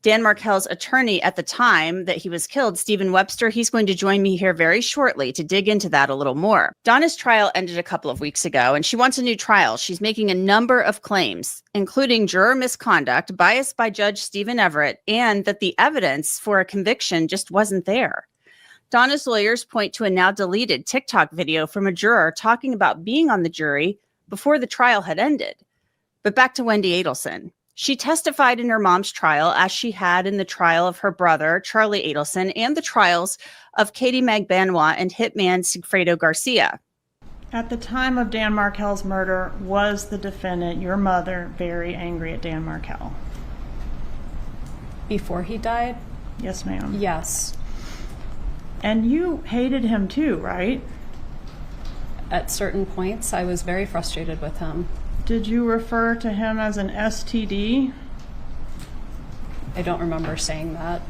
Dan Markel's attorney at the time that he was killed, Stephen Webster, he's going to join me here very shortly to dig into that a little more. Donna's trial ended a couple of weeks ago, and she wants a new trial. She's making a number of claims, including juror misconduct, bias by Judge Stephen Everett, and that the evidence for a conviction just wasn't there. Donna's lawyers point to a now deleted TikTok video from a juror talking about being on the jury before the trial had ended. But back to Wendy Adelson. She testified in her mom's trial, as she had in the trial of her brother, Charlie Adelson, and the trials of Katie Magbanwa and hitman Sigfredo Garcia. At the time of Dan Markel's murder, was the defendant, your mother, very angry at Dan Markel? Before he died? Yes, ma'am. Yes. And you hated him too, right? At certain points, I was very frustrated with him. Did you refer to him as an STD? I don't remember saying that.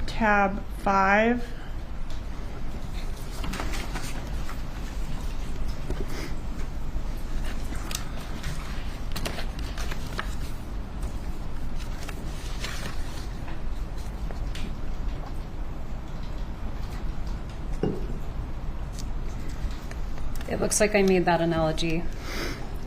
Tab 5. It looks like I made that analogy.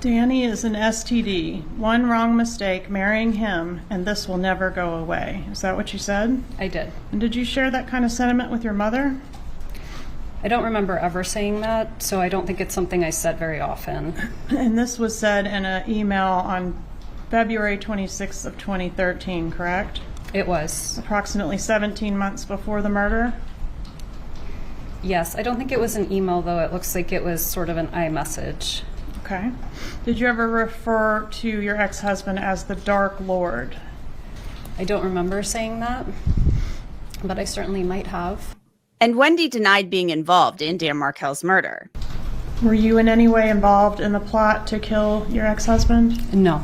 Danny is an STD. One wrong mistake, marrying him, and this will never go away. Is that what you said? I did. And did you share that kind of sentiment with your mother? I don't remember ever saying that, so I don't think it's something I said very often. And this was said in an email on February 26th of 2013, correct? It was. Approximately 17 months before the murder? Yes, I don't think it was an email, though. It looks like it was sort of an iMessage. Okay. Did you ever refer to your ex-husband as the Dark Lord? I don't remember saying that, but I certainly might have. And Wendy denied being involved in Dan Markel's murder. Were you in any way involved in the plot to kill your ex-husband? No.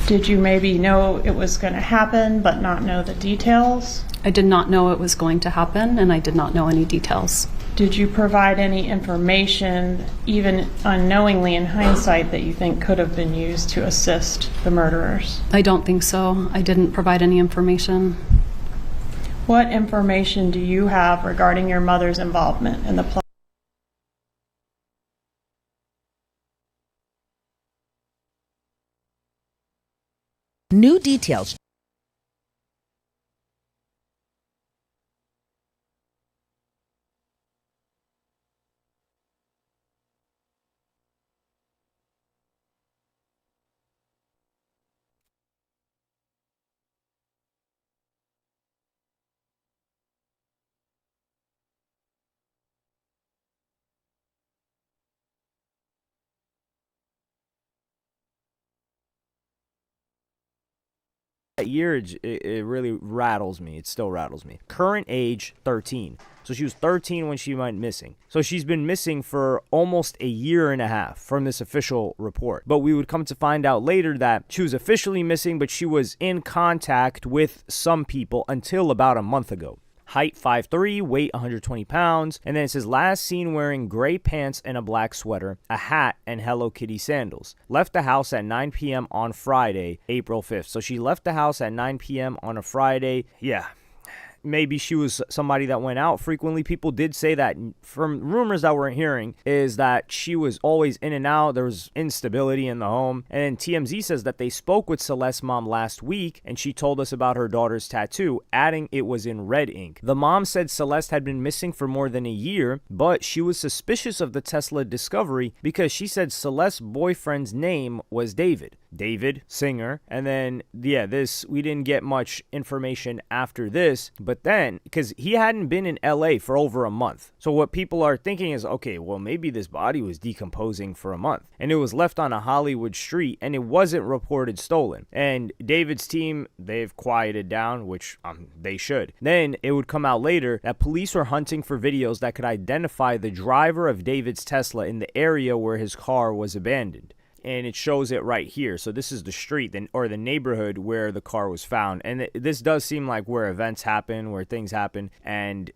Did you maybe know it was going to happen but not know the details? I did not know it was going to happen, and I did not know any details. Did you provide any information, even unknowingly in hindsight, that you think could have been used to assist the murderers? I don't think so. I didn't provide any information. What information do you have regarding your mother's involvement in the plot? New details. That year, it really rattles me. It still rattles me. Current age, 13. So she was 13 when she went missing. So she's been missing for almost a year and a half from this official report. But we would come to find out later that she was officially missing, but she was in contact with some people until about a month ago. Height 5'3", weight 120 pounds, and then it says last seen wearing gray pants and a black sweater, a hat, and Hello Kitty sandals. Left the house at 9 p.m. on Friday, April 5th. So she left the house at 9 p.m. on a Friday. Yeah. Maybe she was somebody that went out frequently. People did say that from rumors that we're hearing is that she was always in and out. There was instability in the home. And then TMZ says that they spoke with Celeste's mom last week and she told us about her daughter's tattoo, adding it was in red ink. The mom said Celeste had been missing for more than a year, but she was suspicious of the Tesla discovery because she said Celeste's boyfriend's name was David. David, singer. And then, yeah, we didn't get much information after this, but then, because he hadn't been in LA for over a month. So what people are thinking is, okay, well, maybe this body was decomposing for a month and it was left on a Hollywood street and it wasn't reported stolen. And David's team, they've quieted down, which they should. Then it would come out later that police were hunting for videos that could identify the driver of David's Tesla in the area where his car was abandoned. And it shows it right here. So this is the street or the neighborhood where the car was found. And this does seem like where events happen, where things happen, and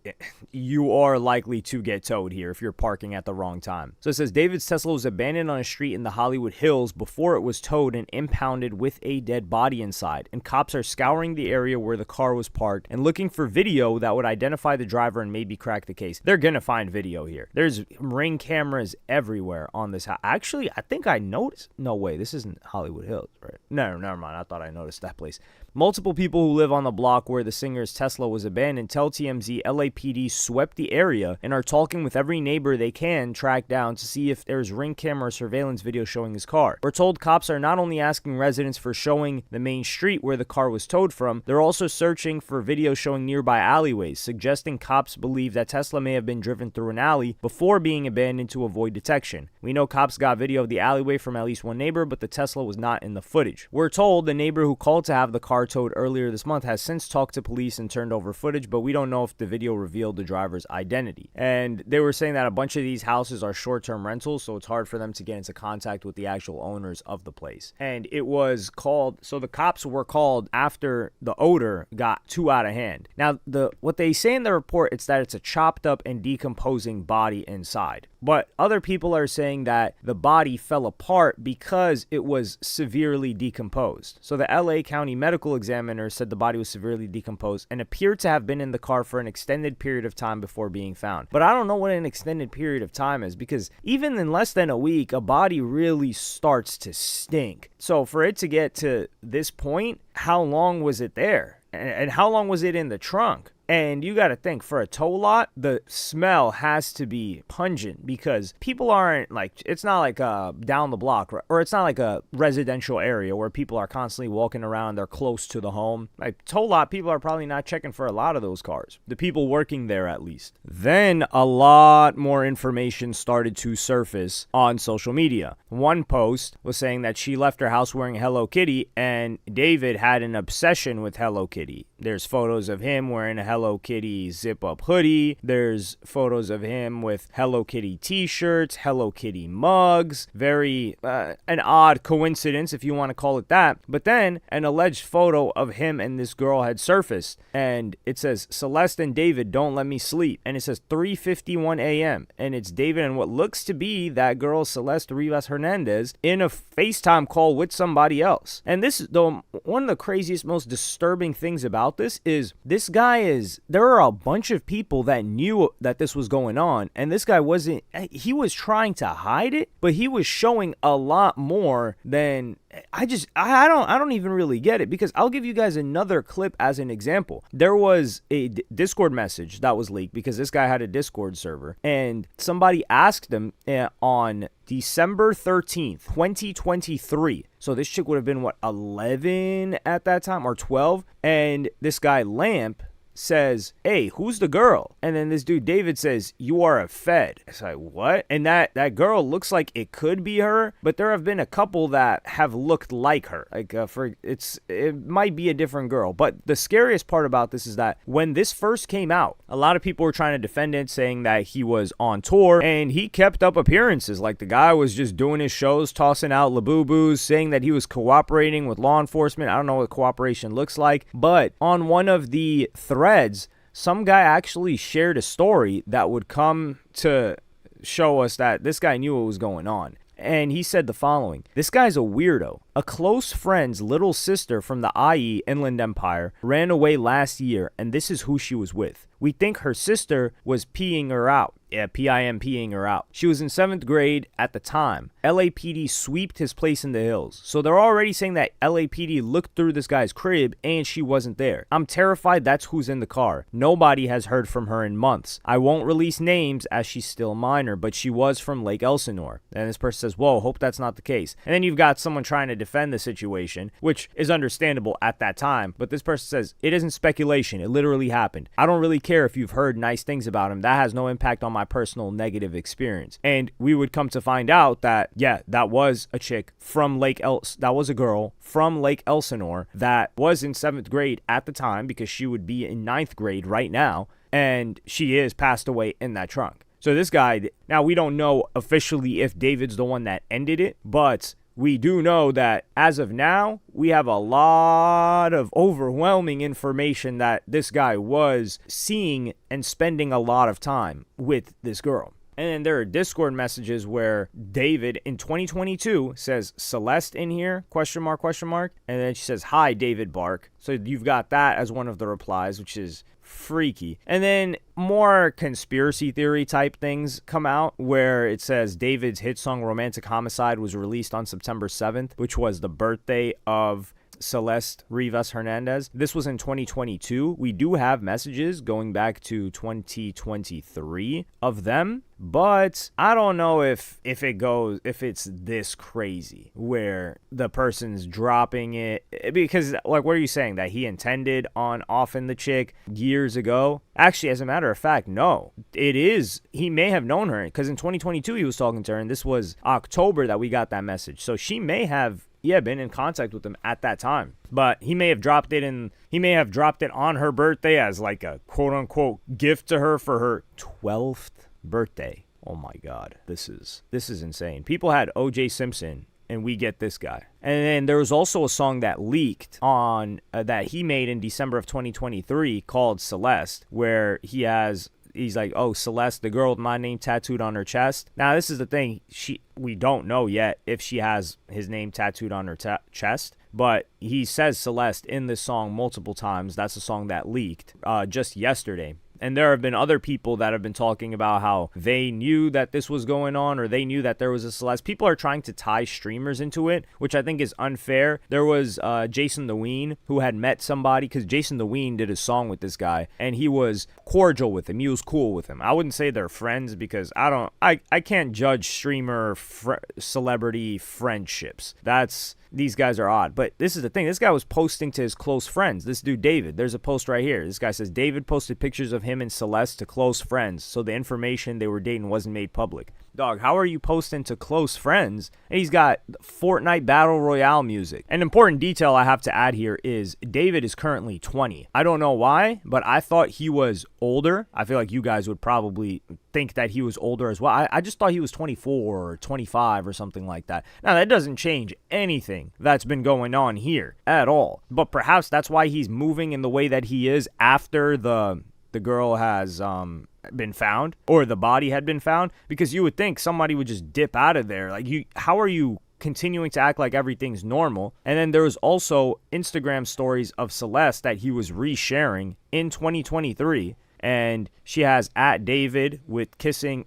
you are likely to get towed here if you're parking at the wrong time. So it says David's Tesla was abandoned on a street in the Hollywood Hills before it was towed and impounded with a dead body inside. And cops are scouring the area where the car was parked and looking for video that would identify the driver and maybe crack the case. They're gonna find video here. There's Ring cameras everywhere on this house. Actually, I think I noticed. No way, this isn't Hollywood Hills, right? No, never mind. I thought I noticed that place. Multiple people who live on the block where the singer's Tesla was abandoned tell TMZ LAPD swept the area and are talking with every neighbor they can track down to see if there's Ring camera surveillance video showing his car. We're told cops are not only asking residents for showing the main street where the car was towed from, they're also searching for video showing nearby alleyways, suggesting cops believe that Tesla may have been driven through an alley before being abandoned to avoid detection. We know cops got video of the alleyway from at least one neighbor, but the Tesla was not in the footage. We're told the neighbor who called to have the car towed earlier this month has since talked to police and turned over footage, but we don't know if the video revealed the driver's identity. And they were saying that a bunch of these houses are short-term rentals, so it's hard for them to get into contact with the actual owners of the place. And it was called, so the cops were called after the odor got too out of hand. Now, what they say in the report, it's that it's a chopped up and decomposing body inside. But other people are saying that the body fell apart part because it was severely decomposed. So the LA County medical examiner said the body was severely decomposed and appeared to have been in the car for an extended period of time before being found. But I don't know what an extended period of time is, because even in less than a week, a body really starts to stink. So for it to get to this point, how long was it there? And how long was it in the trunk? And you got to think, for a tow lot, the smell has to be pungent, because people aren't like, it's not like down the block, or it's not like a residential area where people are constantly walking around. They're close to the home. Like tow lot, people are probably not checking for a lot of those cars. The people working there, at least. Then a lot more information started to surface on social media. One post was saying that she left her house wearing Hello Kitty, and David had an obsession with Hello Kitty. There's photos of him wearing a Hello Kitty zip-up hoodie. There's photos of him with Hello Kitty t-shirts, Hello Kitty mugs. Very an odd coincidence, if you want to call it that. But then an alleged photo of him and this girl had surfaced, and it says, Celeste and David don't let me sleep. And it says 3:51 a.m. And it's David and what looks to be that girl, Celeste Rivas Hernandez, in a FaceTime call with somebody else. And this is one of the craziest, most disturbing things about this guy is, there are a bunch of people that knew that this was going on, and this guy he was trying to hide it, but he was showing a lot more than, I don't even really get it, because I'll give you guys another clip as an example. There was a Discord message that was leaked because this guy had a Discord server, and somebody asked him on December 13th, 2023. So this chick would have been, 11 at that time, or 12? And this guy, Lamp, says, hey, who's the girl? And then this dude David says, you are a Fed. It's like, what? And that girl looks like it could be her, but there have been a couple that have looked like her. Like it might be a different girl. But the scariest part about this is that when this first came out, a lot of people were trying to defend it, saying that he was on tour and he kept up appearances. Like the guy was just doing his shows, tossing out labubu's, saying that he was cooperating with law enforcement. I don't know what cooperation looks like, but on one of the threads, some guy actually shared a story that would come to show us that this guy knew what was going on. And he said the following: this guy's a weirdo. A close friend's little sister from the IE Inland Empire ran away last year, and this is who she was with. We think her sister was peeing her out. Yeah, peeing her out. She was in 7th grade at the time. LAPD sweeped his place in the hills. So they're already saying that LAPD looked through this guy's crib and she wasn't there. I'm terrified that's who's in the car. Nobody has heard from her in months. I won't release names as she's still a minor, but she was from Lake Elsinore. And this person says, whoa, hope that's not the case. And then you've got someone trying to defend the situation, which is understandable at that time. But this person says, it isn't speculation. It literally happened. I don't really care if you've heard nice things about him. That has no impact on my personal negative experience. And we would come to find out that, yeah, that was a chick from that was a girl from Lake Elsinore that was in 7th grade at the time, because she would be in 9th grade right now, and she is passed away in that trunk. So this guy, now we don't know officially if David's the one that ended it, but we do know that as of now, we have a lot of overwhelming information that this guy was seeing and spending a lot of time with this girl. And then there are Discord messages where David in 2022 says Celeste in here, question mark. And then she says, hi, David Bark. So you've got that as one of the replies, which is freaky. And then more conspiracy theory type things come out where it says David's hit song Romantic Homicide was released on September 7th, which was the birthday of Celeste Rivas Hernandez. This was in 2022. We do have messages going back to 2023 of them, but I don't know if it's this crazy where the person's dropping it, because like, what are you saying, that he intended on offing the chick years ago? Actually, as a matter of fact, no, it is, he may have known her, because in 2022 he was talking to her, and this was October that we got that message. So she may have been in contact with him at that time, but he may have dropped it on her birthday as like a quote unquote gift to her for her 12th birthday. Oh my God, this is insane. People had OJ Simpson, and we get this guy. And then there was also a song that leaked on that he made in December of 2023 called Celeste, where he has he's like, oh, Celeste, the girl with my name tattooed on her chest. Now, this is the thing. We don't know yet if she has his name tattooed on her chest. But he says Celeste in this song multiple times. That's a song that leaked just yesterday. And there have been other people that have been talking about how they knew that this was going on, or they knew that there was a Celeste. People are trying to tie streamers into it, which I think is unfair. There was Jason the Ween, who had met somebody, because Jason the Ween did a song with this guy, and he was cordial with him. He was cool with him. I wouldn't say they're friends, because I can't judge streamer celebrity friendships. These guys are odd. But this is the thing. This guy was posting to his close friends. This dude, David, there's a post right here. This guy says, David posted pictures of him and Celeste to close friends, so the information they were dating wasn't made public. Dog, how are you posting to close friends? And he's got Fortnite Battle Royale music. An important detail I have to add here is David is currently 20. I don't know why, but I thought he was older. I feel like you guys would probably think that he was older as well. I just thought he was 24 or 25 or something like that. Now, that doesn't change anything that's been going on here at all. But perhaps that's why he's moving in the way that he is after the girl has been found, or the body had been found, because you would think somebody would just dip out of there. Like, how are you continuing to act like everything's normal? And then there was also Instagram stories of Celeste that he was resharing in 2023. And she has @David with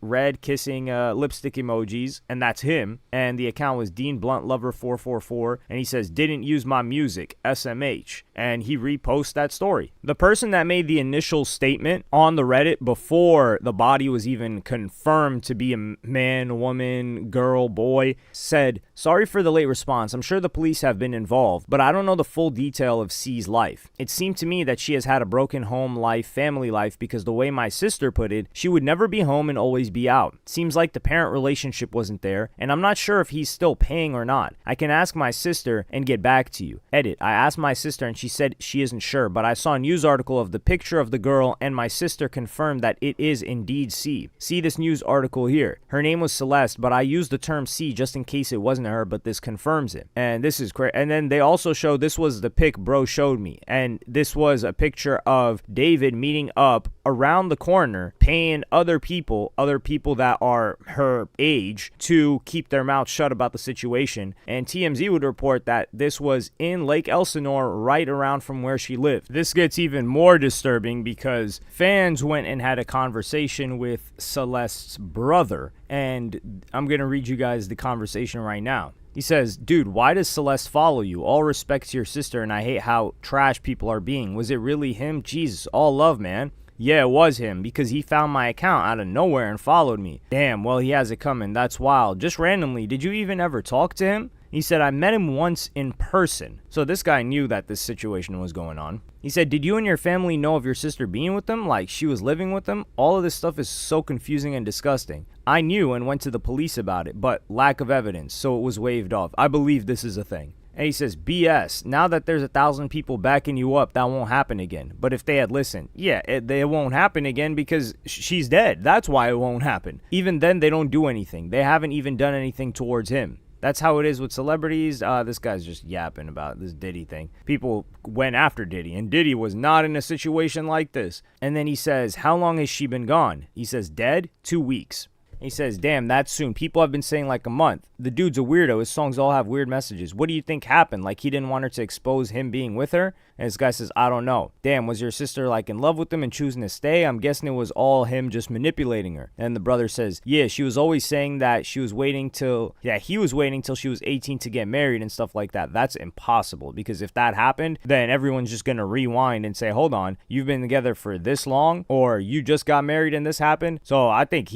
red kissing lipstick emojis, and that's him. And the account was Dean Blunt Lover 444, and he says, didn't use my music, SMH. And he reposts that story. The person that made the initial statement on the Reddit before the body was even confirmed to be a man, woman, girl, boy, said, sorry for the late response. I'm sure the police have been involved, but I don't know the full detail of C's life. It seemed to me that she has had a broken home life, family life, because the way my sister put it, she would never be home and always be out. Seems like the parent relationship wasn't there, and I'm not sure if he's still paying or not. I can ask my sister and get back to you. Edit. I asked my sister and she said she isn't sure, but I saw a news article of the picture of the girl, and my sister confirmed that it is indeed C. See this news article here. Her name was Celeste, but I used the term C just in case it wasn't her, but this confirms it. And this is crazy. And then they also show, this was the pic bro showed me, and this was a picture of David meeting up around the corner, paying other people that are her age to keep their mouth shut about the situation. And TMZ would report that this was in Lake Elsinore, right around from where she lived. This gets even more disturbing because fans went and had a conversation with Celeste's brother, and I'm gonna read you guys the conversation right now. He says, dude, why does Celeste follow you? All respect to your sister, and I hate how trash people are being. Was it really him? Jesus, all love, man. Yeah, it was him, because he found my account out of nowhere and followed me. Damn, well, he has it coming. That's wild. Just randomly, did you even ever talk to him? He said, I met him once in person. So this guy knew that this situation was going on. He said, did you and your family know of your sister being with them? Like she was living with them? All of this stuff is so confusing and disgusting. I knew and went to the police about it, but lack of evidence, so it was waved off. I believe this is a thing. And he says, BS, now that there's 1,000 people backing you up, that won't happen again. But if they had listened, yeah, it won't happen again because she's dead. That's why it won't happen. Even then, they don't do anything. They haven't even done anything towards him. That's how it is with celebrities. This guy's just yapping about this Diddy thing. People went after Diddy, and Diddy was not in a situation like this. And then he says, how long has she been gone? He says, dead? 2 weeks. He says, damn, that's soon. People have been saying like a month. The dude's a weirdo. His songs all have weird messages. What do you think happened? Like he didn't want her to expose him being with her? And this guy says, I don't know. Damn, was your sister like in love with him and choosing to stay? I'm guessing it was all him just manipulating her. And the brother says, yeah, she was always saying that he was waiting till she was 18 to get married and stuff like that. That's impossible, because if that happened, then everyone's just going to rewind and say, hold on, you've been together for this long, or you just got married and this happened. So I think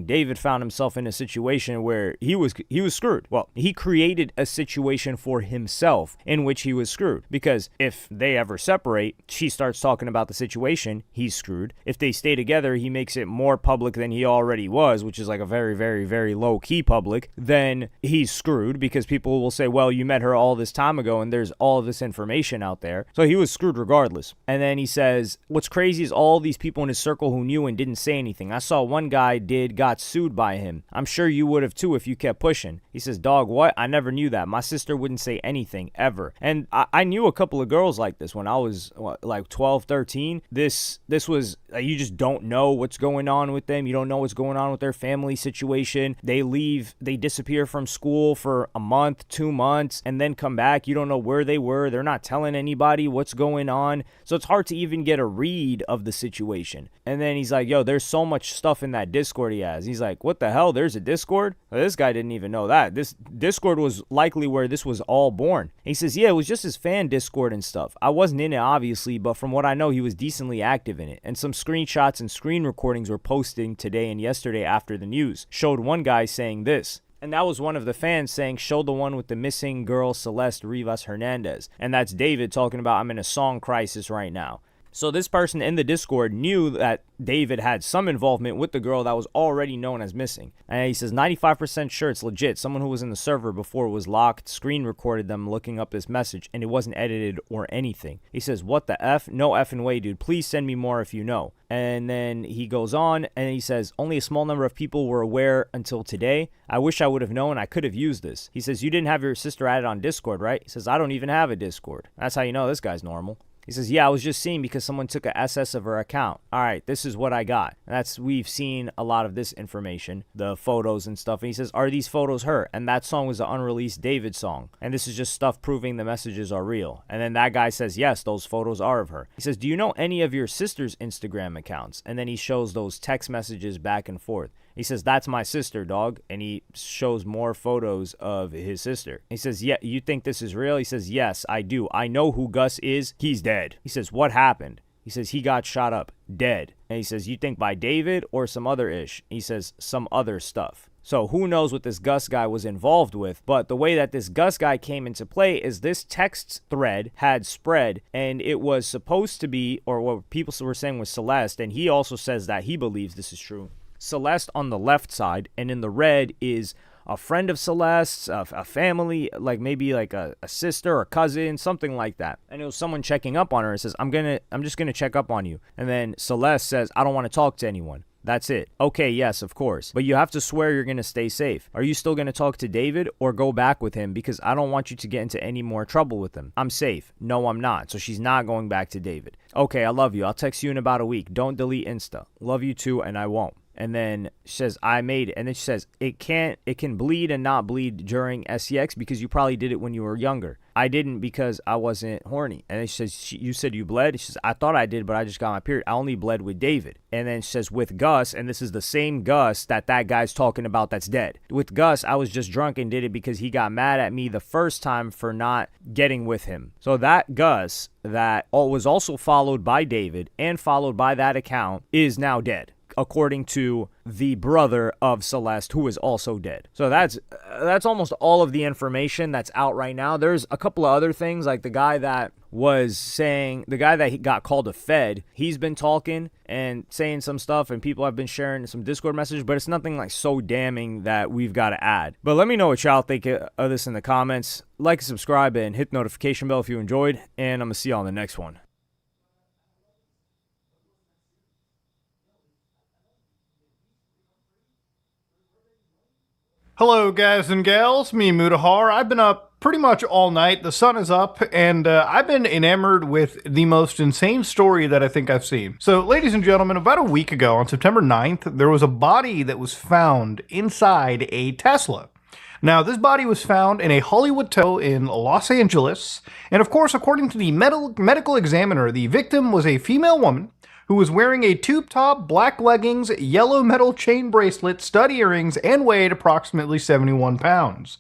David found himself in a situation where he was screwed. Well, he created a situation for himself in which he was screwed, because if they ever separate, she starts talking about the situation, he's screwed. If they stay together, he makes it more public than he already was, which is like a very, very, very low-key public, then he's screwed, because people will say, well, you met her all this time ago and there's all of this information out there. So he was screwed regardless. And then he says, what's crazy is all these people in his circle who knew and didn't say anything. I saw one guy got sued by him. I'm sure you would have too if you kept pushing. He says, dog, what? I never knew that. My sister wouldn't say anything ever. And I knew a couple of with girls like this. When I was like 12, 13, this was, you just don't know what's going on with them. You don't know what's going on with their family situation. They leave, they disappear from school for a month, 2 months, and then come back. You don't know where they were. They're not telling anybody what's going on. So it's hard to even get a read of the situation. And then he's like, yo, there's so much stuff in that Discord he has. He's like, what the hell? There's a Discord? Well, this guy didn't even know that. This Discord was likely where this was all born. And he says, yeah, it was just his fan Discord and stuff. I wasn't in it, obviously, but from what I know, he was decently active in it. And some screenshots and screen recordings were posting today and yesterday after the news. Showed one guy saying this. And that was one of the fans saying, show the one with the missing girl, Celeste Rivas Hernandez. And that's David talking about, I'm in a song crisis right now. So this person in the Discord knew that David had some involvement with the girl that was already known as missing. And he says 95% sure it's legit. Someone who was in the server before it was locked screen recorded them looking up this message, and it wasn't edited or anything. He says, what the F? No effing way, dude. Please send me more if you know. And then he goes on and he says, only a small number of people were aware until today. I wish I would have known. I could have used this. He says, you didn't have your sister added on Discord, right? He says, I don't even have a Discord. That's how you know this guy's normal. He says, yeah, I was just seeing because someone took a SS of her account. All right, this is what I got. And we've seen a lot of this information, the photos and stuff. And he says, are these photos her? And that song was an unreleased David song. And this is just stuff proving the messages are real. And then that guy says, yes, those photos are of her. He says, do you know any of your sister's Instagram accounts? And then he shows those text messages back and forth. He says, that's my sister, dog. And he shows more photos of his sister. He says, yeah, you think this is real? He says, yes, I do. I know who Gus is. He's dead. He says, what happened? He says, he got shot up, dead. And he says, you think by David or some other ish? He says, some other stuff. So who knows what this Gus guy was involved with, but the way that this Gus guy came into play is this text thread had spread, and it was supposed to be, or what people were saying was Celeste, and he also says that he believes this is true. Celeste on the left side, and in the red is a friend of Celeste's, a family, like maybe like a sister or cousin, something like that. And it was someone checking up on her and says, I'm just gonna check up on you. And then Celeste says, I don't want to talk to anyone. That's it. Okay, yes, of course. But you have to swear you're going to stay safe. Are you still going to talk to David or go back with him? Because I don't want you to get into any more trouble with him. I'm safe. No, I'm not. So she's not going back to David. Okay, I love you. I'll text you in about a week. Don't delete Insta. Love you too, and I won't. And then she says, I made it. And then she says, it can bleed and not bleed during sex because you probably did it when you were younger. I didn't because I wasn't horny. And then she says, you said you bled? She says, I thought I did, but I just got my period. I only bled with David. And then she says, with Gus, and this is the same Gus that guy's talking about that's dead. With Gus, I was just drunk and did it because he got mad at me the first time for not getting with him. So that Gus that was also followed by David and followed by that account is now dead, according to the brother of Celeste, who is also dead. So that's almost all of the information that's out right now. There's a couple of other things, like the guy that he got called a Fed, he's been talking and saying some stuff, and people have been sharing some Discord messages, but it's nothing like so damning that we've got to add. But let me know what y'all think of this in the comments. Like, subscribe, and hit the notification bell if you enjoyed, and I'm gonna see y'all on the next one. Hello guys and gals, me Mutahar. I've been up pretty much all night. The sun is up, and I've been enamored with the most insane story that I think I've seen. So ladies and gentlemen, about a week ago on September 9th, there was a body that was found inside a Tesla. Now, this body was found in a Hollywood tow in Los Angeles, and of course, according to the medical examiner, the victim was a female woman who was wearing a tube top, black leggings, yellow metal chain bracelet, stud earrings, and weighed approximately 71 pounds.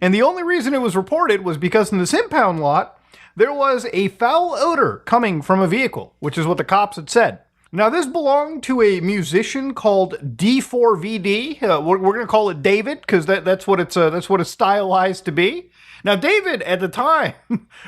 And the only reason it was reported was because in this impound lot, there was a foul odor coming from a vehicle, which is what the cops had said. Now, this belonged to a musician called D4VID. We're going to call it David, because that's what it's stylized to be. Now, David, at the time,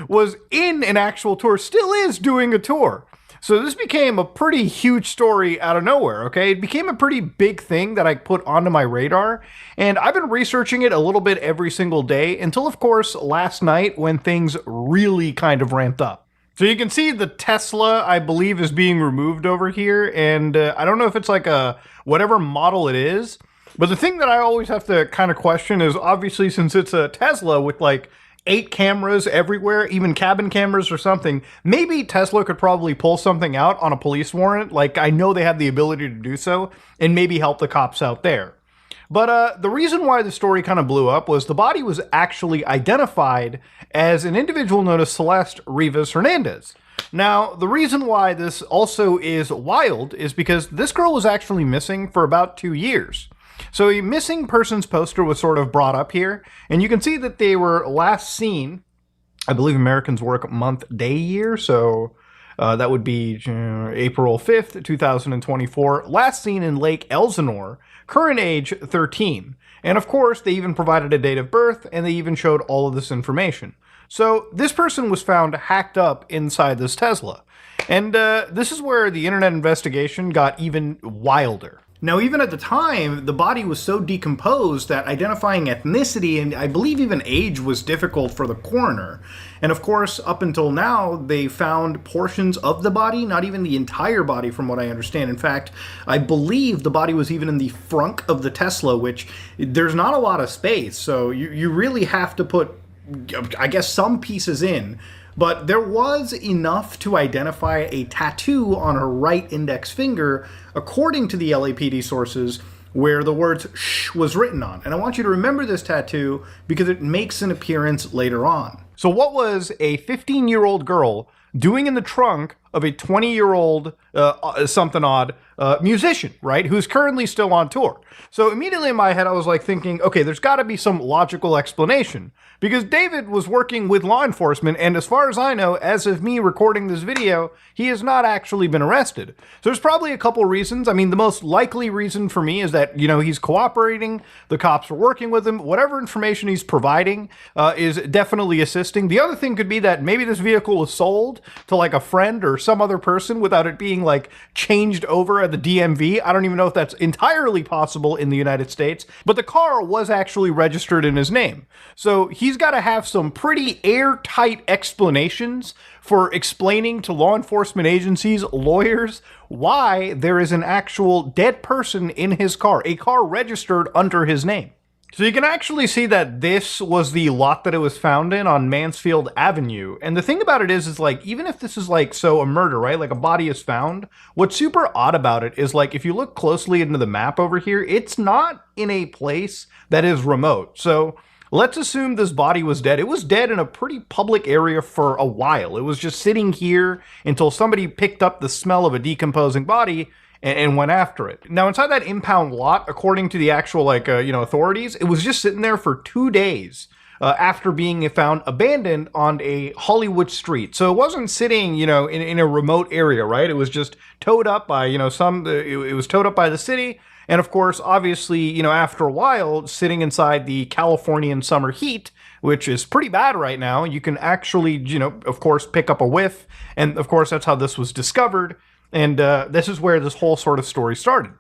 was in an actual tour, still is doing a tour. So this became a pretty huge story out of nowhere, okay? It became a pretty big thing that I put onto my radar, and I've been researching it a little bit every single day until, of course, last night when things really kind of ramped up. So you can see the Tesla, I believe, is being removed over here, and I don't know if it's like a whatever model it is, but the thing that I always have to kind of question is, obviously, since it's a Tesla with like 8 cameras everywhere, even cabin cameras or something. Maybe Tesla could probably pull something out on a police warrant. Like, I know they have the ability to do so, and maybe help the cops out there. But the reason why the story kind of blew up was the body was actually identified as an individual known as Celeste Rivas Hernandez. Now, the reason why this also is wild is because this girl was actually missing for about 2 years. So a missing persons poster was sort of brought up here, and you can see that they were last seen, I believe Americans work month, day, year, so that would be April 5th, 2024, last seen in Lake Elsinore, current age 13. And of course, they even provided a date of birth, and they even showed all of this information. So this person was found hacked up inside this Tesla. And this is where the internet investigation got even wilder. Now, even at the time, the body was so decomposed that identifying ethnicity and I believe even age was difficult for the coroner. And of course, up until now, they found portions of the body, not even the entire body from what I understand. In fact, I believe the body was even in the front of the Tesla, which there's not a lot of space. So you really have to put, I guess, some pieces in. But there was enough to identify a tattoo on her right index finger, according to the LAPD sources, where the words "shh" was written on. And I want you to remember this tattoo because it makes an appearance later on. So what was a 15-year-old girl doing in the trunk of a 20-year-old something odd musician, right, who's currently still on tour? So immediately in my head, I was like thinking, okay, there's got to be some logical explanation. Because David was working with law enforcement, and as far as I know, as of me recording this video, he has not actually been arrested. So there's probably a couple reasons. I mean, the most likely reason for me is that, he's cooperating, the cops are working with him, whatever information he's providing is definitely assisting. The other thing could be that maybe this vehicle was sold to like a friend or some other person without it being like changed over at the DMV. I don't even know if that's entirely possible in the United States, but the car was actually registered in his name. So he's got to have some pretty airtight explanations for explaining to law enforcement agencies, lawyers, why there is an actual dead person in his car, a car registered under his name. So you can actually see that this was the lot that it was found in on Mansfield Avenue. And the thing about it is like, even if this is like, so a murder, right? Like a body is found. What's super odd about it is like, if you look closely into the map over here, it's not in a place that is remote. So let's assume this body was dead. It was dead in a pretty public area for a while. It was just sitting here until somebody picked up the smell of a decomposing body and went after it. Now, inside that impound lot, according to the actual, authorities, it was just sitting there for 2 days after being found abandoned on a Hollywood street. So it wasn't sitting, in a remote area, right? It was just towed up by, it was towed up by the city. And of course, obviously, after a while, sitting inside the Californian summer heat, which is pretty bad right now, you can actually, of course, pick up a whiff. And of course, that's how this was discovered. And this is where this whole sort of story started.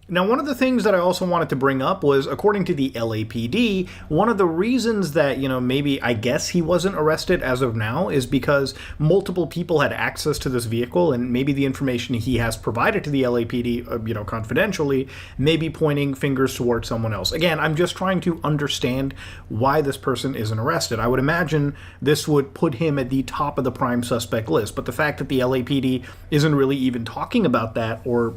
Now, one of the things that I also wanted to bring up was, according to the LAPD, one of the reasons that, maybe I guess he wasn't arrested as of now is because multiple people had access to this vehicle, and maybe the information he has provided to the LAPD, confidentially, may be pointing fingers towards someone else. Again, I'm just trying to understand why this person isn't arrested. I would imagine this would put him at the top of the prime suspect list, but the fact that the LAPD isn't really even talking about that, or,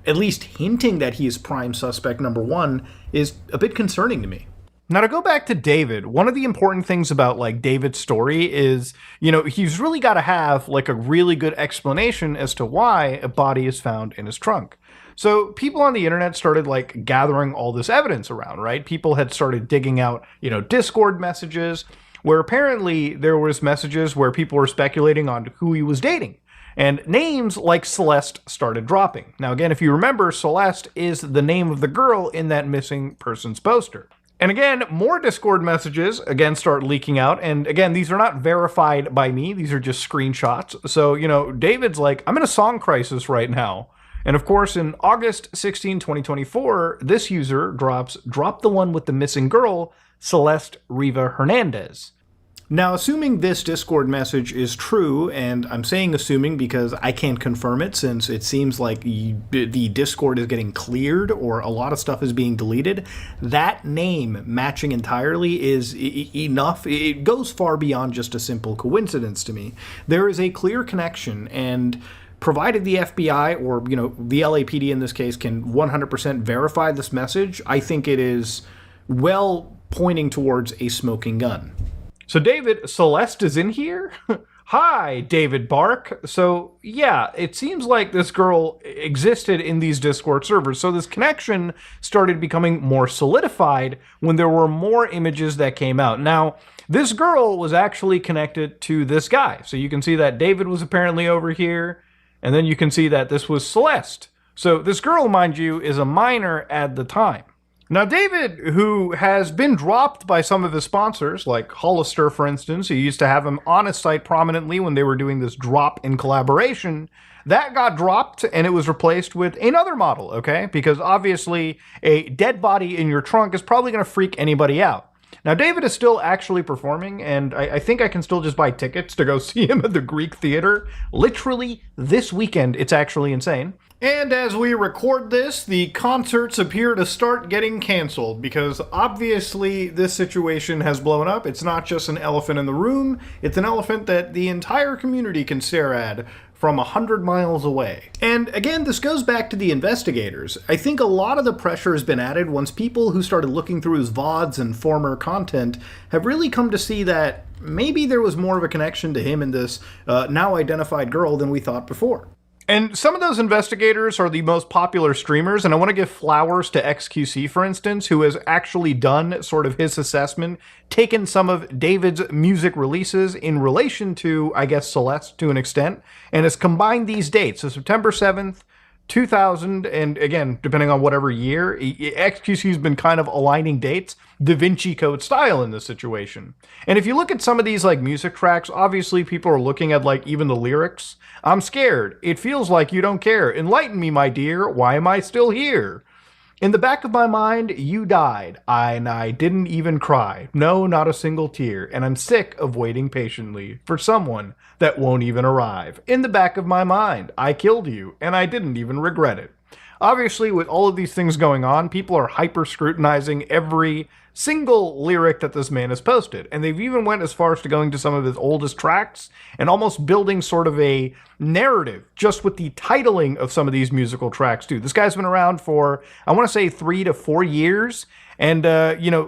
at least hinting that he is prime suspect number one, is a bit concerning to me. Now, to go back to David, one of the important things about David's story is, he's really got to have a really good explanation as to why a body is found in his trunk. So people on the internet started gathering all this evidence around, right? People had started digging out, Discord messages, where apparently there was messages where people were speculating on who he was dating. And names like Celeste started dropping. Now, again, if you remember, Celeste is the name of the girl in that missing persons poster. And again, more Discord messages, again, start leaking out. And again, these are not verified by me. These are just screenshots. So, David's like, I'm in a song crisis right now. And of course, in August 16, 2024, this user dropped the one with the missing girl, Celeste Riva Hernandez. Now, assuming this Discord message is true, and I'm saying assuming because I can't confirm it since it seems like the Discord is getting cleared or a lot of stuff is being deleted, that name matching entirely is enough. It goes far beyond just a simple coincidence to me. There is a clear connection, and provided the FBI or, the LAPD in this case can 100% verify this message, I think it is well pointing towards a smoking gun. So David, Celeste is in here? Hi, David Bark. So yeah, it seems like this girl existed in these Discord servers. So this connection started becoming more solidified when there were more images that came out. Now, this girl was actually connected to this guy. So you can see that David was apparently over here, and then you can see that this was Celeste. So this girl, mind you, is a minor at the time. Now, David, who has been dropped by some of his sponsors, like Hollister, for instance, who used to have him on his site prominently when they were doing this drop in collaboration, that got dropped and it was replaced with another model, okay? Because obviously a dead body in your trunk is probably going to freak anybody out. Now, David is still actually performing, and I think I can still just buy tickets to go see him at the Greek Theater. Literally this weekend. It's actually insane. And as we record this, the concerts appear to start getting canceled because obviously this situation has blown up. It's not just an elephant in the room, it's an elephant that the entire community can stare at from 100 miles away. And again, this goes back to the investigators. I think a lot of the pressure has been added once people who started looking through his VODs and former content have really come to see that maybe there was more of a connection to him and this now identified girl than we thought before. And some of those investigators are the most popular streamers, and I want to give flowers to XQC, for instance, who has actually done sort of his assessment, taken some of David's music releases in relation to, I guess, Celeste to an extent, and has combined these dates. So September 7th, 2000, and again, depending on whatever year, XQC's been kind of aligning dates, Da Vinci Code style in this situation. And if you look at some of these like music tracks, obviously people are looking at like even the lyrics. I'm scared. It feels like you don't care. Enlighten me, my dear. Why am I still here? In the back of my mind, you died. I didn't even cry. No, not a single tear. And I'm sick of waiting patiently for someone that won't even arrive. In the back of my mind, I killed you, and I didn't even regret it. Obviously, with all of these things going on, people are hyper-scrutinizing every single lyric that this man has posted. And they've even went as far as to going to some of his oldest tracks and almost building sort of a narrative just with the titling of some of these musical tracks too. This guy's been around for, I want to say 3 to 4 years. And,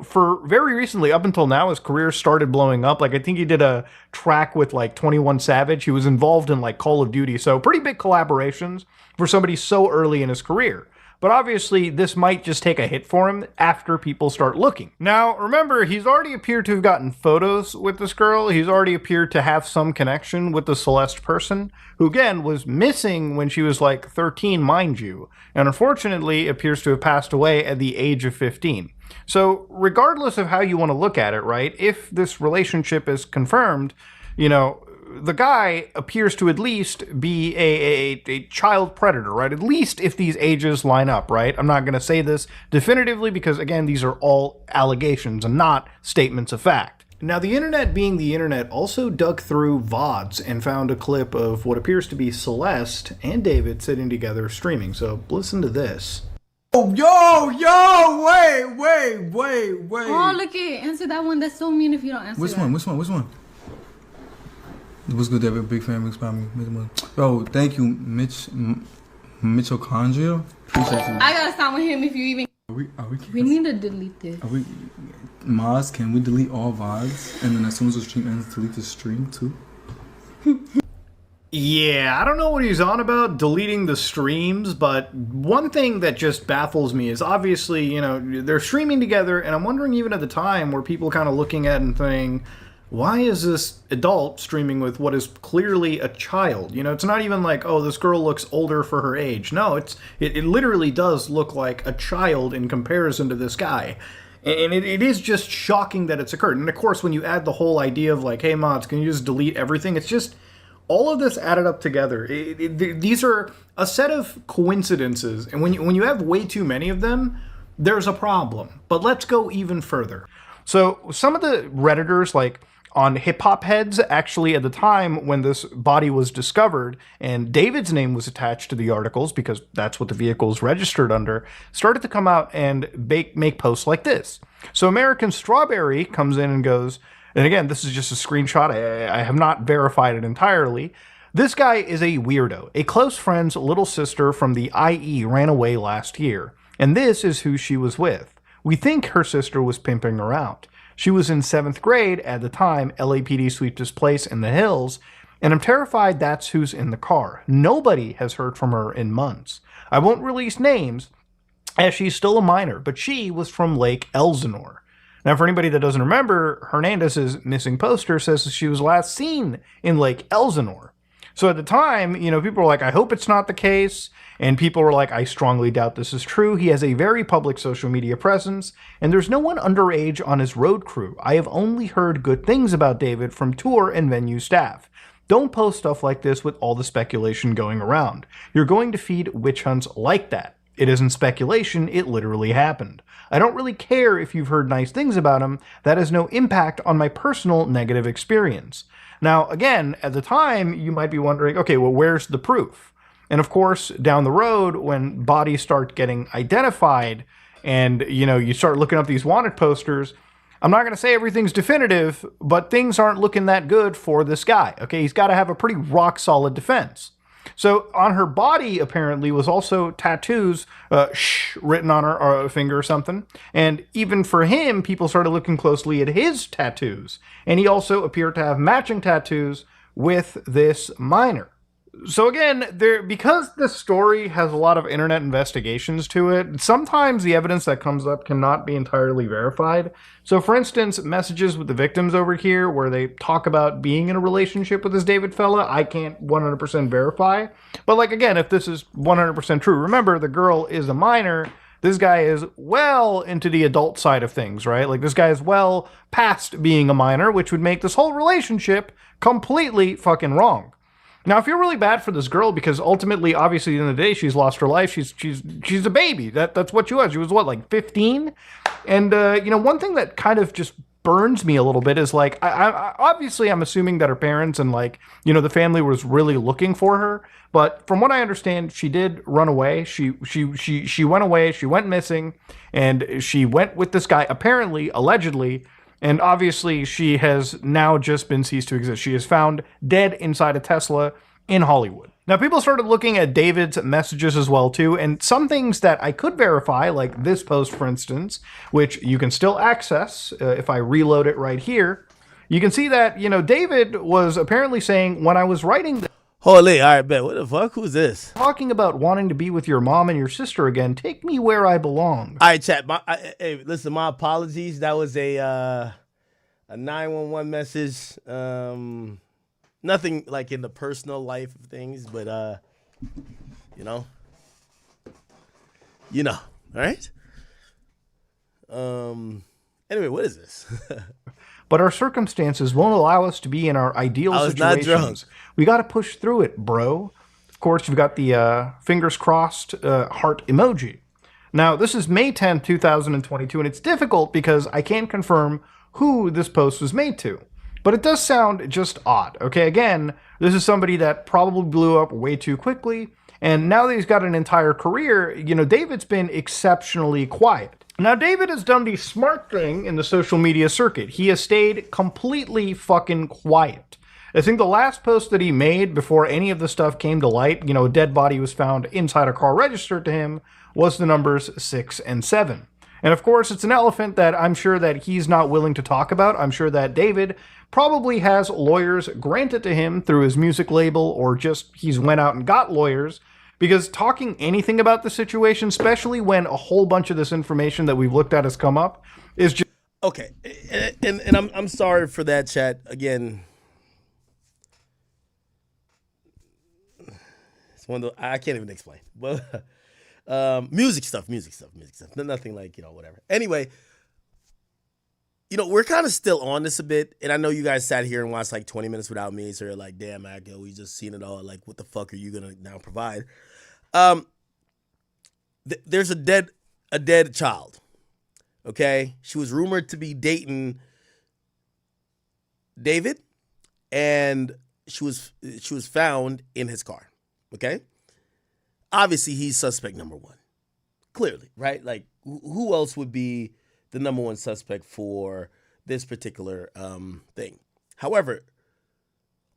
for very recently, up until now, his career started blowing up. Like, I think he did a track with, 21 Savage. He was involved in, Call of Duty. So, pretty big collaborations for somebody so early in his career. But obviously, this might just take a hit for him after people start looking. Now, remember, he's already appeared to have gotten photos with this girl. He's already appeared to have some connection with the Celeste person, who, again, was missing when she was, 13, mind you. And unfortunately, appears to have passed away at the age of 15. So, regardless of how you want to look at it, right, if this relationship is confirmed, the guy appears to at least be a child predator, right? At least if these ages line up, right? I'm not going to say this definitively because, again, these are all allegations and not statements of fact. Now, the internet being the internet also dug through VODs and found a clip of what appears to be Celeste and David sitting together streaming. So listen to this. Oh, yo, wait. Oh, look it. Answer that one. That's so mean if you don't answer Which that. one? What's good, David? Big fan, big spot me. Yo, thank you, Mitochondria. Appreciate you. I gotta stop with him if you even. We need to delete this. Maz, can we delete all VODs? And then as soon as the stream ends, delete the stream too? Yeah, I don't know what he's on about, deleting the streams, but one thing that just baffles me is obviously, they're streaming together, and I'm wondering even at the time were people kind of looking at and saying, why is this adult streaming with what is clearly a child? It's not even like, oh, this girl looks older for her age. No, it literally does look like a child in comparison to this guy. And it is just shocking that it's occurred. And of course, when you add the whole idea of like, hey, mods, can you just delete everything? It's just all of this added up together. These are a set of coincidences. And when you have way too many of them, there's a problem. But let's go even further. So some of the Redditors, like on hip hop heads, actually, at the time when this body was discovered and David's name was attached to the articles, because that's what the vehicle is registered under, started to come out and make posts like this. So American Strawberry comes in and goes, and again, this is just a screenshot. I have not verified it entirely. This guy is a weirdo. A close friend's little sister from the IE ran away last year, and this is who she was with. We think her sister was pimping her out. She was in 7th grade at the time LAPD swept this place in the hills, and I'm terrified that's who's in the car. Nobody has heard from her in months. I won't release names, as she's still a minor, but she was from Lake Elsinore. Now, for anybody that doesn't remember, Hernandez's missing poster says she was last seen in Lake Elsinore. So at the time, people were like, I hope it's not the case. And people were like, I strongly doubt this is true. He has a very public social media presence, and there's no one underage on his road crew. I have only heard good things about David from tour and venue staff. Don't post stuff like this with all the speculation going around. You're going to feed witch hunts like that. It isn't speculation, it literally happened. I don't really care if you've heard nice things about him. That has no impact on my personal negative experience. Now, again, at the time, you might be wondering, okay, well, where's the proof? And of course, down the road, when bodies start getting identified and, you start looking up these wanted posters, I'm not going to say everything's definitive, but things aren't looking that good for this guy. Okay, he's got to have a pretty rock solid defense. So on her body, apparently, was also tattoos, written on her finger or something. And even for him, people started looking closely at his tattoos. And he also appeared to have matching tattoos with this minor. So again, because this story has a lot of internet investigations to it, sometimes the evidence that comes up cannot be entirely verified. So for instance, messages with the victims over here where they talk about being in a relationship with this David fella, I can't 100% verify. But like again, if this is 100% true, remember the girl is a minor. This guy is well into the adult side of things, right? Like this guy is well past being a minor, which would make this whole relationship completely fucking wrong. Now, I feel really bad for this girl because ultimately, obviously, at the end of the day, she's lost her life. She's a baby. That's what she was. She was what, like 15? And one thing that kind of just burns me a little bit is like, I obviously I'm assuming that her parents and the family was really looking for her. But from what I understand, she did run away. She went away. She went missing, and she went with this guy apparently, allegedly. And obviously, she has now just been ceased to exist. She is found dead inside a Tesla in Hollywood. Now, people started looking at David's messages as well, too, and some things that I could verify, like this post, for instance, which you can still access if I reload it right here. You can see that, David was apparently saying, when I was writing Holy, all right, bet. What the fuck? Who's this? Talking about wanting to be with your mom and your sister again. Take me where I belong. All right, chat. Hey, listen, my apologies. That was a 911 message. Nothing like in the personal life of things, but all right? Anyway, what is this? But our circumstances won't allow us to be in our ideal situations. Not drunk. We got to push through it, bro. Of course, you've got the fingers crossed heart emoji. Now, this is May 10th, 2022, and it's difficult because I can't confirm who this post was made to. But it does sound just odd. Okay, again, this is somebody that probably blew up way too quickly, and now that he's got an entire career, David's been exceptionally quiet. Now, David has done the smart thing in the social media circuit. He has stayed completely fucking quiet. I think the last post that he made before any of the stuff came to light, a dead body was found inside a car registered to him, was the numbers 6 and 7. And of course, it's an elephant that I'm sure that he's not willing to talk about. I'm sure that David probably has lawyers granted to him through his music label, or just he's went out and got lawyers. Because talking anything about the situation, especially when a whole bunch of this information that we've looked at has come up, is just... Okay, and I'm sorry for that, chat. Again, it's one of the, I can't even explain. But music stuff. Nothing like, whatever. Anyway, we're kind of still on this a bit, and I know you guys sat here and watched like 20 minutes without me, so you're like, damn, Aggo, we just seen it all. Like, what the fuck are you gonna now provide? There's a dead child. Okay, she was rumored to be dating David, and she was found in his car. Okay, obviously he's suspect number one. Clearly, right? Like, who else would be the number one suspect for this particular thing? However,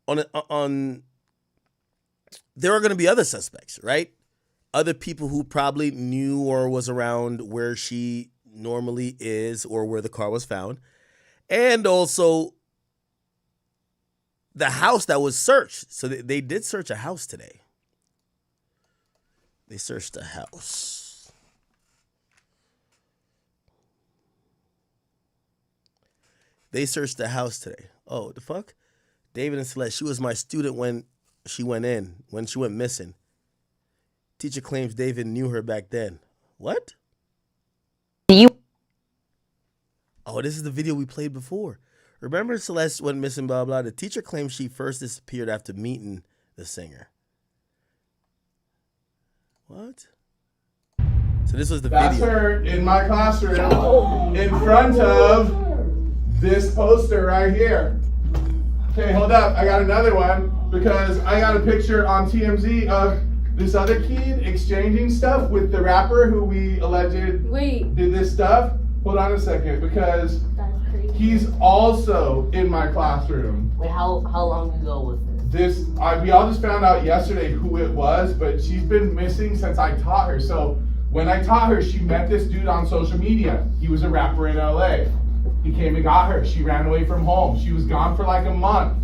on there are going to be other suspects, right? Other people who probably knew or was around where she normally is or where the car was found. And also the house that was searched. So they did search a house today. They searched a house. They searched the house today. Oh, the fuck? David and Celeste, she was my student when she went missing. Teacher claims David knew her back then. What? Oh, this is the video we played before. Remember Celeste went missing, blah, blah. The teacher claims she first disappeared after meeting the singer. What? So this was the That's video. her in my classroom in front of this poster right here. Okay, hold up. I got another one because I got a picture on TMZ of this other kid exchanging stuff with the rapper who we alleged did this stuff. Hold on a second, because he's also in my classroom. Wait, how long ago was this? We all just found out yesterday who it was, but she's been missing since I taught her. So when I taught her, she met this dude on social media. He was a rapper in LA. He came and got her. She ran away from home. She was gone for like a month.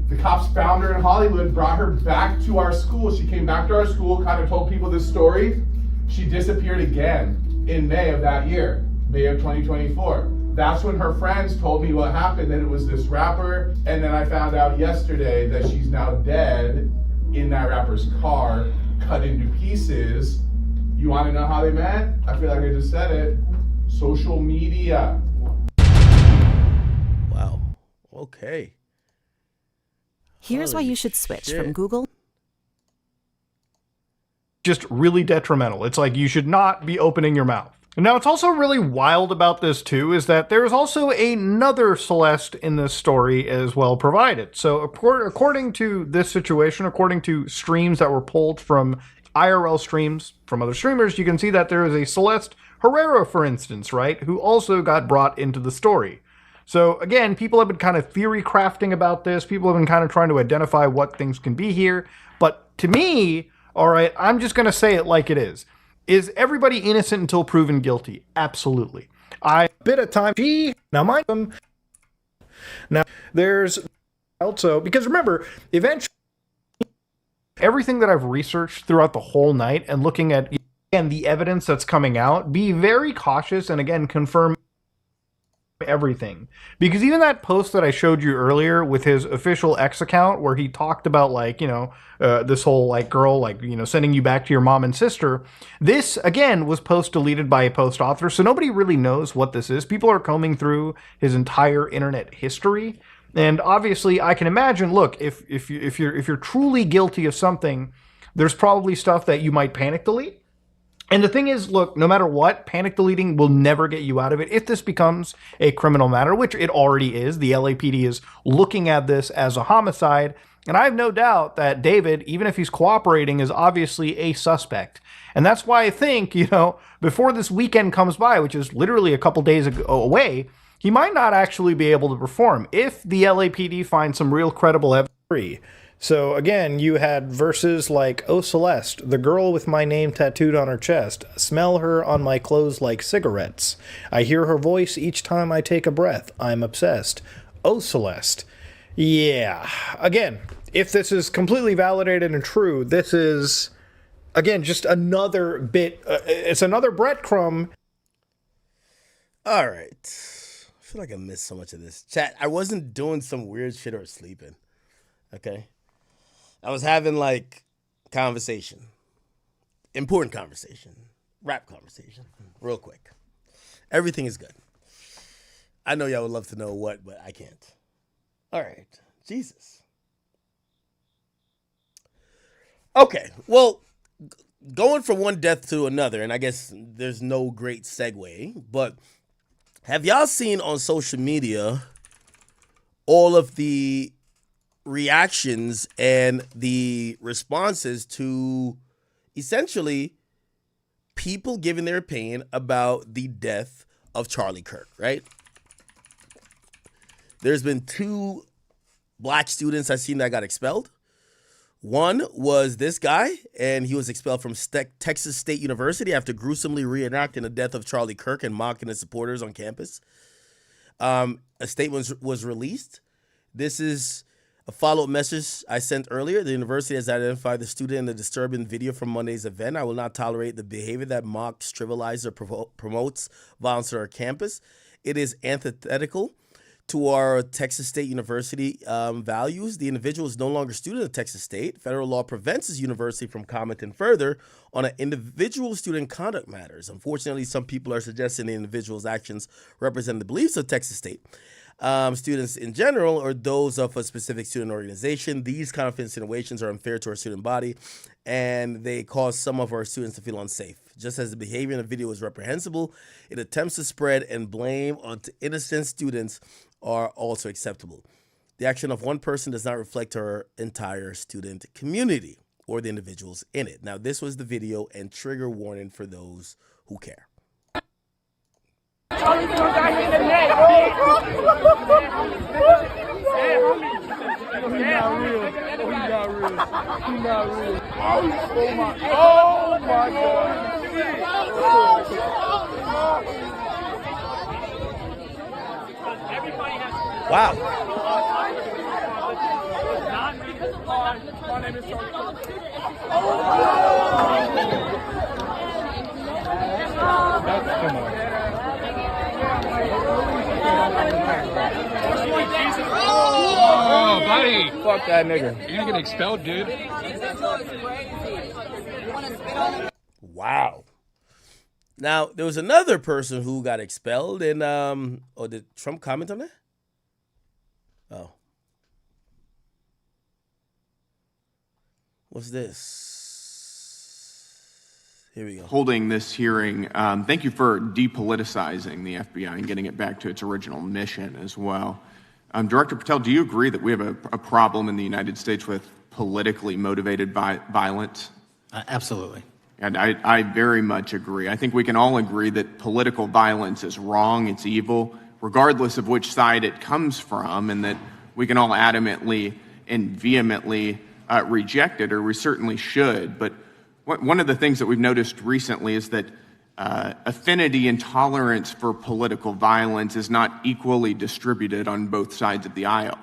The cops found her in Hollywood, brought her back to our school. She came back to our school, kind of told people this story. She disappeared again in May of that year, May of 2024. That's when her friends told me what happened, that it was this rapper. And then I found out yesterday that she's now dead in that rapper's car, cut into pieces. You want to know how they met? I feel like I just said it. Social media. Wow. Okay. Here's why you should switch from Google. Just really detrimental. It's like you should not be opening your mouth. Now, it's also really wild about this, too, is that there's also another Celeste in this story as well provided. So according to this situation, according to streams that were pulled from IRL streams from other streamers, you can see that there is a Celeste Herrera, for instance, right, who also got brought into the story. So again, people have been kind of theory crafting about this. People have been kind of trying to identify what things can be here. But to me, all right, I'm just going to say it like it is. Is everybody innocent until proven guilty? Absolutely. I bit of time. Now mind them. Now there's also, because remember, eventually everything that I've researched throughout the whole night and looking at again the evidence that's coming out, be very cautious and again confirm everything, because even that post that I showed you earlier with his official X account where he talked about like, you know, this whole like girl, like, you know, sending you back to your mom and sister, this again was post deleted by a post author, so nobody really knows what this is. People are combing through his entire internet history, and obviously I can imagine, look, if you're truly guilty of something, there's probably stuff that you might panic delete. And the thing is, look, no matter what, panic deleting will never get you out of it. If this becomes a criminal matter, which it already is, the LAPD is looking at this as a homicide. And I have no doubt that David, even if he's cooperating, is obviously a suspect. And that's why I think, you know, before this weekend comes by, which is literally a couple days away, he might not actually be able to perform if the LAPD finds some real credible evidence. So again, you had verses like, "Oh Celeste, the girl with my name tattooed on her chest, smell her on my clothes like cigarettes. I hear her voice each time I take a breath. I'm obsessed. Oh Celeste." Yeah, again, if this is completely validated and true, this is, again, just another bit, it's another breadcrumb. All right. I feel like I missed so much of this. Chat, I wasn't doing some weird shit or sleeping. Okay? I was having, like, conversation. Important conversation. Rap conversation. Real quick. Everything is good. I know y'all would love to know what, but I can't. All right. Jesus. Okay. Well, going from one death to another, and I guess there's no great segue, but have y'all seen on social media all of the reactions and the responses to essentially people giving their opinion about the death of Charlie Kirk, right? There's been 2 black students I've seen that got expelled. One was this guy, and he was expelled from Texas State University after gruesomely reenacting the death of Charlie Kirk and mocking his supporters on campus. A statement was released. This is a follow-up message I sent earlier. The university has identified the student in the disturbing video from Monday's event. I will not tolerate the behavior that mocks, trivializes, or promotes violence on our campus. It is antithetical to our Texas State University values. The individual is no longer a student of Texas State. Federal law prevents his university from commenting further on an individual student conduct matters. Unfortunately, some people are suggesting the individual's actions represent the beliefs of Texas State students in general, or those of a specific student organization. These kind of insinuations are unfair to our student body, and they cause some of our students to feel unsafe. Just as the behavior in the video is reprehensible, it attempts to spread and blame onto innocent students are also acceptable. The action of one person does not reflect our entire student community or the individuals in it. Now, this was the video, and trigger warning for those who care. He's not real. Oh my God. Wow. My name is Charlie. Come on. Oh, buddy. Fuck that nigga. You're gonna get expelled, dude. Wow. Now, there was another person who got expelled, and did Trump comment on that? Oh. What's this? Here we go. Holding this hearing. Thank you for depoliticizing the FBI and getting it back to its original mission as well. Director Patel, do you agree that we have a problem in the United States with politically motivated violence? Absolutely. And I very much agree. I think we can all agree that political violence is wrong, it's evil, regardless of which side it comes from, and that we can all adamantly and vehemently reject it, or we certainly should. But one of the things that we've noticed recently is that affinity and tolerance for political violence is not equally distributed on both sides of the aisle.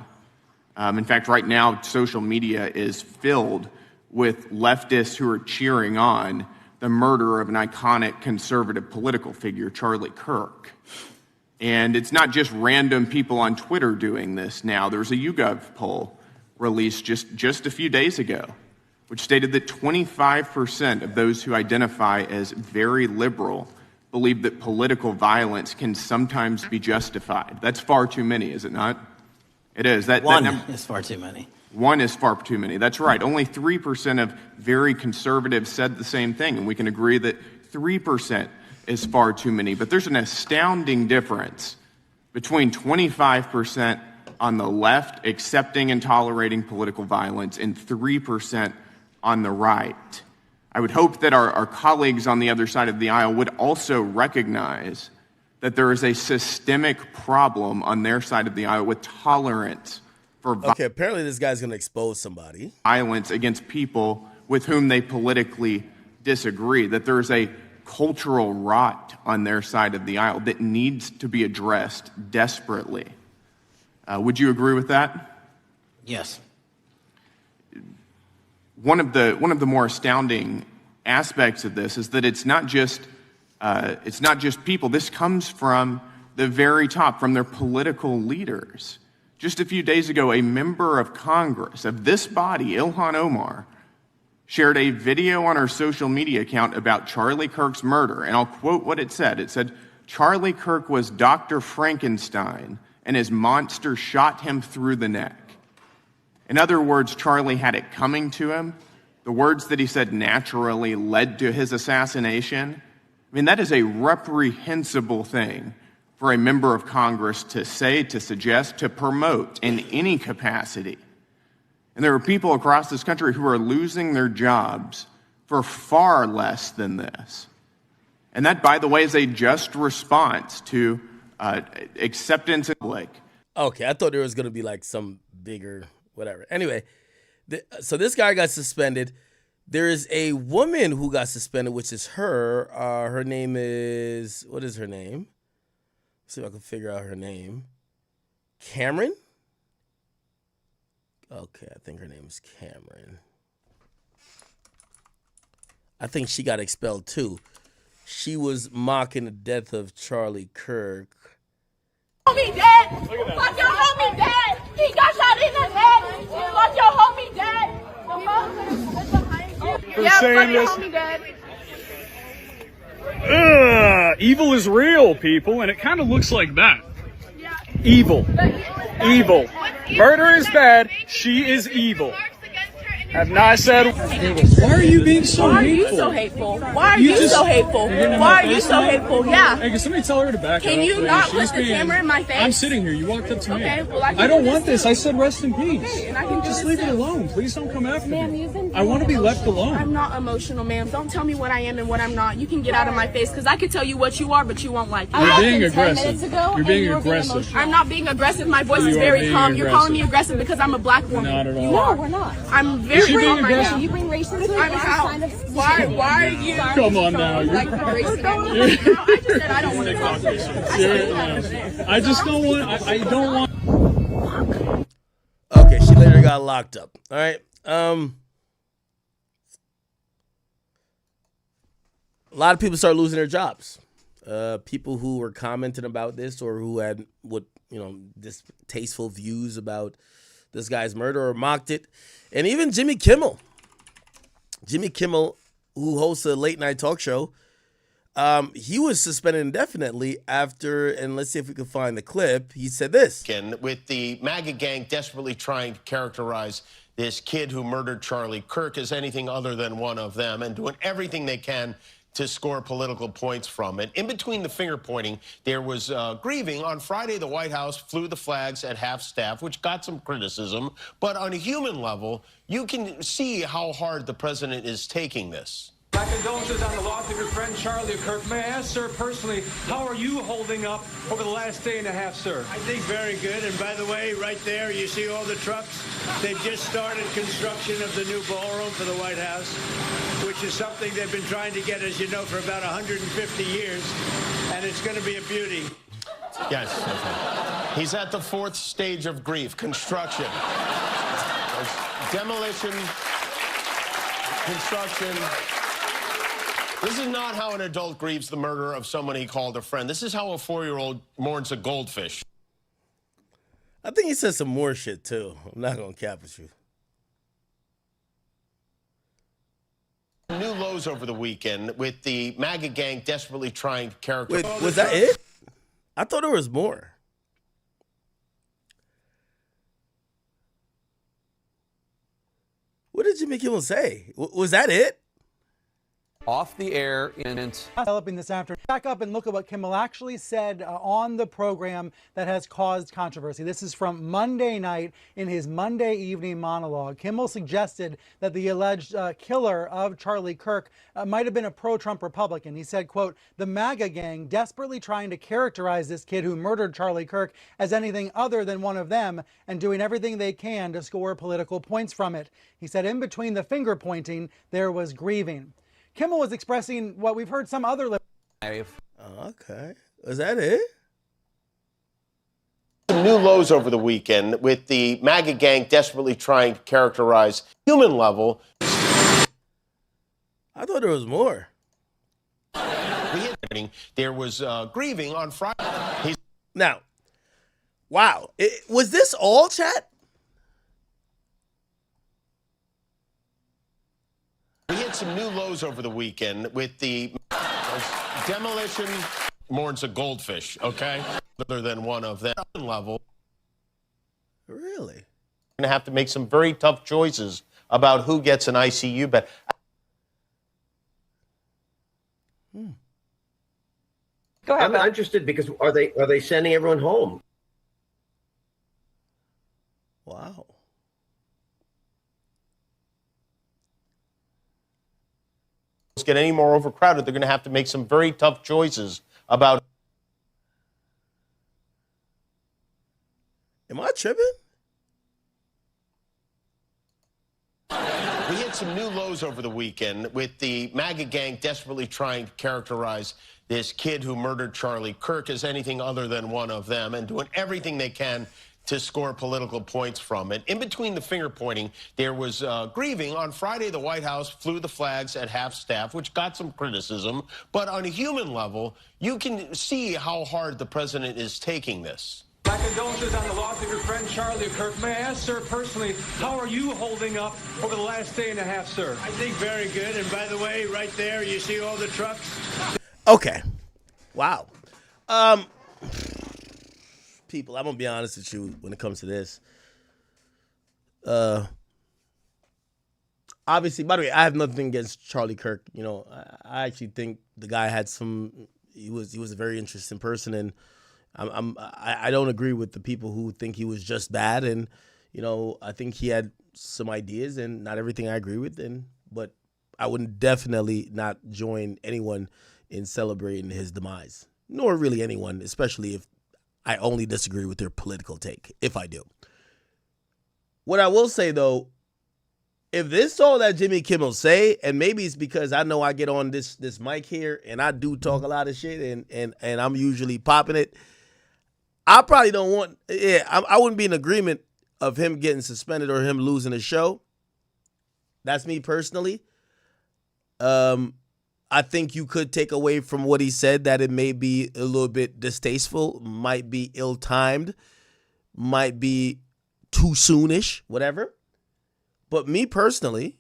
In fact, right now, social media is filled with leftists who are cheering on the murder of an iconic conservative political figure, Charlie Kirk. And it's not just random people on Twitter doing this now. There was a YouGov poll released just a few days ago, which stated that 25% of those who identify as very liberal believe that political violence can sometimes be justified. That's far too many, is it not? It is. One is far too many. One is far too many. That's right. Only 3% of very conservatives said the same thing, and we can agree that 3% is far too many. But there's an astounding difference between 25% on the left accepting and tolerating political violence and 3% on the right. I would hope that our colleagues on the other side of the aisle would also recognize that there is a systemic problem on their side of the aisle with tolerance for Okay, apparently this guy's going to expose somebody. Violence against people with whom they politically disagree, that there is a cultural rot on their side of the aisle that needs to be addressed desperately. Would you agree with that? Yes. One of the more astounding aspects of this is that it's not just people. This comes from the very top, from their political leaders. Just a few days ago, a member of Congress of this body, Ilhan Omar, shared a video on her social media account about Charlie Kirk's murder, and I'll quote what it said. It said, "Charlie Kirk was Dr. Frankenstein, and his monster shot him through the neck." In other words, Charlie had it coming to him. The words that he said naturally led to his assassination. I mean, that is a reprehensible thing for a member of Congress to say, to suggest, to promote in any capacity. And there are people across this country who are losing their jobs for far less than this. And that, by the way, is a just response to acceptance in public. Okay, I thought there was going to be like some bigger whatever. Anyway, so this guy got suspended. There is a woman who got suspended, which is her. Her name is, what is her name? Let's see if I can figure out her name. Cameron? Okay, I think her name is Cameron. I think she got expelled too. She was mocking the death of Charlie Kirk. Homie dead! Fuck your homie dead! He got shot in the head! Fuck your homie dead! Yeah, fuck your homie dead! Evil is real, people, and it kind of looks like that. Evil. Evil. Murder is bad. She is evil. Have not said. Why are you being so hateful? Why are you so hateful? Why are you so hateful? Yeah. Hey, can somebody tell her to back up? Can you please? not put the camera in my face? I'm sitting here. You walked up to me. Okay, well, I don't want this. I said rest in peace. Okay, and I can just do leave this it too. alone. Please don't come after Ma'am, me. you've been I want to be left alone. I'm not emotional, ma'am. Don't tell me what I am and what I'm not. You can get out of my face because I could tell you what you are, but you won't like it. You're being aggressive. You're being aggressive. I'm not being aggressive. My voice is You are very being calm. You're calling me aggressive. aggressive because I'm a black woman. Not at all. You are. We're not. I'm very calm right now. You bring racism to I'm out. Why are you? Come on now. Like racist at me? No, I just said I don't want to talk to you. I just don't want. I don't want. Okay, she later got locked up. All right. A lot of people start losing their jobs. People who were commenting about this or who had distasteful views about this guy's murder or mocked it, and even Jimmy Kimmel. Jimmy Kimmel, who hosts a late night talk show, he was suspended indefinitely after, and let's see if we can find the clip. He said this. With the MAGA gang desperately trying to characterize this kid who murdered Charlie Kirk as anything other than one of them and doing everything they can to score political points from it. In between the finger pointing, there was grieving. On Friday, the White House flew the flags at half staff, which got some criticism. But on a human level, you can see how hard the president is taking this. My condolences on the loss of your friend Charlie Kirk. May I ask, sir, personally, how are you holding up over the last day and a half, sir? I think very good. And by the way, right there, you see all the trucks? They've just started construction of the new ballroom for the White House, which is something they've been trying to get, as you know, for about 150 years. And it's going to be a beauty. Yes. He's at the fourth stage of grief, construction. Demolition, construction. This is not how an adult grieves the murder of someone he called a friend. This is how a 4-year-old mourns a goldfish. I think he said some more shit, too. I'm not going to cap with you. New lows over the weekend with the MAGA gang desperately trying to characterize. Wait, was that it? I thought there was more. What did Jimmy Kimmel say? Was that it? Off the air in developing this afternoon. Back up and look at what Kimmel actually said on the program that has caused controversy. This is from Monday night in his Monday evening monologue. Kimmel suggested that the alleged killer of Charlie Kirk might have been a pro-Trump Republican. He said, quote, the MAGA gang desperately trying to characterize this kid who murdered Charlie Kirk as anything other than one of them and doing everything they can to score political points from it. He said in between the finger pointing, there was grieving. Kimmel was expressing what we've heard some other... Okay. Is that it? Some new lows over the weekend with the MAGA gang desperately trying to characterize human level. I thought there was more. There was grieving on Friday. Now, wow. Was this all, chat? We had some new lows over the weekend with the demolition mourns a goldfish, okay? Other than one of them level. Really? We're going to have to make some very tough choices about who gets an ICU bed. Go ahead. I'm interested because are they sending everyone home? Wow. Get any more overcrowded, they're going to have to make some very tough choices about. Am I tripping? We hit some new lows over the weekend with the MAGA gang desperately trying to characterize this kid who murdered Charlie Kirk as anything other than one of them and doing everything they can to score political points from it. In between the finger pointing, there was grieving. On Friday, the White House flew the flags at half staff, which got some criticism. But on a human level, you can see how hard the president is taking this. My condolences on the loss of your friend Charlie Kirk. May I ask, sir, personally, how are you holding up over the last day and a half, sir? I think very good. And by the way, right there, you see all the trucks? Okay. Wow. People, I'm gonna be honest with you when it comes to this. Obviously, by the way, I have nothing against Charlie Kirk. You know, I actually think the guy had he was a very interesting person, and I don't agree with the people who think he was just bad. And you know, I think he had some ideas, and not everything I agree with. But I would definitely not join anyone in celebrating his demise, nor really anyone, especially if I only disagree with their political take, if I do. What I will say, though, if this is all that Jimmy Kimmel say, and maybe it's because I know I get on this mic here and I do talk a lot of shit and I'm usually popping it, I probably don't want, I wouldn't be in agreement of him getting suspended or him losing the show. That's me personally. I think you could take away from what he said that it may be a little bit distasteful, might be ill-timed, might be too soonish, whatever. But me personally,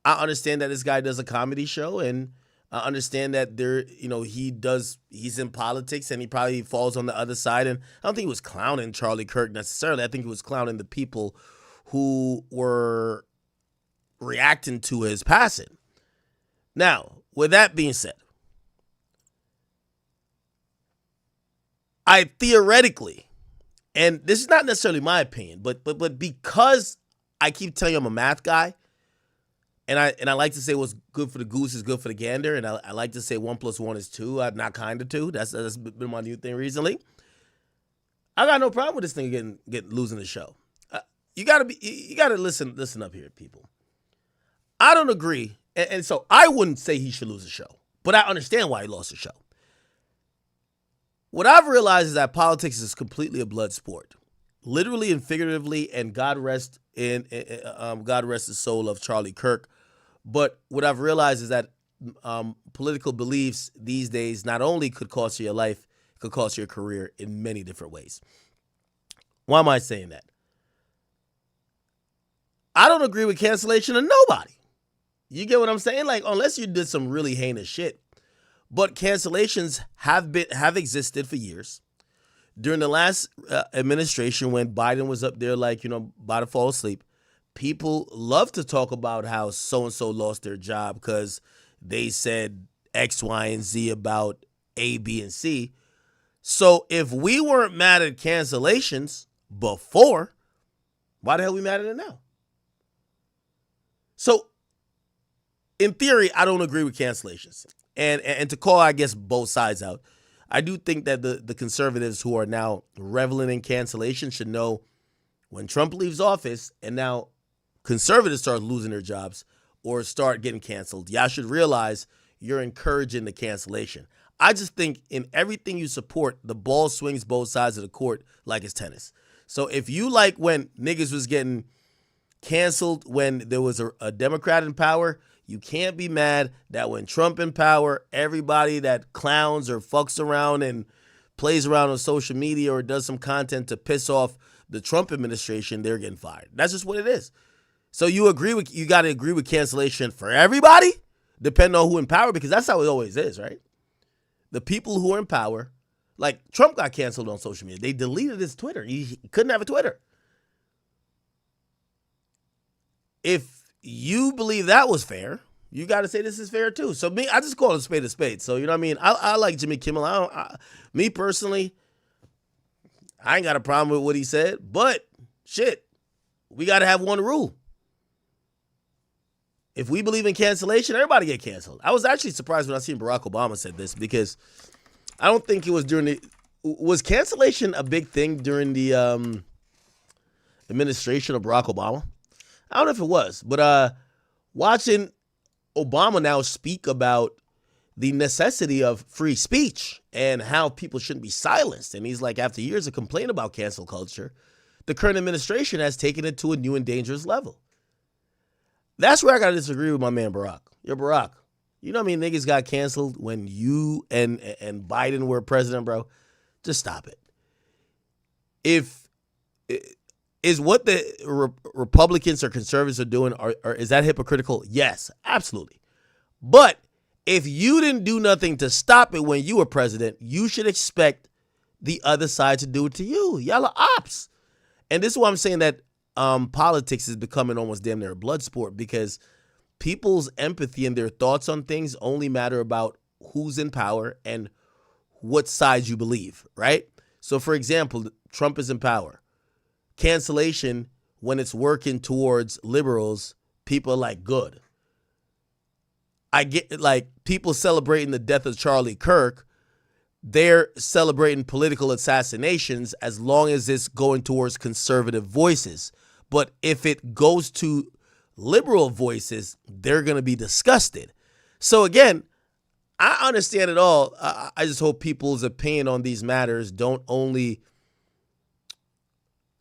I understand that this guy does a comedy show, and I understand that he's in politics and he probably falls on the other side. And I don't think he was clowning Charlie Kirk necessarily. I think he was clowning the people who were reacting to his passing. Now, with that being said, I theoretically, and this is not necessarily my opinion, but because I keep telling you I'm a math guy, and I like to say what's good for the goose is good for the gander, and I like to say 1 + 1 is 2. I'm not kind of 2. That's been my new thing recently. I got no problem with this thing getting losing the show. You gotta listen up here, people. I don't agree. And so I wouldn't say he should lose the show, but I understand why he lost the show. What I've realized is that politics is completely a blood sport, literally and figuratively. And God rest the soul of Charlie Kirk. But what I've realized is that political beliefs these days not only could cost you your life, it could cost you your career in many different ways. Why am I saying that? I don't agree with cancellation of nobody. You get what I'm saying? Like, unless you did some really heinous shit. But cancellations have existed for years. During the last administration, when Biden was up there, like, about to fall asleep, people love to talk about how so-and-so lost their job because they said X, Y, and Z about A, B, and C. So if we weren't mad at cancellations before, why the hell are we mad at it now? So, in theory, I don't agree with cancellations. And to call, I guess, both sides out, I do think that the conservatives who are now reveling in cancellation should know when Trump leaves office and now conservatives start losing their jobs or start getting canceled, y'all should realize you're encouraging the cancellation. I just think in everything you support, the ball swings both sides of the court like it's tennis. So if you like when niggas was getting canceled when there was a Democrat in power, you can't be mad that when Trump in power, everybody that clowns or fucks around and plays around on social media or does some content to piss off the Trump administration, they're getting fired. That's just what it is. So you got to agree with cancellation for everybody, depending on who in power, because that's how it always is, right? The people who are in power, like Trump got canceled on social media. They deleted his Twitter. He couldn't have a Twitter. If you believe that was fair, You got to say this is fair too. So me, I just call it a spade a spade. So you know what I mean? I like Jimmy Kimmel. Me personally, I ain't got a problem with what he said, but shit, we got to have one rule. If we believe in cancellation, everybody get canceled. I was actually surprised when I seen Barack Obama said this because I don't think it was was cancellation a big thing during the administration of Barack Obama? I don't know if it was, but watching Obama now speak about the necessity of free speech and how people shouldn't be silenced. And he's like, after years of complaining about cancel culture, the current administration has taken it to a new and dangerous level. That's where I got to disagree with my man Barack. Yo, Barack, you know how many niggas got canceled when you and Biden were president, bro? Just stop it. Is what the Republicans or conservatives are doing, or is that hypocritical? Yes, absolutely. But if you didn't do nothing to stop it when you were president, you should expect the other side to do it to you. Y'all are ops. And this is why I'm saying that politics is becoming almost damn near a blood sport, because people's empathy and their thoughts on things only matter about who's in power and what side you believe, right? So, for example, Trump is in power. Cancellation, when it's working towards liberals, people are like, good. I get, like, people celebrating the death of Charlie Kirk, they're celebrating political assassinations as long as it's going towards conservative voices. But if it goes to liberal voices, they're going to be disgusted. So again, I understand it all. I just hope people's opinion on these matters don't only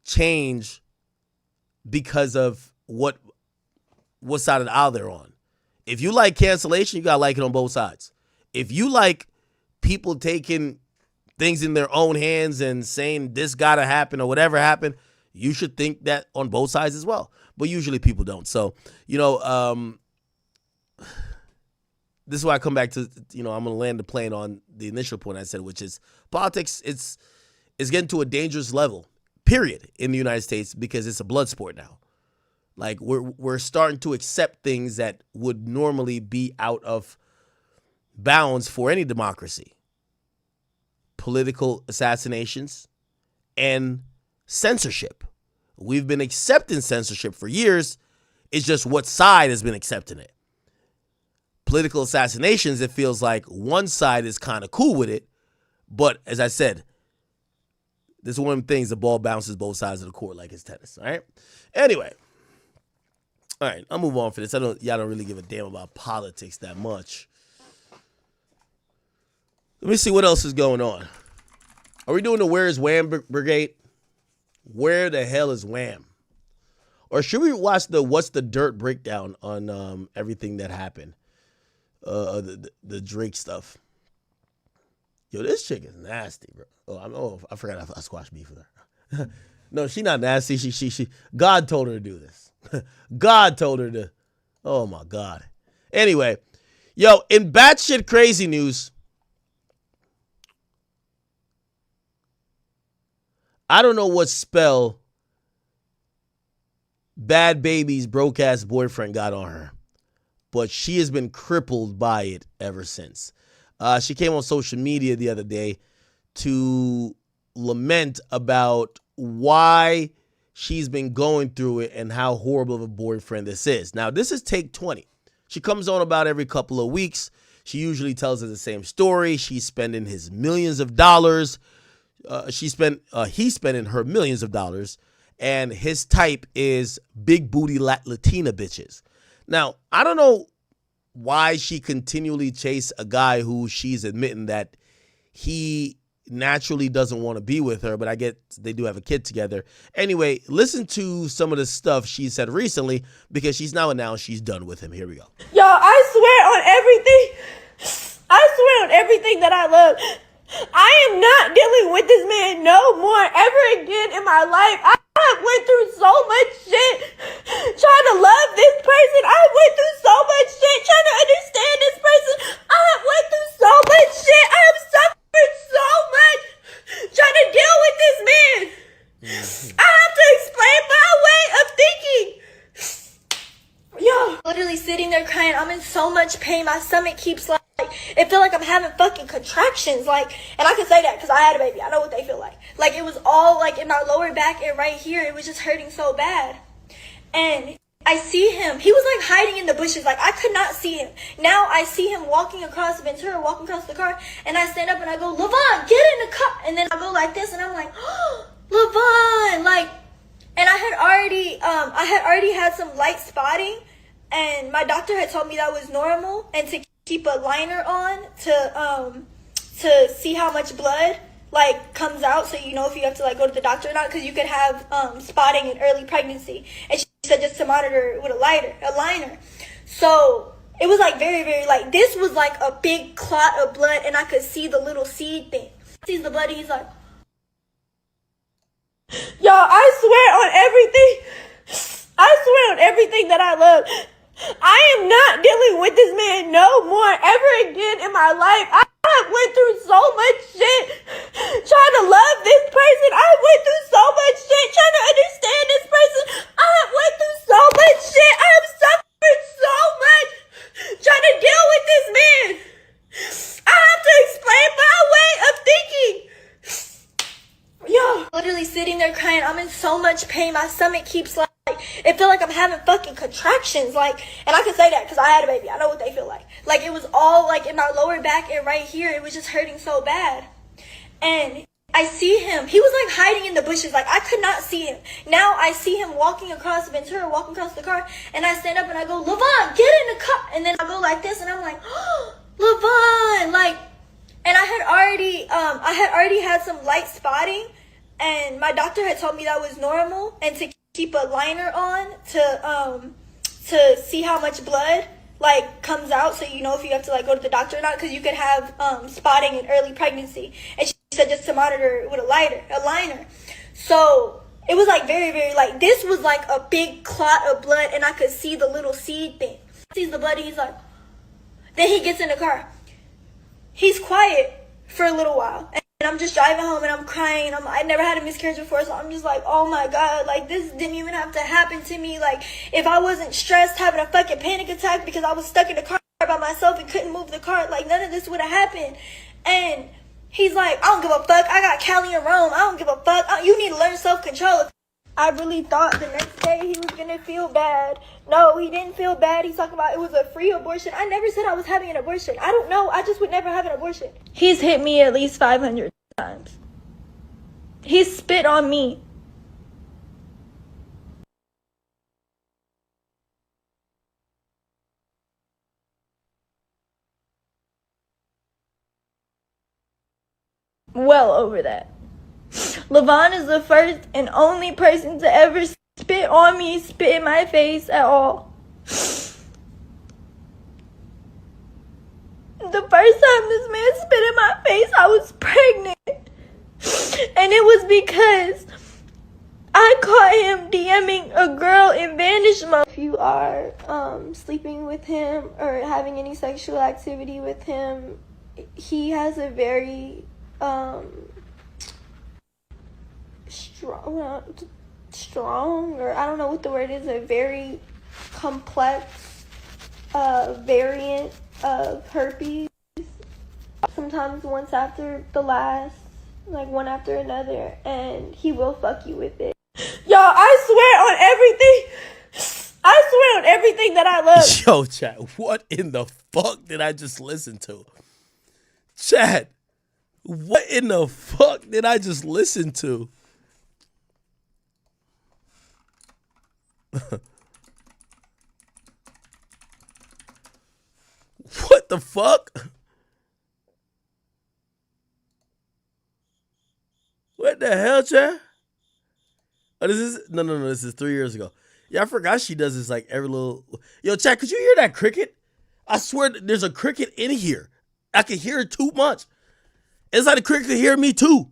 change because of what side of the aisle they're on. If you like cancellation, you got to like it on both sides. If you like people taking things in their own hands and saying this got to happen or whatever happened, you should think that on both sides as well. But usually people don't. So, you know, this is why I come back to, you know, I'm going to land the plane on the initial point I said, which is politics, it's getting to a dangerous level, period, in the United States, because it's a blood sport now. Like, we're starting to accept things that would normally be out of bounds for any democracy. Political assassinations and censorship. We've been accepting censorship for years. It's just what side has been accepting it. Political assassinations, it feels like one side is kind of cool with it. But as I said, this is one of the things, the ball bounces both sides of the court like it's tennis. All right. Anyway. All right. I'll move on for this. Y'all don't really give a damn about politics that much. Let me see what else is going on. Are we doing the Where is WHAM brigade? Where the hell is WHAM? Or should we watch the What's the Dirt breakdown on everything that happened? The Drake stuff. Yo, this chick is nasty, bro. I forgot I squashed beef with her. No, she not nasty. She God told her to do this. God told her to. Oh my God. Anyway, yo, in batshit crazy news, I don't know what spell Bhad Bhabie's broke-ass boyfriend got on her, but she has been crippled by it ever since. She came on social media the other day to lament about why she's been going through it and how horrible of a boyfriend this is. Now, this is take 20. She comes on about every couple of weeks. She usually tells us the same story. She's spending his millions of dollars. He's spending her millions of dollars, and his type is big booty Latina bitches. Now, I don't know why she continually chase a guy who she's admitting that he naturally doesn't want to be with her, but I get they do have a kid together. Anyway, listen to some of the stuff she said recently, because she's now announced she's done with him. Here we go. Y'all, I swear on everything that I love, I am not dealing with this man no more ever again in my life. I went through so much shit trying to love this person. I went through so much shit trying to understand this person. I went through so much shit. I have suffered so much trying to deal with this man. I have to explain my way of thinking. Yo, literally sitting there crying. I'm in so much pain. My stomach keeps like, it feel like I'm having fucking contractions. Like, and I can say that because I had a baby. I know what they feel like. Like, it was all like in my lower back and right here. It was just hurting so bad. And I see him. He was like hiding in the bushes. Like, I could not see him. Now I see him walking across Ventura, walking across the car. And I stand up and I go, LeVon, get in the car. And then I go like this and I'm like, oh, LeVon. Like, and I had already had some light spotting. And my doctor had told me that was normal, and to keep a liner on to see how much blood like comes out, so you know if you have to like go to the doctor or not, because you could have spotting in early pregnancy. And she said just to monitor it with a liner. So it was like very, very like this was like a big clot of blood, and I could see the little seed thing. He sees the blood, he's like, y'all, I swear on everything that I love. I am not dealing with this man no more ever again in my life. I went through so much shit trying to love this person. I went through so much shit trying to understand this person. I went through so much shit. I have suffered so much trying to deal with this man. I have to explain my way of thinking. Yo, literally sitting there crying. I'm in so much pain. My stomach keeps like, it feel like I'm having fucking contractions. Like, and I can say that because I had a baby. I know what they feel like. Like, it was all like in my lower back and right here. It was just hurting so bad. And I see him. He was like hiding in the bushes. Like, I could not see him. Now I see him walking across Ventura, walking across the car. And I stand up and I go, LeVon, get in the car. And then I go like this and I'm like, oh, LeVon. Like, and I had already had some light spotting. And my doctor had told me that was normal, and to keep a liner on to see how much blood like comes out, so you know if you have to like go to the doctor or not, because you could have spotting in early pregnancy. And she said just to monitor it with a liner. So it was like very, very like this was like a big clot of blood, and I could see the little seed thing. He sees the blood, he's like, then he gets in the car. He's quiet for a little while. And I'm just driving home and I'm crying. I never had a miscarriage before, so I'm just like, oh my God, like this didn't even have to happen to me. Like, if I wasn't stressed, having a fucking panic attack because I was stuck in the car by myself and couldn't move the car, like none of this would have happened. And he's like, I don't give a fuck. I got Cali and Rome. I don't give a fuck. You need to learn self-control. I really thought the next day he was gonna feel bad. No, he didn't feel bad. He's talking about it was a free abortion. I never said I was having an abortion. I don't know. I just would never have an abortion. He's hit me at least 500 times. He spit on me. Well over that. LeVon is the first and only person to ever spit on me, spit in my face at all. The first time this man spit in my face, I was pregnant. And it was because I caught him DMing a girl in vanish mode. If you are sleeping with him or having any sexual activity with him, he has a very strong, or I don't know what the word is, a very complex variant of herpes. Sometimes once after the last, like one after another, and he will fuck you with it. Y'all, I swear on everything that I love. Yo, chat, what in the fuck did I just listen to? Chat, what in the fuck did I just listen to? What the fuck? What the hell, chat? Oh, this is 3 years ago. Yeah, I forgot she does this like every little. Yo, chat, could you hear that cricket? I swear there's a cricket in here. I can hear it too much. It's like the cricket can hear me too.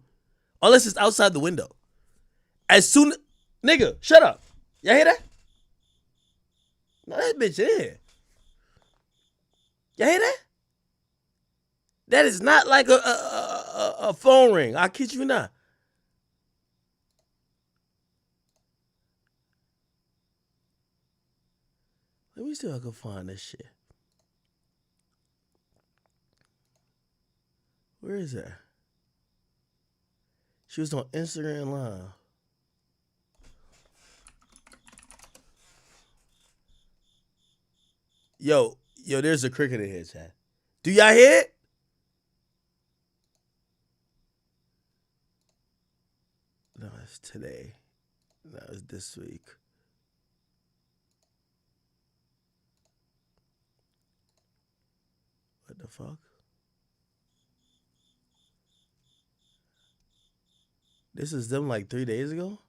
Unless it's outside the window. As soon nigga, shut up. Y'all hear that? No, that bitch in here. Y'all hear that? That is not like a phone ring. I kid you not. Let me see if I can find this shit. Where is that? She was on Instagram Live. Yo, there's a cricket in here, chat. Do y'all hear it? No, it's today. No, it's this week. What the fuck? This is them like 3 days ago?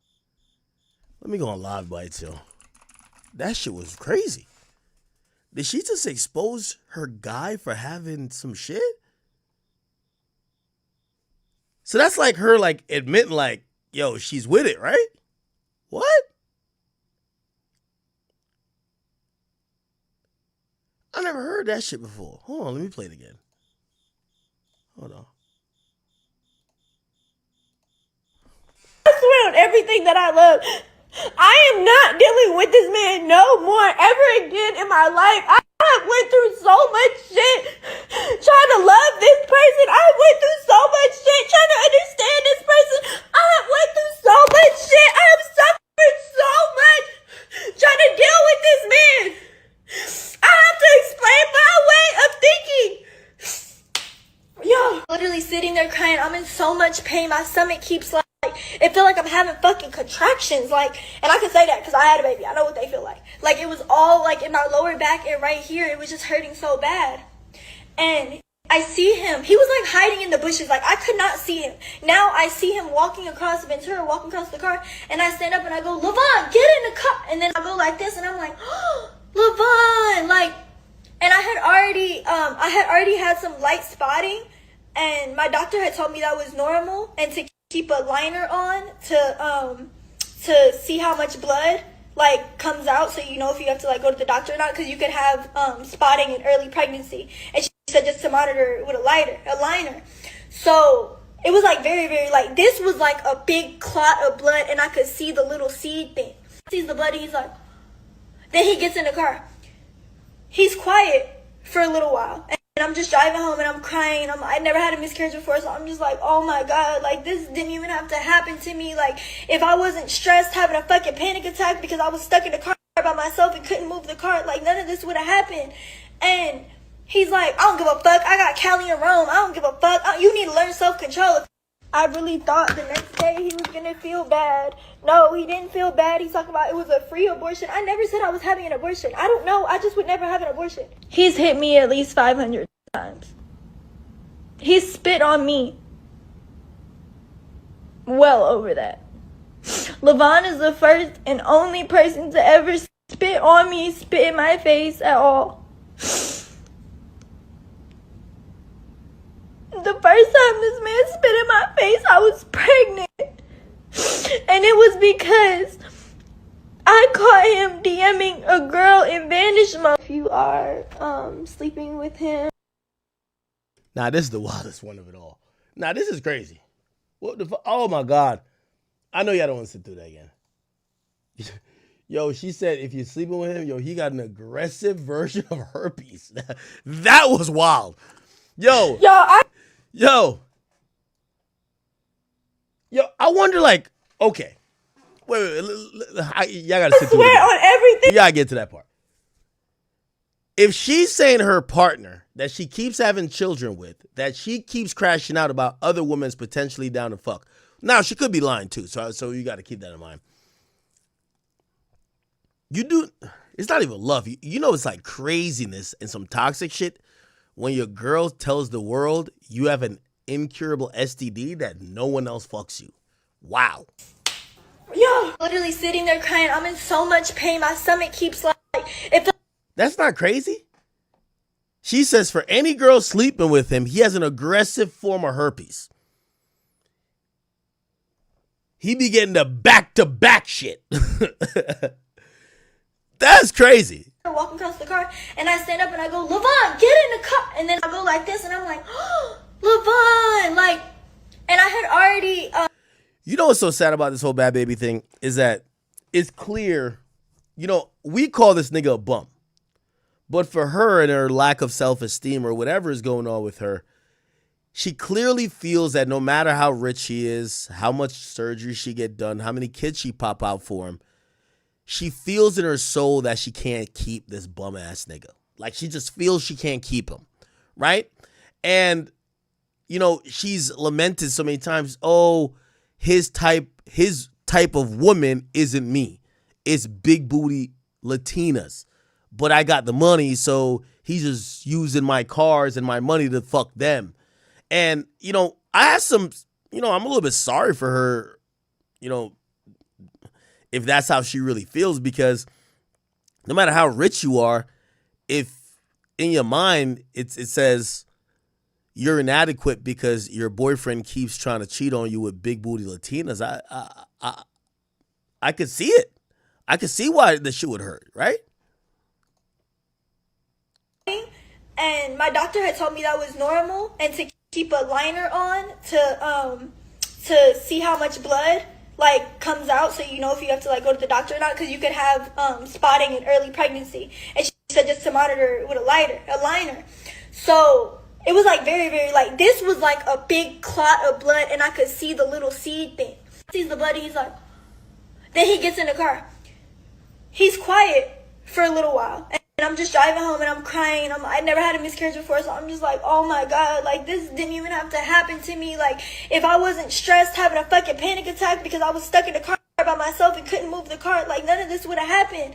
Let me go on Live Bites, yo. That shit was crazy. Did she just expose her guy for having some shit? So that's like her like admitting like, yo, she's with it, right? What? I never heard that shit before. Hold on, let me play it again. Hold on. I swear on everything that I love, I am not dealing with this man no more ever again in my life. I went through so much shit trying to love this person. I went through so much shit trying to understand this person. I went through so much shit. I have suffered so much trying to deal with this man. I have to explain my way of thinking. Yo, literally sitting there crying. I'm in so much pain. My stomach keeps like, it feel like I'm having fucking contractions, like, and I can say that because I had a baby. I know what they feel like. Like, it was all like in my lower back and right here. It was just hurting so bad. And I see him. He was like hiding in the bushes. Like, I could not see him. Now I see him walking across Ventura, walking across the car, and I stand up and I go, LeVon, get in the car. And then I go like this, and I'm like, oh, LeVon, like, and I had already had some light spotting, and my doctor had told me that was normal, and to keep a liner on to see how much blood like comes out, so you know if you have to like go to the doctor or not, because you could have spotting in early pregnancy. And she said just to monitor with a liner. So it was like very, very like, this was like a big clot of blood, and I could see the little seed thing. He sees the blood, and he's like, then he gets in the car. He's quiet for a little while. And I'm just driving home and I'm crying. I never had a miscarriage before, so I'm just like, oh my God, like this didn't even have to happen to me. Like, if I wasn't stressed, having a fucking panic attack because I was stuck in the car by myself and couldn't move the car, like none of this would have happened. And he's like, I don't give a fuck. I got Cali and Rome. I don't give a fuck. You need to learn self-control. I really thought the next day he was gonna feel bad. No, he didn't feel bad. He's talking about it was a free abortion. I never said I was having an abortion. I don't know. I just would never have an abortion. He's hit me at least 500 times. He spit on me. Well over that. LeVon is the first and only person to ever spit on me, spit in my face at all. The first time this man spit in my face, I was pregnant. And it was because I caught him DMing a girl in Vanish Mode. If you are sleeping with him. Nah, this is the wildest one of it all. Nah, this is crazy. What the oh my God. I know y'all don't want to sit through that again. Yo, she said if you're sleeping with him, yo, he got an aggressive version of herpes. That was wild. Yo, I wonder, like, okay. Wait, y'all gotta sit through it. I swear on everything. You gotta get to that part. If she's saying her partner that she keeps having children with, that she keeps crashing out about other women's potentially down to fuck. Now, she could be lying too, so you gotta keep that in mind. It's not even love. You know it's like craziness and some toxic shit when your girl tells the world you have an incurable STD that no one else fucks you. Wow. Yo, literally sitting there crying. I'm in so much pain. My stomach keeps like, That's not crazy. She says for any girl sleeping with him, he has an aggressive form of herpes. He be getting the back-to-back shit. That's crazy. Walking across the car, and I stand up and I go, LeVon, get in the car. And then I go like this, and I'm like, oh, LeVon, like, and I had already. You know what's so sad about this whole Bhad Bhabie thing is that it's clear, you know, we call this nigga a bum. But for her and her lack of self-esteem or whatever is going on with her, She clearly feels that no matter how rich he is, how much surgery she get done, how many kids she pop out for him, she feels in her soul that she can't keep this bum ass nigga. Like she just feels she can't keep him, right? And you know, she's lamented so many times, oh, his type of woman isn't me. It's big booty Latinas. But I got the money, so he's just using my cars and my money to fuck them. And, you know, I have some, you know, I'm a little bit sorry for her, you know, if that's how she really feels, because no matter how rich you are, if in your mind it says you're inadequate because your boyfriend keeps trying to cheat on you with big booty Latinas, I could see it. I could see why the shit would hurt, right? And my doctor had told me that was normal, and to keep a liner on to see how much blood like comes out, so you know if you have to like go to the doctor or not, because you could have spotting in early pregnancy. And she said just to monitor with a liner. So it was like very, very, like this was like a big clot of blood, and I could see the little seed thing. He sees the blood, and he's like, then he gets in the car. He's quiet for a little while. And I'm just driving home and I'm crying. I never had a miscarriage before, so I'm just like, oh my God, like this didn't even have to happen to me. Like if I wasn't stressed, having a fucking panic attack because I was stuck in the car by myself and couldn't move the car, like none of this would have happened.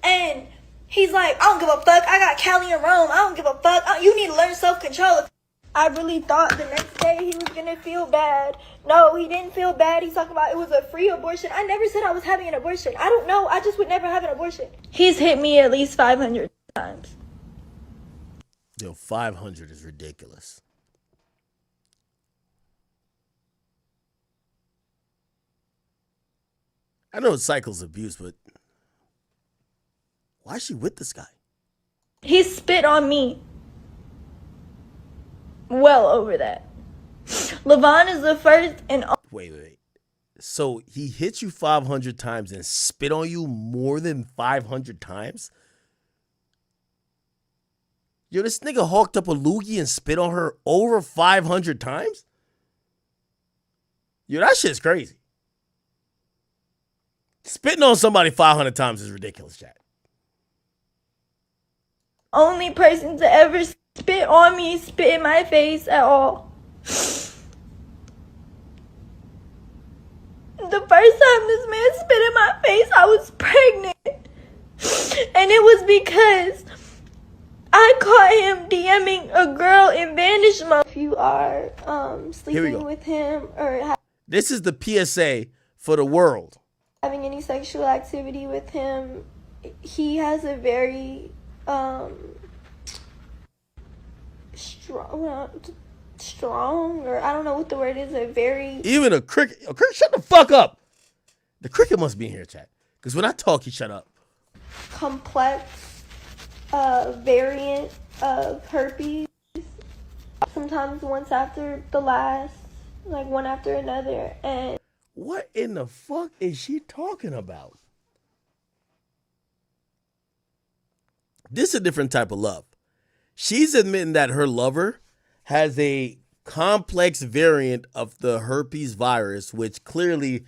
And he's like, I don't give a fuck. I got Cali and Rome. I don't give a fuck. You need to learn self-control. I really thought the next day he was going to feel bad. No, he didn't feel bad. He's talking about it was a free abortion. I never said I was having an abortion. I don't know. I just would never have an abortion. He's hit me at least 500 times. Yo, 500 is ridiculous. I know it cycles abuse, but why is she with this guy? He spit on me. Well over that. LeBron is the first and Wait. So he hit you 500 times and spit on you more than 500 times? Yo, this nigga hawked up a loogie and spit on her over 500 times? Yo, that shit's crazy. Spitting on somebody 500 times is ridiculous, chat. only person to ever spit on me, spit in my face at all. The first time this man spit in my face, I was pregnant. And it was because I caught him DMing a girl in vanish mode. If you are sleeping with him or this is the PSA for the world. Having any sexual activity with him, he has a very strong, or I don't know what the word is, a very... Even a cricket, shut the fuck up. The cricket must be in here, chat. Because when I talk, he shut up. Complex variant of herpes. Sometimes once after the last, like one after another. And what in the fuck is she talking about? This is a different type of love. She's admitting that her lover has a complex variant of the herpes virus, which clearly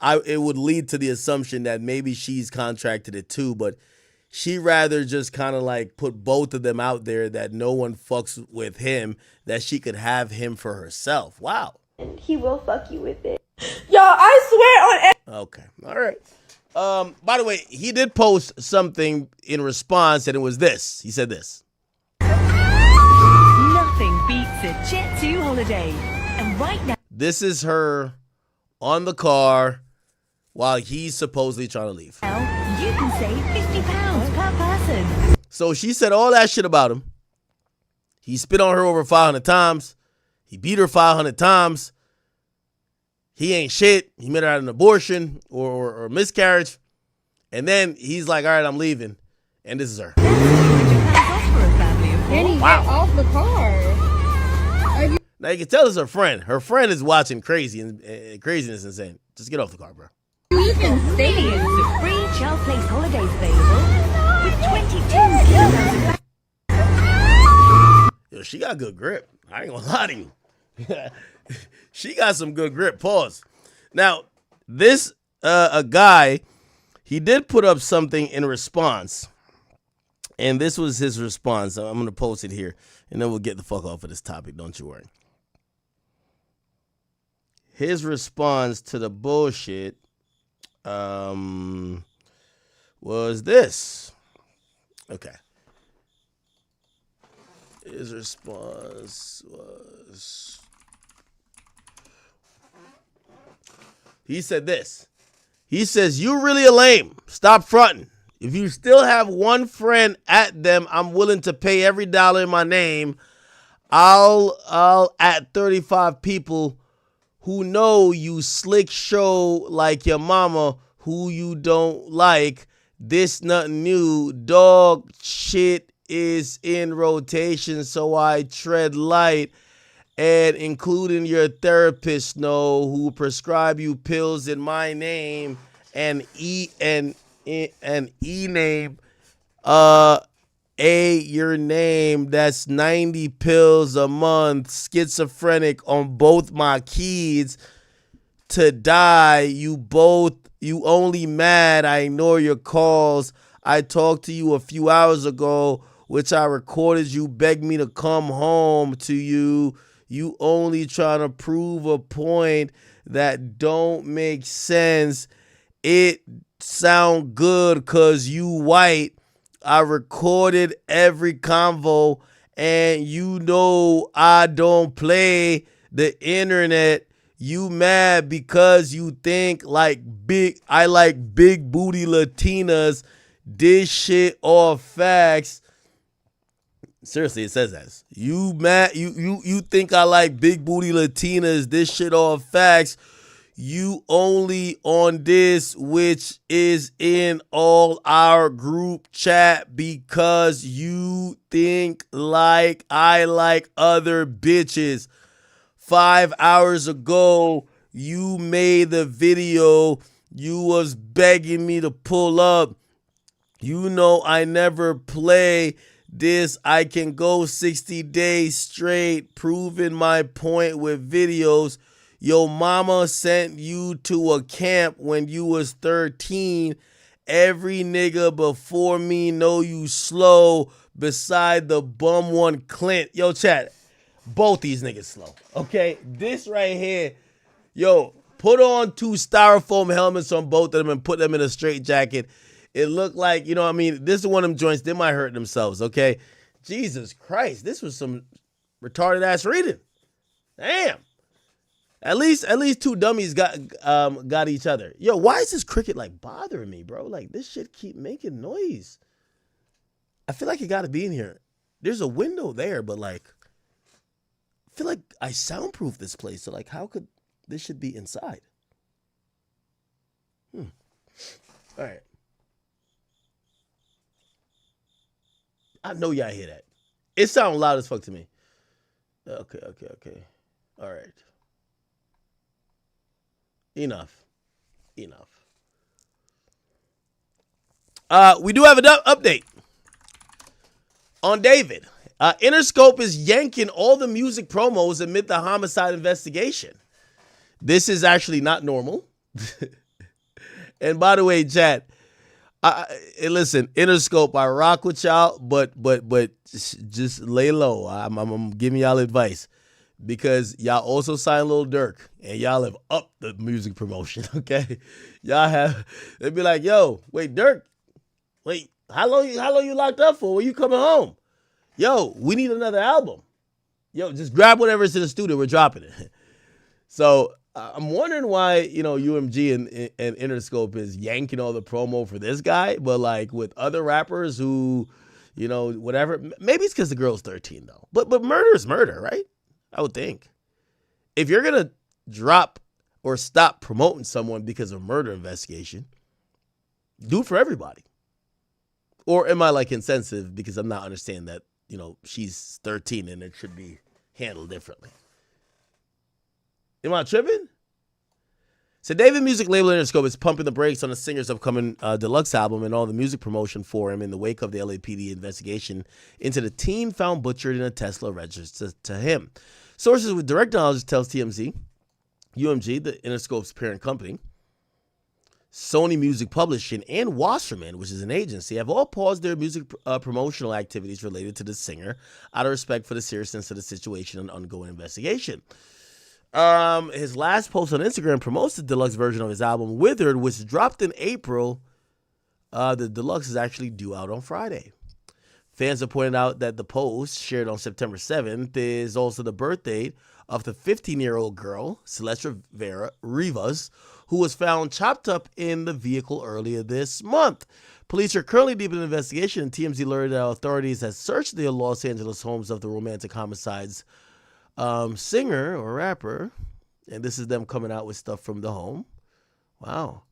it would lead to the assumption that maybe she's contracted it too, but she rather just kind of like put both of them out there that no one fucks with him, that she could have him for herself. Wow. And he will fuck you with it. Y'all, I swear on... Okay. All right. By the way, he did post something in response, and it was this. He said this. Nothing beats a Jet 2 holiday. And right now... This is her on the car while he's supposedly trying to leave. Now, you can save £50 per person. So she said all that shit about him. He spit on her over 500 times. He beat her 500 times. He ain't shit. He made her have an abortion or miscarriage. And then he's like, all right, I'm leaving. And this is her. And he got off the car. Now you can tell it's her friend. Her friend is watching craziness and saying, just get off the car, bro. You can stay in the free child place holidays available with 22 kilograms of... Yo, she got good grip. I ain't gonna lie to you. She got some good grip. Pause. Now, this a guy, he did put up something in response, and this was his response. I'm going to post it here, and then we'll get the fuck off of this topic. Don't you worry. His response to the bullshit was this. Okay. His response was... He said this. He says, "You really a lame. Stop fronting. If you still have one friend at them, I'm willing to pay every dollar in my name. I'll at 35 people who know you slick show like your mama who you don't like. This nothing new. Dog shit is in rotation, so I tread light. And including your therapist know who prescribe you pills in my name and name your name. That's 90 pills a month. Schizophrenic on both my kids to die. You only mad I ignore your calls. I talked to you a few hours ago, which I recorded. You begged me to come home to you. You only trying to prove a point that don't make sense. It sound good cause you white. I recorded every convo, and you know I don't play the internet. You mad because you think I like big booty Latinas. This shit all facts. Seriously, it says that. You mad? You think I like big booty Latinas? This shit all facts. You only on this, which is in all our group chat, because you think like I like other bitches. 5 hours ago, you made the video. You was begging me to pull up. You know I never play this. I can go 60 days straight proving my point with videos. Your mama sent you to a camp when you was 13. Every nigga before me know you slow beside the bum one Clint. Yo, chat, both these niggas slow, okay? This right here, yo, put on 2 styrofoam helmets on both of them and put them in a straight jacket. It looked like, you know what I mean, this is one of them joints, they might hurt themselves, okay? Jesus Christ, this was some retarded ass reading. Damn. At least 2 dummies got each other. Yo, why is this cricket like bothering me, bro? Like, this shit keep making noise. I feel like it got to be in here. There's a window there, but like, I feel like I soundproof this place. So like, how could this shit be inside? All right. I know y'all hear that. It sounds loud as fuck to me. Okay. All right. Enough. We do have an update on David. Interscope is yanking all the music promos amid the homicide investigation. This is actually not normal. And by the way, chat, listen, Interscope, I rock with y'all, but just lay low. I'm giving y'all advice. Because y'all also signed Lil Durk, and y'all have upped the music promotion, okay? They'd be like, yo, wait, Durk, wait, how long you locked up for? When you coming home? Yo, we need another album. Yo, just grab whatever's in the studio, we're dropping it. So I'm wondering why, UMG and Interscope is yanking all the promo for this guy, but like with other rappers who, whatever, maybe it's because the girl's 13 though. But murder is murder, right? I would think. If you're going to drop or stop promoting someone because of a murder investigation, do it for everybody. Or am I like insensitive because I'm not understanding that, she's 13 and it should be handled differently? Am I tripping? So David music label Interscope is pumping the brakes on the singer's upcoming deluxe album and all the music promotion for him in the wake of the LAPD investigation into the teen found butchered in a Tesla registered to him. Sources with direct knowledge tells TMZ, UMG, the Interscope's parent company, Sony Music Publishing, and Wasserman, which is an agency, have all paused their music promotional activities related to the singer out of respect for the seriousness of the situation and ongoing investigation. His last post on Instagram promotes the deluxe version of his album Withered, which dropped in April. The deluxe is actually due out on Friday. Fans have pointed out that the post, shared on September 7th, is also the birth date of the 15-year-old girl, Celeste Rivas, who was found chopped up in the vehicle earlier this month. Police are currently deep in an investigation, and TMZ alerted that authorities have searched the Los Angeles homes of the romantic homicides singer or rapper, and this is them coming out with stuff from the home. Wow.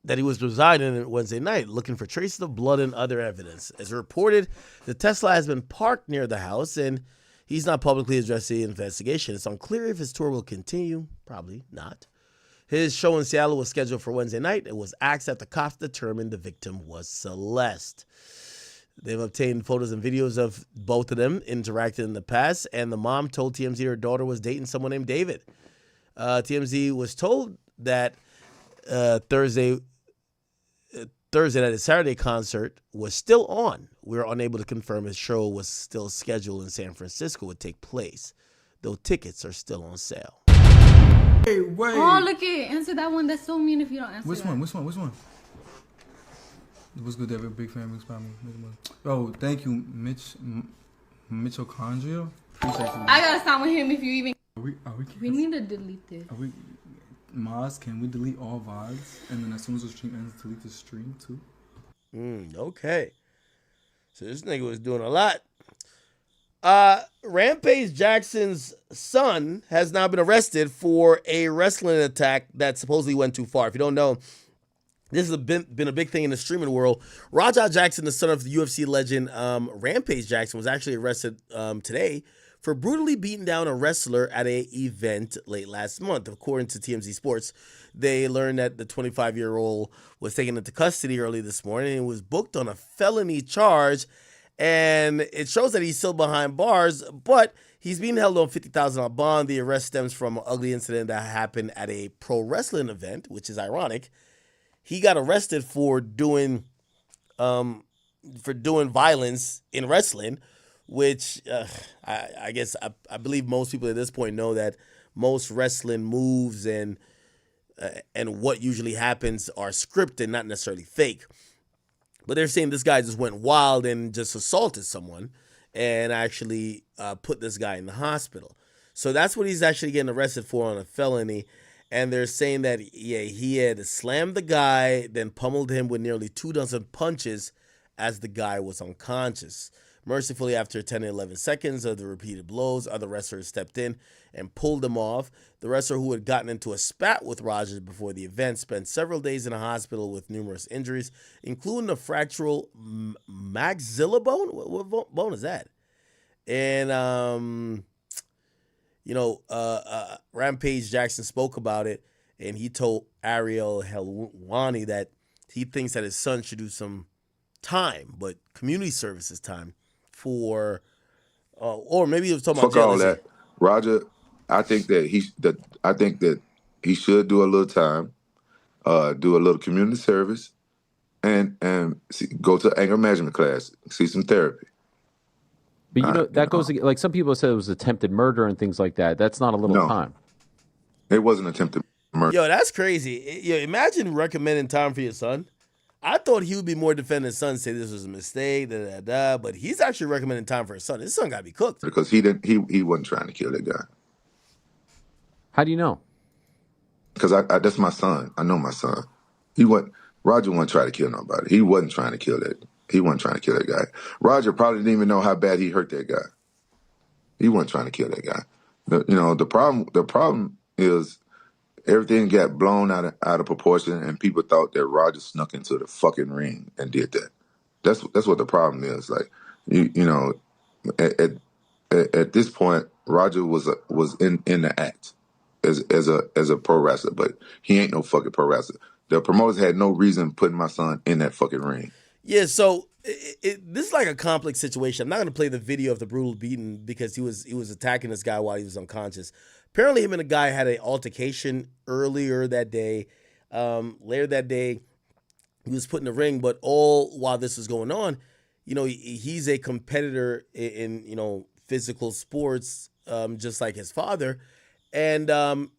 That he was residing in Wednesday night, looking for traces of blood and other evidence. As reported, the Tesla has been parked near the house, and he's not publicly addressed the investigation. It's unclear if his tour will continue. Probably not. His show in Seattle was scheduled for Wednesday night. It was axed after cops determined the victim was Celeste. They've obtained photos and videos of both of them interacting in the past, and the mom told TMZ her daughter was dating someone named David. TMZ was told that Thursday that his Saturday concert was still on. We were unable to confirm his show was still scheduled in San Francisco would take place, though tickets are still on sale. Hey, wait. Oh, look it. Answer that one. That's so mean if you don't answer Which one? What's good, David? Big fan, big spot. Oh, thank you, Mitochondria. I gotta stop with him if you even. We need to delete this. Maz, can we delete all VODs? And then as soon as the stream ends, delete the stream too? Okay. So this nigga was doing a lot. Rampage Jackson's son has now been arrested for a wrestling attack that supposedly went too far. If you don't know, this has been a big thing in the streaming world. Rampage Jackson, the son of the UFC legend Rampage Jackson, was actually arrested today for brutally beating down a wrestler at an event late last month. According to TMZ Sports, they learned that the 25-year-old was taken into custody early this morning and was booked on a felony charge. And it shows that he's still behind bars, but he's being held on $50,000 bond. The arrest stems from an ugly incident that happened at a pro wrestling event, which is ironic. He got arrested for doing violence in wrestling, which I guess I believe most people at this point know that most wrestling moves and what usually happens are scripted, not necessarily fake. But they're saying this guy just went wild and just assaulted someone and actually put this guy in the hospital. So that's what he's actually getting arrested for on a felony. And they're saying that, he had slammed the guy, then pummeled him with nearly 24 punches as the guy was unconscious. Mercifully, after 10 to 11 seconds of the repeated blows, other wrestlers stepped in and pulled him off. The wrestler, who had gotten into a spat with Rogers before the event, spent several days in a hospital with numerous injuries, including a fractural maxilla bone. What bone is that? And, Rampage Jackson spoke about it, and he told Ariel Helwani that he thinks that his son should do some time, but community services time for, or maybe he was talking about fuck all that. Roger, I think that he should do a little time, do a little community service, and go to anger management class, see some therapy. But that goes like some people said it was attempted murder and things like that. That's not a little time. It wasn't attempted murder. Yo, that's crazy. Imagine recommending time for your son. I thought he would be more defending his son, say this was a mistake, but he's actually recommending time for his son. His son got to be cooked. Because he wasn't trying to kill that guy. How do you know? Because that's my son. I know my son. Roger wasn't trying to kill nobody. He wasn't trying to kill that. He wasn't trying to kill that guy. Roger probably didn't even know how bad he hurt that guy. He wasn't trying to kill that guy. The problem is everything got blown out of proportion, and people thought that Roger snuck into the fucking ring and did that. That's what the problem is. Like, at this point, Roger was in the act as a pro wrestler, but he ain't no fucking pro wrestler. The promoters had no reason putting my son in that fucking ring. Yeah, so this is like a complex situation. I'm not going to play the video of the brutal beating because he was attacking this guy while he was unconscious. Apparently, him and a guy had an altercation earlier that day. Later that day, he was put in the ring, but all while this was going on, he's a competitor in physical sports, just like his father. And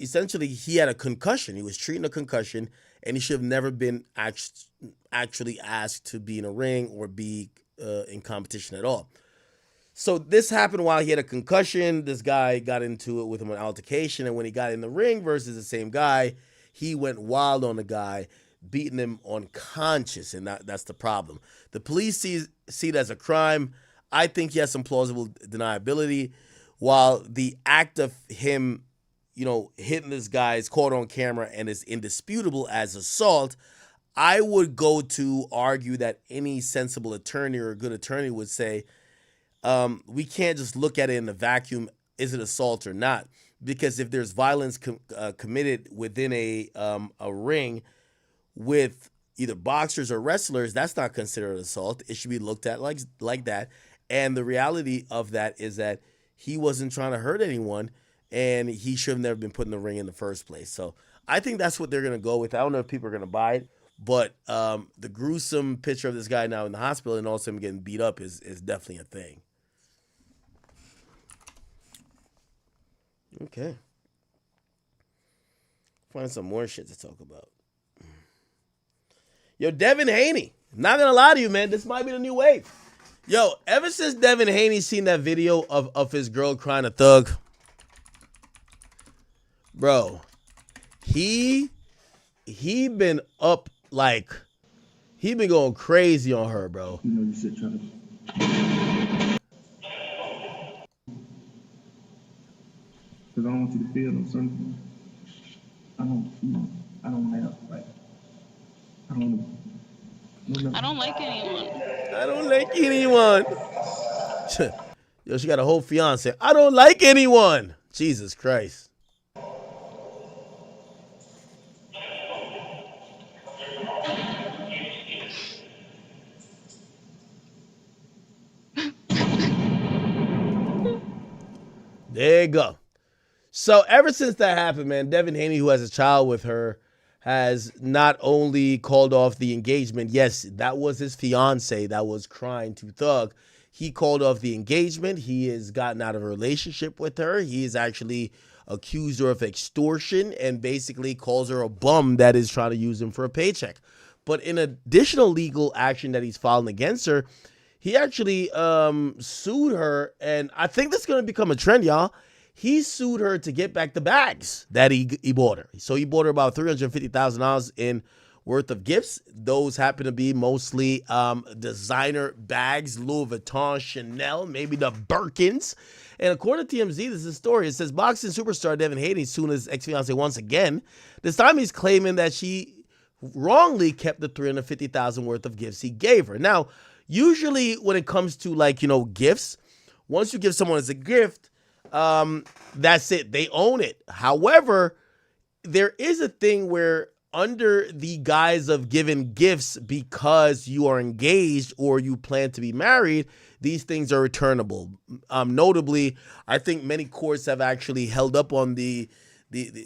essentially, he had a concussion. He was treating a concussion, and he should have never been actually asked to be in a ring or be in competition at all. So this happened while he had a concussion. This guy got into it with him, an altercation, and when he got in the ring versus the same guy, he went wild on the guy, beating him unconscious, and that's the problem. The police see it as a crime. I think he has some plausible deniability, while the act of him hitting this guy is caught on camera and is indisputable as assault. I would go to argue that any sensible attorney or a good attorney would say, we can't just look at it in a vacuum. Is it assault or not? Because if there's violence committed within a ring with either boxers or wrestlers, that's not considered assault. It should be looked at like that. And the reality of that is that he wasn't trying to hurt anyone, and he should have never been put in the ring in the first place. So I think that's what they're going to go with. I don't know if people are going to buy it, but the gruesome picture of this guy now in the hospital and also him getting beat up is definitely a thing. Okay. Find some more shit to talk about. Yo, Devin Haney. Not going to lie to you, man. This might be the new wave. Yo, ever since Devin Haney seen that video of his girl crying a thug, bro, he been up like, he been going crazy on her, bro. You should try to. Because I don't want you to feel no something. I don't have, like, I don't like anyone. I don't like anyone. Yo, she got a whole fiance. I don't like anyone. Jesus Christ. There you go. So ever since that happened, man, Devin Haney, who has a child with her, has not only called off the engagement. Yes, that was his fiance that was crying to Thug. He called off the engagement. He has gotten out of a relationship with her. He is actually accused her of extortion and basically calls her a bum that is trying to use him for a paycheck. But in additional legal action that he's filing against her, he actually sued her, and I think this is going to become a trend, y'all. He sued her to get back the bags that he bought her. So he bought her about $350,000 in worth of gifts. Those happen to be mostly designer bags, Louis Vuitton, Chanel, maybe the Birkins. And according to TMZ, this is a story. It says boxing superstar Devin Haney sued his ex-fiancée once again. This time he's claiming that she wrongly kept the $350,000 worth of gifts he gave her. Now, usually when it comes to gifts, once you give someone as a gift, that's it. They own it. However, there is a thing where under the guise of giving gifts because you are engaged or you plan to be married, these things are returnable. Notably, I think many courts have actually held up on the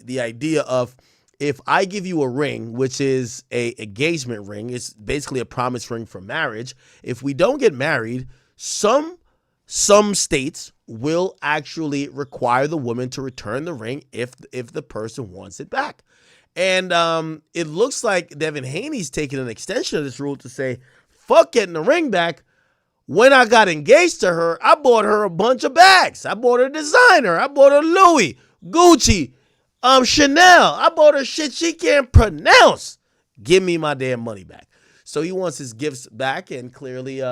idea of, if I give you a ring, which is a engagement ring, it's basically a promise ring for marriage. If we don't get married, some states will actually require the woman to return the ring if the person wants it back. And it looks like Devin Haney's taking an extension of this rule to say, fuck getting the ring back. When I got engaged to her, I bought her a bunch of bags. I bought her designer. I bought her Louis, Gucci, Chanel. I bought her shit she can't pronounce. Give me my damn money back. So he wants his gifts back, and clearly,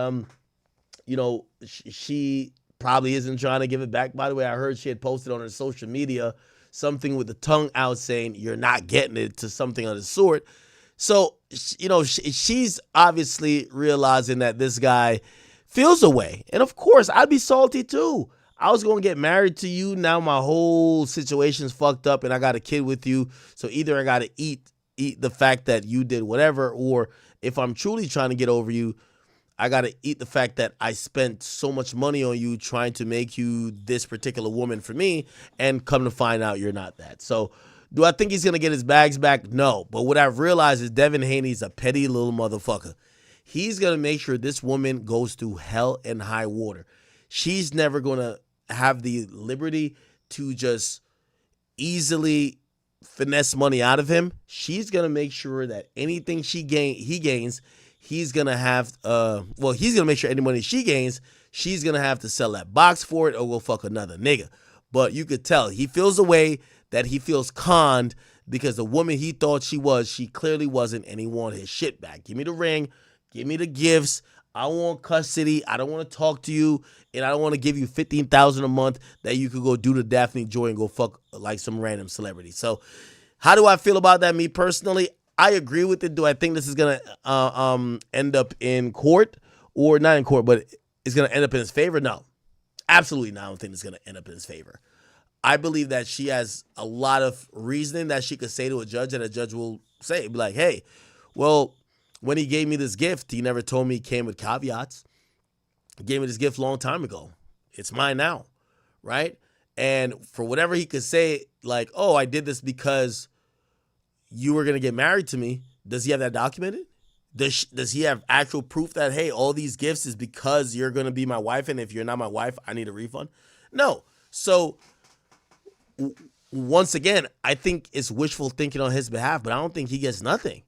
she probably isn't trying to give it back. By the way, I heard she had posted on her social media something with the tongue out saying, you're not getting it, to something of the sort. So, she's obviously realizing that this guy feels a way. And of course, I'd be salty too. I was going to get married to you. Now my whole situation's fucked up and I got a kid with you. So either I got to eat the fact that you did whatever, or if I'm truly trying to get over you, I got to eat the fact that I spent so much money on you trying to make you this particular woman for me, and come to find out you're not that. So do I think he's going to get his bags back? No. But what I've realized is Devin Haney's a petty little motherfucker. He's going to make sure this woman goes through hell and high water. She's never going to have the liberty to just easily finesse money out of him. She's going to make sure that anything he gains, he's going to have, he's going to make sure any money she gains, she's going to have to sell that box for it or go fuck another nigga. But you could tell he feels a way that he feels conned because the woman he thought she was, she clearly wasn't, and he wanted his shit back. Give me the ring. Give me the gifts. I want custody. I don't want to talk to you, and I don't want to give you $15,000 a month that you could go do to Daphne Joy and go fuck like some random celebrity. So how do I feel about that? Me personally, I agree with it. Do I think this is going to end up in court, or not in court, but it's going to end up in his favor? No, absolutely not. I don't think it's going to end up in his favor. I believe that she has a lot of reasoning that she could say to a judge, and a judge will say, be like, hey, well, when he gave me this gift, he never told me he came with caveats. He gave me this gift a long time ago. It's mine now, right? And for whatever he could say, like, oh, I did this because you were going to get married to me, does he have that documented? Does he have actual proof that, hey, all these gifts is because you're going to be my wife, and if you're not my wife, I need a refund? No. So once again, I think it's wishful thinking on his behalf, but I don't think he gets nothing.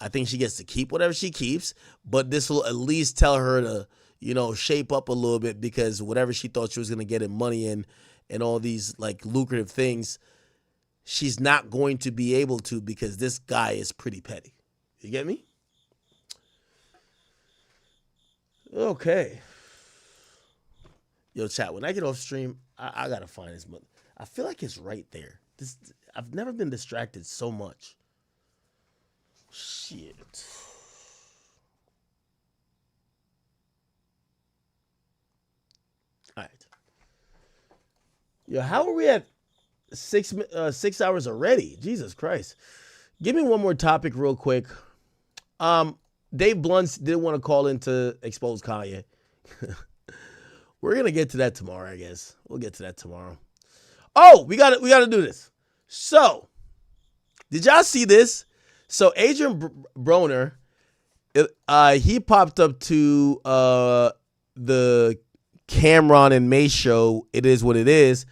I think she gets to keep whatever she keeps, but this will at least tell her to, you know, shape up a little bit, because whatever she thought she was going to get in money and all these like lucrative things, she's not going to be able to, because this guy is pretty petty. You get me? Okay. Yo, chat, when I get off stream, I got to find this. I feel like it's right there. I've never been distracted so much. Shit. All right. Yo, how are we at 6 hours already? Jesus Christ. Give me one more topic real quick. Dave Blunt didn't want to call in to expose Kanye. We're gonna get to that tomorrow, I guess. We'll get to that tomorrow. Oh, we got to do this. So, did y'all see this? So Adrian Broner, he popped up to the Cameron and May show, It Is What It Is,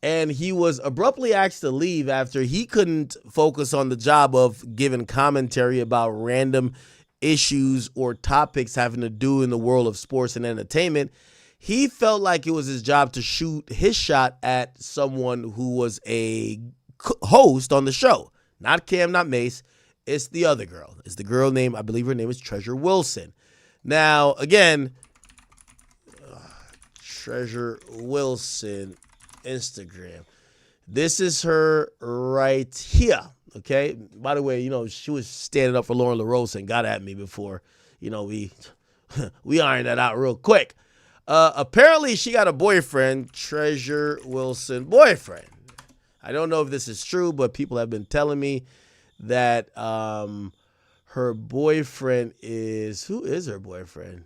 and he was abruptly asked to leave after he couldn't focus on the job of giving commentary about random issues or topics having to do in the world of sports and entertainment. He felt like it was his job to shoot his shot at someone who was a host on the show. Not Cam, not Mace. It's the other girl. It's the girl named, I believe her name is Treasure Wilson. Now, again, Treasure Wilson, Instagram. This is her right here, okay? By the way, you know, she was standing up for Lauren LaRosa and got at me before, you know, we ironed that out real quick. Apparently, she got a boyfriend, Treasure Wilson boyfriend. I don't know if this is true, but people have been telling me that her boyfriend is, who is her boyfriend?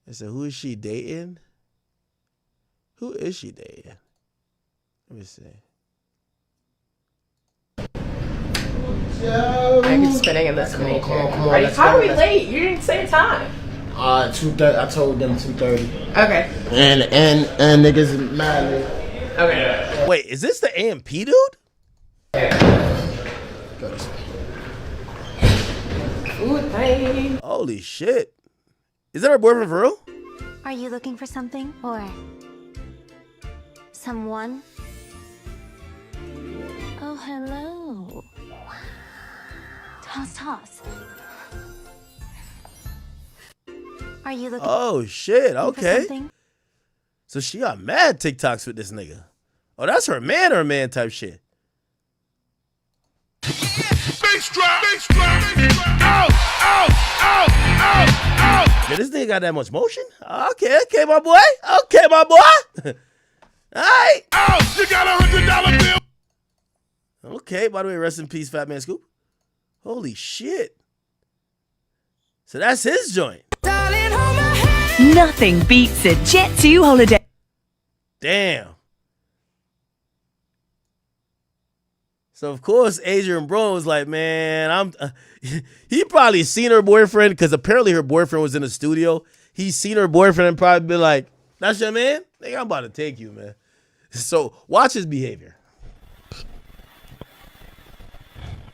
I said, who is she dating? Who is she dating? Let me see. I get spinning in this mini. Come on. How are we late? You didn't say a time. 2:30. I told them 2:30. Okay. And niggas mad. Okay. Wait, is this the AMP dude? Ooh, thanks. Holy shit. Is that her boyfriend for real? Are you looking for something or someone? Oh, hello. Toss. Are you looking? Oh shit. for Okay. something? So she got mad TikToks with this nigga. Oh, that's her man type shit. Bass drop. Ow. Yeah, this nigga got that much motion? Okay, my boy. All right. Ow, you got $100 bill. Okay, by the way, rest in peace, Fat Man Scoop. Holy shit. So that's his joint. Nothing beats a Jet2 holiday. Damn. So of course Adrian Broner was like, man, he probably seen her boyfriend because apparently her boyfriend was in the studio. He's seen her boyfriend and probably been like, that's your man? Nigga, I'm about to take you, man. So watch his behavior.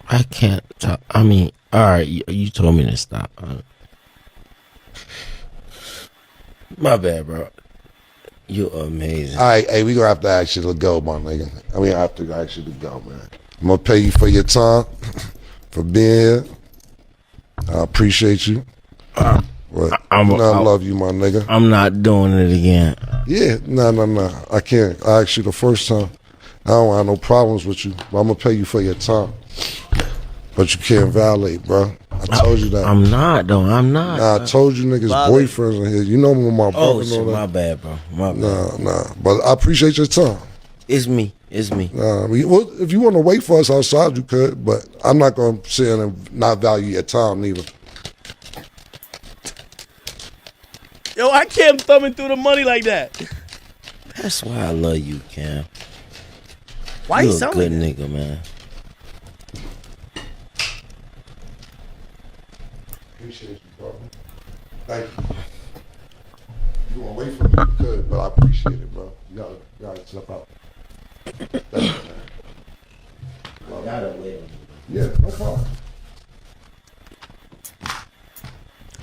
I can't talk. I mean, all right, you told me to stop. My bad, bro. You're amazing. All right, hey, we gonna have to ask you to go, my nigga. I mean, I have to ask you to go, man. I'm gonna pay you for your time, for being here. I appreciate you. I love you, my nigga. I'm not doing it again. Yeah, no. I can't. I asked you the first time. I don't have no problems with you, but I'm gonna pay you for your time. But you can't violate, bro. I told you that. I'm not, though. I'm not. Nah, I told you niggas boyfriends in here. You know me, my brother. Oh, shit, my bad, bro. My bad. Nah. But I appreciate your time. It's me. Well, if you want to wait for us outside, you could. But I'm not going to sit in and not value your time, neither. Yo, I can't thumbing through the money like that. That's why I love you, Cam. Why you you a sound good like nigga, man. Appreciate you, bro. Thank you. You want to wait for me? You could, but I appreciate it, bro. You gotta step out. Thank you, man. Yeah, no problem.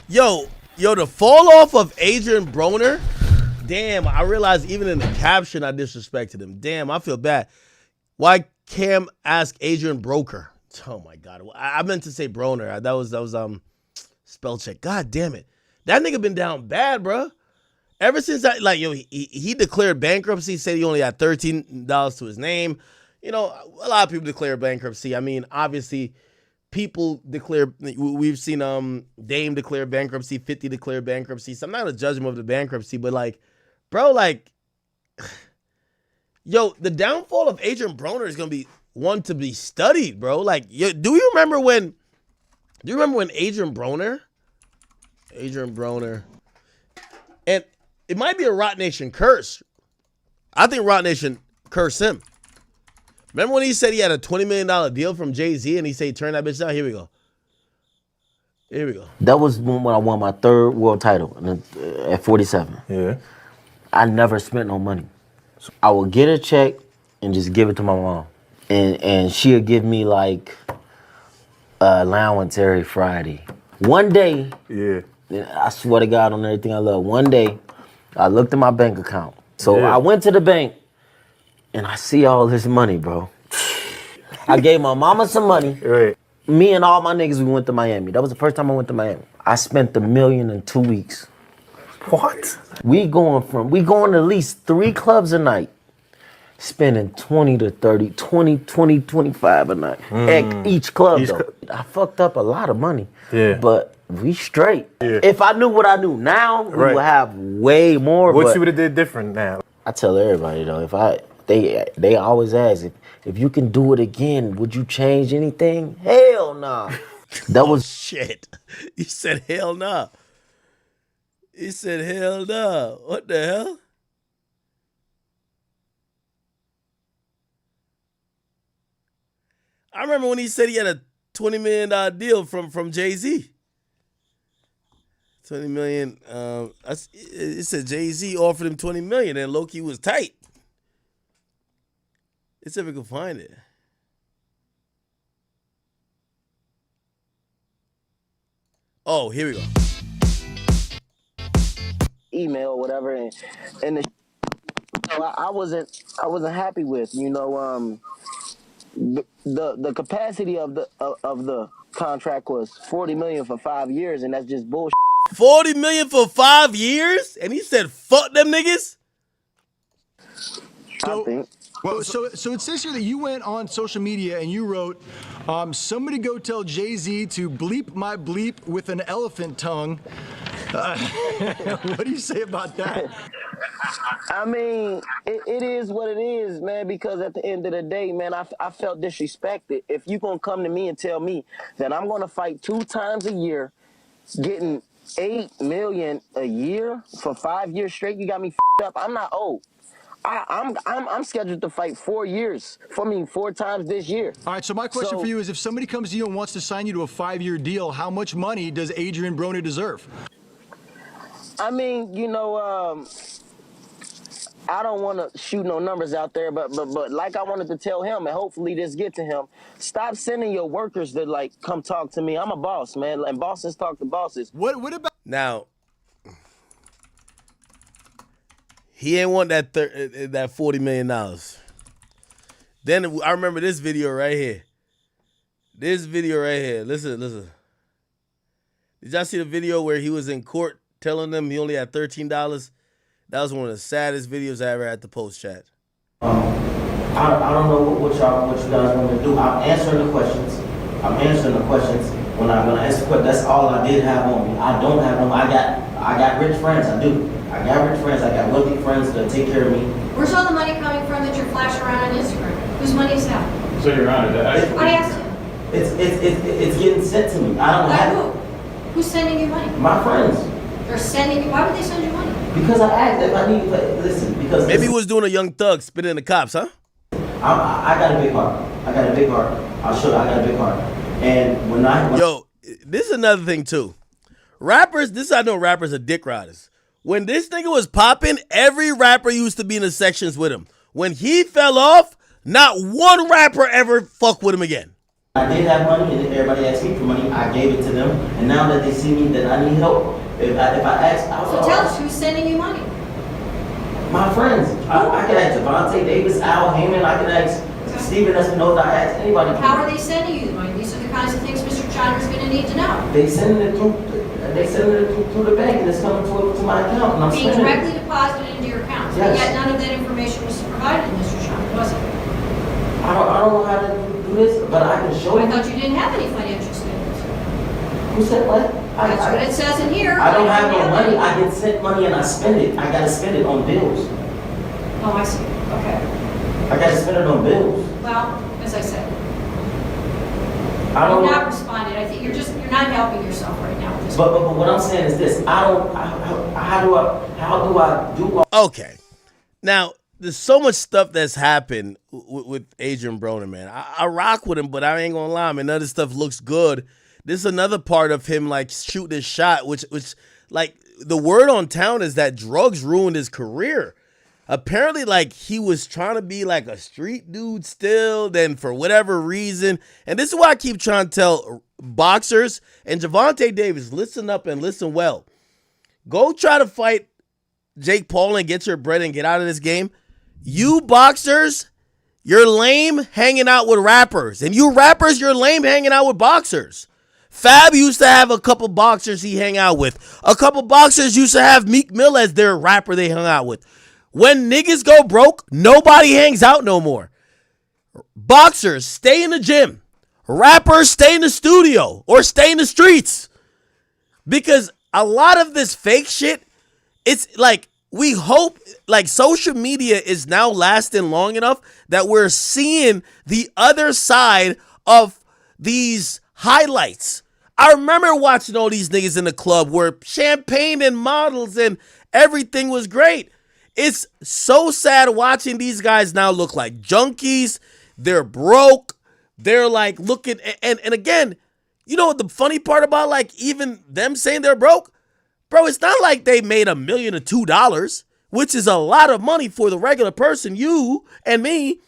Yo, the fall off of Adrian Broner. Damn, I realized even in the caption I disrespected him. Damn, I feel bad. Why Cam asked Adrian Broker? Oh my God, I meant to say Broner. That was spell check. God damn it, that nigga been down bad, bro. Ever since he declared bankruptcy, said he only had $13 to his name. You know, a lot of people declare bankruptcy. I mean, obviously, people declare. We've seen Dame declare bankruptcy, 50 declare bankruptcy. So I'm not a judgment of the bankruptcy, but like, bro, like, yo, the downfall of Adrian Broner is gonna be one to be studied, bro. Like, do you remember when Adrian Broner, and it might be a Roc Nation curse. I think Roc Nation cursed him. Remember when he said he had a $20 million deal from Jay-Z and he said he turned that bitch down? Here we go. That was when I won my third world title at 47. Yeah. I never spent no money. So I would get a check and just give it to my mom. And she'll give me like allowance every Friday. One day, I swear to God on everything I love, one day I looked at my bank account. So I went to the bank and I see all this money, bro. I gave my mama some money. Right. Me and all my niggas, we went to Miami. That was the first time I went to Miami. I spent $1 million in 2 weeks. What? We going to at least 3 clubs a night. Spending 20 to 30, 20, 25 a night at each club, though. I fucked up a lot of money. Yeah. But we straight. Yeah. If I knew what I knew now, we would have way more. What you would have did different now? I tell everybody, though, they always ask, if you can do it again, would you change anything? Hell nah. That was shit. You said hell nah. He said hell nah. What the hell? I remember when he said he had a $20 million deal from Jay-Z. 20 million. It said Jay-Z offered him 20 million and Loki was tight. Let's see if we can find it. Oh, here we go. email or whatever, and I wasn't happy with, the capacity of the contract was 40 million for 5 years, and that's just bullshit. 40 million for 5 years, and he said, "Fuck them niggas." So it says here that you went on social media and you wrote, "Somebody go tell Jay-Z to bleep my bleep with an elephant tongue." What do you say about that? I mean, it is what it is, man, because at the end of the day, man, I felt disrespected. If you gonna come to me and tell me that I'm gonna fight 2 times a year getting $8 million a year for 5 years straight. You got me up. I'm not old. I'm scheduled to fight 4 years. 4 times this year. All right, so my question for you is, if somebody comes to you and wants to sign you to a 5-year deal, how much money does Adrian Broner deserve? I mean, you know, I don't want to shoot no numbers out there, but like I wanted to tell him, and hopefully this get to him, stop sending your workers to like come talk to me. I'm a boss, man, and bosses talk to bosses. What about now? He ain't want that $40 million. Then I remember this video right here. Listen. Did y'all see the video where he was in court telling them he only had $13? That was one of the saddest videos I ever had to post, chat. I don't know what you guys want to do. I'm answering the questions. When I answer the question, that's all I did have on me. I don't have no. I got rich friends. I do. I got rich friends. I got wealthy friends that take care of me. Where's all the money coming from that you're flashing around on Instagram? Whose money is that? So Your Honor, I asked him. It's getting sent to me. I don't By have who? Who's sending you money? my friends. They're sending you. Why would they send you money? Because I asked if I need. Listen, because maybe he was doing a Young Thug spitting in the cops, huh? I got a big heart. I'll show you. I got a big heart. And when yo, this is another thing too. Rappers, I know rappers are dick riders. When this nigga was popping, every rapper used to be in the sections with him. When he fell off, not one rapper ever fuck with him again. I did have money, and if everybody asked me for money, I gave it to them. And now that they see me that I need help, if I ask, So tell us who's sending you money. my friends. I can ask Devontae Davis, Al Heyman. I can ask Steven Espinosa. I ask anybody. How are they sending you the money? These are the kinds of things Mr. Chandler's going to need to know. They sending it through the bank, and it's coming to my account, and I'm Being spending directly it. deposited into your account. Yes. But yet none of that information was provided to Mr. Chandler, was it? I don't know how to do this, but I can show you. I thought you didn't have any financial statements. Who said what? That's what it says in here. I don't have no money. I get sent money and I spend it. I gotta spend it on bills. Oh, I see. Okay. I gotta spend it on bills. Well, as I said, I don't you've know. not responded. I think you're not helping yourself right now with this. But what I'm saying is this. How do I do? Okay. Now, there's so much stuff that's happened with Adrian Broner, man. I rock with him, but I ain't gonna lie, man. None of this stuff looks good. This is another part of him, like, shooting his shot, which, like, the word on town is that drugs ruined his career. Apparently, like, he was trying to be, like, a street dude still, then for whatever reason. And this is why I keep trying to tell boxers and Gervonta Davis, listen up and listen well. Go try to fight Jake Paul and get your bread and get out of this game. You boxers, you're lame hanging out with rappers. And you rappers, you're lame hanging out with boxers. Fab used to have a couple boxers he hang out with. A couple boxers used to have Meek Mill as their rapper they hung out with. When niggas go broke, nobody hangs out no more. Boxers, stay in the gym. Rappers, stay in the studio or stay in the streets. Because a lot of this fake shit, it's like, we hope, like, social media is now lasting long enough that we're seeing the other side of these highlights. I remember watching all these niggas in the club where champagne and models and everything was great. It's so sad watching these guys now look like junkies. They're broke. They're like looking, and again, you know what the funny part about, like, even them saying they're broke? Bro, it's not like they made $1 million or $2, which is a lot of money for the regular person, you and me.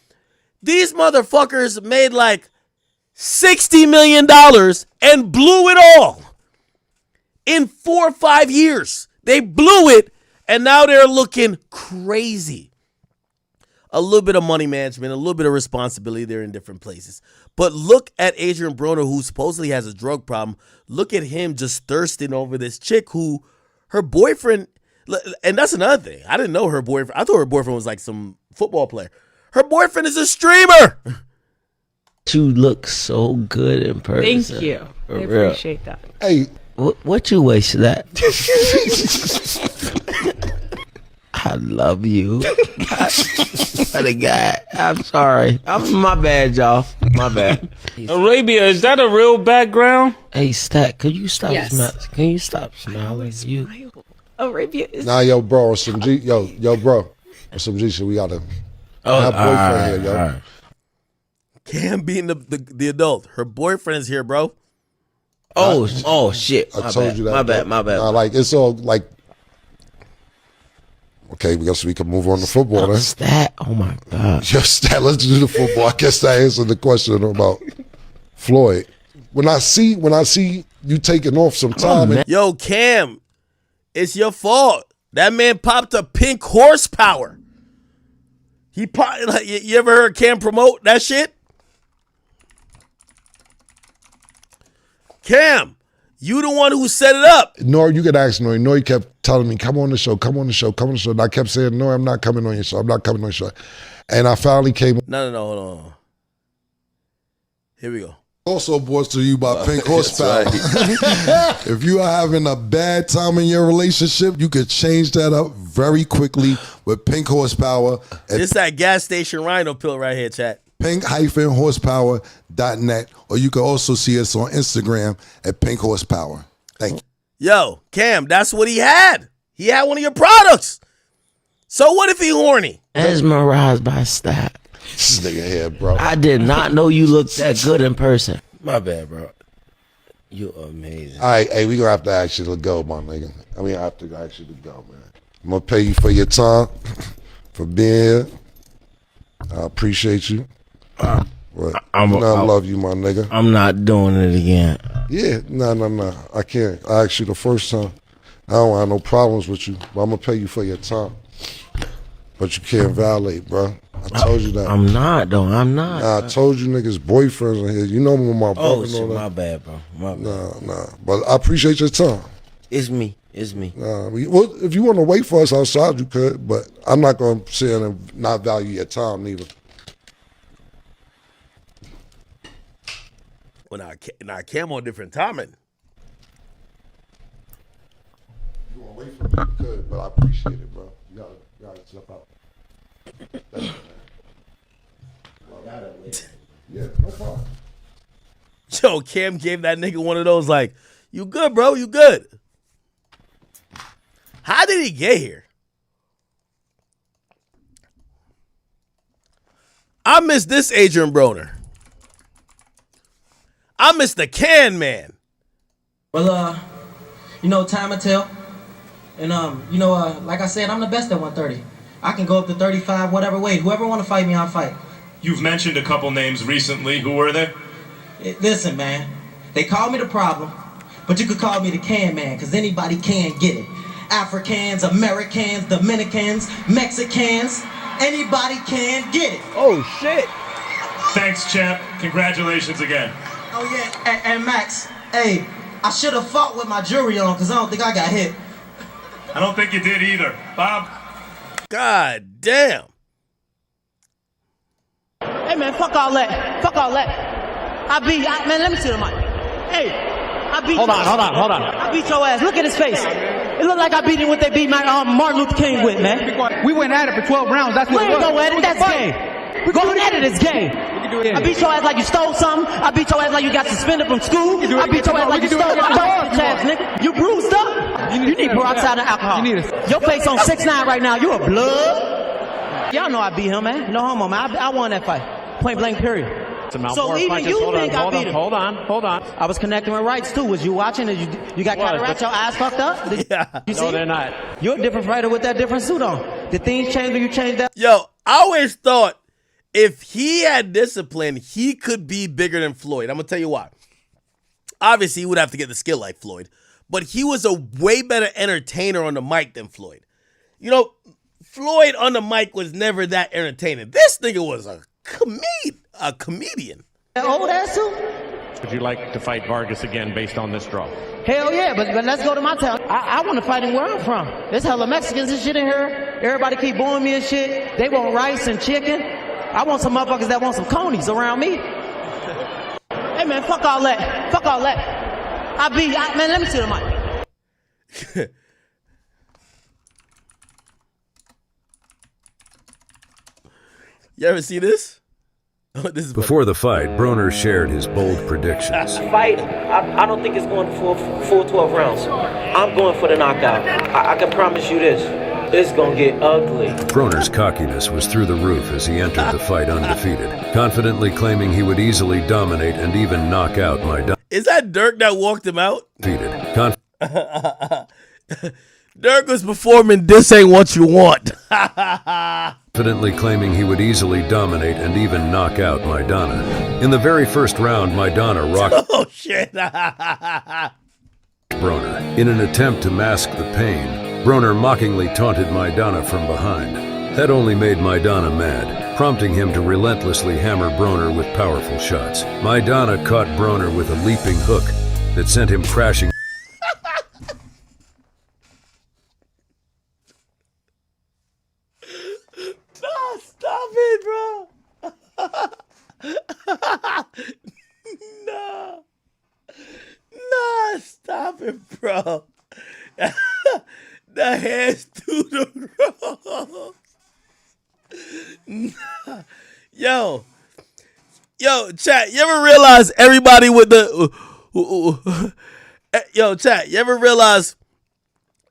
These motherfuckers made like $60 million and blew it all in 4 or 5 years. They blew it, and now they're looking crazy. A little bit of money management, a little bit of responsibility. They're in different places. But look at Adrian Broner, who supposedly has a drug problem. Look at him just thirsting over this chick who her boyfriend, and that's another thing. I didn't know her boyfriend. I thought her boyfriend was like some football player. Her boyfriend is a streamer. You look so good in person. Thank you. For I real. appreciate that. Hey, what you waste that? I love you. What a guy. I'm sorry. My bad, y'all. My bad. Arabia, is that a real background? Hey, Stat, could you stop Yes. Can you stop smiling? You. Arabia is. Nah, yo, bro, some G, yo, bro, some G shit. We gotta have boyfriend here, yo. All right. Cam being the adult. Her boyfriend is here, bro. Oh shit. I told you that. My bad. Nah, like it's all like. Okay, we can move on to football then. Stat. Oh my god. Yo, Stat, let's do the football. I guess that answered the question about Floyd. When I see you taking off some time, Yo, Cam, it's your fault. That man popped a pink horsepower. He popped. Like, you ever heard Cam promote that shit? Cam, you the one who set it up. Nor you could ask Nor. Nor kept telling me, come on the show, come on the show, come on the show. And I kept saying, no, I'm not coming on your show. I'm not coming on your show. And I finally came. No, hold on. Here we go. Also brought to you by Pink Horsepower. Right. If you are having a bad time in your relationship, you could change that up very quickly with Pink Horsepower. This that gas station rhino pill right here, chat. pink-horsepower.net, or you can also see us on Instagram at Pink Horsepower. Thank you. Yo, Cam, that's what he had. He had one of your products. So what if he horny? Mesmerized by Stat. This nigga here, bro. I did not know you looked that good in person. My bad, bro. You're amazing. All right, hey, we gonna have to actually go, my nigga. I mean, I have to actually go, man. I'm gonna pay you for your time, for being here. I appreciate you. I love you, my nigga. I'm not doing it again. Yeah, no. I can't. I asked you the first time. I don't have no problems with you, but I'm gonna pay you for your time. But you can't violate, bro. I told you that. I'm not, though. I'm not. Nah, I told you niggas boyfriends are here. You know me with my brother. Oh, shit, my bad, bro. My bad. Nah. But I appreciate your time. It's me. Nah, well, if you want to wait for us outside, you could. But I'm not going to sit and not value your time neither. Well, now Cam on different timing. You want to wait for me, you could. But I appreciate it, bro. You gotta step out. Yeah, no problem. Yo, Cam gave that nigga one of those like, you good, bro? You good? How did he get here? I miss this Adrian Broner. I miss the can man. Well, time will tell. And, like I said, I'm the best at 130. I can go up to 35, whatever weight. Whoever want to fight me, I'll fight. You've mentioned a couple names recently. Who were they? Listen, man. They call me the problem, but you could call me the can man, because anybody can get it. Africans, Americans, Dominicans, Mexicans, anybody can get it. Oh, shit. Thanks, champ. Congratulations again. Oh, yeah. And Max, hey, I should have fought with my jewelry on, because I don't think I got hit. I don't think you did either. Bob? God damn. Hey, man, fuck all that. Man, let me see the mic. Hey, I beat Hold on. I beat your ass. Look at his face. It looked like I beat him what they beat Martin Luther King with, man. We went at it for 12 rounds. That's what it was. Go at it. That's game. Going at it is game. I beat your ass like you stole something. I beat your ass like you got suspended from school. I beat your ass like you stole my bitch ass, nigga. You bruised up. You need peroxide and alcohol. Your face on 6'9" right now. You a blood. Y'all know I beat him, man. No homo, man. I won that fight. Point blank, period. So even you think I beat him. Hold on. I was connecting with rights too. Was you watching? You got cataract? Your eyes fucked up? Yeah. You see? No, they're not. You're a different fighter with that different suit on. Did things change when you changed that? Yo, I always thought if he had discipline, he could be bigger than Floyd. I'm going to tell you why. Obviously, he would have to get the skill like Floyd, but he was a way better entertainer on the mic than Floyd. You know, Floyd on the mic was never that entertaining. This nigga was a comedian. That old ass suit? Would you like to fight Vargas again based on this draw? Hell yeah, but let's go to my town. I want to fight him where I'm from. There's hella Mexicans and shit in here. Everybody keep booing me and shit. They want rice and chicken. I want some motherfuckers that want some conies around me. Hey man, fuck all that. Man, let me see the mic. You ever see this? Before the fight, Broner shared his bold predictions. Fight, I don't think it's going for full 12 rounds. I'm going for the knockout. I can promise you this. It's going to get ugly. Broner's cockiness was through the roof as he entered the fight undefeated, confidently claiming he would easily dominate and even knock out Maidana. Is that Dirk that walked him out? Defeated. Dirk was performing This Ain't What You Want. Confidently claiming he would easily dominate and even knock out Maidana. In the very first round, Maidana rocked Oh, shit. Broner. In an attempt to mask the pain, Broner mockingly taunted Maidana from behind. That only made Maidana mad, prompting him to relentlessly hammer Broner with powerful shots. Maidana caught Broner with a leaping hook that sent him crashing. No, stop it, bro. No. No, stop it, bro. The hands through the rose. Yo, chat, you ever realize everybody with the... Yo, chat, you ever realize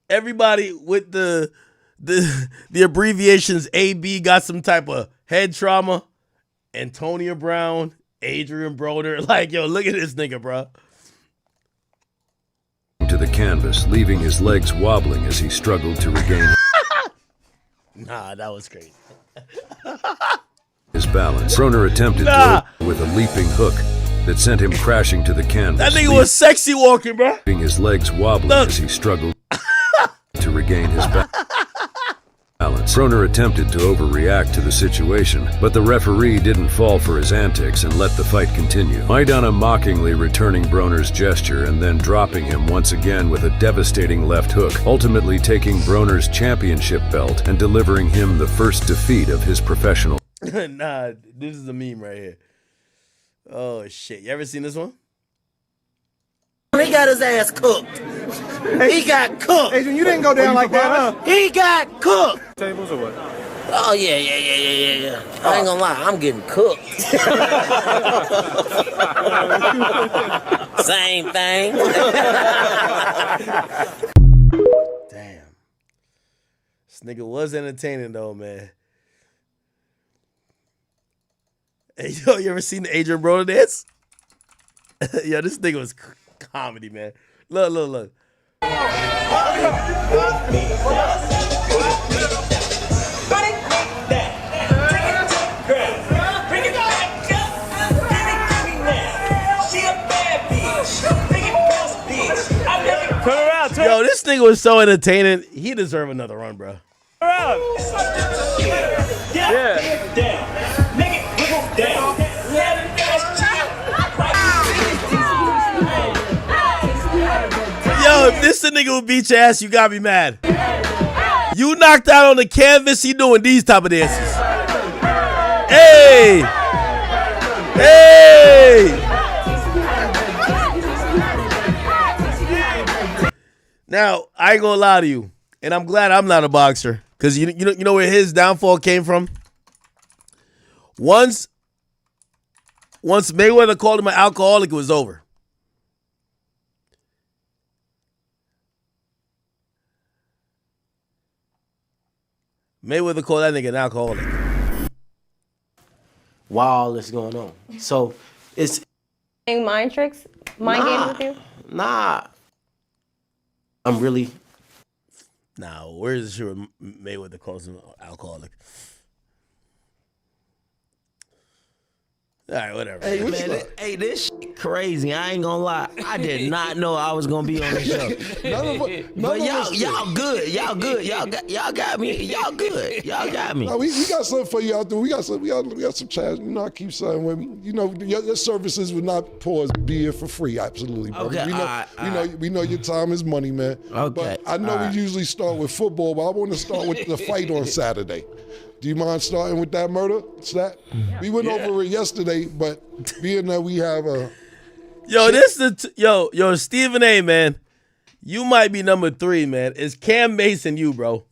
everybody with the abbreviations AB got some type of head trauma? Antonio Brown, Adrian Broner. Like, yo, look at this nigga, bro. To the canvas, leaving his legs wobbling as he struggled to regain Nah, that was crazy. his balance. Broner attempted to with a leaping hook that sent him crashing to the canvas. That nigga was sexy walking, bro. Leaving his legs wobbling as he struggled to regain his balance. Broner attempted to overreact to the situation, but the referee didn't fall for his antics and let the fight continue. Maidana mockingly returning Broner's gesture and then dropping him once again with a devastating left hook, ultimately taking Broner's championship belt and delivering him the first defeat of his professional. Nah, this is a meme right here. Oh, shit. You ever seen this one? He got his ass cooked. He got cooked. Adrian, you didn't go down like that, huh? He got cooked. Tables or what? Oh, yeah. I ain't gonna lie, I'm getting cooked. Same thing. Damn. This nigga was entertaining, though, man. Hey, yo, you ever seen the Adrian Broner dance? Yo, this nigga was comedy, man. Look. Yo, this nigga was so entertaining. He deserve another run, bro. Yeah. Yo, if this the nigga who beat your ass, you gotta be mad. You knocked out on the canvas, he doing these type of dances. Hey! Now, I ain't gonna lie to you, and I'm glad I'm not a boxer, because you know where his downfall came from? Once Mayweather called him an alcoholic, it was over. Mayweather called that nigga an alcoholic. While all this going on. So it's mind tricks? Mind games with you? Nah. I'm really. Nah, where's the shit where Mayweather calls him an alcoholic? All right, whatever. Hey, man, this shit crazy. I ain't gonna lie. I did not know I was gonna be on the show. But y'all good. Y'all got me. Y'all good. Y'all got me. No, we got something for you out there. We got some chats. You know, I keep saying with me. You know, your services would not pause beer for free. Absolutely, bro. Okay, we know your time is money, man. Okay. But I know we usually start with football, but I want to start with the fight on Saturday. Do you mind starting with that murder? Stat? We went over it yesterday, but being that we have a... Yo, Stephen A, man. You might be number 3, man. It's Cam Mason, you, bro.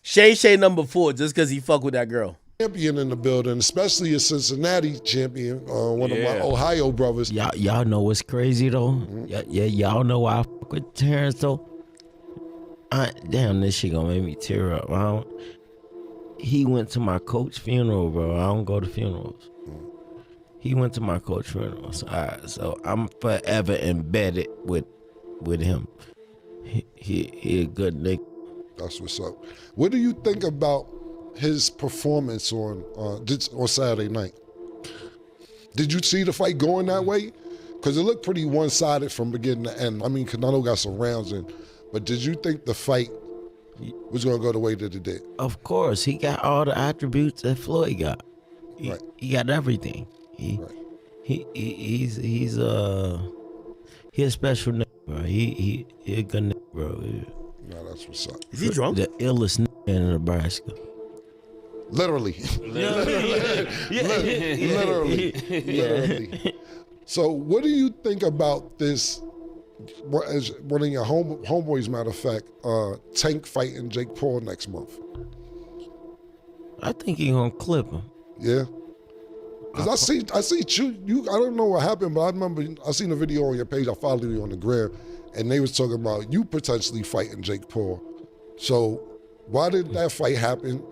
Shay number 4, just because he fuck with that girl. champion in the building, especially a Cincinnati champion, one of my Ohio brothers. Y'all know what's crazy though? Y'all know why I fuck with Terrence though? Damn, this shit gonna make me tear up. He went to my coach's funeral, bro. I don't go to funerals. He went to my coach's funeral. So I'm forever embedded with him. He a good nigga. That's what's up. What do you think about his performance on Saturday night? Did you see the fight going that way? Because it looked pretty one-sided from beginning to end. I mean, Canelo got some rounds in, but did you think the fight was going to go the way that it did? Of course, he got all the attributes that Floyd got. He got everything. He's a special nigga, bro. He a good nigga, bro. No, that's what's up. Is he drunk? The illest nigga in Nebraska. Literally. Literally. So what do you think about this, as one of your homeboys, matter of fact, Tank fighting Jake Paul next month? I think he gonna clip him. Yeah. Cause I see you. I don't know what happened, but I remember I seen a video on your page. I followed you on the gram, and they was talking about you potentially fighting Jake Paul. So why did that fight happen?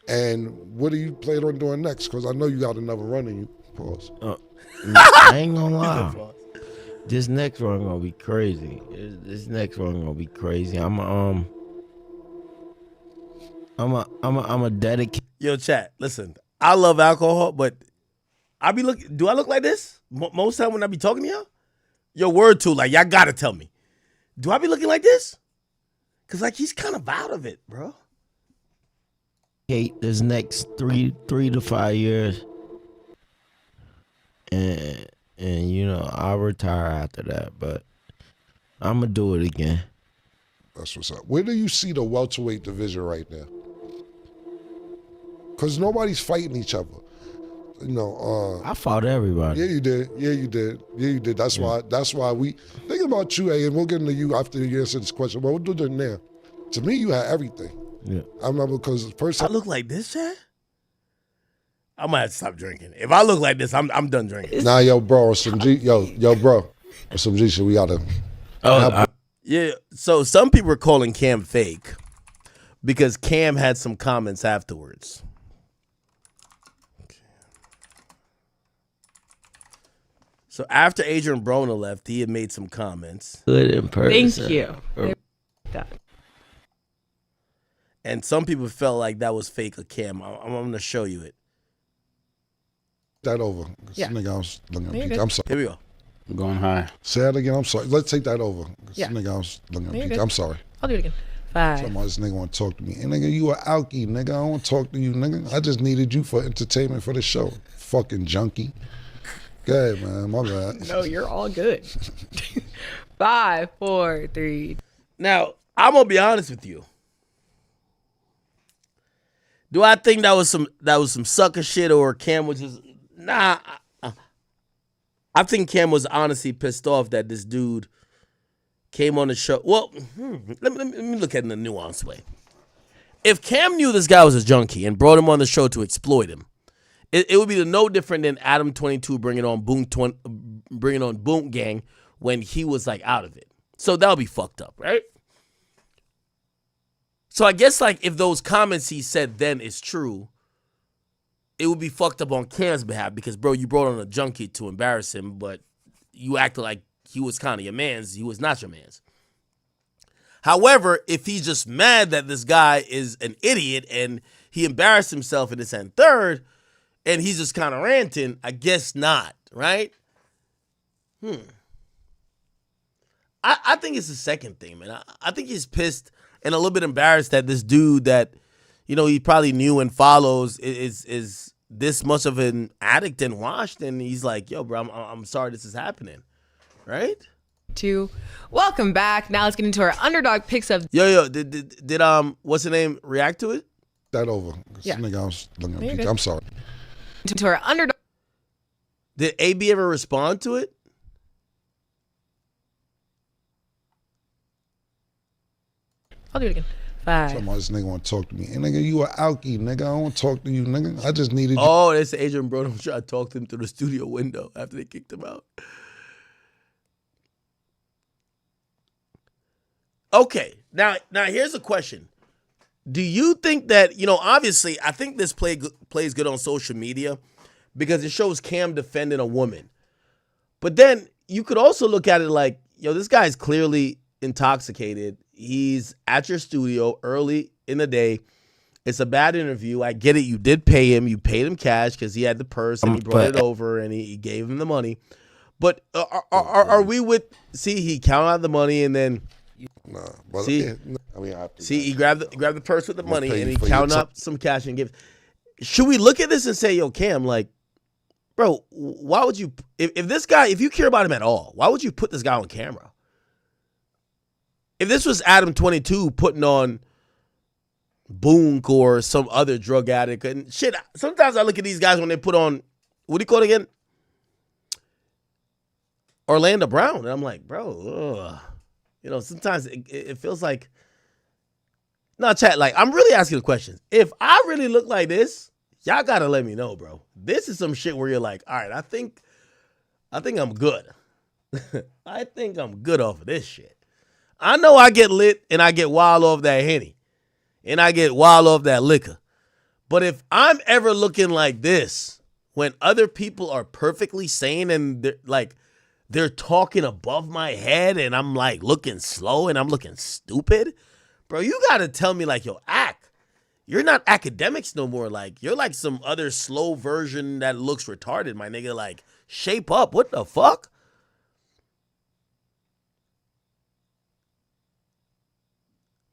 And what do you plan on doing next? Because I know you got another run in you. Pause. I ain't gonna lie. This next run gonna be crazy. This next run gonna be crazy. I'm a dedicate. Yo, chat. Listen, I love alcohol, but I be looking. Do I look like this most time when I be talking to y'all? Your word too. Like y'all gotta tell me. Do I be looking like this? Cause like he's kind of out of it, bro. This next 3 to 5 years, and you know I'll retire after that, but I'm gonna do it again. That's what's up. Where do you see the welterweight division right now? Because nobody's fighting each other. You know, I fought everybody. Yeah, you did. Yeah, you did. Yeah, you did. That's why we think about you, and we'll get into you after you answer this question. But we'll do that now. To me, you had everything. Yeah. I remember because the first time I look like this, Chad? I might have to stop drinking. If I look like this, I'm done drinking. Nah, yo, bro, some bro, some G shit. We gotta. Yeah. So some people are calling Cam fake because Cam had some comments afterwards. So after Adrian Broner left, he had made some comments. Good in person. Thank you. And some people felt like that was fake of Cam. I'm going to show you it. That over. Yeah. Nigga, I was looking No, at you're you. good. I'm sorry. Here we go. I'm going high. Say that again. I'm sorry. Let's take that over. Yeah. Nigga, I was looking No, at you're you. good. I'm sorry. I'll do it again. 5. Talking about this nigga want to talk to me. And nigga, you a alky, nigga. I don't want to talk to you, nigga. I just needed you for entertainment for the show. Fucking junkie. Go ahead, man. My bad. No, you're all good. 5, 4, 3. Now, I'm going to be honest with you. Do I think that was some sucker shit or Cam was just nah? I think Cam was honestly pissed off that this dude came on the show. Well, let me look at it in a nuanced way. If Cam knew this guy was a junkie and brought him on the show to exploit him, it would be no different than Adam 22 bringing on Boom Gang when he was like out of it. So that would be fucked up, right? So I guess like if those comments he said then is true, it would be fucked up on Cam's behalf because, bro, you brought on a junkie to embarrass him, but you acted like he was kind of your man's. He was not your man's. However, if he's just mad that this guy is an idiot and he embarrassed himself in this and third, and he's just kind of ranting, I guess not, right? I think it's the second thing, man. I think he's pissed and a little bit embarrassed that this dude that, you know, he probably knew and follows is this much of an addict and washed, and he's like, yo, bro, I'm sorry this is happening, right? 2. Welcome back. Now let's get into our underdog picks of. Yo, did what's the name react to it? That over. Yeah. Nigga, I was looking No, at you're you. good. I'm sorry. To our underdog. Did AB ever respond to it? I'll do it again. Fire. Talking about this nigga want to talk to me. And nigga, you a alky, nigga. I don't want to talk to you, nigga. I just needed you. Oh, that's Adrian Broner trying to talk to him through the studio window after they kicked him out. Okay, now here's a question. Do you think that, obviously, I think this plays good on social media because it shows Cam defending a woman. But then you could also look at it like, this guy's clearly intoxicated. He's at your studio early in the day. It's a bad interview. I get it. You did pay him. You paid him cash because he had the purse and he brought it over and he gave him the money. But are we with, he counted out the money and then... Nah, but he grabbed the purse with the money and he counted up some cash and gave. Should we look at this and say, yo, Cam, like, bro, why would you, if you care about him at all, why would you put this guy on camera? If this was Adam 22 putting on Boonk or some other drug addict and shit, sometimes I look at these guys when they put on, what do you call it again? Orlando Brown. And I'm like, bro, ugh. Sometimes it feels like, no, chat, like, I'm really asking the question. If I really look like this, y'all got to let me know, bro. This is some shit where you're like, all right, I think I'm good. I think I'm good off of this shit. I know I get lit and I get wild off that Henny and I get wild off that liquor. But if I'm ever looking like this, when other people are perfectly sane and they're talking above my head and I'm like looking slow and I'm looking stupid, bro, you got to tell me like, yo, act. You're not academics no more. Like, you're like some other slow version that looks retarded, my nigga. Like, shape up. What the fuck?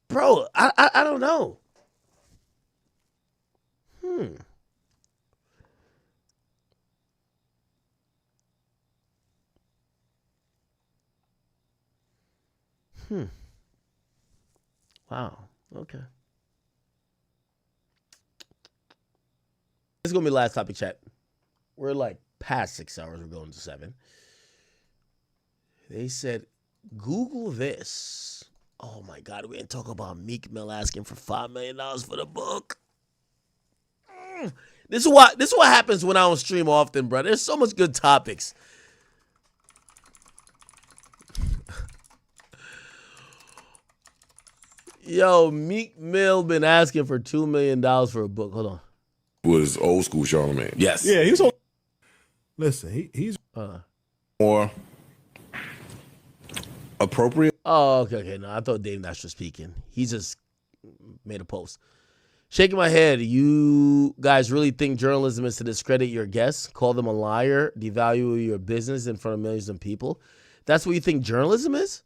Bro, I don't know. Wow. Okay. This is going to be the last topic, chat. We're like past 6 hours. We're going to 7. They said, Google this. Oh, my God. We didn't talk about Meek Mill asking for $5 million for the book. This is what happens when I don't stream often, bro. There's so much good topics. Yo, Meek Mill been asking for $2 million for a book. Hold on. Was old school Charlamagne. Yes. Yeah, he's on. Listen, he's more appropriate. Oh, okay. No, I thought Dave Nash was speaking. He just made a post. Shaking my head. You guys really think journalism is to discredit your guests, call them a liar, devalue your business in front of millions of people? That's what you think journalism is?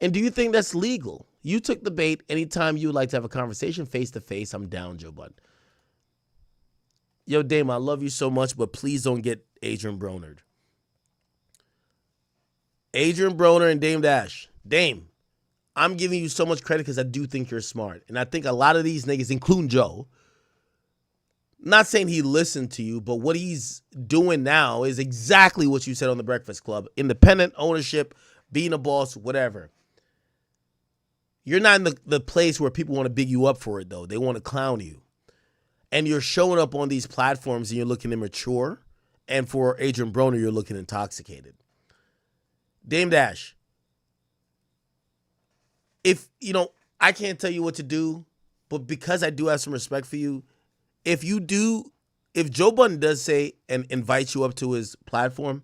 And do you think that's legal? You took the bait. Anytime you would like to have a conversation face to face, I'm down, Joe Budden. Yo, Dame, I love you so much, but please don't get Adrian Bronered. Adrian Broner and Dame Dash. Dame, I'm giving you so much credit because I do think you're smart. And I think a lot of these niggas, including Joe, not saying he listened to you, but what he's doing now is exactly what you said on The Breakfast Club. Independent ownership, being a boss, whatever. You're not in the place where people want to big you up for it, though. They want to clown you. And you're showing up on these platforms and you're looking immature. And for Adrian Broner, you're looking intoxicated. Dame Dash, if, I can't tell you what to do, but because I do have some respect for you, if Joe Budden does say and invites you up to his platform,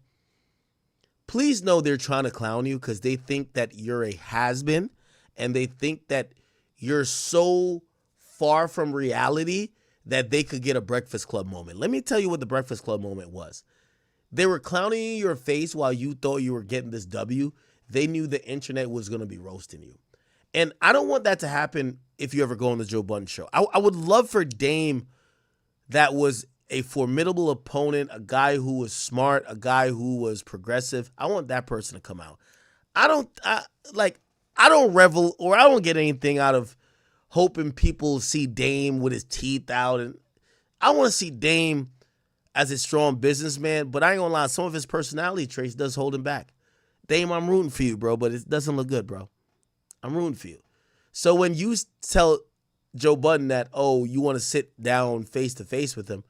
please know they're trying to clown you because they think that you're a has-been and they think that you're so far from reality that they could get a Breakfast Club moment. Let me tell you what the Breakfast Club moment was. They were clowning you in your face while you thought you were getting this W. They knew the internet was going to be roasting you. And I don't want that to happen if you ever go on the Joe Budden show. I would love for Dame, that was a formidable opponent, a guy who was smart, a guy who was progressive. I want that person to come out. I don't revel or I don't get anything out of hoping people see Dame with his teeth out. And I want to see Dame as a strong businessman, but I ain't gonna lie, some of his personality traits does hold him back. Dame, I'm rooting for you, bro, but it doesn't look good, bro. I'm rooting for you. So when you tell Joe Budden that, oh, you want to sit down face to face with him,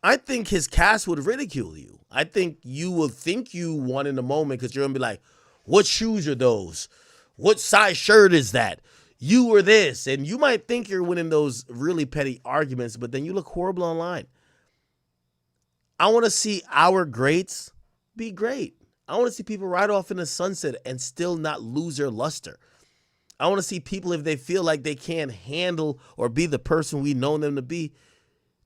I think his cast would ridicule you. I think you will think you won in the moment because you're going to be like, what shoes are those? What size shirt is that? You were this. And you might think you're winning those really petty arguments, but then you look horrible online. I want to see our greats be great. I want to see people ride off in the sunset and still not lose their luster. I want to see people, if they feel like they can't handle or be the person we know them to be,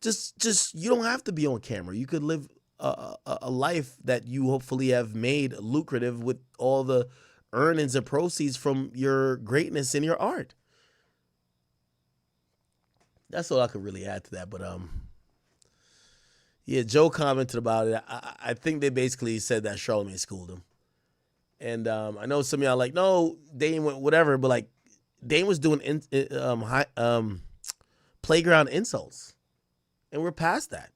just you don't have to be on camera. You could live a life that you hopefully have made lucrative with all the earnings and proceeds from your greatness in your art. That's all I could really add to that. But yeah, Joe commented about it. I think they basically said that Charlamagne schooled him. And I know some of y'all like, no, Dane went whatever, but like Dane was doing playground insults. And we're past that.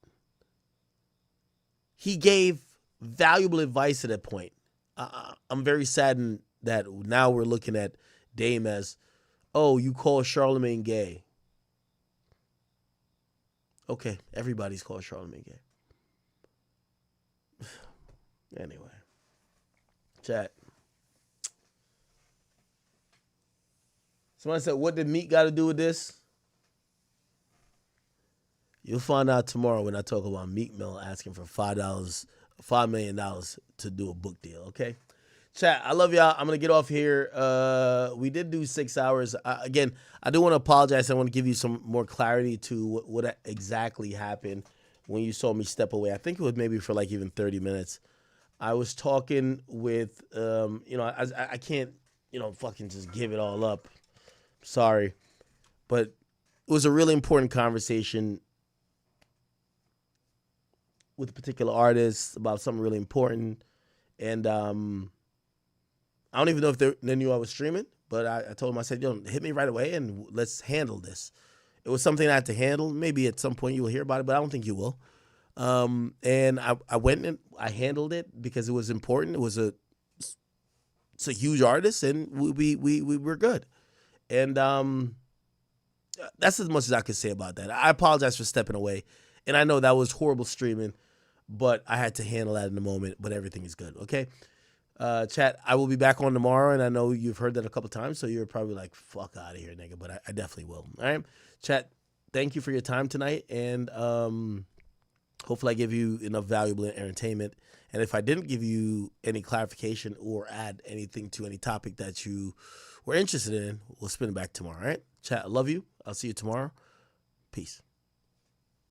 He gave valuable advice at that point. I'm very saddened that now we're looking at Dame as, oh, you call Charlamagne gay. Okay, everybody's called Charlamagne gay. Anyway. Chat. Somebody said, what did Meek got to do with this? You'll find out tomorrow when I talk about Meek Mill asking for $5 million to do a book deal, okay? Chat, I love y'all. I'm going to get off here. We did do 6 hours. Again, I do want to apologize. I want to give you some more clarity to what exactly happened when you saw me step away. I think it was maybe for like even 30 minutes. I was talking with, I can't, fucking just give it all up. Sorry. But it was a really important conversation with a particular artist about something really important. And I don't even know if they knew I was streaming, but I told them, I said, hit me right away and let's handle this. It was something I had to handle. Maybe at some point you will hear about it, but I don't think you will. And I went and I handled it because it was important. It's a huge artist, and we were good. And that's as much as I could say about that. I apologize for stepping away. And I know that was horrible streaming, but I had to handle that in the moment, but everything is good, okay? Chat, I will be back on tomorrow, and I know you've heard that a couple times, so you're probably like, fuck out of here, nigga, but I definitely will, all right? Chat, thank you for your time tonight, and hopefully I give you enough valuable entertainment. And if I didn't give you any clarification or add anything to any topic that you were interested in, we'll spin it back tomorrow, all right? Chat, I love you. I'll see you tomorrow. Peace.